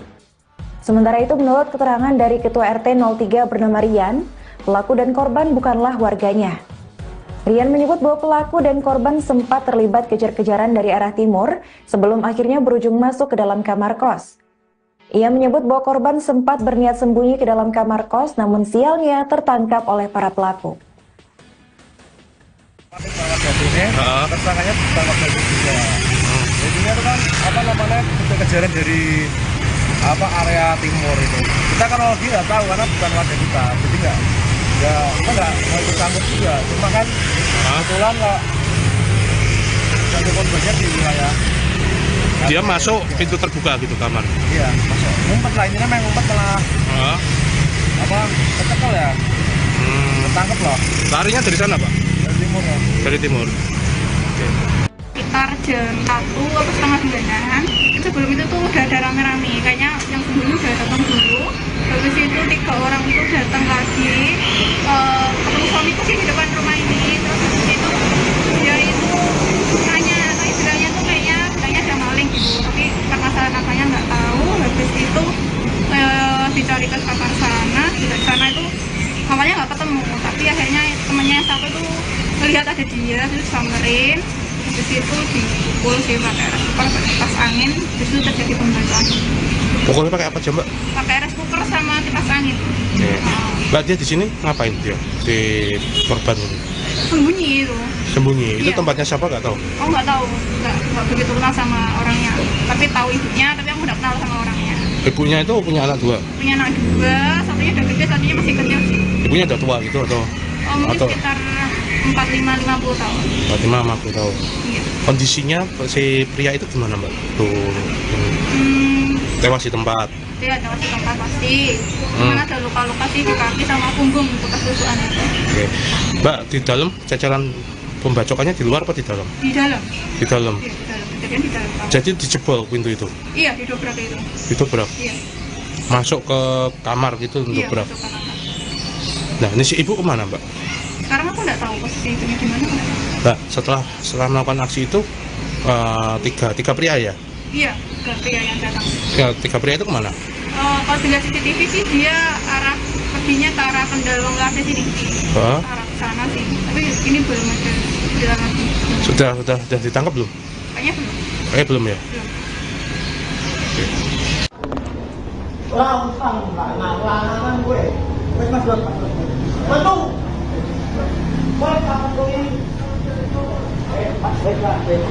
Sementara itu menurut keterangan dari Ketua RT 03 bernama Rian, pelaku dan korban bukanlah warganya. Rian menyebut bahwa pelaku dan korban sempat terlibat kejar-kejaran dari arah timur sebelum akhirnya berujung masuk ke dalam kamar kos. Ia menyebut bahwa korban sempat berniat sembunyi ke dalam kamar kos namun sialnya tertangkap oleh para pelaku. Tersangkanya ditangkap dari juga. Jadinya itu kan kejar-kejaran dari area timur itu. Kita kan lagi nggak tahu karena bukan warga kita, jadi nggak ikut campur juga. Cuma kan kebetulan nggak ada korbannya di wilayah. Dia masuk pintu terbuka gitu kamar. Iya, masuk. Ngumpet lah, ini namanya ngumpet malah. Kecekel ya. Ketangkep loh. Larinya dari sana, Pak? Dari timur ya. Dari timur. Sekitar jam 1 atau setengah 9-an, sebelum itu tuh udah ada rame-rame, kayaknya yang sebelumnya udah datang dulu. Habis itu 3 orang itu datang lagi, ketemu suamiku sih di depan rumah ini. Terus habis itu dia itu nanya bilangnya tuh kayaknya ada maling gitu, tapi karena saya namanya nggak tahu. Habis itu dicari ke kamar sana, di sana itu awalnya nggak ketemu, tapi akhirnya temennya yang satu tuh melihat ada dia, terus samperin. Habis itu dipukul sih pakai rice cooker, pakai kipas angin, terus itu terjadi pembacokan. Pukulnya pakai apa aja, Mbak? Pakai rice cooker sama kipas angin. Mbak, dia di sini ngapain dia? Si korban ini? Sembunyi itu. Sembunyi? Itu Iya. tempatnya siapa nggak tahu? Oh nggak tahu, nggak begitu kenal sama orangnya. Tapi tahu ibunya, tapi aku nggak kenal sama orangnya. Ibunya itu punya anak 2? Punya anak 2, satunya udah gede, satunya masih kecil sih. Ibunya udah tua gitu atau? Mungkin sekitar 45-50 tahun. 50 tahun. Iya. Kondisinya si pria itu gimana, Mbak? Tuh, tewas di tempat. Dia ada di tempat pasti. Karena ada luka-luka sih di kaki sama punggung bekas tusukan itu. Oke. Mbak, di dalam cacaran pembacokannya di luar apa di dalam? Di dalam. Di dalam. Iya, di dalam. Kejadian di dalam. Jadi dijebol pintu itu? Iya, didobrak itu. Didobrak? Iya. Masuk ke kamar gitu untuk Iya, berak? masuk ke kamar. Nah, ini si ibu kemana, Mbak? Sekarang aku nggak tahu posisi itu di mana. Mbak, setelah melakukan aksi itu tiga pria ya? Iya, ke pria yang datang. Ya, 3 pria itu kemana? Kalau dilihat CCTV sih dia perginya ke arah Kendal Kafe sini. Hah? Arah sana sih. Tapi ini belum ada jalan lagi. Sudah ditangkap belum? Kayaknya belum. Belum ya? Belum. Langsung nggak gue. Wes mas buat Bantu. Wes kapan gue ini? Wes.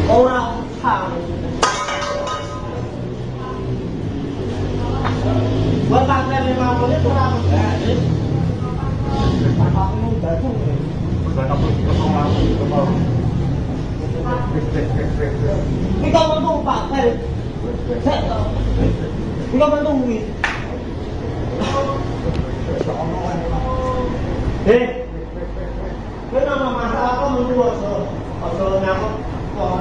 Orang sang. Buat pakai 50 menit kurang. Ini kau bantu pakai. Ini kau bantu wis. Kenapa masalah kau menurut so nyamuk? Terima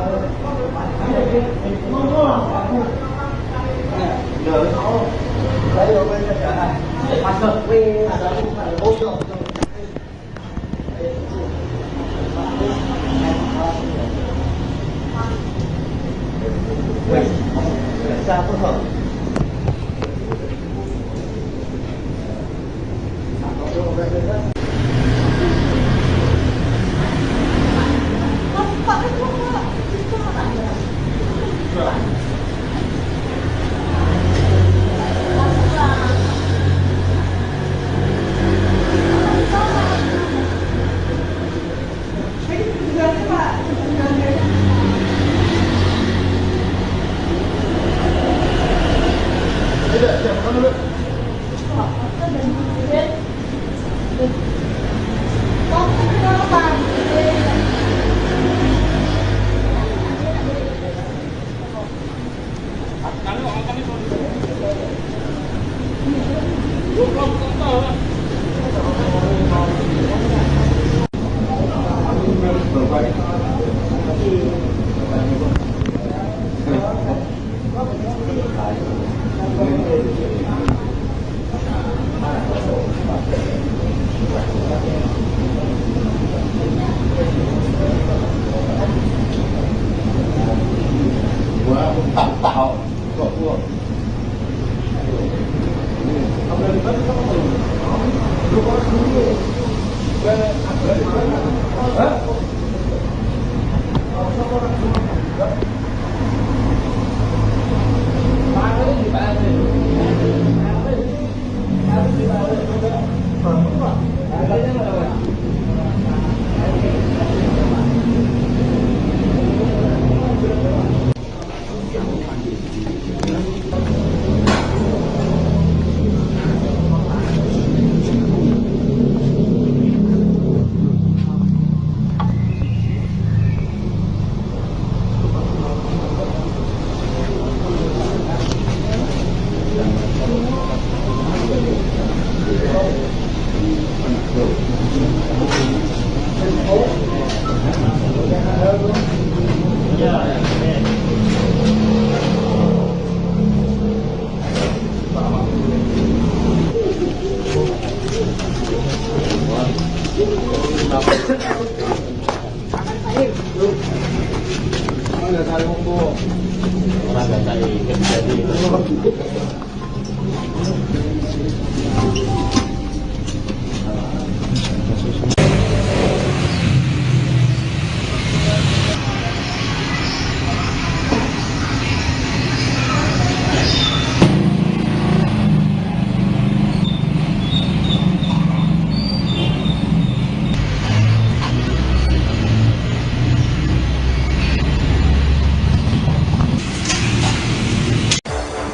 kasih.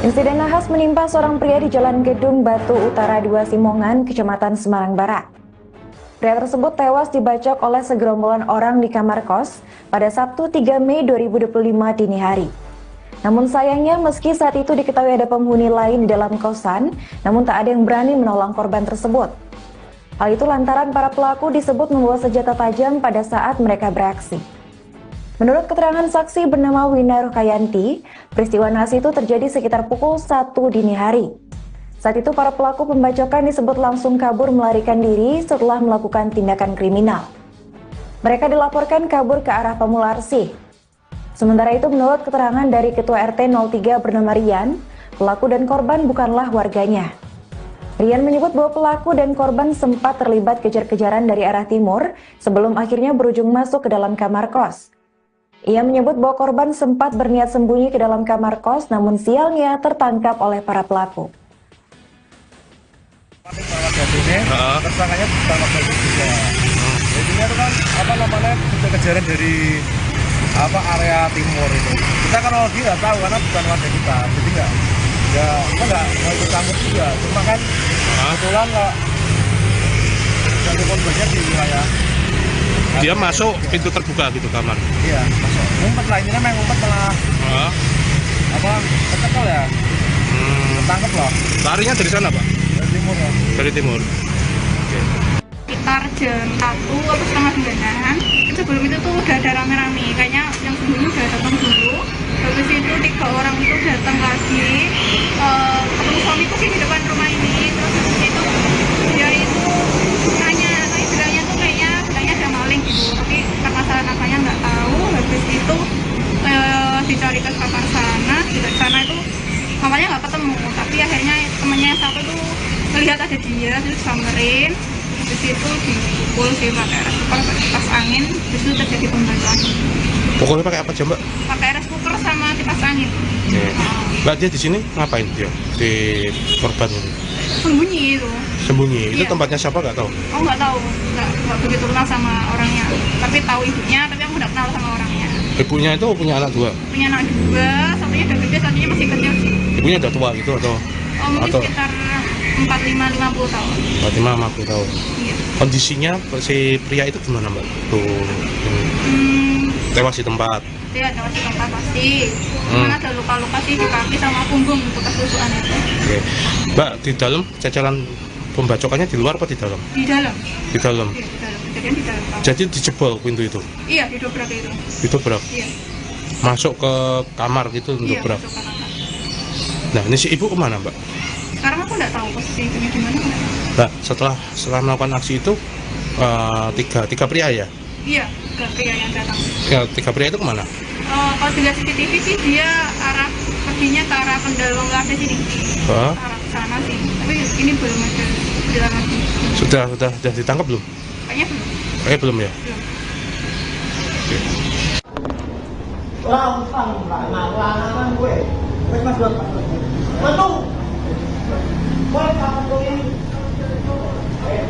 Insiden nahas menimpa seorang pria di Jalan Gedung Batu Utara 2 Simongan, Kecamatan Semarang Barat. Pria tersebut tewas dibacok oleh segerombolan orang di kamar kos pada Sabtu 3 Mei 2025 dini hari. Namun sayangnya meski saat itu diketahui ada penghuni lain di dalam kosan, namun tak ada yang berani menolong korban tersebut. Hal itu lantaran para pelaku disebut membawa senjata tajam pada saat mereka beraksi. Menurut keterangan saksi bernama Wina Rukayanti, peristiwa nahas itu terjadi sekitar pukul 1 dini hari. Saat itu para pelaku pembacokan disebut langsung kabur melarikan diri setelah melakukan tindakan kriminal. Mereka dilaporkan kabur ke arah Pamularsi. Sementara itu menurut keterangan dari Ketua RT 03 bernama Rian, pelaku dan korban bukanlah warganya. Rian menyebut bahwa pelaku dan korban sempat terlibat kejar-kejaran dari arah timur sebelum akhirnya berujung masuk ke dalam kamar kos. Ia menyebut bahwa korban sempat berniat sembunyi ke dalam kamar kos, namun sialnya tertangkap oleh para pelaku. Tersangkanya pertama kali juga. Jadinya itu kan kejar-kejaran dari area timur itu. Kita kan lagi nggak tahu karena bukan warga kita, jadi kita nggak ikut campur juga. Cuma kan kebetulan nggak jadi korbannya di wilayah. Dia masuk pintu terbuka gitu kamar. Iya, masuk. Ngumpet lah, ini memang ngumpet malah ketekal ya. Ketangkep loh. Larinya dari sana, Pak? Dari timur ya. Dari timur. Sekitar jam 1 atau setengah 9-an, sebelum itu tuh udah ada rame-rame, kayaknya yang sebelumnya udah datang dulu. Habis itu 3 orang itu datang lagi, ketemu suamiku sih di depan rumah ini. Terus habis itu dia itu nanya, bilangnya tuh kayaknya ada maling gitu, tapi karena salah namanya nggak tahu. Habis itu dicari ke kamar sana, di sana itu mamanya nggak ketemu, tapi akhirnya temennya yang satu tuh melihat ada dia, terus samperin. Habis itu dipukul sih pakai rice cooker, pakai kipas angin, terus itu terjadi pembacokan. Pukulnya pakai apa aja, Mbak? Pakai rice cooker sama kipas angin. Mbak, dia di sini ngapain dia? Di korban ini? Sembunyi itu. Sembunyi? Itu Iya. Tempatnya siapa nggak tahu? Oh nggak tahu, nggak begitu kenal sama orangnya. Tapi tahu ibunya, tapi aku nggak kenal sama orangnya. Ibunya itu punya anak 2? Punya anak 2, satunya udah gede, satunya masih kecil sih. Ibunya udah tua gitu atau? Oh mungkin sekitar 45-50 tahun. 50 tahun. Iya. Kondisinya si pria itu gimana, Mbak? Tuh, tewas di tempat. Dia ada di tempat pasti. Cuman ada luka-luka sih di kaki sama punggung bekas tusukan itu. Oke. Mbak, di dalam cacaran pembacokannya di luar apa di dalam? Di dalam. Di dalam. Iya, di dalam. Kejadian di dalam. Jadi dijebol pintu itu? Iya, didobrak itu. Didobrak? Iya. Masuk ke kamar gitu Iya, dobrak? masuk ke kamar. Nah, ini si ibu kemana, Mbak? Sekarang aku nggak tahu posisi ibunya di mana. Nah, setelah melakukan aksi itu tiga pria ya? Iya, ke pria yang datang. Ya, 3 pria itu kemana? Kalau dilihat CCTV sih dia arah pergi perginya ke arah Kendal Wongkade sini, ke Hah? arah sana sih. Tapi ini belum ada jalan lagi. Sudah ditangkap belum? Kayaknya belum. Kayaknya belum ya. Belum. Oke. Orang utang lah, lanangan gue. Mas buat Mantu. Gue kapan gue ini?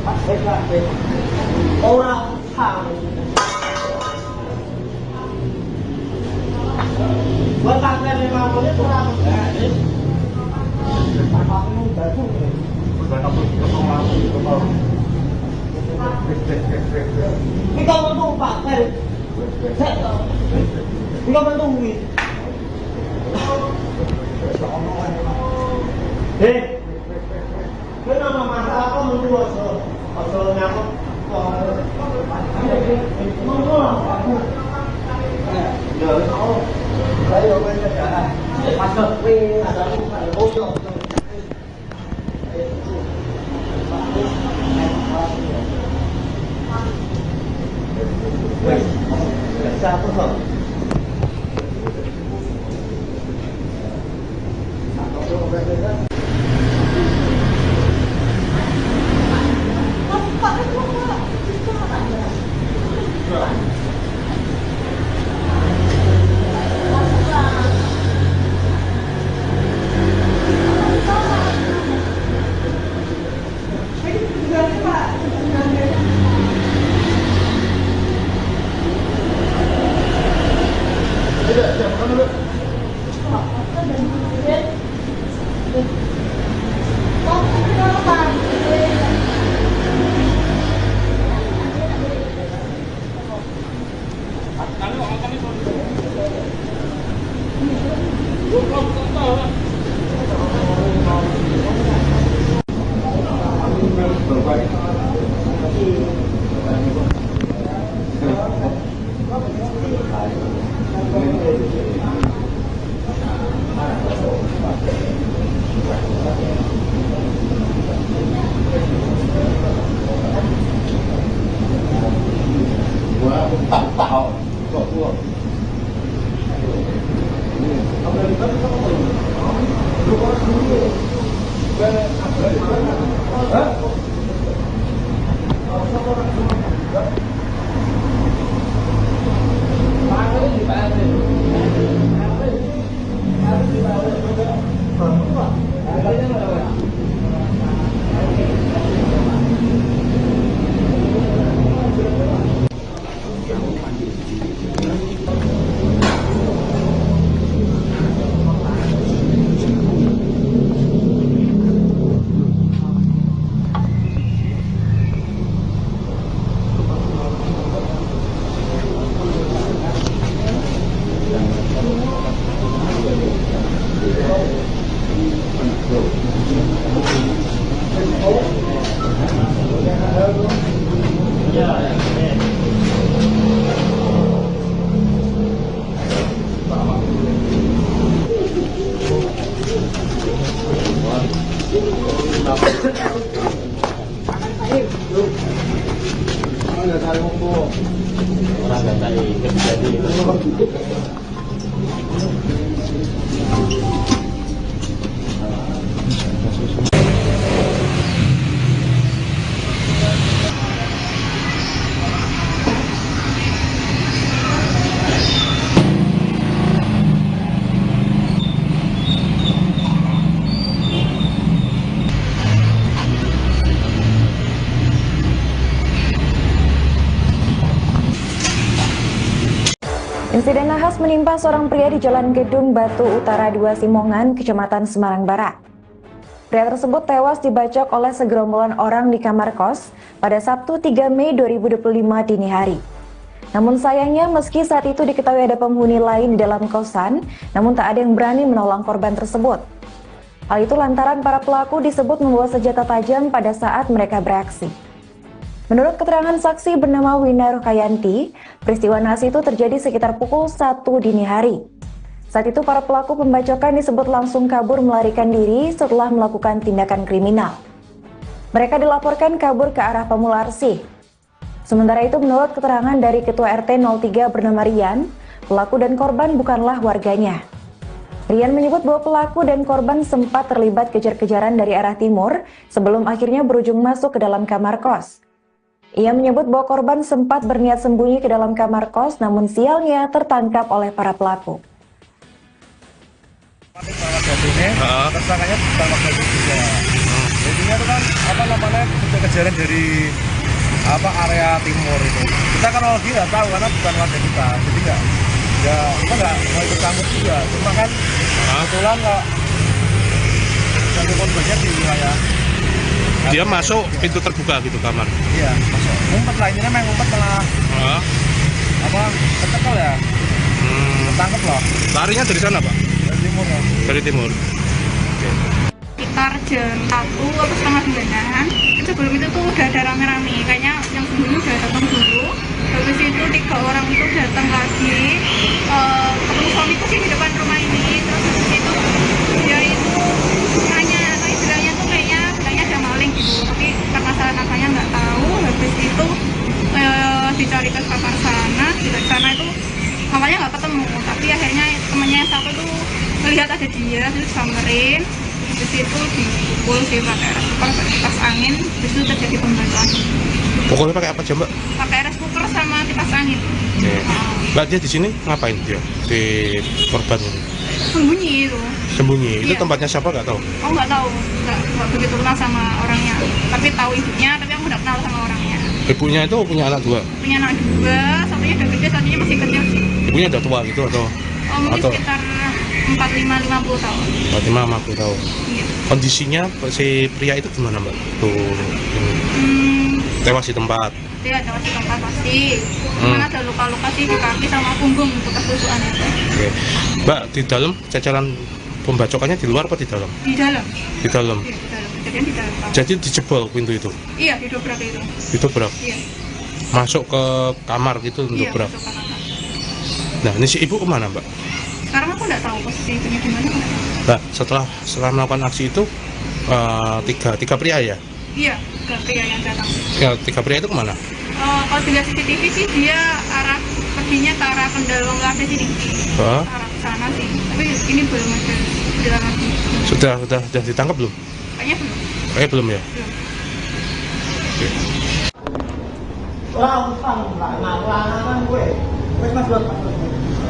Pas hebat. Orang utang. Gue tanya 5 menit kurang. Kamu baru. Ini kamu tuh Pak. Ini kamu tuh ini. Kenapa masalah kau menurut asal nyamuk? Saya bekerja. Masuk ada bojong. Siapa tuh? Insiden nahas menimpa seorang pria di Jalan Gedung Batu Utara 2 Simongan, Kecamatan Semarang Barat. Pria tersebut tewas dibacok oleh segerombolan orang di kamar kos pada Sabtu 3 Mei 2025 dini hari. Namun sayangnya meski saat itu diketahui ada penghuni lain di dalam kosan, namun tak ada yang berani menolong korban tersebut. Hal itu lantaran para pelaku disebut membawa senjata tajam pada saat mereka beraksi. Menurut keterangan saksi bernama Wina Rukayanti, peristiwa nahas itu terjadi sekitar pukul 1 dini hari. Saat itu para pelaku pembacokan disebut langsung kabur melarikan diri setelah melakukan tindakan kriminal. Mereka dilaporkan kabur ke arah Pamularsih. Sementara itu menurut keterangan dari Ketua RT 03 bernama Rian, pelaku dan korban bukanlah warganya. Rian menyebut bahwa pelaku dan korban sempat terlibat kejar-kejaran dari arah timur sebelum akhirnya berujung masuk ke dalam kamar kos. Ia menyebut bahwa korban sempat berniat sembunyi ke dalam kamar kos, namun sialnya tertangkap oleh para pelaku. Tersangkanya ditangkap lagi juga. Jadinya itu kan kejar-kejaran dari area timur itu. Kita kan lagi nggak tahu karena bukan warga kita, jadi kita nggak mau ikut campur juga. Cuma kan kebetulan nggak satu korbannya di wilayah. Dia masuk pintu terbuka gitu kamar. Iya, masuk. Ngumpet lah, ini memang ngumpet malah ketekel ya. Ketangkep loh. Larinya dari sana, Pak? Dari timur ya. Dari timur. Sekitar jam 1 atau setengah 2-an, sebelum itu tuh udah ada rame-rame, kayaknya yang sembunyi udah datang dulu. Habis itu 3 orang itu datang lagi, ketemu suamiku sih di depan rumah ini. Terus habis itu dia itu nanya, atau istilahnya tuh kayaknya bilangnya ada maling gitu, tapi karena salah namanya nggak tahu. Habis itu dicari ke kamar sana, di sana itu awalnya nggak ketemu, tapi akhirnya temennya yang satu tuh melihat ada dia, terus samperin. Habis itu dipukul sih pakai rice cooker, pakai kipas angin, habis itu terjadi pembacoan. Pokoknya pakai apa aja, Mbak? Pakai rice cooker sama kipas angin. Mbak, dia di sini ngapain dia? Di korban ini? Sembunyi itu. Sembunyi? Itu Iya. Tempatnya siapa nggak tahu? Oh nggak tahu, nggak begitu kenal sama orangnya. Tapi tahu ibunya, tapi aku nggak kenal sama orangnya. Ibunya itu punya anak 2? Punya anak 2, satunya udah gede, satunya masih kecil sih. Ibunya udah tua gitu atau? Mungkin sekitar 45-50 tahun. 50 tahun. Iya. Kondisinya si pria itu gimana, Mbak? Tuh, tewas di tempat. Dia ada di tempat pasti. Mana ada luka-luka sih di kaki sama punggung bekas tusukan itu. Oke. Mbak, di dalam cacaran pembacokannya di luar apa di dalam? Di dalam. Di dalam. Iya, di dalam. Kejadian di dalam. Jadi dijebol pintu itu? Iya, didobrak itu. Didobrak? Iya. Masuk ke kamar gitu Iya, didobrak? masuk ke kamar. Nah, ini si ibu kemana, Mbak? Sekarang aku nggak tahu posisi ibunya di mana. Nah, setelah melakukan aksi itu tiga pria ya? Iya, ke pria yang datang. Ya, 3 pria itu kemana? Kalau dilihat CCTV sih dia arah perginya ke arah Kendal Cafe sini. Hah? Arah sana sih. Tapi ini belum ada jalan lagi. Sudah ditangkap belum? Kayaknya belum. Kayaknya belum ya? Belum. Oke. Orang utang lah, ngalang gue. Wes Mas Dot.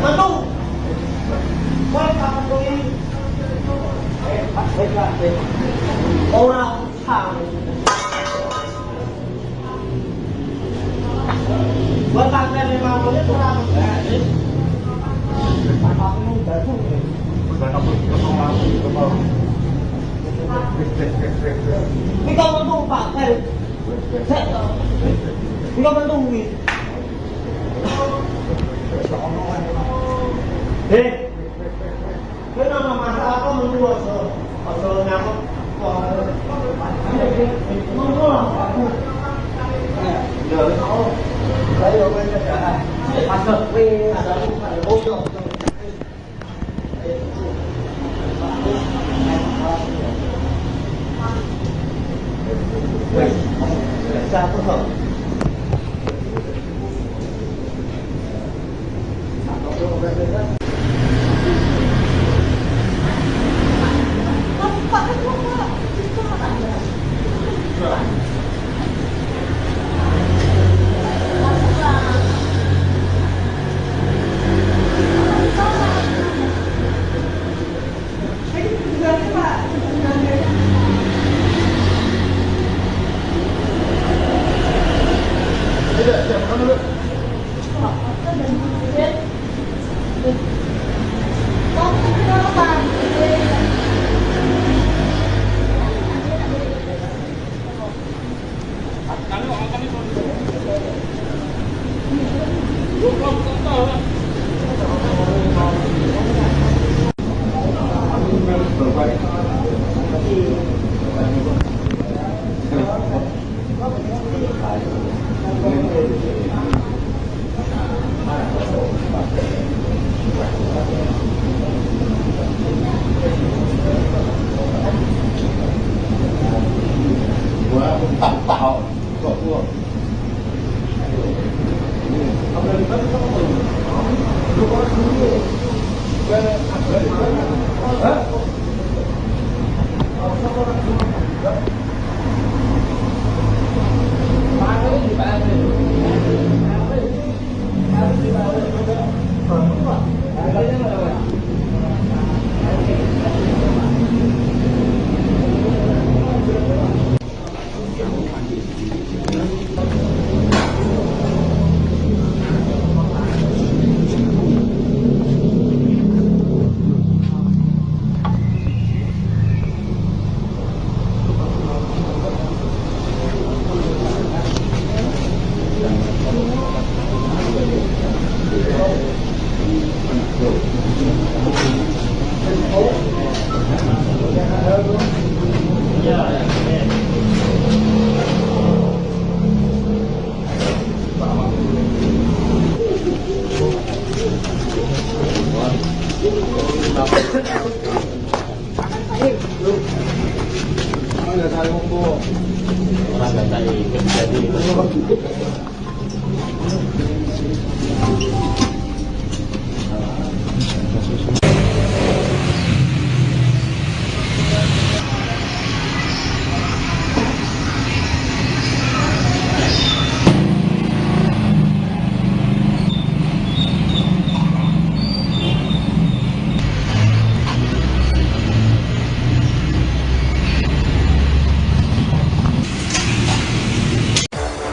Mantu. Wes kapan gue ini? Pak, baiklah. Orang utang. Buat pakai memang boleh kurang. Kamu baru. Ini kamu tuh pakai. Ini kamu tuh ini. Kenapa masalah kau menurut asal nyamuk? Hãy subscribe cho kênh Ghiền Mì Gõ để không bỏ lỡ những video hấp dẫn.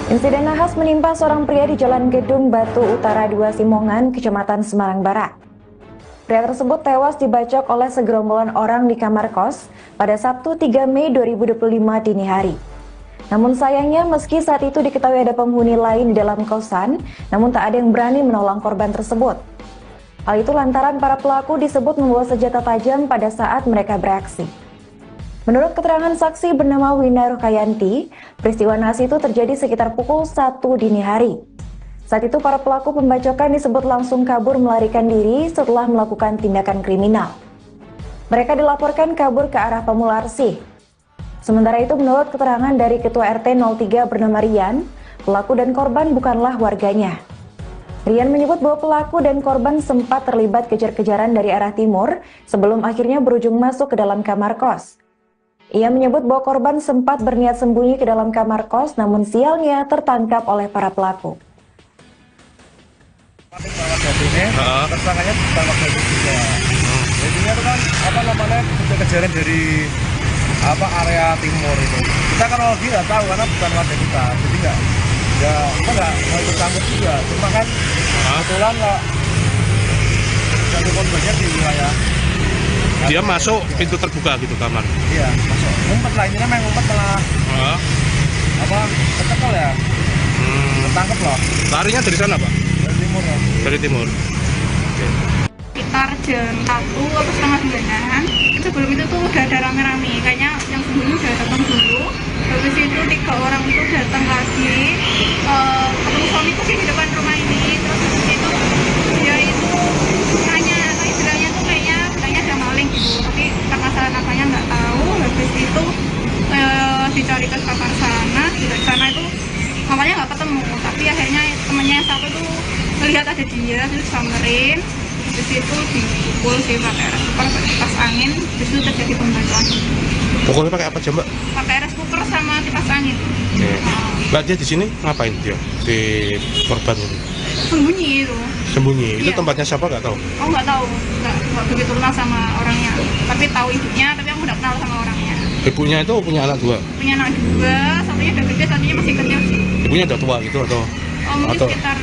Insiden nahas menimpa seorang pria di Jalan Gedung Batu Utara 2 Simongan, Kecamatan Semarang Barat. Pria tersebut tewas dibacok oleh segerombolan orang di kamar kos pada Sabtu 3 Mei 2025 dini hari. Namun sayangnya meski saat itu diketahui ada penghuni lain di dalam kosan, namun tak ada yang berani menolong korban tersebut. Hal itu lantaran para pelaku disebut membawa senjata tajam pada saat mereka beraksi. Menurut keterangan saksi bernama Wina Rukayanti, peristiwa nahas itu terjadi sekitar pukul 1 dini hari. Saat itu para pelaku pembacokan disebut langsung kabur melarikan diri setelah melakukan tindakan kriminal. Mereka dilaporkan kabur ke arah Pamularsi. Sementara itu menurut keterangan dari Ketua RT 03 bernama Rian, pelaku dan korban bukanlah warganya. Rian menyebut bahwa pelaku dan korban sempat terlibat kejar-kejaran dari arah timur sebelum akhirnya berujung masuk ke dalam kamar kos. Ia menyebut bahwa korban sempat berniat sembunyi ke dalam kamar kos, namun sialnya tertangkap oleh para pelaku. Tersangkanya ditangkap dari juga. Jadinya itu kan kejar-kejaran dari area timur itu. Kita kan lagi nggak tahu karena bukan warga kita, jadi nggak ikut campur juga. Cuma kan kebetulan nggak jadi korbannya di wilayah. Dia masuk pintu terbuka gitu kamar. Iya, masuk. Ngumpet lah, ini namanya ngumpet malah ketekal ya. Ketangkep loh. Larinya dari sana, Pak? Dari timur ya. Dari timur. Sekitar jam 1 atau setengah 2-an, sebelum itu tuh udah ada rame-rame, kayaknya yang sebelumnya udah datang dulu. Habis itu 3 orang itu datang lagi, ketemu suamiku sih di depan rumah ini. Terus habis itu dia itu nanya, atau istilahnya tuh kayaknya bilangnya ada maling gitu, tapi karena salah namanya nggak tahu. Habis itu dicari ke kamar sana, di sana itu awalnya nggak ketemu, tapi akhirnya temennya yang satu tuh melihat ada dia, terus samperin. Habis itu dipukul sih pakai rice cooker, pakai kipas angin, habis itu terjadi pembacokan. Pukulnya pakai apa aja, Mbak? Pakai rice cooker sama kipas angin. Oke. Mbak, dia di sini ngapain dia? Di korban ini? Sembunyi itu. Sembunyi? Itu Iya. Tempatnya siapa nggak tahu? Oh nggak tahu, nggak begitu kenal sama orangnya. Tapi tahu ibunya, tapi aku nggak kenal sama orangnya. Ibunya itu punya anak 2? Punya anak 2, satunya udah gede, satunya masih kecil sih. Ibunya udah tua gitu atau? Oh mungkin atau sekitar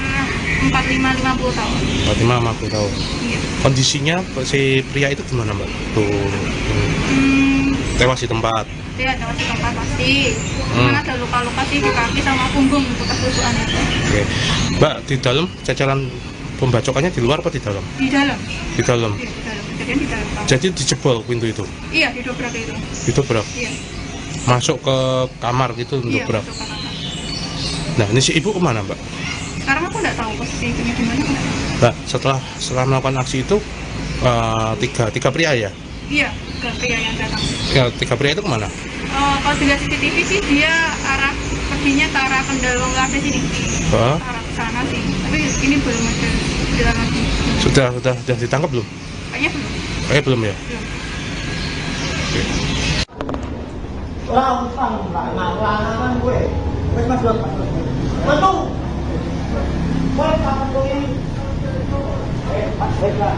45-50 tahun. 50 tahun. Iya. Kondisinya si pria itu gimana, Mbak? Tuh, tewas di tempat. Dia ada di tempat pasti. Karena ada luka-luka sih di kaki sama punggung bekas tusukan itu. Oke. Mbak, di dalam cacaran pembacokannya di luar apa di dalam? Di dalam. Di dalam. Iya, di dalam. Kejadian di dalam kamar. Jadi dijebol pintu itu? Iya, didobrak itu. Didobrak? Iya. Masuk ke kamar gitu Iya, dobrak? masuk ke kamar. Nah, ini si ibu kemana, Mbak? Sekarang aku nggak tahu posisi ibunya di mana. Nah, setelah melakukan aksi itu tiga pria ya? Iya, ke pria yang datang. Ya, 3 pria itu kemana? Kalau dilihat CCTV sih dia arah perginya ke arah Kendal Cafe sini. Hah? Arah ke sana sih. Tapi ini belum ada jalan lagi. Sudah ditangkap belum? Kayaknya belum. Kayaknya belum ya? Belum. Oke. Lang gue. Wes Mas Dot. Metu. Kowe kapan kowe ini? Pas lah.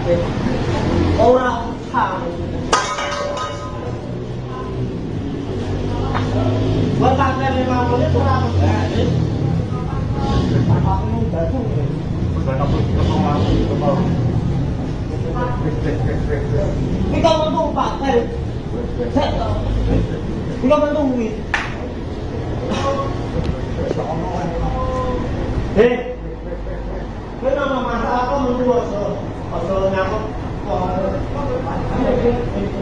Ora usah. Buat pakai 5 menit kurang. Kita mentung pakai. Kita mentung wih. Kenapa masalah kau menunggu asal nyamuk?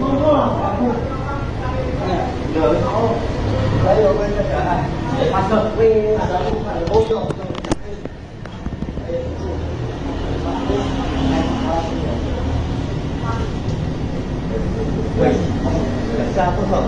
Menunggu aku. Ayo benar. Masuk wih, ada bodoh. Siapa kau?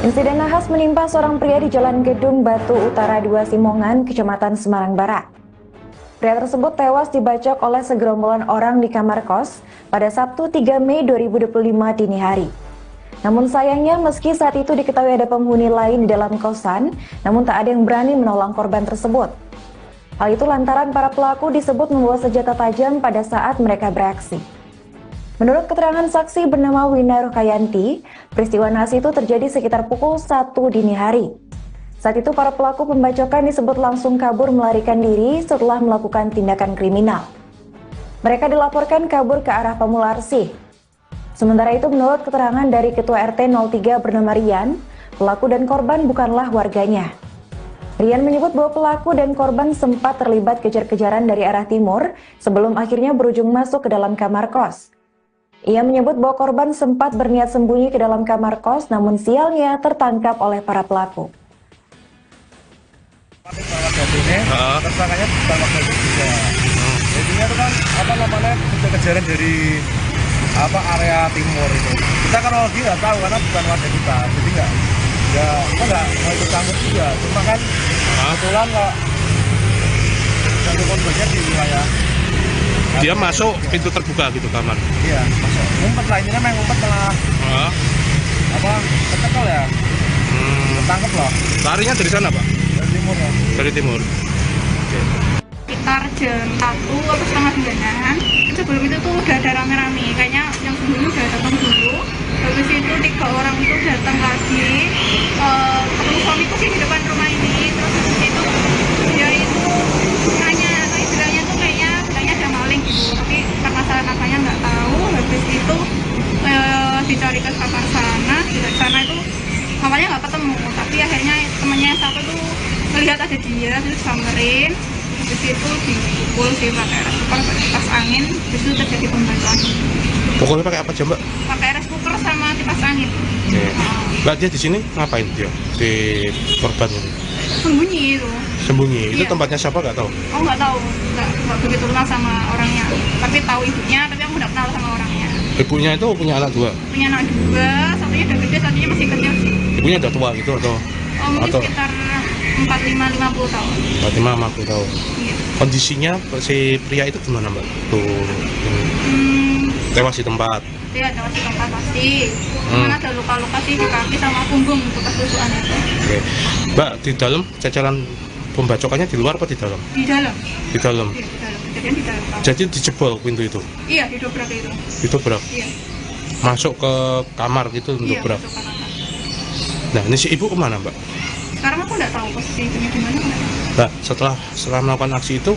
Insiden nahas menimpa seorang pria di Jalan Gedung Batu Utara 2 Simongan, Kecamatan Semarang Barat. Pria tersebut tewas dibacok oleh segerombolan orang di kamar kos pada Sabtu 3 Mei 2025 dini hari. Namun sayangnya meski saat itu diketahui ada penghuni lain di dalam kosan, namun tak ada yang berani menolong korban tersebut. Hal itu lantaran para pelaku disebut membawa senjata tajam pada saat mereka beraksi. Menurut keterangan saksi bernama Wina Rukayanti, peristiwa nahas itu terjadi sekitar pukul 1 dini hari. Saat itu para pelaku pembacokan disebut langsung kabur melarikan diri setelah melakukan tindakan kriminal. Mereka dilaporkan kabur ke arah Pamularsi. Sementara itu menurut keterangan dari Ketua RT 03 bernama Rian, pelaku dan korban bukanlah warganya. Rian menyebut bahwa pelaku dan korban sempat terlibat kejar-kejaran dari arah timur sebelum akhirnya berujung masuk ke dalam kamar kos. Ia menyebut bahwa korban sempat berniat sembunyi ke dalam kamar kos, namun sialnya tertangkap oleh para pelaku. Tersangkanya bukan warga juga. Jadinya itu kan kejar-kejaran dari area timur itu. Kita kan nggak tahu karena bukan warga kita, jadi nggak Ya, kita nggak mau ikut campur juga. Cuma kan kebetulan kok satu korbannya di wilayah. Dia masuk pintu terbuka gitu kamar. Iya, masuk. Ngumpet lah, intinya main ngumpet malah apa? Kecekol ya. Ketangkep loh. Larinya dari sana, Pak? Dari timur ya. Dari timur. Sekitar jam 1 atau setengah 2-an. Sebelum itu tuh udah ada rame-rame, kayaknya yang sebelumnya udah datang dulu. Habis itu 3 orang itu datang lagi, ketemu suamiku sih di depan rumah ini. Terus habis itu dia itu nanya, atau istilahnya tuh kayaknya bilangnya ada maling gitu, tapi permasalahan apanya nggak tahu. Habis itu dicari ke kamar sana, di sana itu awalnya nggak ketemu, tapi akhirnya temannya yang satu tuh melihat ada dia, terus samperin. Habis itu dipukul sih pakai rice cooker, pakai kipas angin. Habis itu terjadi pembacoan. Pokoknya pakai apa aja, Mbak? Pakai rice cooker sama kipas angin. Mbak, dia di sini ngapain dia? Di korban ini? Sembunyi itu. Sembunyi. Itu Iya. tempatnya siapa nggak tahu? Oh nggak tahu, nggak begitu kenal sama orangnya. Tapi tahu ibunya, tapi aku nggak kenal sama orangnya. Ibunya itu punya anak 2. Punya anak 2, satunya udah gede, satunya masih kecil sih. Ibunya udah tua gitu atau? Oh mungkin Atau- sekitar 45-50 tahun. 50 tahun. Iya. Kondisinya si pria itu gimana, Mbak? Tuh, tewas di tempat. Dia ada masih tempat pasti. Cuman ada luka-luka sih di kaki sama punggung bekas tusukan itu. Oke. Mbak, di dalam ceceran pembacokannya di luar apa di dalam? Di dalam. Di dalam. Iya, di dalam. Kejadian di dalam kamar. Jadi dijebol pintu itu. Iya, didobrak itu. Ditobrak. Iya. Masuk ke kamar gitu Iya, dobrak. masuk ke kamar. Nah, ini si ibu kemana, Mbak? Sekarang aku nggak tahu posisi ibunya di mana. Nggak tahu. Mbak, setelah melakukan aksi itu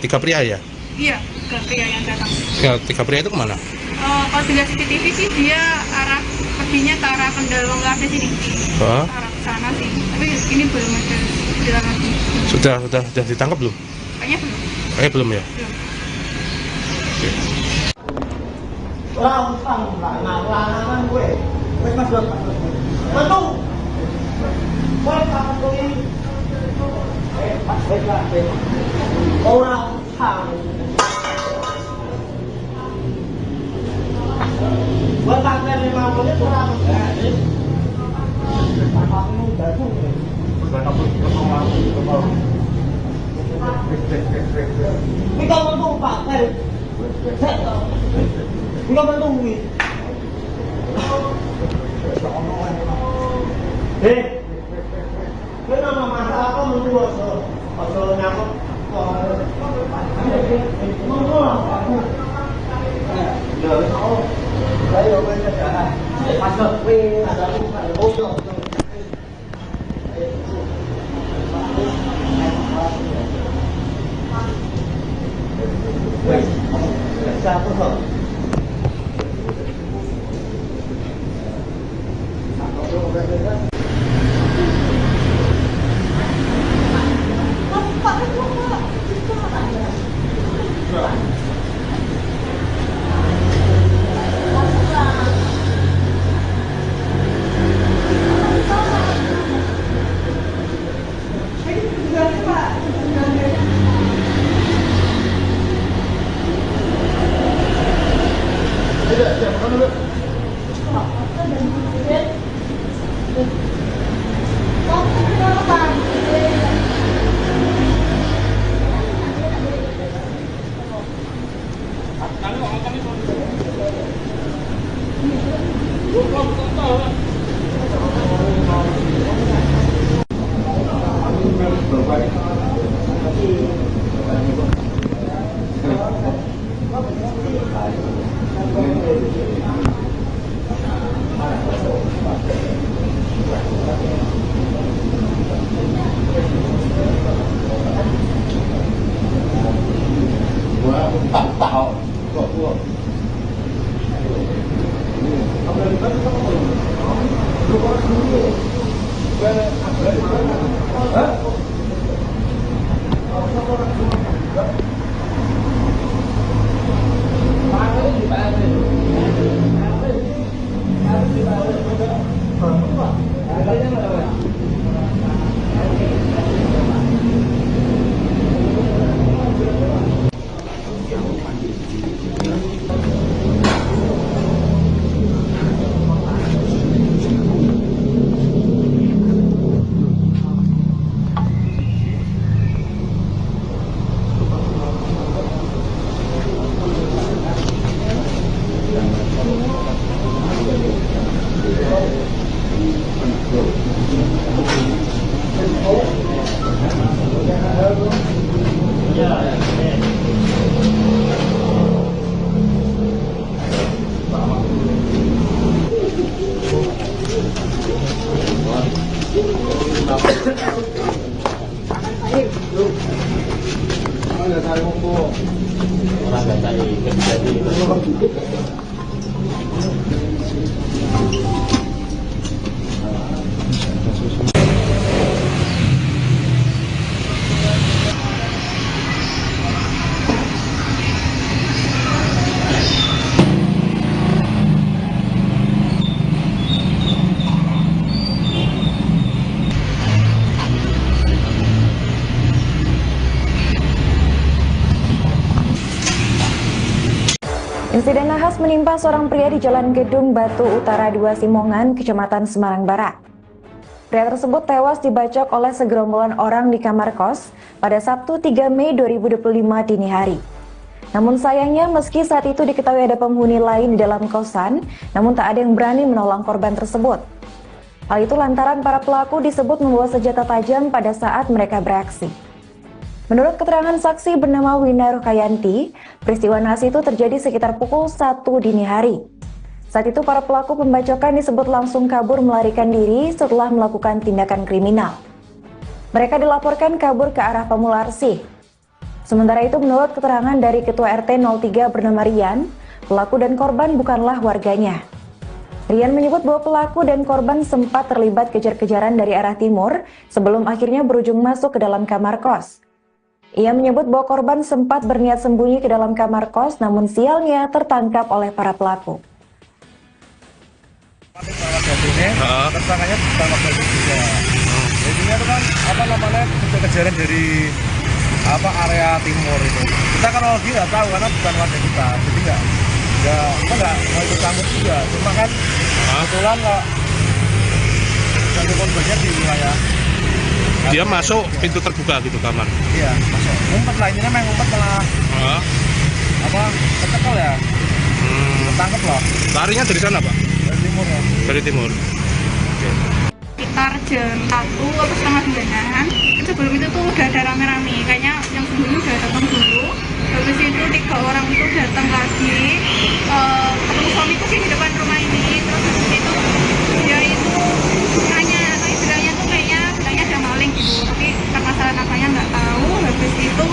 tiga pria ya? Iya, ke pria yang datang. Ya, 3 pria itu kemana? Kalau dilihat CCTV sih dia arah perginya ke arah Kendal Wongkase sini, Hah? arah ke sana sih. Tapi ini belum ada bilang lagi. Sudah ditangkap belum? Kayaknya belum. Belum ya? Belum. Langsung lanang gue. Wes Mas Dot. Metu. Wes tak kuwi. Pas wes lah. Ora usah. Buat tak memang punya kurang. Kita mentung Pak. Kita mentung wi. Cái nó mà ta có một đùa rồi, rồi nhà con rồi nó đấy rồi bên trở lại mặt được vì là nó cũng phải ôm rồi sao có thể Insiden nahas menimpa seorang pria di Jalan Gedung Batu Utara 2 Simongan, Kecamatan Semarang Barat. Pria tersebut tewas dibacok oleh segerombolan orang di kamar kos pada Sabtu 3 Mei 2025 dini hari. Namun sayangnya meski saat itu diketahui ada penghuni lain di dalam kosan, namun tak ada yang berani menolong korban tersebut. Hal itu lantaran para pelaku disebut membawa senjata tajam pada saat mereka beraksi. Menurut keterangan saksi bernama Wina Rukayanti, peristiwa nahas itu terjadi sekitar pukul 1 dini hari. Saat itu para pelaku pembacokan disebut langsung kabur melarikan diri setelah melakukan tindakan kriminal. Mereka dilaporkan kabur ke arah Pemularsi. Sementara itu menurut keterangan dari Ketua RT 03 bernama Rian, pelaku dan korban bukanlah warganya. Rian menyebut bahwa pelaku dan korban sempat terlibat kejar-kejaran dari arah timur sebelum akhirnya berujung masuk ke dalam kamar kos. Ia menyebut bahwa korban sempat berniat sembunyi ke dalam kamar kos, namun sialnya tertangkap oleh para pelaku. Tersangkanya ditangkap dari juga. Jadinya itu kan kejar-kejaran dari area timur itu. Kita kan lagi nggak tahu karena bukan warga kita, jadi nggak mau ikut campur juga. Cuma kan kebetulan nggak satu korbannya di wilayah. Dia masuk pintu terbuka gitu kamar. Iya, masuk. Ngumpet lah, ini memang ngumpet malah kecekel ya. Ketangkep loh. Larinya dari sana, Pak? Dari timur ya. Dari timur. Oke. Sekitar jam 1 atau setengah 9-an, sebelum itu tuh udah ada rame-rame, kayaknya yang sebelumnya udah datang dulu. Habis itu 3 orang itu datang lagi, ketemu suamiku sih di depan rumah ini. Terus habis itu dia itu nanya, atau istilahnya tuh kayaknya bilangnya ada maling gitu, tapi permasalahan apanya nggak tahu. Habis itu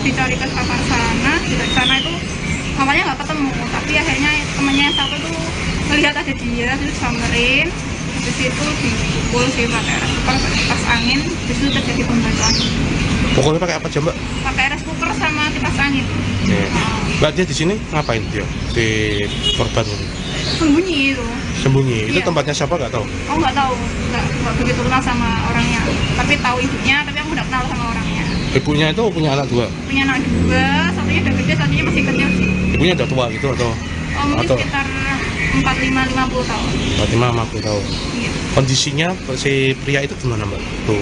dicari ke kamar sana, di sana itu awalnya nggak ketemu, tapi akhirnya temennya yang satu tuh melihat ada dia, terus samperin. Habis itu dipukul sih pakai air cooker, kipas angin, habis itu terjadi pembacokan. Pokoknya pakai apa aja, Mbak? Pakai air cooker sama kipas angin. Oke. Mbak, dia di sini ngapain dia? Di korban ini? Sembunyi itu. Sembunyi? Itu Iya. tempatnya siapa nggak tahu? Oh nggak tahu, nggak begitu kenal sama orangnya. Tapi tahu ibunya, tapi aku nggak kenal sama orangnya. Ibunya itu punya anak 2? Punya anak 2, satunya udah gede, satunya masih kecil sih. Ibunya udah tua gitu atau? Oh mungkin Atau? sekitar 45-50 tahun. 45-50 tahun. Iya. Kondisinya si pria itu gimana, Mbak? Tuh,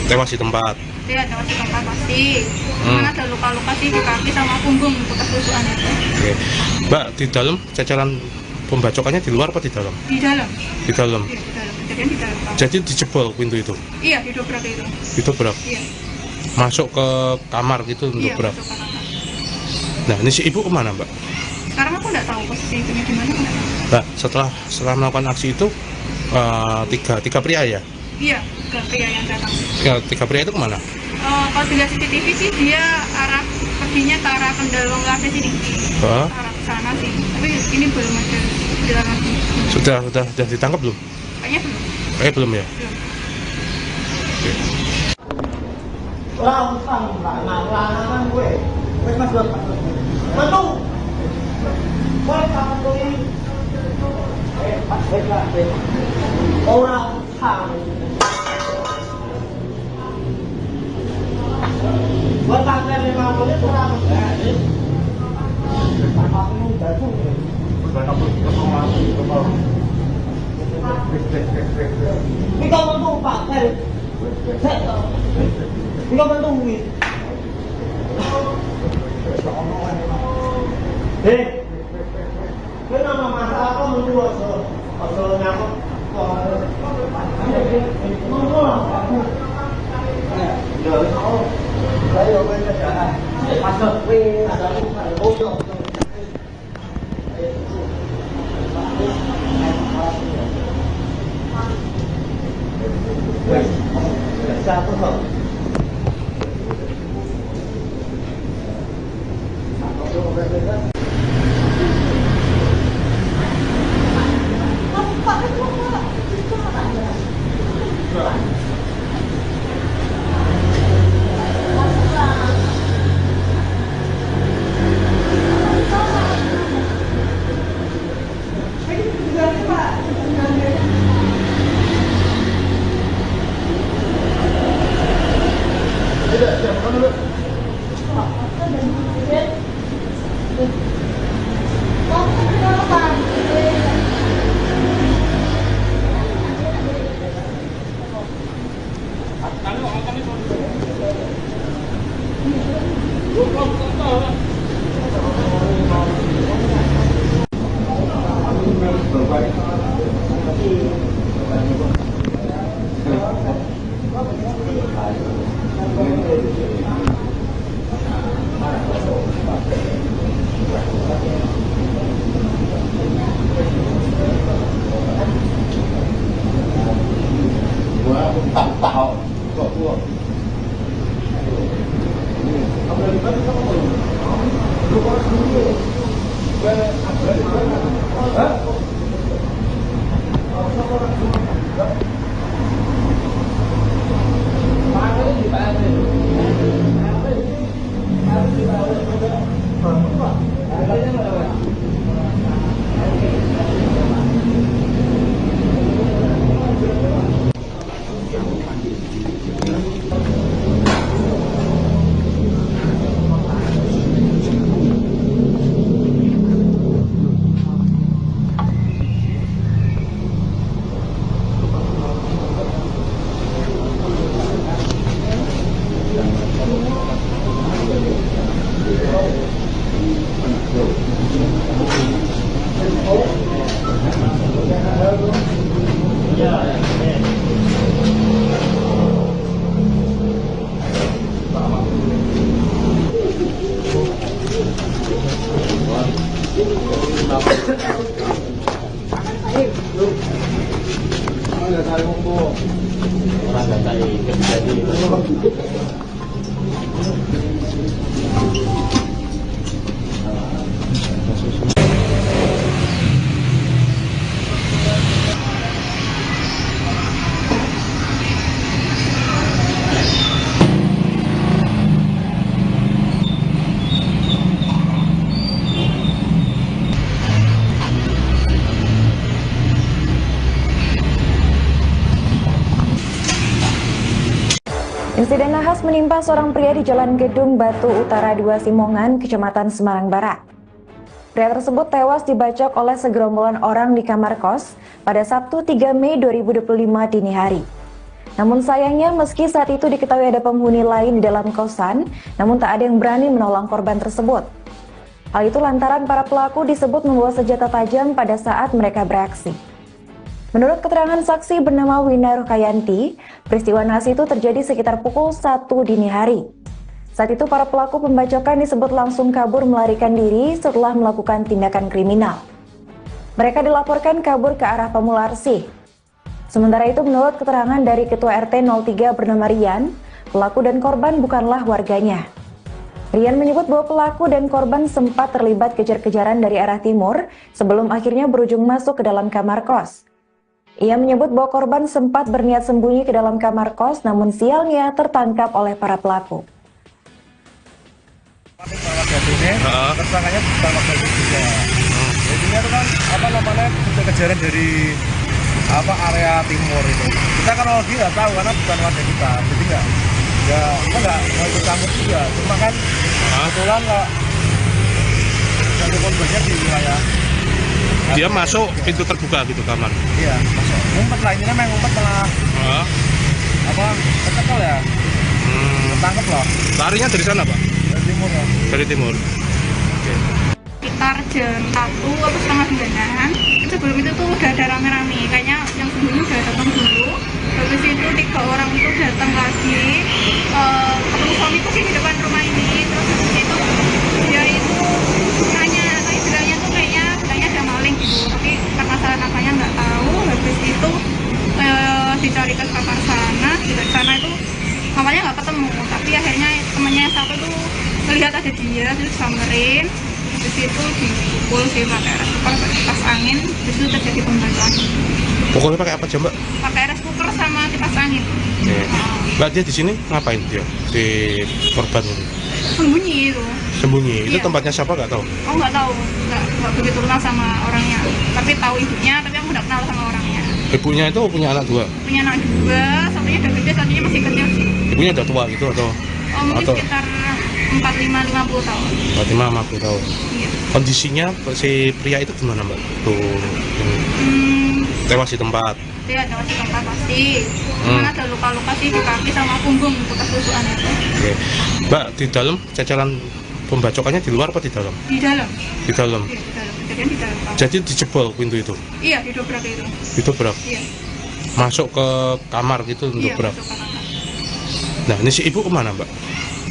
tewas di tempat. Dia ada masih tempat pasti. Cuman ada luka-luka sih di kaki sama punggung bekas tusukan itu. Oke. Mbak, di dalam ceceran pembacokannya di luar apa di dalam? Di dalam. Di dalam. Iya, di dalam. Kejadian di dalam. Jadi dijebol pintu itu. Iya, didobrak itu. Didobrak. Iya. Masuk ke kamar gitu Iya, dobrak. masuk ke kamar. Nah, ini si ibu kemana, Mbak? Sekarang aku nggak tahu posisi ibunya di mana, aku nggak tahu. Mbak, setelah melakukan aksi itu tiga pria ya? Iya, ke pria yang datang. Ya, 3 pria itu kemana? Kalau dilihat CCTV sih dia arah perginya ke arah Kendalong Lafe sini. Hah? Arah ke sana sih. Tapi ini belum ada jalan lagi. Sudah ditangkap belum? Kayaknya belum. Belum ya? Belum. Oke. Langsung lanang gue. Wes Mas Dot. Metu. Kowe sampe kuwi. Pas lah. Ora sang. Buat sampe 5 menit ora mesti. Aku dadu. Kita mentu Pak. Kita mentu kuwi. Kowe nama masalah kok mentu aja. Aja nyamuk. Insiden nahas menimpa seorang pria di Jalan Gedung Batu Utara 2 Simongan, Kecamatan Semarang Barat. Pria tersebut tewas dibacok oleh segerombolan orang di kamar kos pada Sabtu 3 Mei 2025 dini hari. Namun sayangnya meski saat itu diketahui ada penghuni lain di dalam kosan, namun tak ada yang berani menolong korban tersebut. Hal itu lantaran para pelaku disebut membawa senjata tajam pada saat mereka beraksi. Menurut keterangan saksi bernama Wina Rukayanti, peristiwa nahas itu terjadi sekitar pukul 1 dini hari. Saat itu para pelaku pembacokan disebut langsung kabur melarikan diri setelah melakukan tindakan kriminal. Mereka dilaporkan kabur ke arah Pemularsi. Sementara itu menurut keterangan dari Ketua RT 03 bernama Rian, pelaku dan korban bukanlah warganya. Rian menyebut bahwa pelaku dan korban sempat terlibat kejar-kejaran dari arah timur sebelum akhirnya berujung masuk ke dalam kamar kos. Ia menyebut bahwa korban sempat berniat sembunyi ke dalam kamar kos, namun sialnya tertangkap oleh para pelaku. Tersangkanya pertama kali juga. Jadinya itu kan kejar-kejaran dari area timur itu. Kita kan lagi nggak tahu karena bukan warga kita, jadi kita nggak mau ikut campur juga. Cuma kan kebetulan nggak satu korbannya di wilayah. Dia masuk pintu terbuka gitu kamar. Iya, masuk. Ngumpet lah, ini kan main ngumpet malah kecekel ya. Ketangkep loh. Larinya dari sana, Pak? Dari timur ya. Dari timur. Oke. Sekitar jam 1 atau setengah 9-an, sebelum itu tuh udah ada rame-rame, kayaknya yang sebelumnya udah datang dulu. Habis itu 3 orang itu datang lagi, ketemu suamiku sih di depan rumah ini, terus habis itu dicari ke kamar sana, di sana itu mamanya nggak ketemu, tapi akhirnya temennya yang satu tuh melihat ada dia, terus samperin, di situ dipukul sih pakai rice cooker, pakai kipas angin, di situ terjadi pembakaran. Pukulnya pakai apa aja mbak? Pakai rice cooker sama kipas angin. Oke. Mbak dia di sini ngapain dia di korban ini? Sembunyi itu. Sembunyi. Itu Iya. tempatnya siapa nggak tahu? Aku nggak tahu, nggak begitu kenal sama orangnya, tapi tahu ibunya, tapi aku nggak kenal sama orangnya. Ibunya itu punya anak dua. Punya anak dua, satunya udah gede, satunya masih kecil sih. Ibunya udah tua gitu atau? Oh, mungkin Atau- sekitar 45-50 tahun. 50 tahun. Iya. Kondisinya si pria itu gimana mbak? Tuh ini, tewas di tempat. Dia ada masih tempat pasti. Cuman ada luka-luka sih di kaki sama punggung bekas tusukan itu. Oke. Mbak di dalam cecelan pembacokannya di luar apa di dalam? Di dalam. Di dalam. Iya, di dalam. Kejadian di dalam. Jadi dijebol pintu itu. Iya, didobrak itu. Didobrak. Iya. Masuk ke kamar gitu Iya, dobrak. masuk ke kamar. Nah ini si ibu kemana mbak?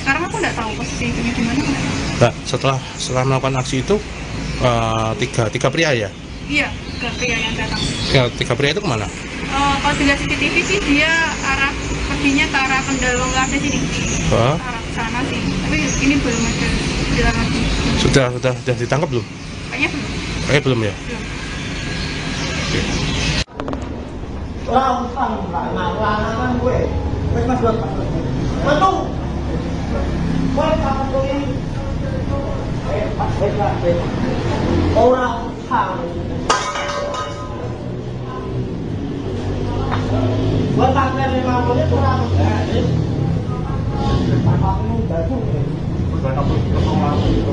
Sekarang aku nggak tahu posisi ini gimana. Aku nggak tahu. Mbak setelah melakukan aksi itu tiga pria ya? Iya, ke pria yang datang. Ya, tiga pria itu kemana? Kalau dilihat CCTV sih dia arah perginya ke arah Pendalong ada sini. Hah? Arah ke sana sih. Tapi ini belum ada jalan lagi. Sudah ditangkap belum? Kayaknya belum. Belum ya? Belum. Oke. Orang utang lanang gue. Wes Mas Dot. Metu. Kowe kapan kowe ini? Pas lah. Orang utang. Buat sampai 5 menit kurang. Apa-apa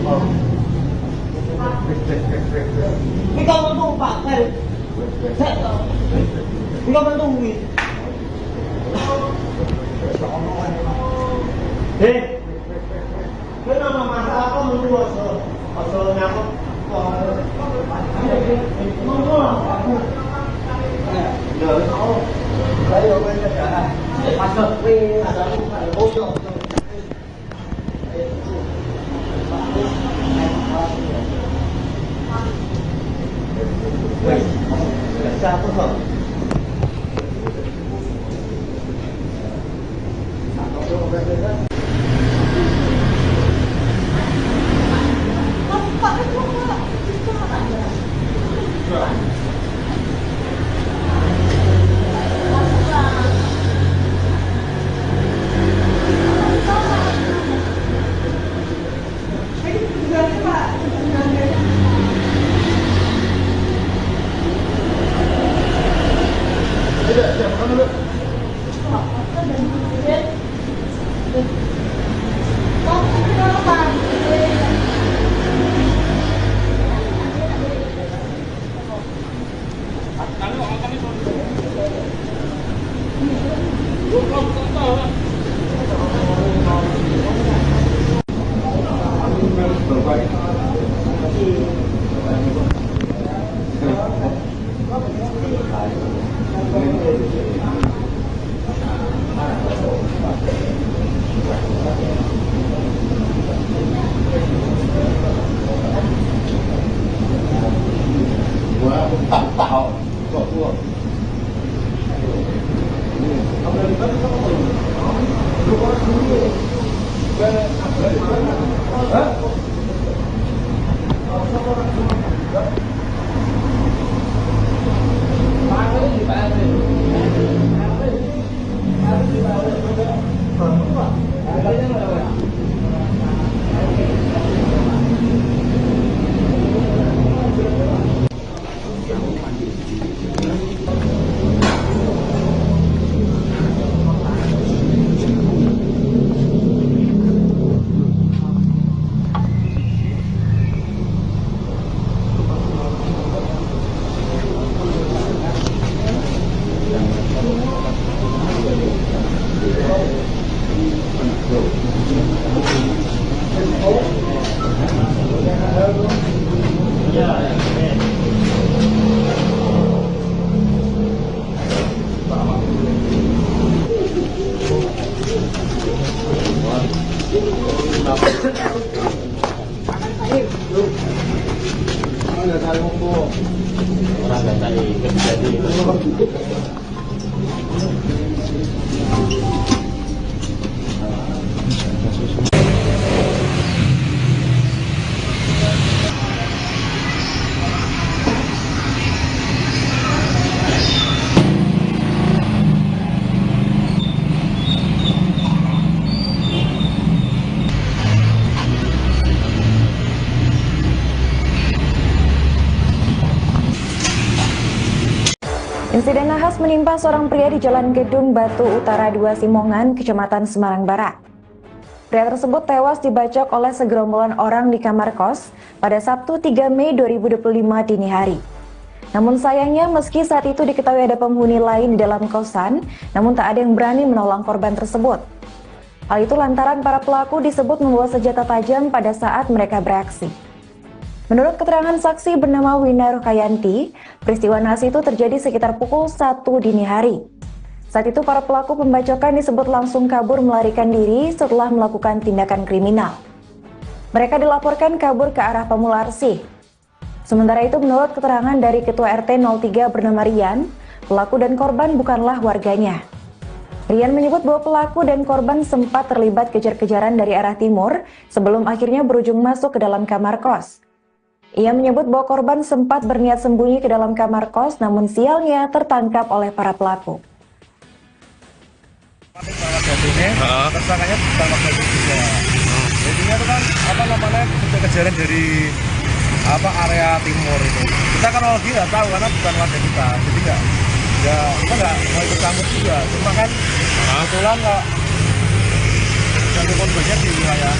baru. Ini kamu tuh Pak, ini kamu tuh wis. Ini nama masalah apa menurut asal nyamuk. Orang nggak cari kerja di Insiden nahas menimpa seorang pria di Jalan Gedung Batu Utara 2 Simongan, Kecamatan Semarang Barat. Pria tersebut tewas dibacok oleh segerombolan orang di kamar kos pada Sabtu 3 Mei 2025 dini hari. Namun sayangnya meski saat itu diketahui ada penghuni lain di dalam kosan, namun tak ada yang berani menolong korban tersebut. Hal itu lantaran para pelaku disebut membawa senjata tajam pada saat mereka beraksi. Menurut keterangan saksi bernama Wina Rukayanti, peristiwa nahas itu terjadi sekitar pukul 1 dini hari. Saat itu para pelaku pembacokan disebut langsung kabur melarikan diri setelah melakukan tindakan kriminal. Mereka dilaporkan kabur ke arah Pemularsi. Sementara itu menurut keterangan dari Ketua RT 03 bernama Rian, pelaku dan korban bukanlah warganya. Rian menyebut bahwa pelaku dan korban sempat terlibat kejar-kejaran dari arah timur sebelum akhirnya berujung masuk ke dalam kamar kos. Ia menyebut bahwa korban sempat berniat sembunyi ke dalam kamar kos, namun sialnya tertangkap oleh para pelaku. Tersangkanya ditangkap dari juga. Jadinya itu kan kejar-kejaran dari area timur itu. Kita kan lagi nggak tahu karena bukan warga kita, jadi kita nggak mau ikut campur juga. Cuma kan kebetulan nggak jadi korbannya di wilayah.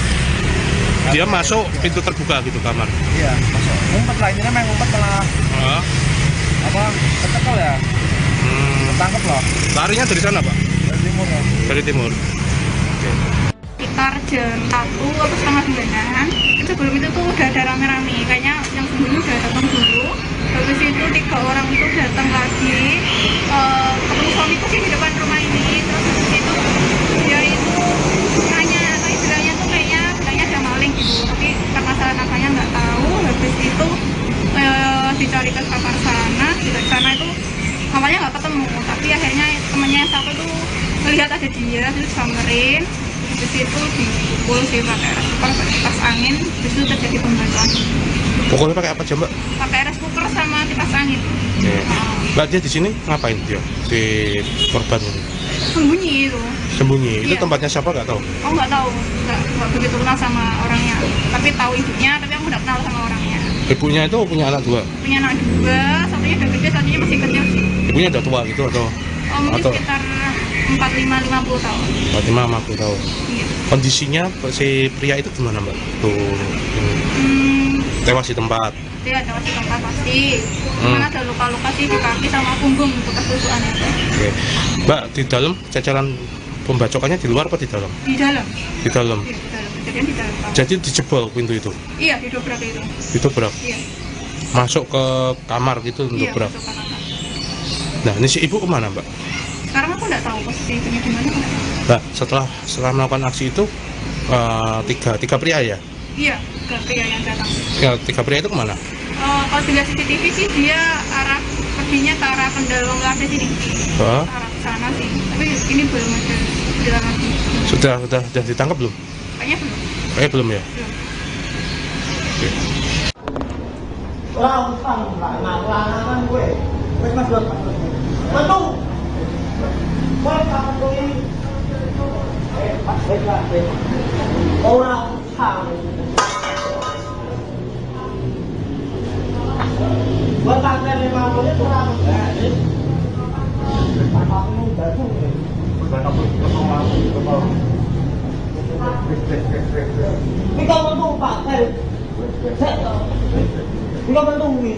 Dia masuk pintu terbuka gitu kamar. Iya, masuk. Ngumpet lah, ini memang ngumpet malah kecekel ya. Ketangkep loh. Larinya dari sana, Pak? Dari timur ya. Dari timur. Oke. Sekitar jam 1 atau setengah 9-an, sebelum itu tuh udah ada rame-rame, kayaknya yang sebelumnya udah datang dulu. Habis itu 3 orang itu datang lagi, ketemu suamiku sih di depan rumah ini. Terus habis itu dia itu nanya, atau istilahnya tuh kayaknya bilangnya ada maling gitu, tapi karena salah namanya nggak tahu. Habis itu dicari ke kamar sana, di sana itu awalnya nggak ketemu, tapi akhirnya temennya yang satu tuh melihat ada dia, terus samperin. Di situ dipukul sih pakai kipas angin, di situ terjadi pembacokan. Pukulnya pakai apa aja, Mbak? Pakai rice cooker sama kipas angin. Oke. Mbak, dia di sini ngapain dia? Di korban ini? Sembunyi itu. Sembunyi. Itu Iya. tempatnya siapa nggak tahu? Oh nggak tahu, nggak begitu kenal sama orangnya. Tapi tahu ibunya, tapi aku nggak kenal sama orangnya. Ibunya itu punya anak 2? Punya anak 2, satunya udah gede, satunya masih kecil sih. Ibunya udah tua gitu atau? Oh mungkin Atau? sekitar 45-50 tahun. 45-50 tahun. Iya. Kondisinya si pria itu gimana, Mbak? Tuh, ini. Tewas di tempat. Dia ada masih tempat pasti. Cuman ada luka-luka sih di kaki sama punggung bekas tusukan itu. Oke. Mbak, di dalam ceceran pembacokannya di luar apa di dalam? Di dalam. Di dalam. Iya, di dalam. Kejadian di dalam. Jadi dijebol pintu itu. Iya, didobrak itu. Didobrak. Iya. Masuk ke kamar gitu Iya, dobrak. masuk ke kamar. Nah, ini si ibu kemana, Mbak? Sekarang aku nggak tahu posisi ibunya di mana. Aku nggak tahu. Mbak, setelah melakukan aksi itu tiga pria ya? Iya, ke pria yang datang. Ya, 3 pria itu kemana? Kalau dilihat CCTV sih dia arah perginya ke arah Pendalong Lade sini. Hah? Arah ke sana sih. Tapi ini belum ada jalan lagi. Sudah ditangkap belum? Kayaknya belum. Kayaknya belum ya? Belum. Oke. Orang utang lanangan gue. Wes Mas Dot. Metu. Kowe kapan kowe ini? Pas lah. Orang utang. Buat tanggal 5 menit kurang. Aku baru. Ini kau mentu Pak. Ini kau mentu ini.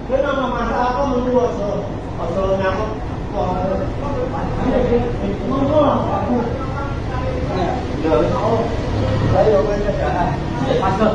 Ini nama masalah kau mentu asal nyamuk. Mentu lah aku. Saya masuk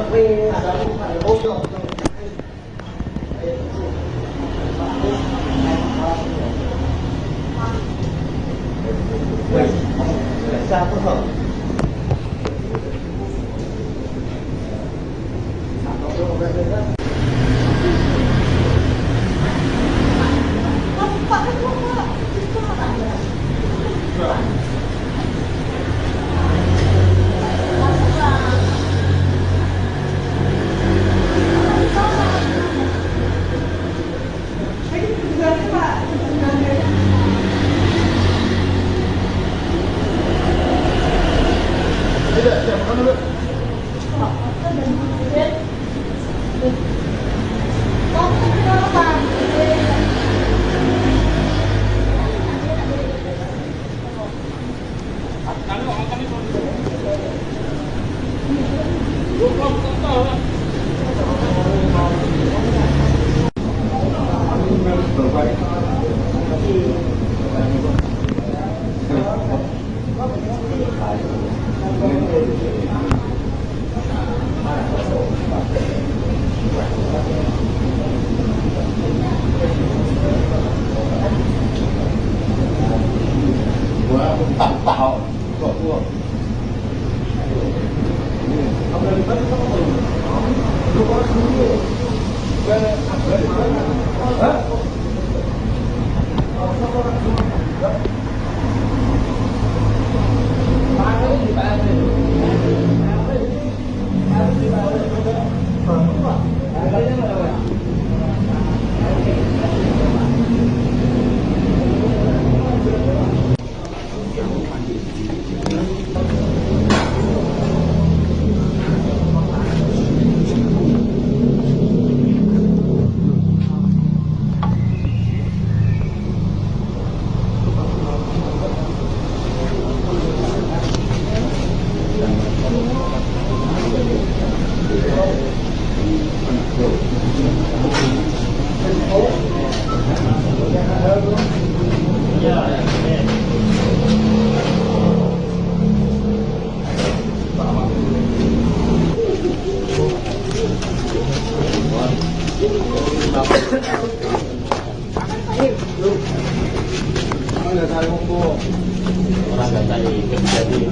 Orang nggak cari jadi.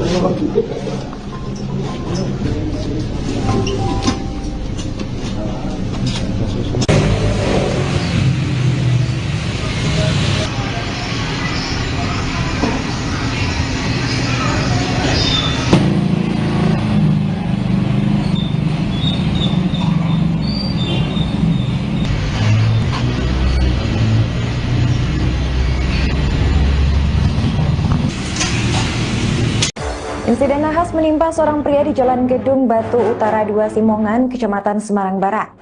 Insiden nahas menimpa seorang pria di Jalan Gedung Batu Utara 2 Simongan, Kecamatan Semarang Barat.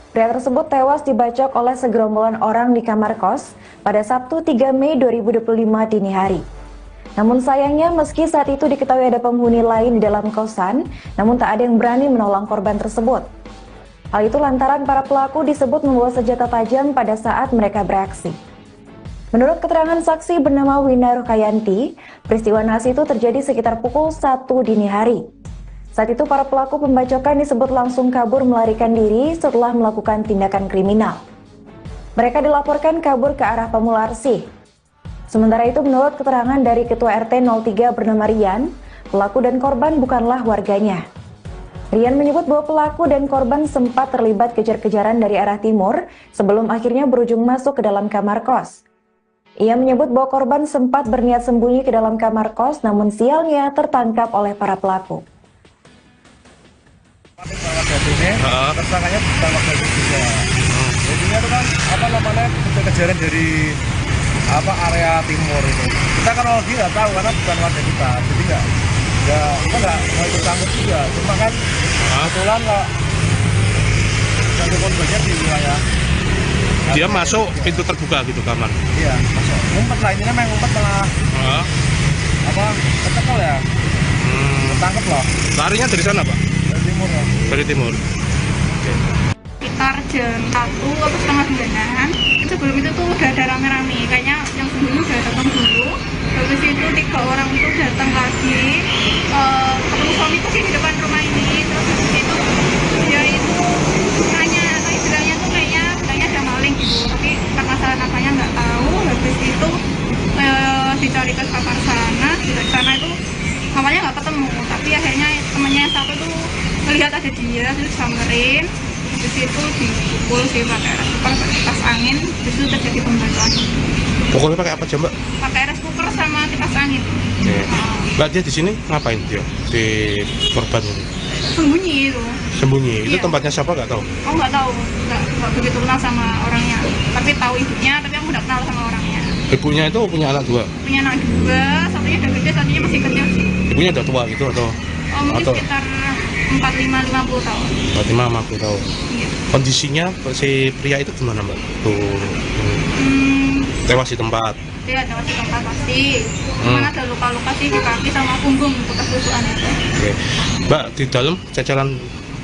Pria tersebut tewas dibacok oleh segerombolan orang di kamar kos pada Sabtu 3 Mei 2025 dini hari. Namun sayangnya meski saat itu diketahui ada penghuni lain di dalam kosan, namun tak ada yang berani menolong korban tersebut. Hal itu lantaran para pelaku disebut membawa senjata tajam pada saat mereka beraksi. Menurut keterangan saksi bernama Wina Rukayanti, peristiwa nahas itu terjadi sekitar pukul 1 dini hari. Saat itu para pelaku pembacokan disebut langsung kabur melarikan diri setelah melakukan tindakan kriminal. Mereka dilaporkan kabur ke arah Pamularsi. Sementara itu menurut keterangan dari Ketua RT 03 bernama Rian, pelaku dan korban bukanlah warganya. Rian menyebut bahwa pelaku dan korban sempat terlibat kejar-kejaran dari arah timur sebelum akhirnya berujung masuk ke dalam kamar kos. Ia menyebut bahwa korban sempat berniat sembunyi ke dalam kamar kos, namun sialnya tertangkap oleh para pelaku. Tersangkanya ditangkap dari juga. Jadinya itu kan kejar-kejaran dari area timur itu. Kita kan lagi nggak tahu karena bukan warga kita, jadi kita nggak mau ikut campur juga. Cuma kan kebetulan nggak satu korbannya di wilayah. Dia masuk pintu terbuka gitu kamar. Iya, masuk. Ngumpet lah, ini memang ngumpet malah. Ketekol ya. Ketangkep loh. Larinya dari sana, Pak? Dari timur ya. Dari timur. Sekitar jam 1 atau setengah 9-an, sebelum itu tuh udah ada rame-rame, kayaknya yang sebelumnya udah datang dulu. Habis itu 3 orang itu datang lagi, ketemu suamiku sih di depan rumah ini. Terus habis itu dia itu nanya, istilahnya tuh kayaknya ada maling gitu, tapi karena salah namanya nggak tahu. Habis itu dicari ke kamar sana, di sana itu awalnya nggak ketemu, tapi akhirnya temennya yang satu tuh melihat ada dia, terus samperin. Habis itu dipukul sih pakai rice cooker, pakai kipas angin, terus itu terjadi pembacokan. Pokoknya pakai apa aja, Mbak? Pakai rice cooker sama kipas angin. Mbak, dia di sini ngapain dia? Di korban ini? Sembunyi itu. Sembunyi? Itu Iya. tempatnya siapa nggak tahu? Oh nggak tahu, nggak begitu kenal sama orangnya. Tapi tahu ibunya, tapi aku nggak kenal sama orangnya. Ibunya itu punya anak 2? Punya anak 2, satunya udah gede, satunya masih kecil sih. Ibunya udah tua gitu atau? Mungkin atau sekitar 45-50 tahun. 45-50 tahun. Iya. Kondisinya si pria itu gimana, Mbak? Tuh, tewas di tempat. Dia ada di tempat pasti. Cuman ada luka-luka sih di kaki sama punggung bekas tusukan itu. Oke. Mbak, di dalam cacaran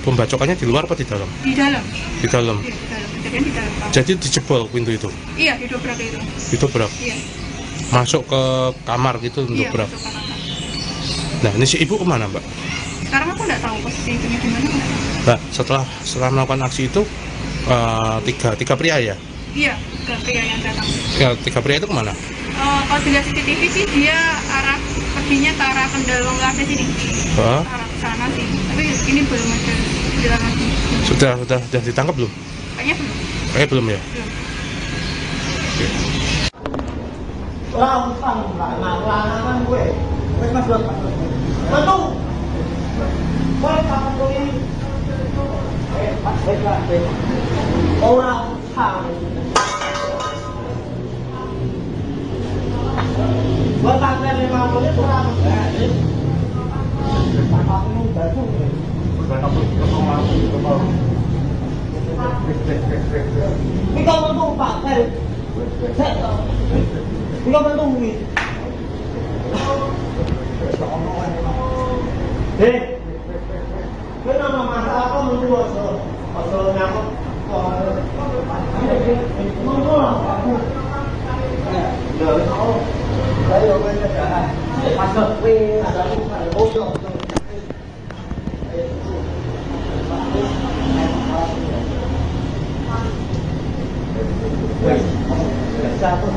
pembacokannya di luar apa di dalam? Di dalam. Di dalam. Iya, di dalam. Kejadian di dalam. Jadi dijebol pintu itu. Iya, didobrak itu. Didobrak. Iya. Masuk ke kamar gitu Iya, dobrak. masuk ke kamar. Nah, ini si ibu kemana, Mbak? Sekarang aku nggak tahu posisi ibunya di mana. Mbak, setelah melakukan aksi itu tiga pria ya? Iya, ke pria yang datang. Ya, 3 pria itu kemana? Kalau dilihat CCTV sih dia perginya ke arah Kendal Longgarnya sini. Hah? Ke arah sana sih. Tapi ini belum ada jalan lagi. Sudah ditangkap belum? Kayaknya belum. Kayaknya belum ya? Belum. Rampang lah, lanangan gue. Wes mas buat betul. Kau kapan kau ini? Pas orang sang. Buat tanggal 50 itu orang enggak. Aku baru. Ini kau bentuk Pak, ini kau bentuk ini. Kau nama masalah kau bentuk asal nyamuk. Bentuk lah aku. Ya, oh, saya mau kerja. Masuk, ada oh, satu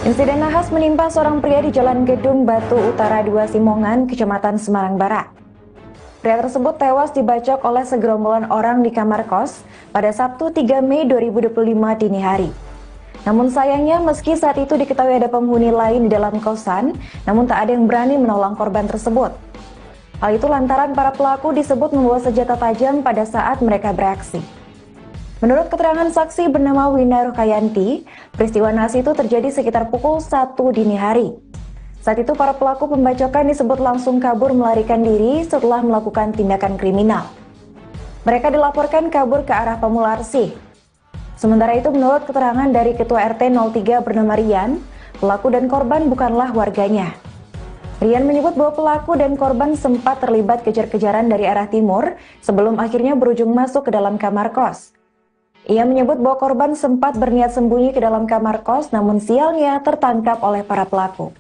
Insiden nahas menimpa seorang pria di Jalan Gedung Batu Utara 2 Simongan, Kecamatan Semarang Barat. Pria tersebut tewas dibacok oleh segerombolan orang di kamar kos pada Sabtu 3 Mei 2025 dini hari. Namun sayangnya meski saat itu diketahui ada penghuni lain di dalam kosan, namun tak ada yang berani menolong korban tersebut. Hal itu lantaran para pelaku disebut membawa senjata tajam pada saat mereka beraksi. Menurut keterangan saksi bernama Wina Rukayanti, peristiwa nahas itu terjadi sekitar pukul 1 dini hari. Saat itu para pelaku pembacokan disebut langsung kabur melarikan diri setelah melakukan tindakan kriminal. Mereka dilaporkan kabur ke arah Pamularsi. Sementara itu menurut keterangan dari Ketua RT 03 bernama Rian, pelaku dan korban bukanlah warganya. Rian menyebut bahwa pelaku dan korban sempat terlibat kejar-kejaran dari arah timur sebelum akhirnya berujung masuk ke dalam kamar kos. Ia menyebut bahwa korban sempat berniat sembunyi ke dalam kamar kos, namun sialnya tertangkap oleh para pelaku.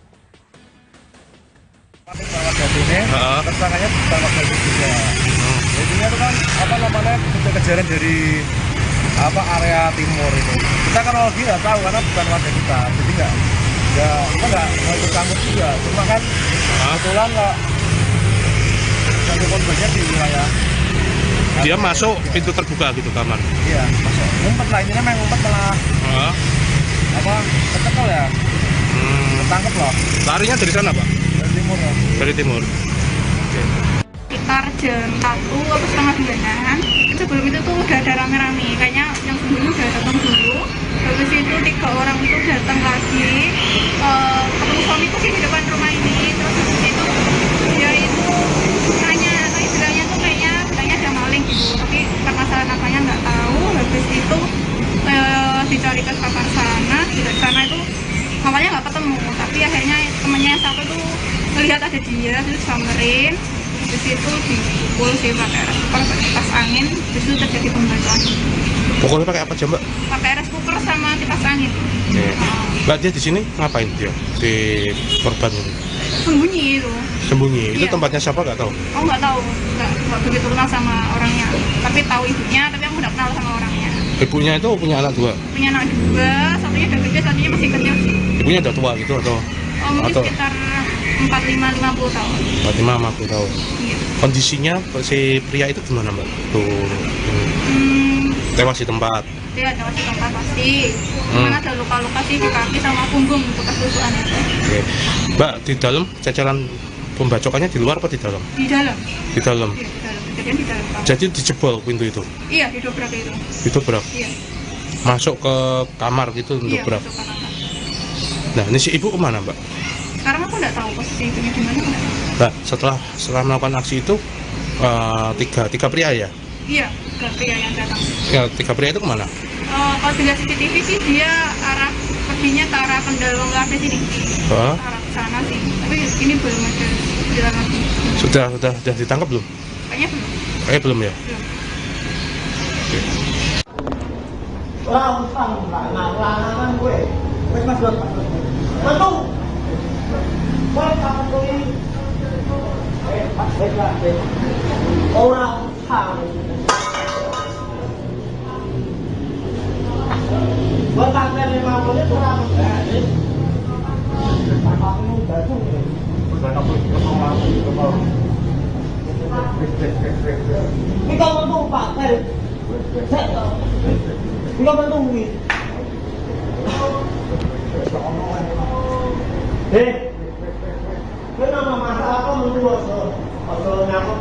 Tersangkanya pertama kali juga. Jadinya itu kan kejar-kejaran dari area timur itu. Kita kan lagi nggak tahu karena bukan warga kita, jadi nggak ikut campur juga. Cuma kan kebetulan nggak satu korbannya di wilayah. Dia masuk pintu terbuka gitu kamar. Iya, masuk. Ngumpet lah, intinya main ngumpet malah. Ketekel ya. Ketangkep loh. Larinya dari sana, Pak? Dari timur ya. Dari timur. Sekitar jam 1 atau setengah 2-an, sebelum itu tuh udah ada rame-rame. Kayaknya yang sebelumnya udah datang dulu. Habis itu 3 orang itu datang lagi. Ketemu suamiku sih di depan rumah ini. Terus habis itu dia itu nanya, bilangnya tuh kayaknya ada maling gitu. Tapi permasalahan apanya nggak tahu. Habis itu dicari ke papan sana. Di sana itu awalnya nggak ketemu. Tapi akhirnya temennya yang satu tuh melihat ada dia, terus samperin. Habis itu dipukul sih pakai air cooker, kipas angin. Habis itu terjadi pembacokan. Pukulnya pakai apa aja, Mbak? Pakai air cooker sama kipas angin. Mbak, dia di sini ngapain dia? Si korban ini? Sembunyi itu. Sembunyi? Itu Iya. tempatnya siapa nggak tahu? Oh nggak tahu, nggak begitu kenal sama orangnya. Tapi tahu ibunya, tapi aku nggak kenal sama orangnya. Ibunya itu punya anak 2? Punya anak 2, satunya udah gede, satunya masih kecil sih. Ibunya udah tua gitu atau? mungkin Atau sekitar 45-50 tahun. 45-50 tahun. Iya. Kondisinya si pria itu gimana Mbak? Tuh tewas di tempat. Dia ada di tempat pasti. Cuman ada luka-luka sih di kaki sama punggung bekas tusukan itu. Oke. Mbak, di dalam ceceran pembacokannya di luar apa di dalam? Di dalam. Di dalam. Iya, di dalam. Kejadian di dalam kamar. Jadi dijebol pintu itu. Iya, didobrak itu. Didobrak. Iya. Masuk ke kamar gitu untuk Iya, dobrak. masuk ke kamar. Nah, ini si ibu kemana Mbak? Sekarang aku nggak tahu posisi ibunya di mana. Nah, setelah melakukan aksi itu tiga pria ya? Iya, ke pria yang datang. Ya, tiga pria itu kemana? Kalau dilihat CCTV sih dia perginya ke arah Kendal Cafe sini. Hah? Ke arah sana sih. Tapi ini belum ada jalan lagi. Sudah ditangkap belum? Kayaknya belum. Belum ya? Belum. Orang utang lanangan gue. Wes Mas Dot. Metu. Kowe kapan kowe ini? Mas lah. Orang utang. Batang dari 50 kurang. Aku baju. Ini kau metu Pak. Ini kau metu wis. Kenapa masalah kau menurut so nyamuk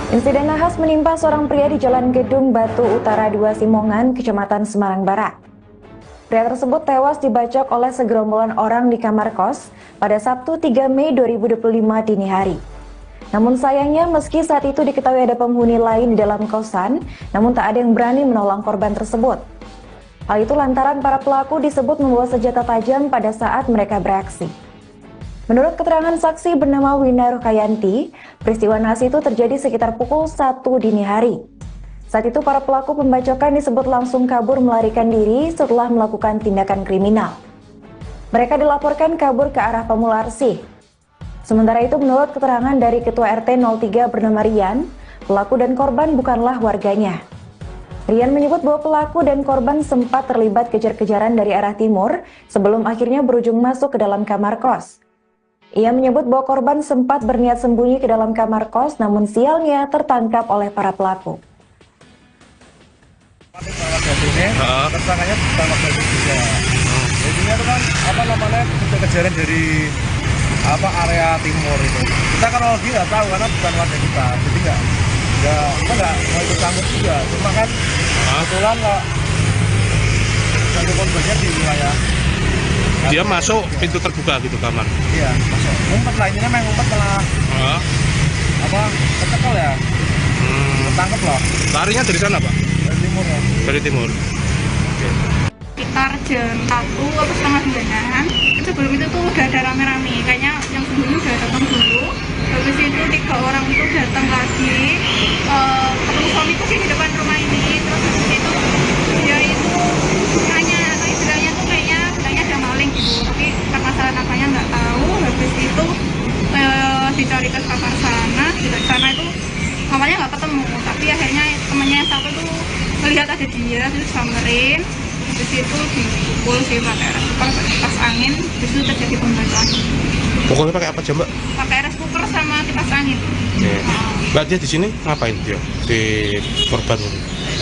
Insiden nahas menimpa seorang pria di Jalan Gedung Batu Utara 2 Simongan, Kecamatan Semarang Barat. Pria tersebut tewas dibacok oleh segerombolan orang di kamar kos pada Sabtu 3 Mei 2025 dini hari. Namun sayangnya meski saat itu diketahui ada penghuni lain di dalam kosan, namun tak ada yang berani menolong korban tersebut. Hal itu lantaran para pelaku disebut membawa senjata tajam pada saat mereka beraksi. Menurut keterangan saksi bernama Wina Rukayanti, peristiwa naas itu terjadi sekitar pukul 1 dini hari. Saat itu para pelaku pembacokan disebut langsung kabur melarikan diri setelah melakukan tindakan kriminal. Mereka dilaporkan kabur ke arah Pamularsi. Sementara itu menurut keterangan dari Ketua RT 03 bernama Rian, pelaku dan korban bukanlah warganya. Rian menyebut bahwa pelaku dan korban sempat terlibat kejar-kejaran dari arah timur sebelum akhirnya berujung masuk ke dalam kamar kos. Ia menyebut bahwa korban sempat berniat sembunyi ke dalam kamar kos namun sialnya tertangkap oleh para pelaku. Tersangkanya pertama kali juga. Jadinya itu kan kejar-kejaran dari area timur itu. Kita kan nggak tahu karena bukan warga kita, jadi nggak mau ikut campur juga. Cuma kan kebetulan nggak satu korbannya di wilayah. Dia masuk pintu terbuka gitu kamar. Iya, masuk. Ngumpet lah, ini memang ngumpet malah. Kecekel ya. Ketangkep loh. Larinya dari sana, Pak? Dari timur ya. Dari timur. Sekitar jam 1 atau setengah 9-an, sebelum itu tuh udah ada rame-rame, kayaknya yang sebelumnya udah datang dulu. Habis itu 3 orang itu datang lagi, ketemu suamiku sih di depan rumah ini. Terus habis itu dia itu nanya, atau istilahnya tuh kayaknya bilangnya ada maling gitu, tapi karena salah namanya nggak tahu. Habis itu dicari ke kamar sana, di sana itu awalnya nggak ketemu, tapi akhirnya temannya yang satu tuh melihat ada dia, terus samperin. Habis itu dipukul sih pakai air cooker, kipas angin, habis itu terjadi pembacokan. Pokoknya pakai apa aja, Mbak? Pakai air cooker sama kipas angin. Mbak, dia di sini ngapain dia? Si korban ini?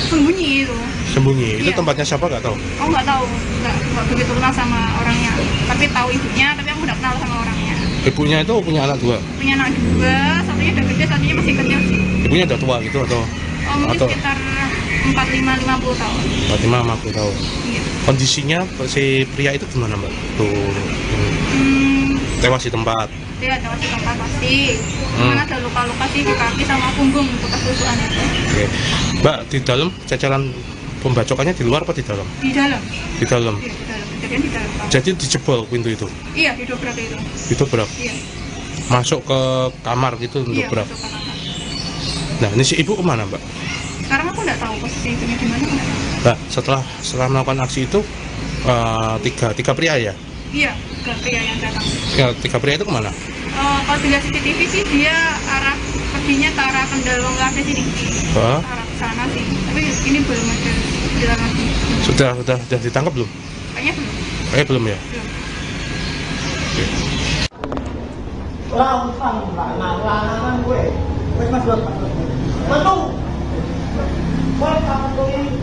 Sembunyi itu. Sembunyi? Itu Iya. tempatnya siapa nggak tahu? Aku nggak tahu, nggak begitu kenal sama orangnya. Tapi tahu ibunya, tapi aku nggak kenal sama orangnya. Ibunya itu punya anak 2? Punya anak 2, satunya udah gede, satunya masih kecil sih. Ibunya udah tua gitu atau? Mungkin sekitar 45-50 tahun. 45-50 tahun. Iya. Kondisinya si pria itu gimana, Mbak? Tuh, tewas di tempat. Dia tewas di tempat pasti. Cuman ada luka-luka sih di kaki sama punggung bekas tusukan itu. Oke. Mbak, di dalam cacaran pembacokannya di luar apa di dalam? Di dalam. Di dalam. Iya, di dalam. Kejadian di dalam. Jadi dijebol pintu itu? Iya, didobrak itu. Didobrak? Iya. Masuk ke kamar gitu untuk Iya, dobrak? masuk ke kamar. Nah, ini si ibu kemana, Mbak? Sekarang aku nggak tahu posisi ibunya di mana. Mbak, setelah melakukan aksi itu tiga pria ya? Iya, ke pria yang datang. Ya, 3 pria itu kemana? Kalau dilihat CCTV sih dia arah perginya ke arah Kendal Cafe sini. Hah? Arah sana sih. Tapi ini belum ada jalan lagi. Sudah ditangkap belum? Kayaknya belum. Belum ya? Belum. Lang gue. Wes Mas Bro. Mantung. Kowe kapan tuh ini?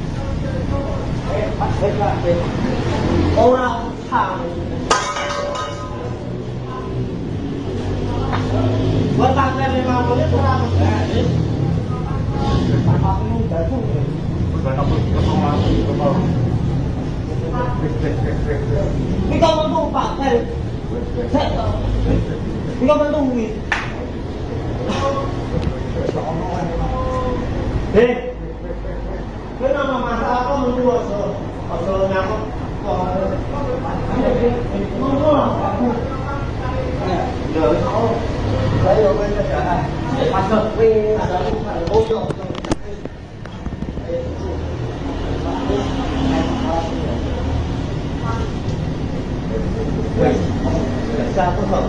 Pas lah. Orang sang. Buat tanggal 50 kurang. Ini kau mantung Pak. Ini kau mantung wih. Cái năm mà sao có mình đua rồi nhà có không rồi sáu lấy rồi bên cái này mà sợ vì là đó là vô dụng sao có sợ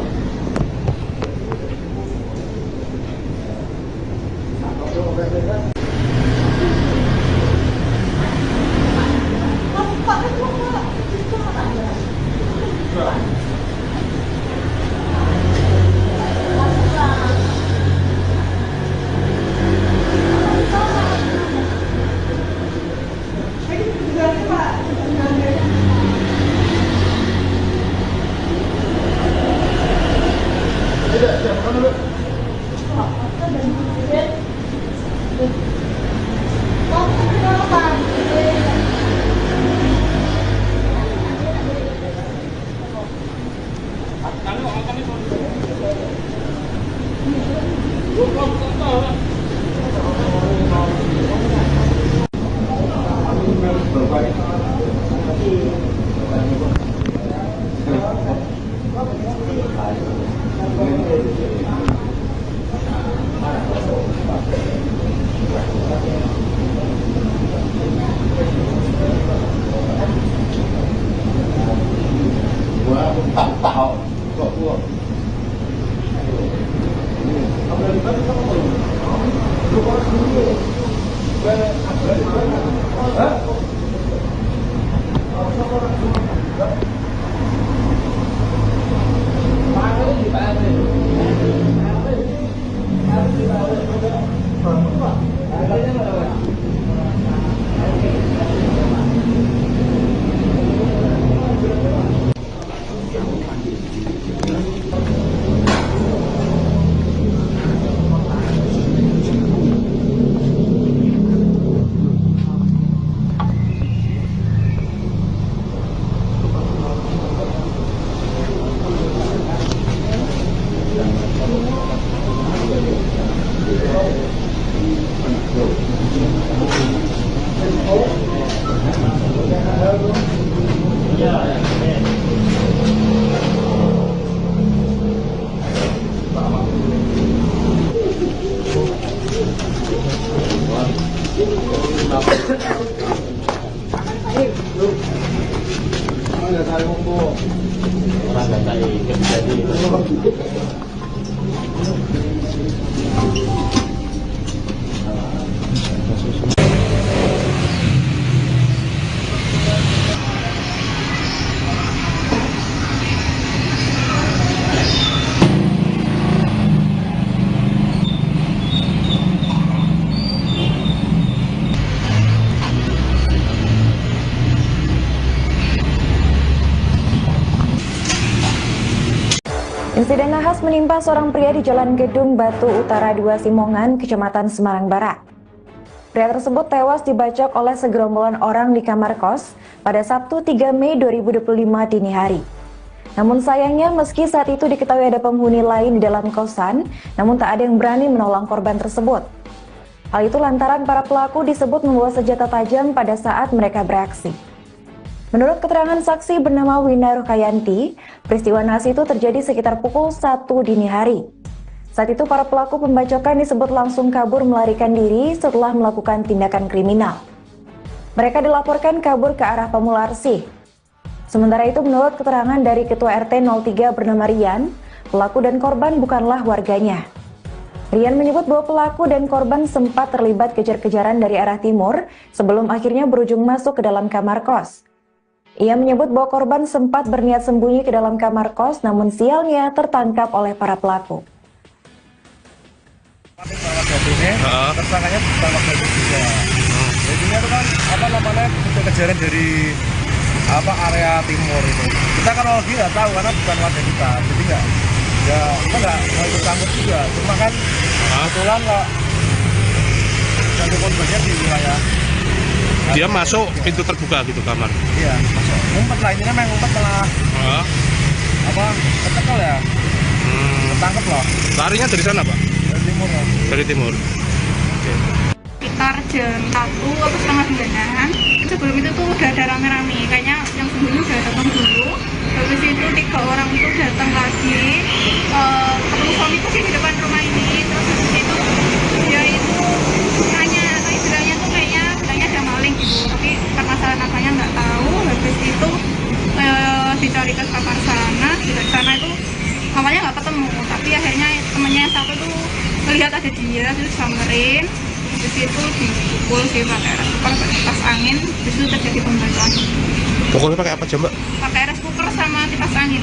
Insiden nahas menimpa seorang pria di Jalan Gedung Batu Utara 2 Simongan, Kecamatan Semarang Barat. Pria tersebut tewas dibacok oleh segerombolan orang di kamar kos pada Sabtu 3 Mei 2025 dini hari. Namun sayangnya meski saat itu diketahui ada penghuni lain di dalam kosan, namun tak ada yang berani menolong korban tersebut. Hal itu lantaran para pelaku disebut membawa senjata tajam pada saat mereka beraksi. Menurut keterangan saksi bernama Wina Rukayanti, peristiwa nahas itu terjadi sekitar pukul 1 dini hari. Saat itu para pelaku pembacokan disebut langsung kabur melarikan diri setelah melakukan tindakan kriminal. Mereka dilaporkan kabur ke arah Pamularsi. Sementara itu menurut keterangan dari Ketua RT 03 bernama Rian, pelaku dan korban bukanlah warganya. Rian menyebut bahwa pelaku dan korban sempat terlibat kejar-kejaran dari arah timur sebelum akhirnya berujung masuk ke dalam kamar kos. Ia menyebut bahwa korban sempat berniat sembunyi ke dalam kamar kos, namun sialnya tertangkap oleh para pelaku. Tersangkanya ditangkap dari juga. Jadinya itu kan kejar-kejaran dari area timur itu. Kita kan lagi nggak tahu karena bukan warga kita, jadi kita nggak ikut campur juga. Cuma kan kebetulan nggak ada korbannya di wilayah. Dia masuk pintu terbuka gitu kamar. Iya, masuk. Ngumpet lah, intinya main ngumpet malah ketekel ya. Ketangkep loh. Larinya dari sana, Pak? Dari timur ya. Dari timur. Sekitar jam 1 atau setengah 2-an, sebelum itu tuh udah ada rame-rame, kayaknya yang sembunyi udah datang dulu. Habis itu 3 orang itu datang lagi, ketemu suamiku sih di depan rumah ini. Terus habis itu dia itu nanya, istilahnya tuh kayaknya bilangnya ada maling gitu, tapi karena salah namanya nggak tahu. Habis itu dicari ke kamar sana, di sana itu awalnya nggak ketemu, tapi akhirnya temennya yang satu tuh melihat ada dia, terus samperin. Habis itu dipukul sih pakai kipas angin, habis itu terjadi pembacokan. Pokoknya pakai apa aja, Mbak? Pakai rice cooker sama kipas angin.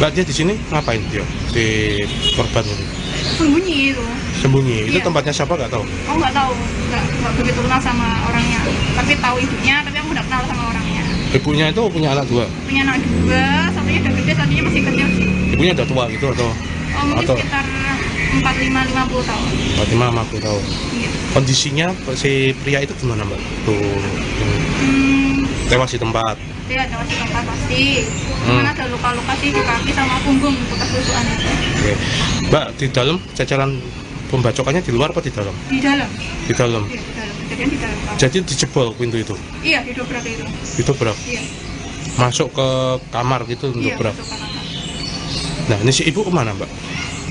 Mbak, dia di sini ngapain dia? Di korban ini? Sembunyi itu. Sembunyi? Itu Iya. Tempatnya siapa nggak tahu? Oh nggak tahu, nggak begitu kenal sama orangnya. Tapi tahu ibunya, tapi aku nggak kenal sama orangnya. Ibunya itu punya anak 2? Punya anak 2, satunya udah gede, satunya masih kecil sih. Ibunya udah tua gitu atau? Oh mungkin sekitar 45-50 tahun. 50 tahun. Iya. Kondisinya si pria itu gimana, Mbak? Tuh, tewas di tempat. Dia ada masih tempat pasti. Cuman ada luka-luka sih di kaki sama punggung bekas tusukan itu. Oke. Mbak, di dalam jajaran pembacokannya di luar apa di dalam? Di dalam. Di dalam. Iya, di dalam. Kejadian di dalam kamar. Jadi dijebol pintu itu? Iya, didobrak itu. Didobrak? Iya. Masuk ke kamar gitu Iya, dobrak? masuk ke kamar. Nah, ini si ibu kemana, Mbak?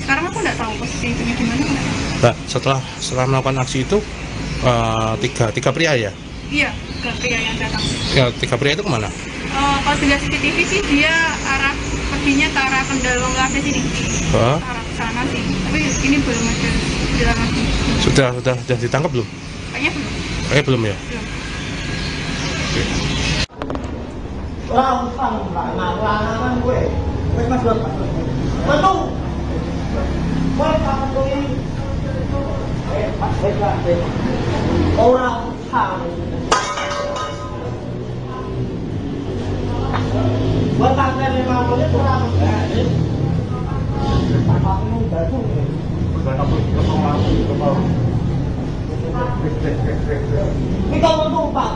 Sekarang aku nggak tahu posisi ibunya di mana. Nah, setelah melakukan aksi itu tiga pria ya? Iya, ke pria yang datang. Ya, 3 pria itu kemana? Kalau dilihat CCTV sih dia perginya ke arah Kendal Cafe sini. Hah? Arah sana sih. Tapi ini belum ada jalan lagi. Sudah ditangkap belum? Kayaknya belum. Belum ya? Belum. Oke. Langan gue. Mas buat Betul. Orang sang. Buat pakai 5 menit kurang. Kita menunggu Pak.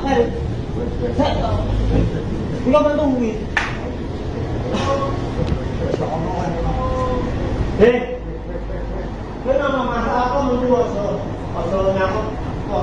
Kita menunggu. Cái nào mà sao có mưa mưa rồi, rồi nhà có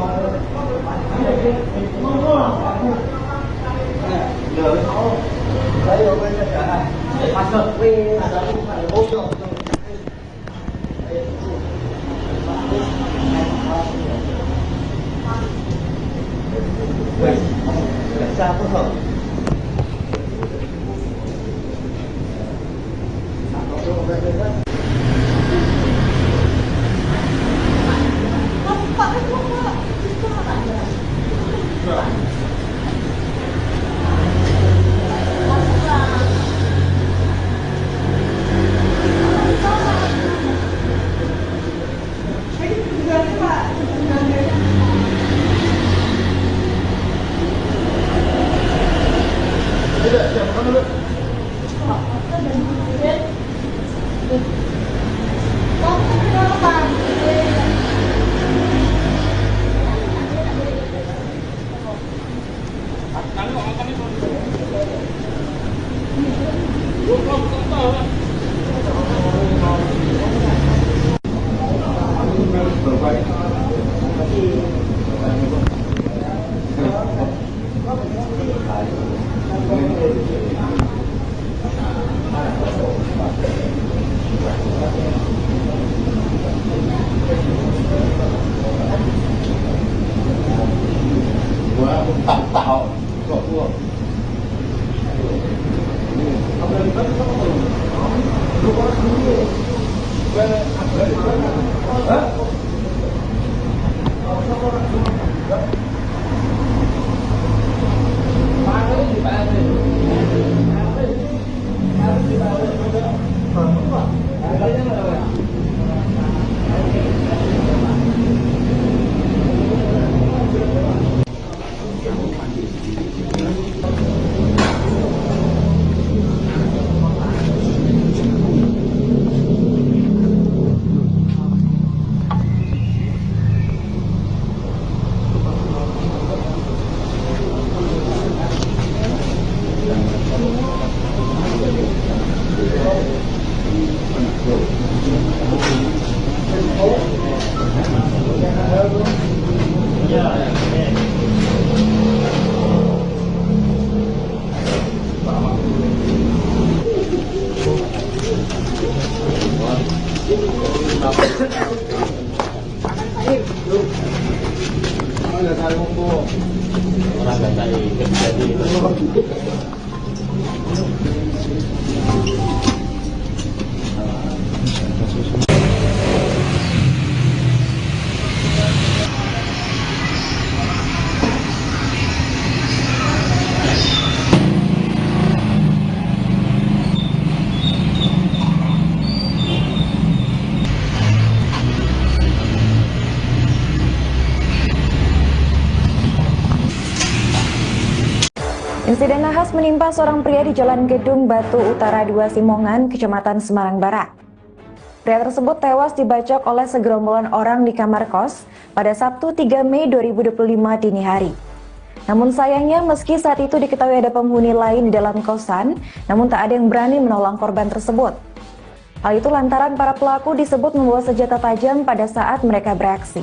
Insiden nahas menimpa seorang pria di Jalan Gedung Batu Utara 2 Simongan, Kecamatan Semarang Barat. Pria tersebut tewas dibacok oleh segerombolan orang di kamar kos pada Sabtu 3 Mei 2025 dini hari. Namun sayangnya meski saat itu diketahui ada penghuni lain di dalam kosan, namun tak ada yang berani menolong korban tersebut. Hal itu lantaran para pelaku disebut membawa senjata tajam pada saat mereka beraksi.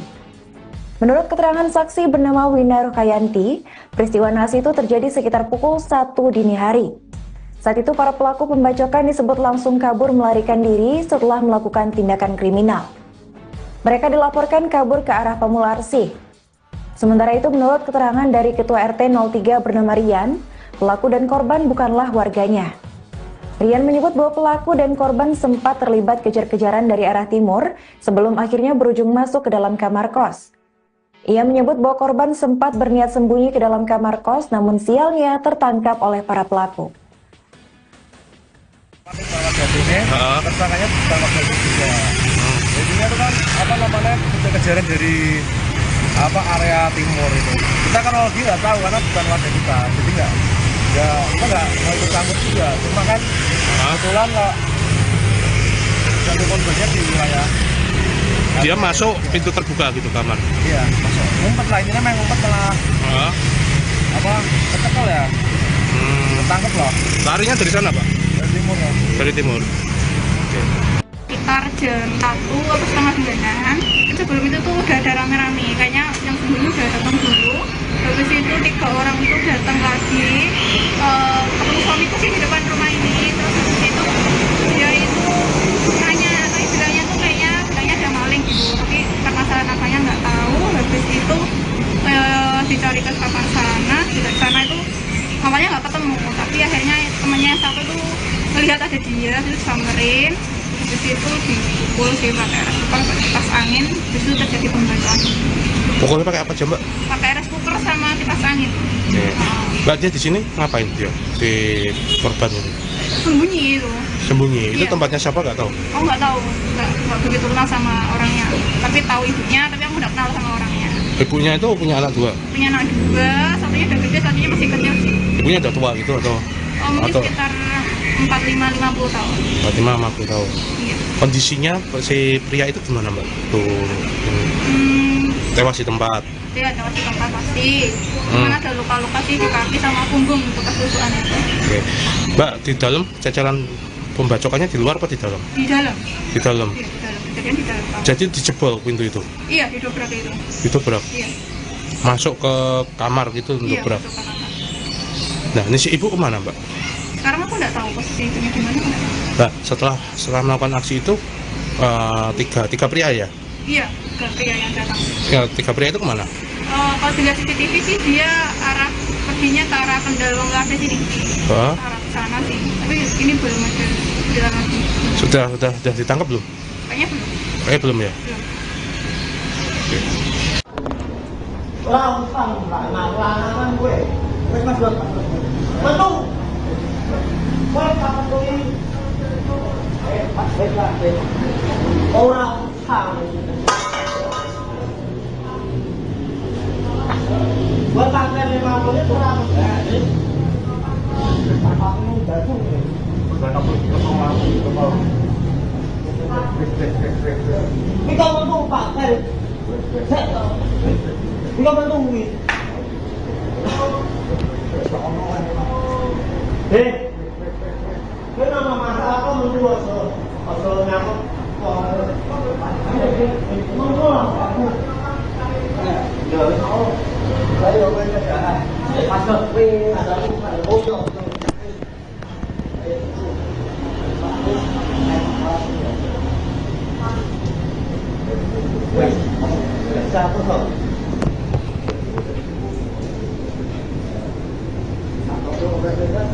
Menurut keterangan saksi bernama Wina Rukayanti, peristiwa nahas itu terjadi sekitar pukul 1 dini hari. Saat itu para pelaku pembacokan disebut langsung kabur melarikan diri setelah melakukan tindakan kriminal. Mereka dilaporkan kabur ke arah Pamularsi. Sementara itu menurut keterangan dari Ketua RT 03 bernama Rian, pelaku dan korban bukanlah warganya. Rian menyebut bahwa pelaku dan korban sempat terlibat kejar-kejaran dari arah timur sebelum akhirnya berujung masuk ke dalam kamar kos. Ia menyebut bahwa korban sempat berniat sembunyi ke dalam kamar kos, namun sialnya tertangkap oleh para pelaku. Tersangkanya pertama kali juga. Jadinya itu kan kejar-kejaran dari area timur itu. Kita kan lagi nggak tahu karena bukan warga kita, jadi kita nggak ikut campur juga. Cuma kan kebetulan nggak satu korbannya di wilayah. Dia masuk pintu terbuka gitu kamar. Iya, masuk. Ngumpet lah, ini memang ngumpet malah kecekel ya. Ketangkep loh. Larinya dari sana, Pak? Dari timur ya. Dari timur. Oke. Sekitar jam 1 atau setengah 2-an. Sebelum itu tuh udah ada rame-rame, kayaknya yang sebelumnya udah datang dulu. Habis itu 3 orang itu datang lagi, ketemu suamiku sih di depan rumah ini. Terus habis itu dia itu nanya, tapi bilangnya tuh kayaknya bilangnya ada maling gitu, tapi karena salah nafanya nggak tahu. Habis itu dicari ke kamar sana, di sana itu awalnya nggak ketemu, tapi akhirnya temannya yang satu tuh melihat ada dia, terus samperin. Habis itu dipukul sih pakai rice cooker, pakai kipas angin. Habis itu terjadi pembacokan. Pokoknya pakai apa aja mbak? Pakai rice cooker sama kipas angin. Mbak dia di sini ngapain dia si korban ini? Sembunyi itu. Sembunyi. Itu Iya. tempatnya siapa nggak tahu? Aku nggak tahu, nggak begitu kenal sama orangnya. Tapi tahu ibunya, tapi aku nggak kenal sama orangnya. Ibunya itu punya anak 2. Punya anak 2, satunya udah gede, satunya masih kecil sih. Ibunya udah tua gitu atau? Mungkin Atau- sekitar 45-50 tahun. 50 tahun. Iya. Kondisinya si pria itu gimana mbak? Tuh tewas di tempat. Dia ada di tempat pasti. Cuman ada luka-luka sih di kaki sama punggung bekas tusukan itu. Oke. Mbak di dalam ceceran pembacokannya di luar apa di dalam? Di dalam. Di dalam. Iya, di dalam. Kejadian di dalam. Jadi dijebol pintu itu. Iya, didobrak itu. Itu berak. Iya. Masuk ke kamar gitu untuk Iya, berak. masuk ke kamar. Nah ini si ibu kemana mbak? Sekarang aku nggak tahu posisi itunya gimana. Nggak tahu. Mbak setelah melakukan aksi itu tiga pria ya? Iya, ke pria yang datang. Ya, 3 pria itu kemana? Kalau dilihat CCTV sih dia arah perginya ke arah Kendal Cafe sini, Hah? arah ke sana sih. Tapi ini belum ada bilang lagi. Sudah ditangkap belum? Kayaknya belum. Belum ya? Belum. Langsung lanang gue. Wes Mas Dot. Metu. Kowe kapan kuwi? Pas lah. Ora usah. Gua pakai 5 menit ora mesti. Pakmu dadu. Kita mentung pakai. Kita mentung wi. Cái nó mà sao có mình đua rồi, rồi nào còn không có rồi nó lấy đồ bên cái này, bắt được về là nó phải hỗ trợ. Sao có thể tạo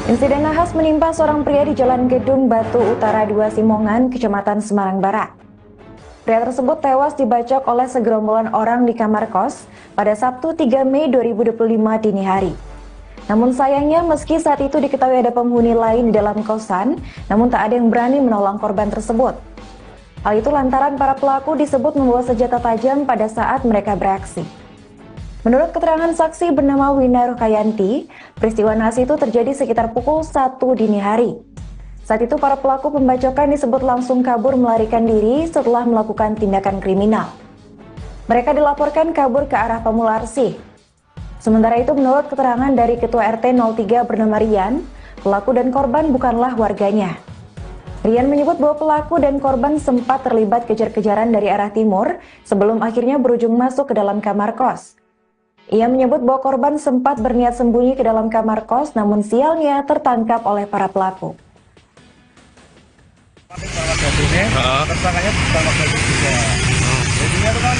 Insiden nahas menimpa seorang pria di Jalan Gedung Batu Utara 2 Simongan, Kecamatan Semarang Barat. Pria tersebut tewas dibacok oleh segerombolan orang di kamar kos pada Sabtu 3 Mei 2025 dini hari. Namun sayangnya meski saat itu diketahui ada penghuni lain di dalam kosan, namun tak ada yang berani menolong korban tersebut. Hal itu lantaran para pelaku disebut membawa senjata tajam pada saat mereka beraksi. Menurut keterangan saksi bernama Wina Rukayanti, peristiwa nahas itu terjadi sekitar pukul 1 dini hari. Saat itu para pelaku pembacokan disebut langsung kabur melarikan diri setelah melakukan tindakan kriminal. Mereka dilaporkan kabur ke arah Pamularsi. Sementara itu menurut keterangan dari Ketua RT 03 bernama Rian, pelaku dan korban bukanlah warganya. Rian menyebut bahwa pelaku dan korban sempat terlibat kejar-kejaran dari arah timur sebelum akhirnya berujung masuk ke dalam kamar kos. Ia menyebut bahwa korban sempat berniat sembunyi ke dalam kamar kos, namun sialnya tertangkap oleh para pelaku. Tersangkanya pertama kali juga. Jadinya itu kan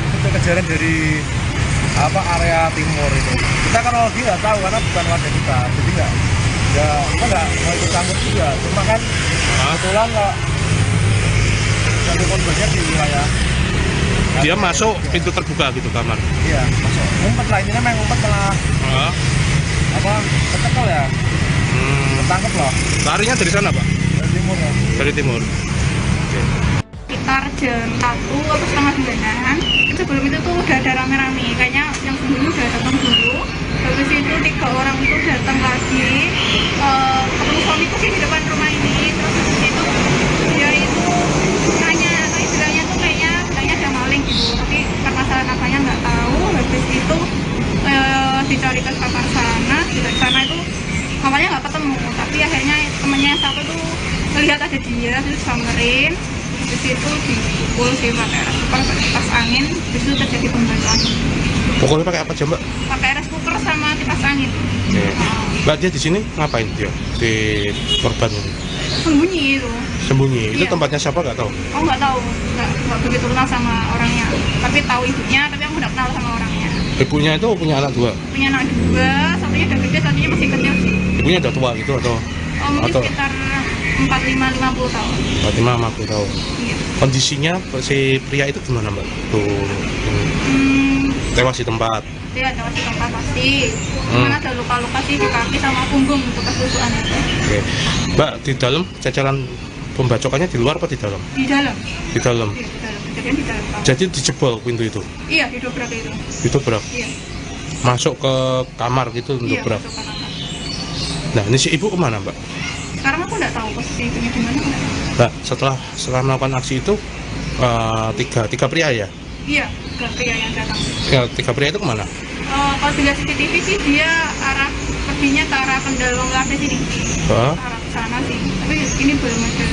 kejar-kejaran dari area timur itu. Kita kan lagi nggak tahu karena bukan warga kita, jadi kita nggak mau ikut campur juga. Cuma kan kebetulan nggak ada korbannya di wilayah. Dia masuk pintu terbuka gitu kamar. Iya, masuk. Ngumpet lah, ini memang ngumpet malah ketekel ya. Ketangkep loh. Larinya dari sana, Pak? Dari timur ya. Dari timur. Oke. Sekitar jam 1 atau setengah 2-an. Sebelum itu tuh udah ada rame-rame, kayaknya yang sembunyi udah datang dulu. Habis itu 3 orang itu datang lagi. Ketemu suamiku sih di depan rumah ini. Terus habis itu dia itu nanya, istilahnya tuh kayaknya ada maling gitu. Tapi permasalahan apanya nggak tahu. Habis itu dicari ke kamar sana. Di sana itu awalnya nggak ketemu. Tapi akhirnya temennya yang satu tuh melihat ada dia, terus samperin. Di situ dipukul sih pakai rice cooker, pakai kipas angin. Di situ terjadi pembacokan. Pukulnya pakai apa aja, Mbak? Pakai rice cooker sama kipas angin. Oke. Mbak, dia di sini ngapain dia? Di korban ini? Sembunyi itu. Sembunyi. Itu Iya. tempatnya siapa nggak tahu? Oh nggak tahu, nggak begitu kenal sama orangnya. Tapi tahu ibunya, tapi aku nggak kenal sama orangnya. Ibunya itu punya anak 2? Punya anak 2, satunya udah gede, satunya masih kecil sih. Ibunya udah tua gitu atau? Oh mungkin Atau sekitar 45-50 tahun. 50 tahun. Iya. Kondisinya si pria itu gimana, Mbak? Tuh, tewas di tempat. Dia ada di tempat pasti. Mana ada luka-luka sih di kaki sama punggung bekas tusukan itu. Oke. Mbak, di dalam cacaran pembacokannya di luar apa di dalam? Di dalam. Di dalam. Iya, di dalam. Kejadian di dalam kamar. Jadi dijebol pintu itu. Iya, didobrak itu. Ditobrak. Iya. Masuk ke kamar gitu untuk Iya, berak. masuk ke kamar. Nah, ini si ibu kemana, Mbak? Sekarang aku nggak tahu posisi ibunya di mana. Nggak tahu. Mbak, setelah melakukan aksi itu tiga pria ya? Iya, ke pria yang datang. Ya, 3 pria itu kemana? Kalau dilihat CCTV sih dia arah perginya ke arah Kendal Lase sini. Hah? Arah ke sana sih. Tapi ini belum ada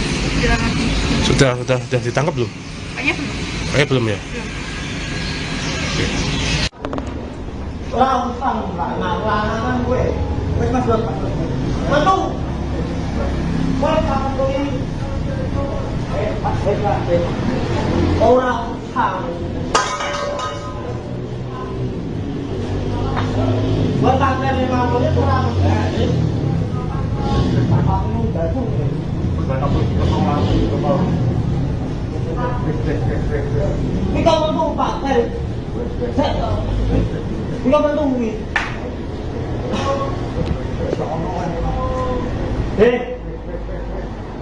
jalan lagi. Sudah ditangkap belum? Kayaknya belum. Kayaknya belum ya? Belum. Oke. Langsung lanang gue. Wes Mas Dot. Metu. Wes kamu ini. Pas orang sang. Buat tanggal 5 menit kurang. Ini kamu tuh Pak. Ini kamu tuh ini.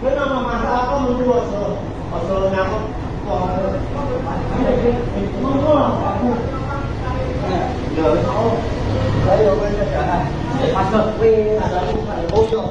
Cái nó mà có một đua sờ nào không? Không có. Rồi nó đấy rồi bây giờ trở lại. Bắt được vì là nó phải hỗ trợ.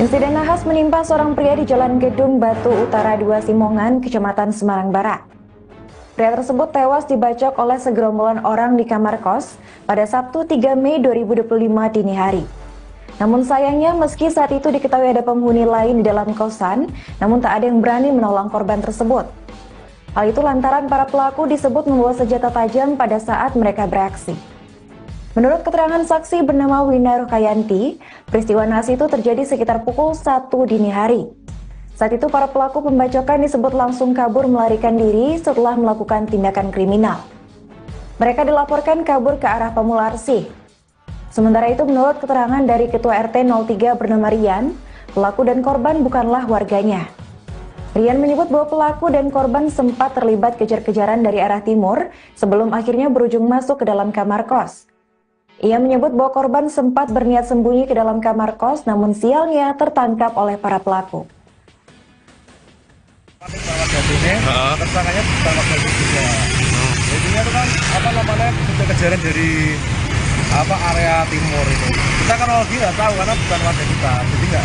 Insiden nahas menimpa seorang pria di Jalan Gedung Batu Utara 2 Simongan, Kecamatan Semarang Barat. Pria tersebut tewas dibacok oleh segerombolan orang di kamar kos pada Sabtu 3 Mei 2025 dini hari. Namun sayangnya meski saat itu diketahui ada penghuni lain di dalam kosan, namun tak ada yang berani menolong korban tersebut. Hal itu lantaran para pelaku disebut membawa senjata tajam pada saat mereka beraksi. Menurut keterangan saksi bernama Wina Rukayanti, peristiwa nahas itu terjadi sekitar pukul 1 dini hari. Saat itu para pelaku pembacokan disebut langsung kabur melarikan diri setelah melakukan tindakan kriminal. Mereka dilaporkan kabur ke arah Pamularsi. Sementara itu menurut keterangan dari Ketua RT 03 bernama Rian, pelaku dan korban bukanlah warganya. Rian menyebut bahwa pelaku dan korban sempat terlibat kejar-kejaran dari arah timur sebelum akhirnya berujung masuk ke dalam kamar kos. Ia menyebut bahwa korban sempat berniat sembunyi ke dalam kamar kos, namun sialnya tertangkap oleh para pelaku. Tersangkanya bukan warga juga. Jadinya itu kan kejar-kejaran dari area timur itu. Kita kan lagi nggak tahu karena bukan warga kita, jadi kita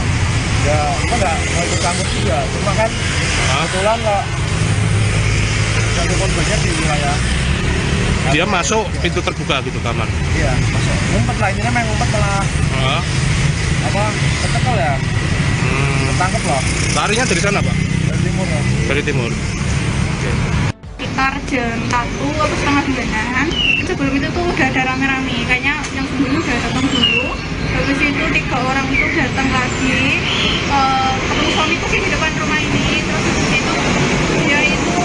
nggak mau ikut campur juga. Cuma kan kebetulan nggak satu korbannya di wilayah. Dia masuk pintu terbuka gitu kamar. Iya, masuk. Ngumpet lah, ini memang ngumpet malah kecekel ya. Ketangkep loh. Larinya dari sana, Pak? Dari timur ya. Dari timur. Oke. Sekitar jam 1 atau setengah 2-an. Sebelum itu tuh udah ada rame-rame, kayaknya yang sebelumnya udah datang dulu. Habis itu 3 orang itu datang lagi, ketemu suamiku sih di depan rumah ini. Terus habis itu dia itu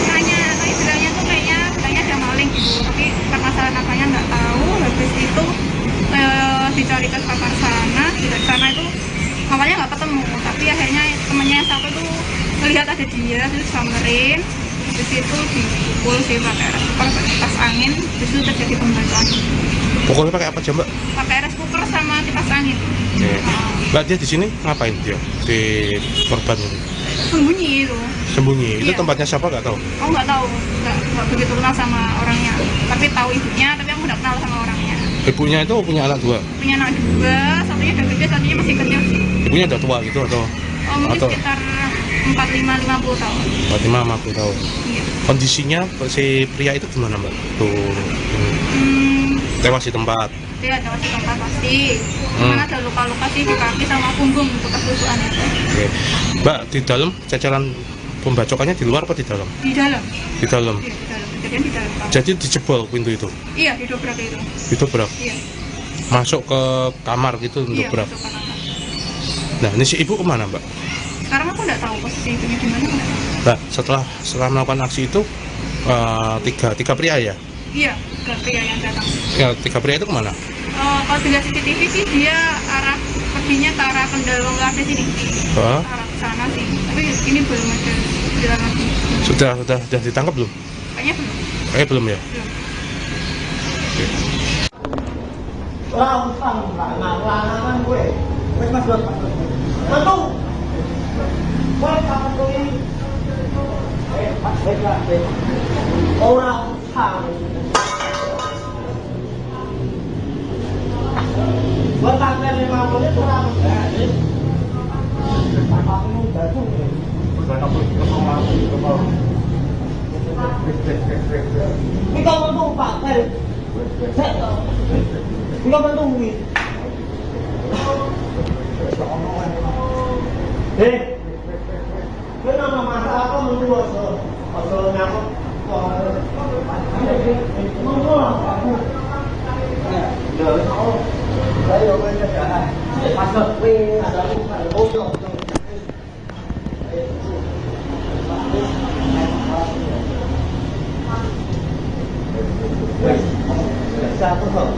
nanya, istilahnya tuh kayaknya ada maling gitu, tapi permasalahan apanya nggak tahu. Habis itu dicari ke kamar sana, di sana itu awalnya nggak ketemu, tapi akhirnya temennya yang satu tuh melihat ada dia, terus samperin. Habis itu dipukul sih pakai kipas angin, habis itu terjadi pembacokan. Pokoknya pakai apa aja, Mbak? Pakai rice cooker sama kipas angin. Mbak, dia di sini ngapain dia? Di korban ini? Sembunyi itu. Sembunyi? Itu Iya. tempatnya siapa nggak tahu? Aku nggak tahu, nggak begitu kenal sama orangnya. Tapi tahu ibunya, tapi aku nggak kenal sama orangnya. Ibunya itu punya anak 2? Punya anak 2, satunya udah gede, satunya masih kecil sih. Ibunya udah tua gitu atau? Mungkin Atau sekitar 45-50 tahun. 45-50 tahun. Iya. Kondisinya si pria itu gimana, Mbak? Tuh, tewas di tempat. Dia ada di tempat pasti. Cuman ada luka-luka sih di kaki sama punggung bekas tusukan itu. Oke. Mbak, di dalam ceceran pembacokannya di luar apa di dalam? Di dalam. Di dalam. Iya, di dalam. Jadi kejadian di dalam kamar. Jadi dijebol pintu itu? Iya, didobrak itu. Didobrak? Iya. Masuk ke kamar gitu untuk Iya, dobrak? masuk ke kamar. Nah, ini si ibu kemana, Mbak? Sekarang aku nggak tahu posisi ibunya di mana. Nah, setelah melakukan aksi itu, tiga pria ya? Iya, ke pria yang datang. Ya, tiga pria itu kemana? Kalau dilihat CCTV sih dia perginya ke arah Kendal Wongkade sini. Hah? Arah ke sana sih. Tapi ini belum ada jalan lagi. Sudah ditangkap belum? Kayaknya belum. Kayaknya belum ya? Belum. Oke. Lanangan gue. Wes Mas Dot. Metu. Wes kapan kowe iki? Mas baiklah. Ora usah. Buat sampai 5 menit ora menjadi. Apa ini batu? Ini kau mentung Pak. Ini kau mentung ini. Cái nó mà sao có mình đua sờ nhà không còn không có được nó đấy rồi bên trở lại bắt được về là ôm rồi sao có hợp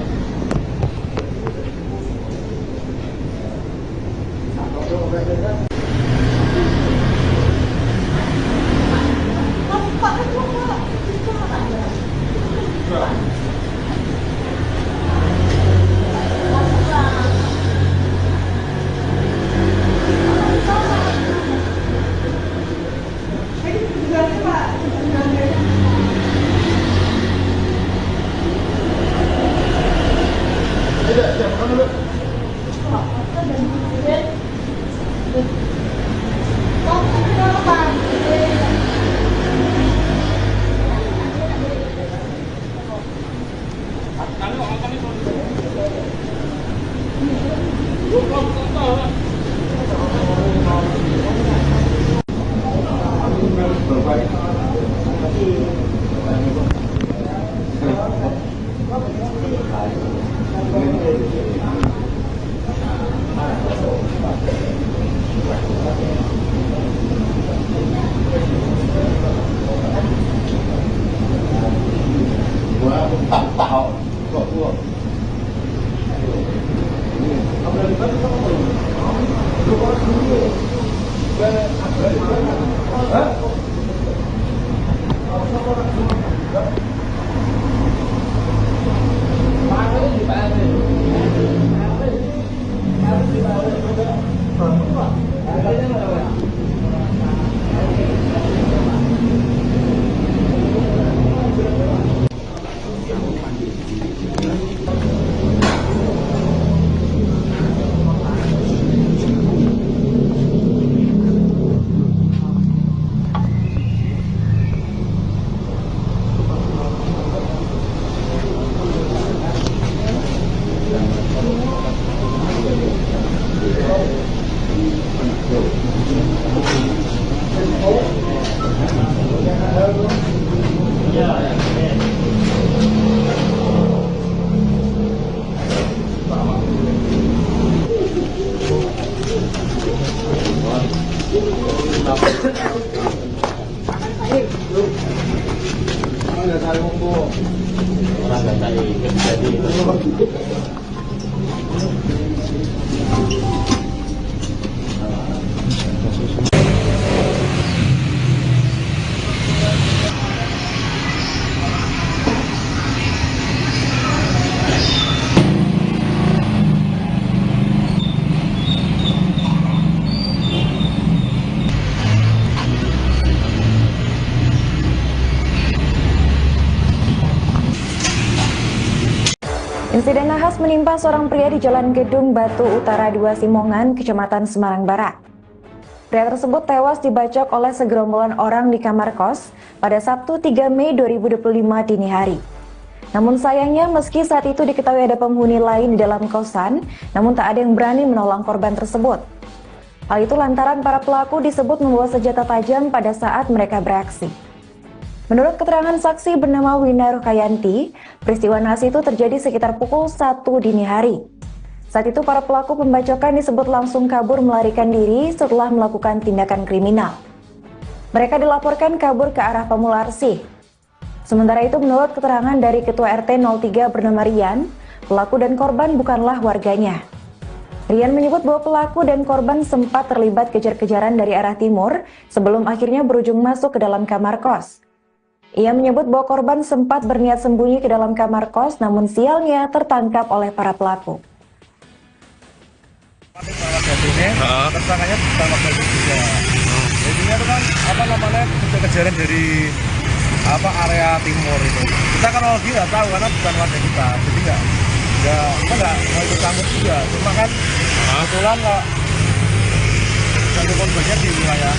Insiden nahas menimpa seorang pria di Jalan Gedung Batu Utara 2 Simongan, Kecamatan Semarang Barat. Pria tersebut tewas dibacok oleh segerombolan orang di kamar kos pada Sabtu 3 Mei 2025 dini hari. Namun sayangnya meski saat itu diketahui ada penghuni lain di dalam kosan, namun tak ada yang berani menolong korban tersebut. Hal itu lantaran para pelaku disebut membawa senjata tajam pada saat mereka beraksi. Menurut keterangan saksi bernama Wina Rukayanti, peristiwa naas itu terjadi sekitar pukul 1 dini hari. Saat itu para pelaku pembacokan disebut langsung kabur melarikan diri setelah melakukan tindakan kriminal. Mereka dilaporkan kabur ke arah Pamularsi. Sementara itu menurut keterangan dari Ketua RT 03 bernama Rian, pelaku dan korban bukanlah warganya. Rian menyebut bahwa pelaku dan korban sempat terlibat kejar-kejaran dari arah timur sebelum akhirnya berujung masuk ke dalam kamar kos. Ia menyebut bahwa korban sempat berniat sembunyi ke dalam kamar kos namun sialnya tertangkap oleh para pelaku. Tersangkanya ditangkap dari juga. Jadinya itu kan kejar-kejaran dari area timur itu. Kita kan lagi nggak tahu karena bukan warga kita, jadi kita nggak mau ikut campur juga. Cuma kan kebetulan nggak satu korbannya di wilayah.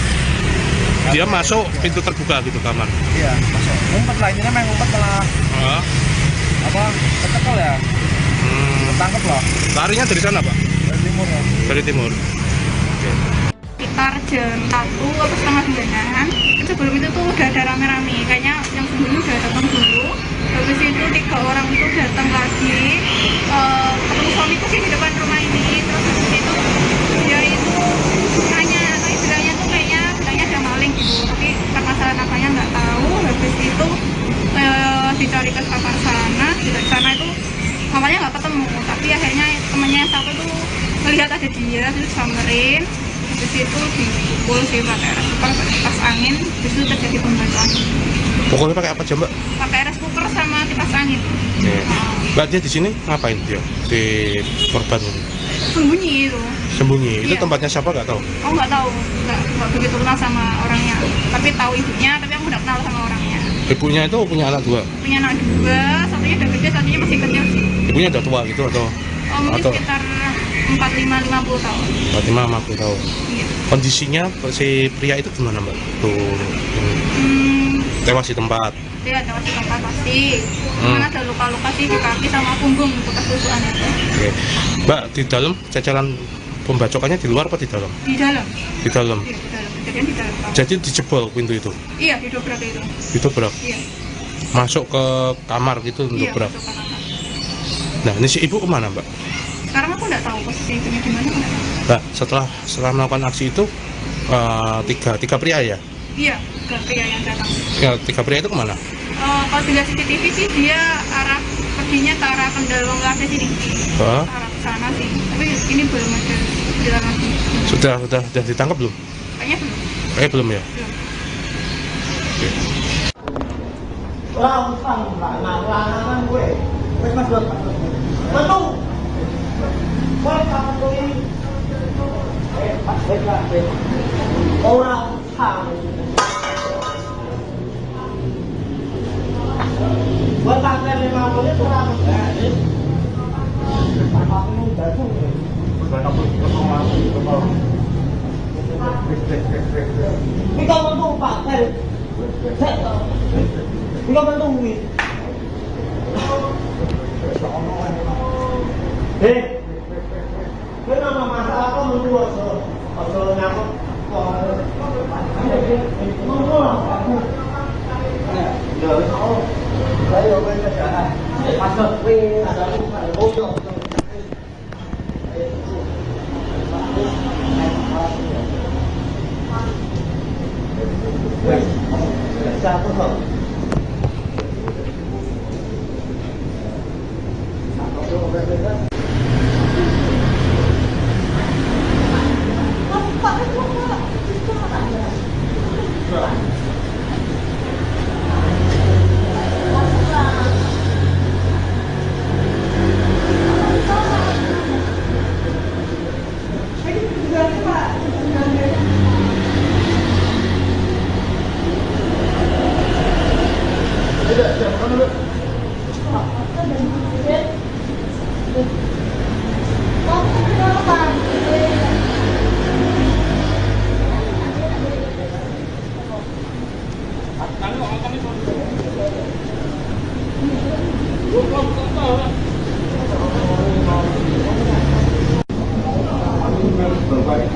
Dia masuk pintu terbuka gitu kamar. Iya, masuk. Ngumpet lah, ini memang ngumpet malah kecekel ya. Ketangkep loh. Larinya dari sana, Pak? Dari timur ya. Dari timur. Oke. Sekitar jam 1 atau setengah 2-an. Sebelum itu tuh udah ada rame-rame, kayaknya yang sebelumnya udah datang dulu. Habis itu 3 orang itu datang lagi, ketemu suamiku sih di depan rumah ini. Terus habis itu dia itu nanya, istilahnya tuh kayaknya bilangnya ada maling gitu, tapi permasalahan apanya nggak tahu. Habis itu dicari ke kamar sana, di sana itu awalnya nggak ketemu, tapi akhirnya temannya yang satu tuh melihat ada dia, terus samperin. Habis itu dipukul sih pakai air cooker, pakai kipas angin. Habis itu terjadi pembacokan. Pokoknya pakai apa aja, Mbak? Pakai air cooker sama kipas angin. Mbak, dia di sini ngapain dia? Di korban ini? Sembunyi itu. Sembunyi? Itu Iya. tempatnya siapa nggak tahu? Oh nggak tahu, nggak begitu kenal sama orangnya. Tapi tahu ibunya, tapi aku nggak kenal sama orangnya. Ibunya itu punya anak 2? Punya anak 2, satunya udah gede, satunya masih kecil sih. Ibunya udah tua gitu atau? Oh mungkin sekitar 45-50 tahun. 45-50 tahun. Iya. Kondisinya si pria itu gimana, Mbak? Tuh, tewas di tempat. Dia ada masih tempat pasti. Mana ada luka-luka sih di kaki sama punggung bekas tusukan itu. Oke. Mbak, di dalam cacaran pembacokannya di luar apa di dalam? Di dalam. Di dalam. Iya, di dalam. Kejadian di dalam. Jadi dijebol pintu itu? Iya, didobrak itu. Didobrak? Iya. Masuk ke kamar gitu Iya, dobrak? masuk ke kamar. Nah, ini si ibu kemana, Mbak? Sekarang aku nggak tahu posisi ibunya di mana. Nggak tahu. Mbak, setelah melakukan aksi itu tiga pria ya? Iya, ke pria yang datang. Ya, 3 pria itu kemana? Kalau dilihat CCTV sih dia arah perginya ke arah Kendal Wongkase sini. Hah? Arah ke sana sih. Tapi ini belum ada bilang lagi. Sudah ditangkap belum? Kayaknya belum. Belum ya? Belum. Oke. Lanang gue. Wes Mas Dot. Metu. Kowe kapan kuwi? Pas lah. Ora usah. Buat tanggal 5 menit ora mesti. Apa-apa dadu. Kita mentu Pak. Kita mentu kuwi. Kowe ana masalah kok mentu aja nyamuk kok. Ya wis oh. Ayo kowe kerjaan. Masuk wis. Oh. Wes, satu kok. Baik.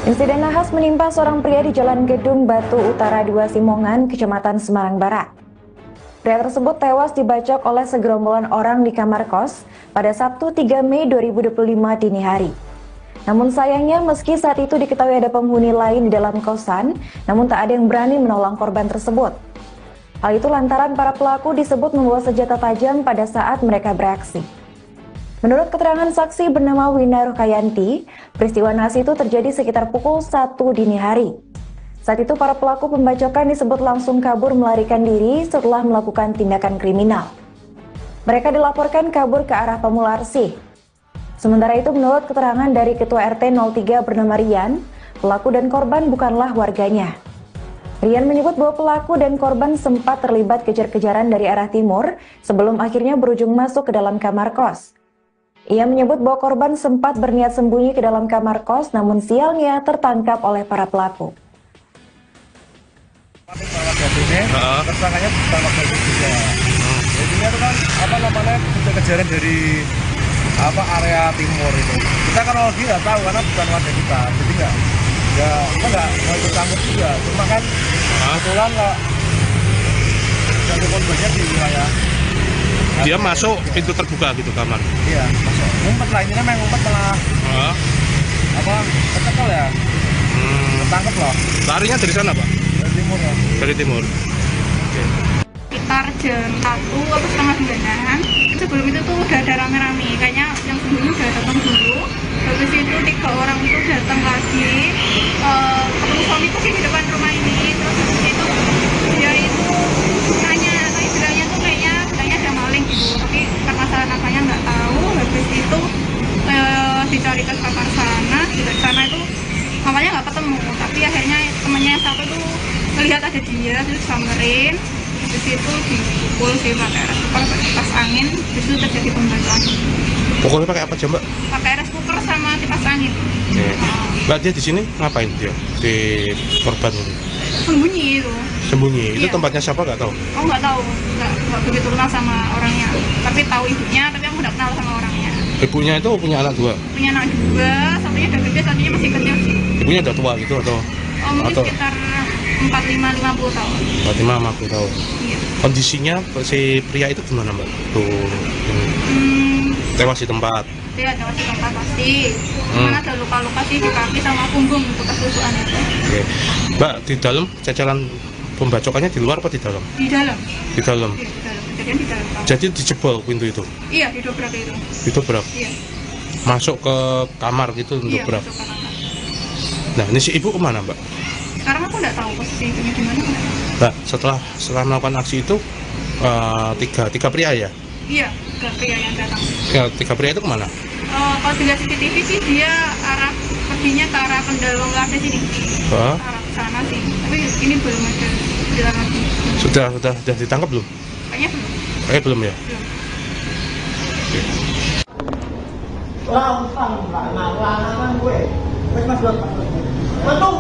Insiden nahas menimpa seorang pria di Jalan Gedung Batu Utara 2 Simongan, Kecamatan Semarang Barat. Pria tersebut tewas dibacok oleh segerombolan orang di kamar kos pada Sabtu 3 Mei 2025 dini hari. Namun sayangnya meski saat itu diketahui ada penghuni lain di dalam kosan, namun tak ada yang berani menolong korban tersebut. Hal itu lantaran para pelaku disebut membawa senjata tajam pada saat mereka beraksi. Menurut keterangan saksi bernama Wina Rukayanti, peristiwa nahas itu terjadi sekitar pukul 1 dini hari. Saat itu para pelaku pembacokan disebut langsung kabur melarikan diri setelah melakukan tindakan kriminal. Mereka dilaporkan kabur ke arah Pamularsi. Sementara itu menurut keterangan dari Ketua RT 03 bernama Rian, pelaku dan korban bukanlah warganya. Rian menyebut bahwa pelaku dan korban sempat terlibat kejar-kejaran dari arah timur sebelum akhirnya berujung masuk ke dalam kamar kos. Ia menyebut bahwa korban sempat berniat sembunyi ke dalam kamar kos, namun sialnya tertangkap oleh para pelaku. Tersangkanya pertama kali juga. Jadinya itu kan kejar-kejaran dari area timur itu. Kita kan lagi nggak tahu karena bukan warga kita, jadi kita nggak mau ikut campur juga. Cuma kan kebetulan nggak jadi korbannya di wilayah. Dia masuk pintu terbuka gitu kamar. Iya, masuk. Ngumpet lah, ini memang ngumpet malah kecekel ya. Ketangkep loh. Larinya dari sana, Pak? Dari timur ya. Dari timur. Oke. Sekitar jam 1 atau setengah 9-an. Sebelum itu tuh udah ada rame-rame, kayaknya yang sebelumnya udah datang dulu. Habis itu 3 orang itu datang lagi, ketemu suamiku sih di depan rumah ini. Terus habis itu dia itu nanya, tapi bilangnya tuh kayaknya ada maling gitu. Tapi permasalahan apanya nggak tahu. Habis itu dicari ke kamar sana, di sana itu awalnya nggak ketemu. Tapi akhirnya temannya yang satu tuh melihat ada dia, terus samperin. Di situ dipukul sih pakai rice cooker, pakai kipas angin. Di situ terjadi pembacokan. Pukulnya pakai apa aja, Mbak? Pakai rice cooker sama kipas angin. Mbak, dia di sini ngapain dia? Di korban ini? Sembunyi itu. Sembunyi. Itu Iya. tempatnya siapa nggak tahu? Oh nggak tahu, nggak begitu kenal sama orangnya. Tapi tahu ibunya, tapi aku nggak kenal sama orangnya. Ibunya itu punya anak 2? Punya anak 2, satunya udah gede, satunya masih kecil sih. Ibunya udah tua gitu atau? Oh mungkin Atau sekitar 45-50 tahun. 45-50 tahun. Iya. Kondisinya si pria itu gimana, Mbak? Tuh, tewas di tempat. Dia ada masih tempat pasti. Cuman ada luka-luka sih di kaki sama punggung bekas tusukan itu. Oke. Mbak, di dalam cecelan pembacokannya di luar apa di dalam? Di dalam. Di dalam. Iya, di dalam. Kejadian di dalam. Jadi dijebol pintu itu. Iya, didobrak itu. Itu berak. Iya. Masuk ke kamar gitu untuk Iya, berak. masuk ke kamar. Nah, ini si ibu kemana, Mbak? Sekarang aku nggak tahu posisi ibunya di mana. Mbak, setelah melakukan aksi itu tiga pria ya? Iya, ke pria yang datang. Ya, 3 pria itu kemana? Kalau dilihat CCTV sih dia arah pergi tadinya ke arah Kendal Wongkade sini, ke Hah? arah sana sih. Tapi ini belum ada jalan lagi. Sudah ditangkap belum? Kayaknya belum. Belum ya? Belum. Orang utang lanang gue. Wes Mas Dot. Metu.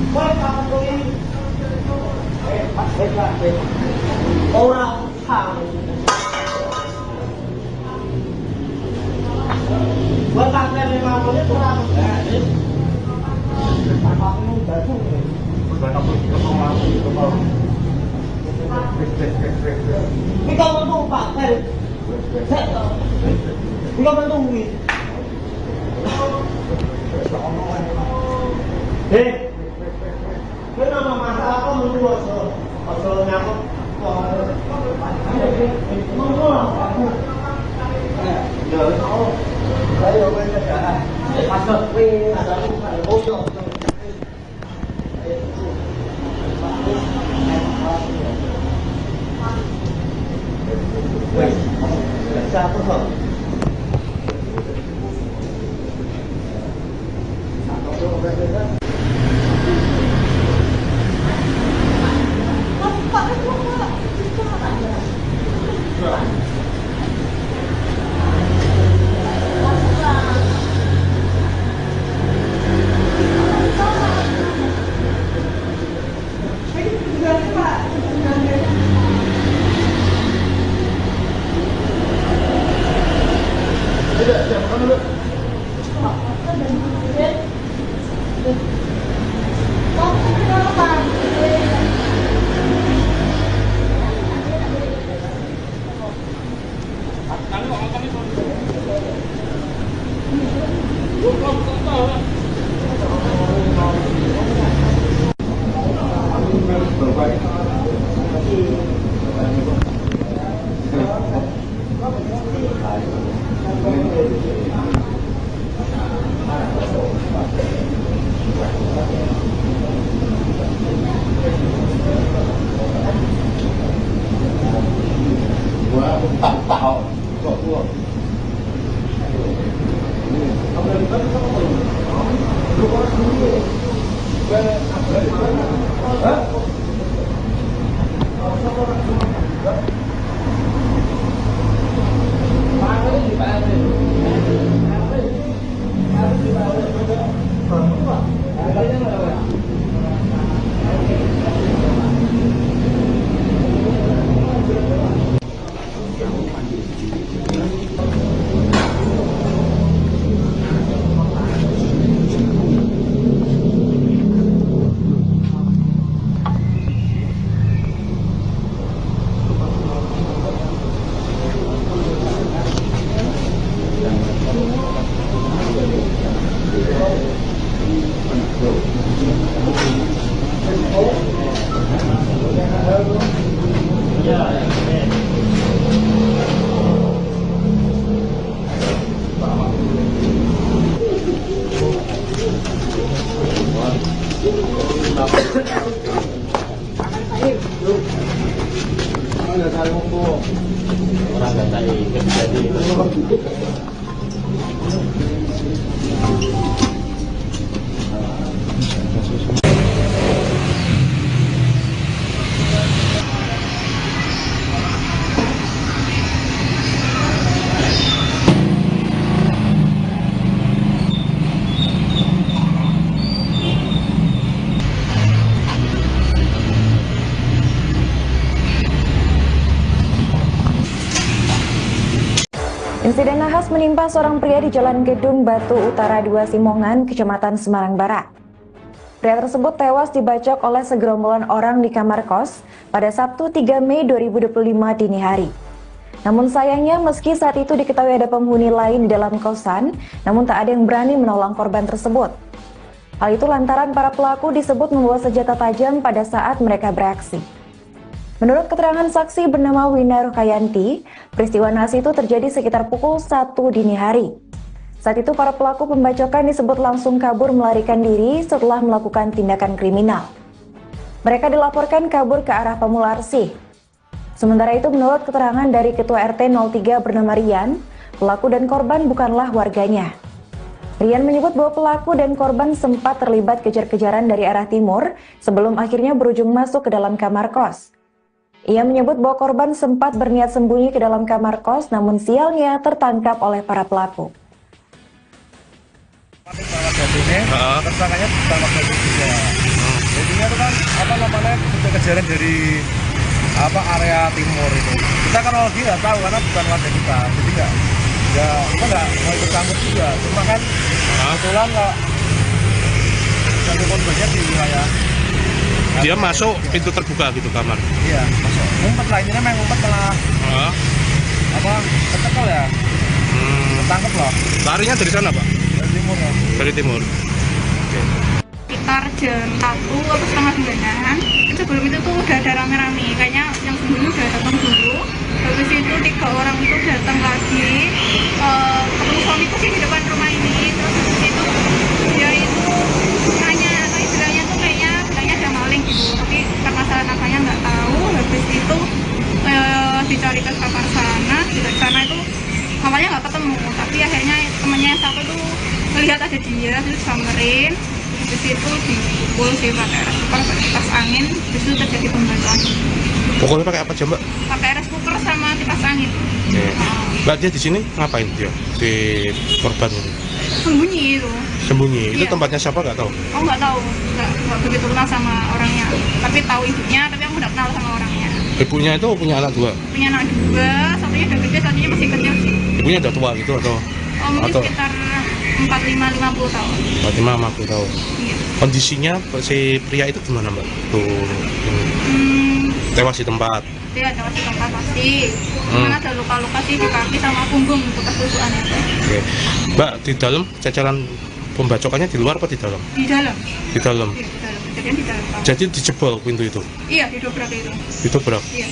Kowe kapan kowe ini? Pas lah. Orang utang. Buat kakek memang punya kurang. Apa-apa baru. Ini kau mentung Pak. Ini kau mentung ini. Ini nama masalah kau mentung asal nyamuk. Ayo, masuk. Satu kok. Insiden nahas menimpa seorang pria di Jalan Gedung Batu Utara 2 Simongan, Kecamatan Semarang Barat. Pria tersebut tewas dibacok oleh segerombolan orang di kamar kos pada Sabtu 3 Mei 2025 dini hari. Namun sayangnya meski saat itu diketahui ada penghuni lain di dalam kosan, namun tak ada yang berani menolong korban tersebut. Hal itu lantaran para pelaku disebut membawa senjata tajam pada saat mereka beraksi. Menurut keterangan saksi bernama Wina Rukayanti, peristiwa nahas itu terjadi sekitar pukul 1 dini hari. Saat itu para pelaku pembacokan disebut langsung kabur melarikan diri setelah melakukan tindakan kriminal. Mereka dilaporkan kabur ke arah Pamularsi. Sementara itu menurut keterangan dari Ketua RT 03 bernama Rian, pelaku dan korban bukanlah warganya. Rian menyebut bahwa pelaku dan korban sempat terlibat kejar-kejaran dari arah timur sebelum akhirnya berujung masuk ke dalam kamar kos. Ia menyebut bahwa korban sempat berniat sembunyi ke dalam kamar kos, namun sialnya tertangkap oleh para pelaku. Tersangkanya pertama kali juga. Jadinya itu kan kejar-kejaran dari area timur itu. Kita kan lagi nggak tahu karena bukan warga kita, jadi kita nggak mau ikut campur juga. Cuma kan kebetulan nggak satu korbannya di wilayah. Dia masuk pintu terbuka gitu kamar. Iya, masuk. Ngumpet lah, ini memang ngumpet malah kecekel ya. Ketangkep loh. Larinya dari sana, Pak? Dari timur ya. Dari timur. Oke. Sekitar jam 1 atau setengah 9-an. Sebelum itu tuh udah ada rame-rame, kayaknya yang sembunyi udah datang dulu. Habis itu 3 orang itu datang lagi, ketemu suamiku sih di depan rumah ini. Terus itu dia itu nanya, atau istilahnya tuh kayaknya bilangnya ada maling gitu, tapi karena salah namanya nggak tahu. Habis itu dicari ke kamar sana, di sana itu awalnya nggak ketemu, tapi akhirnya temannya yang satu tuh melihat ada dia, terus samperin. Di situ dipukul sih pakai air cooker, pakai kipas angin. Di situ terjadi pembacoan. Pokoknya pakai apa aja, Mbak? Pakai air cooker sama kipas angin. Oke. Mbak, dia di sini ngapain dia? Si korban ini? Sembunyi itu. Sembunyi. Itu Iya. tempatnya siapa nggak tahu? Oh nggak tahu, nggak begitu kenal sama orangnya. Tapi tahu ibunya, tapi aku nggak kenal sama orangnya. Ibunya itu punya anak 2. Punya anak 2, satunya udah gede, satunya masih kecil sih. Ibunya udah tua gitu atau? Oh mungkin Atau- sekitar 45-50 tahun. 50 tahun. Iya. Kondisinya si pria itu gimana, Mbak? Tuh, tewas di tempat. Dia ada masih tempat pasti. Mana ada luka-luka sih di kaki sama punggung bekas tusukan itu. Oke. Mbak, di dalam cacaran pembacokannya di luar apa di dalam? Di dalam. Di dalam. Iya, di dalam. Kejadian di dalam. Jadi dijebol pintu itu. Iya, didobrak itu. Itu berak. Iya.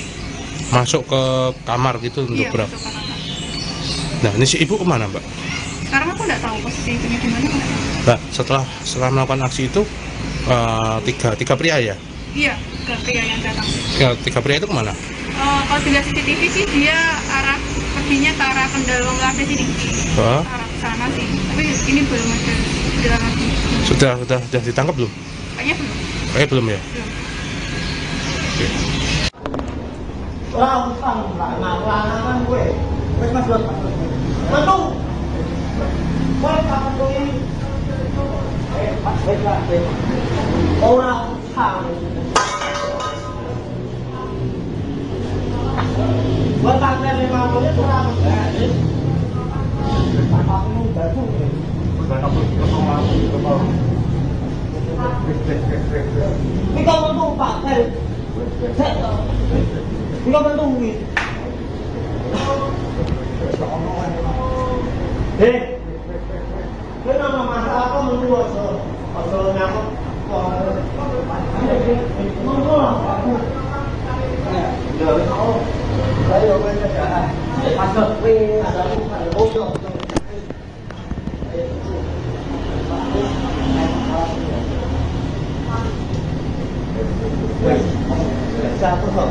Masuk ke kamar gitu untuk Iya, berak. masuk ke kamar. Nah, ini si ibu kemana, Mbak? Sekarang aku nggak tahu posisi ibunya di mana. Mbak, setelah melakukan aksi itu tiga pria ya? Iya, ke pria yang datang. Ya, 3 pria itu kemana? Kalau dilihat CCTV sih dia perginya ke arah Kendal Wongkade sini. Hah? Arah ke sana sih. Tapi ini belum ada jalan lagi. Sudah ditangkap belum? Kayaknya belum. Kayaknya belum ya? Belum. Oke. Orang utang lanangan gue. Wes Mas Dot. Mantung. Wes kapan tuh ini? Pas lah. Orang utang. Buat tanggal 5 menit kurang. Kamu baru. Ini kau mentung Pak. Ini kau mentung nih. Ini nama masalah kau mentung asal nyamuk. Mentung lah. Rồi nó lấy vô bên cái mặt cực vì là ô tô sao có hợp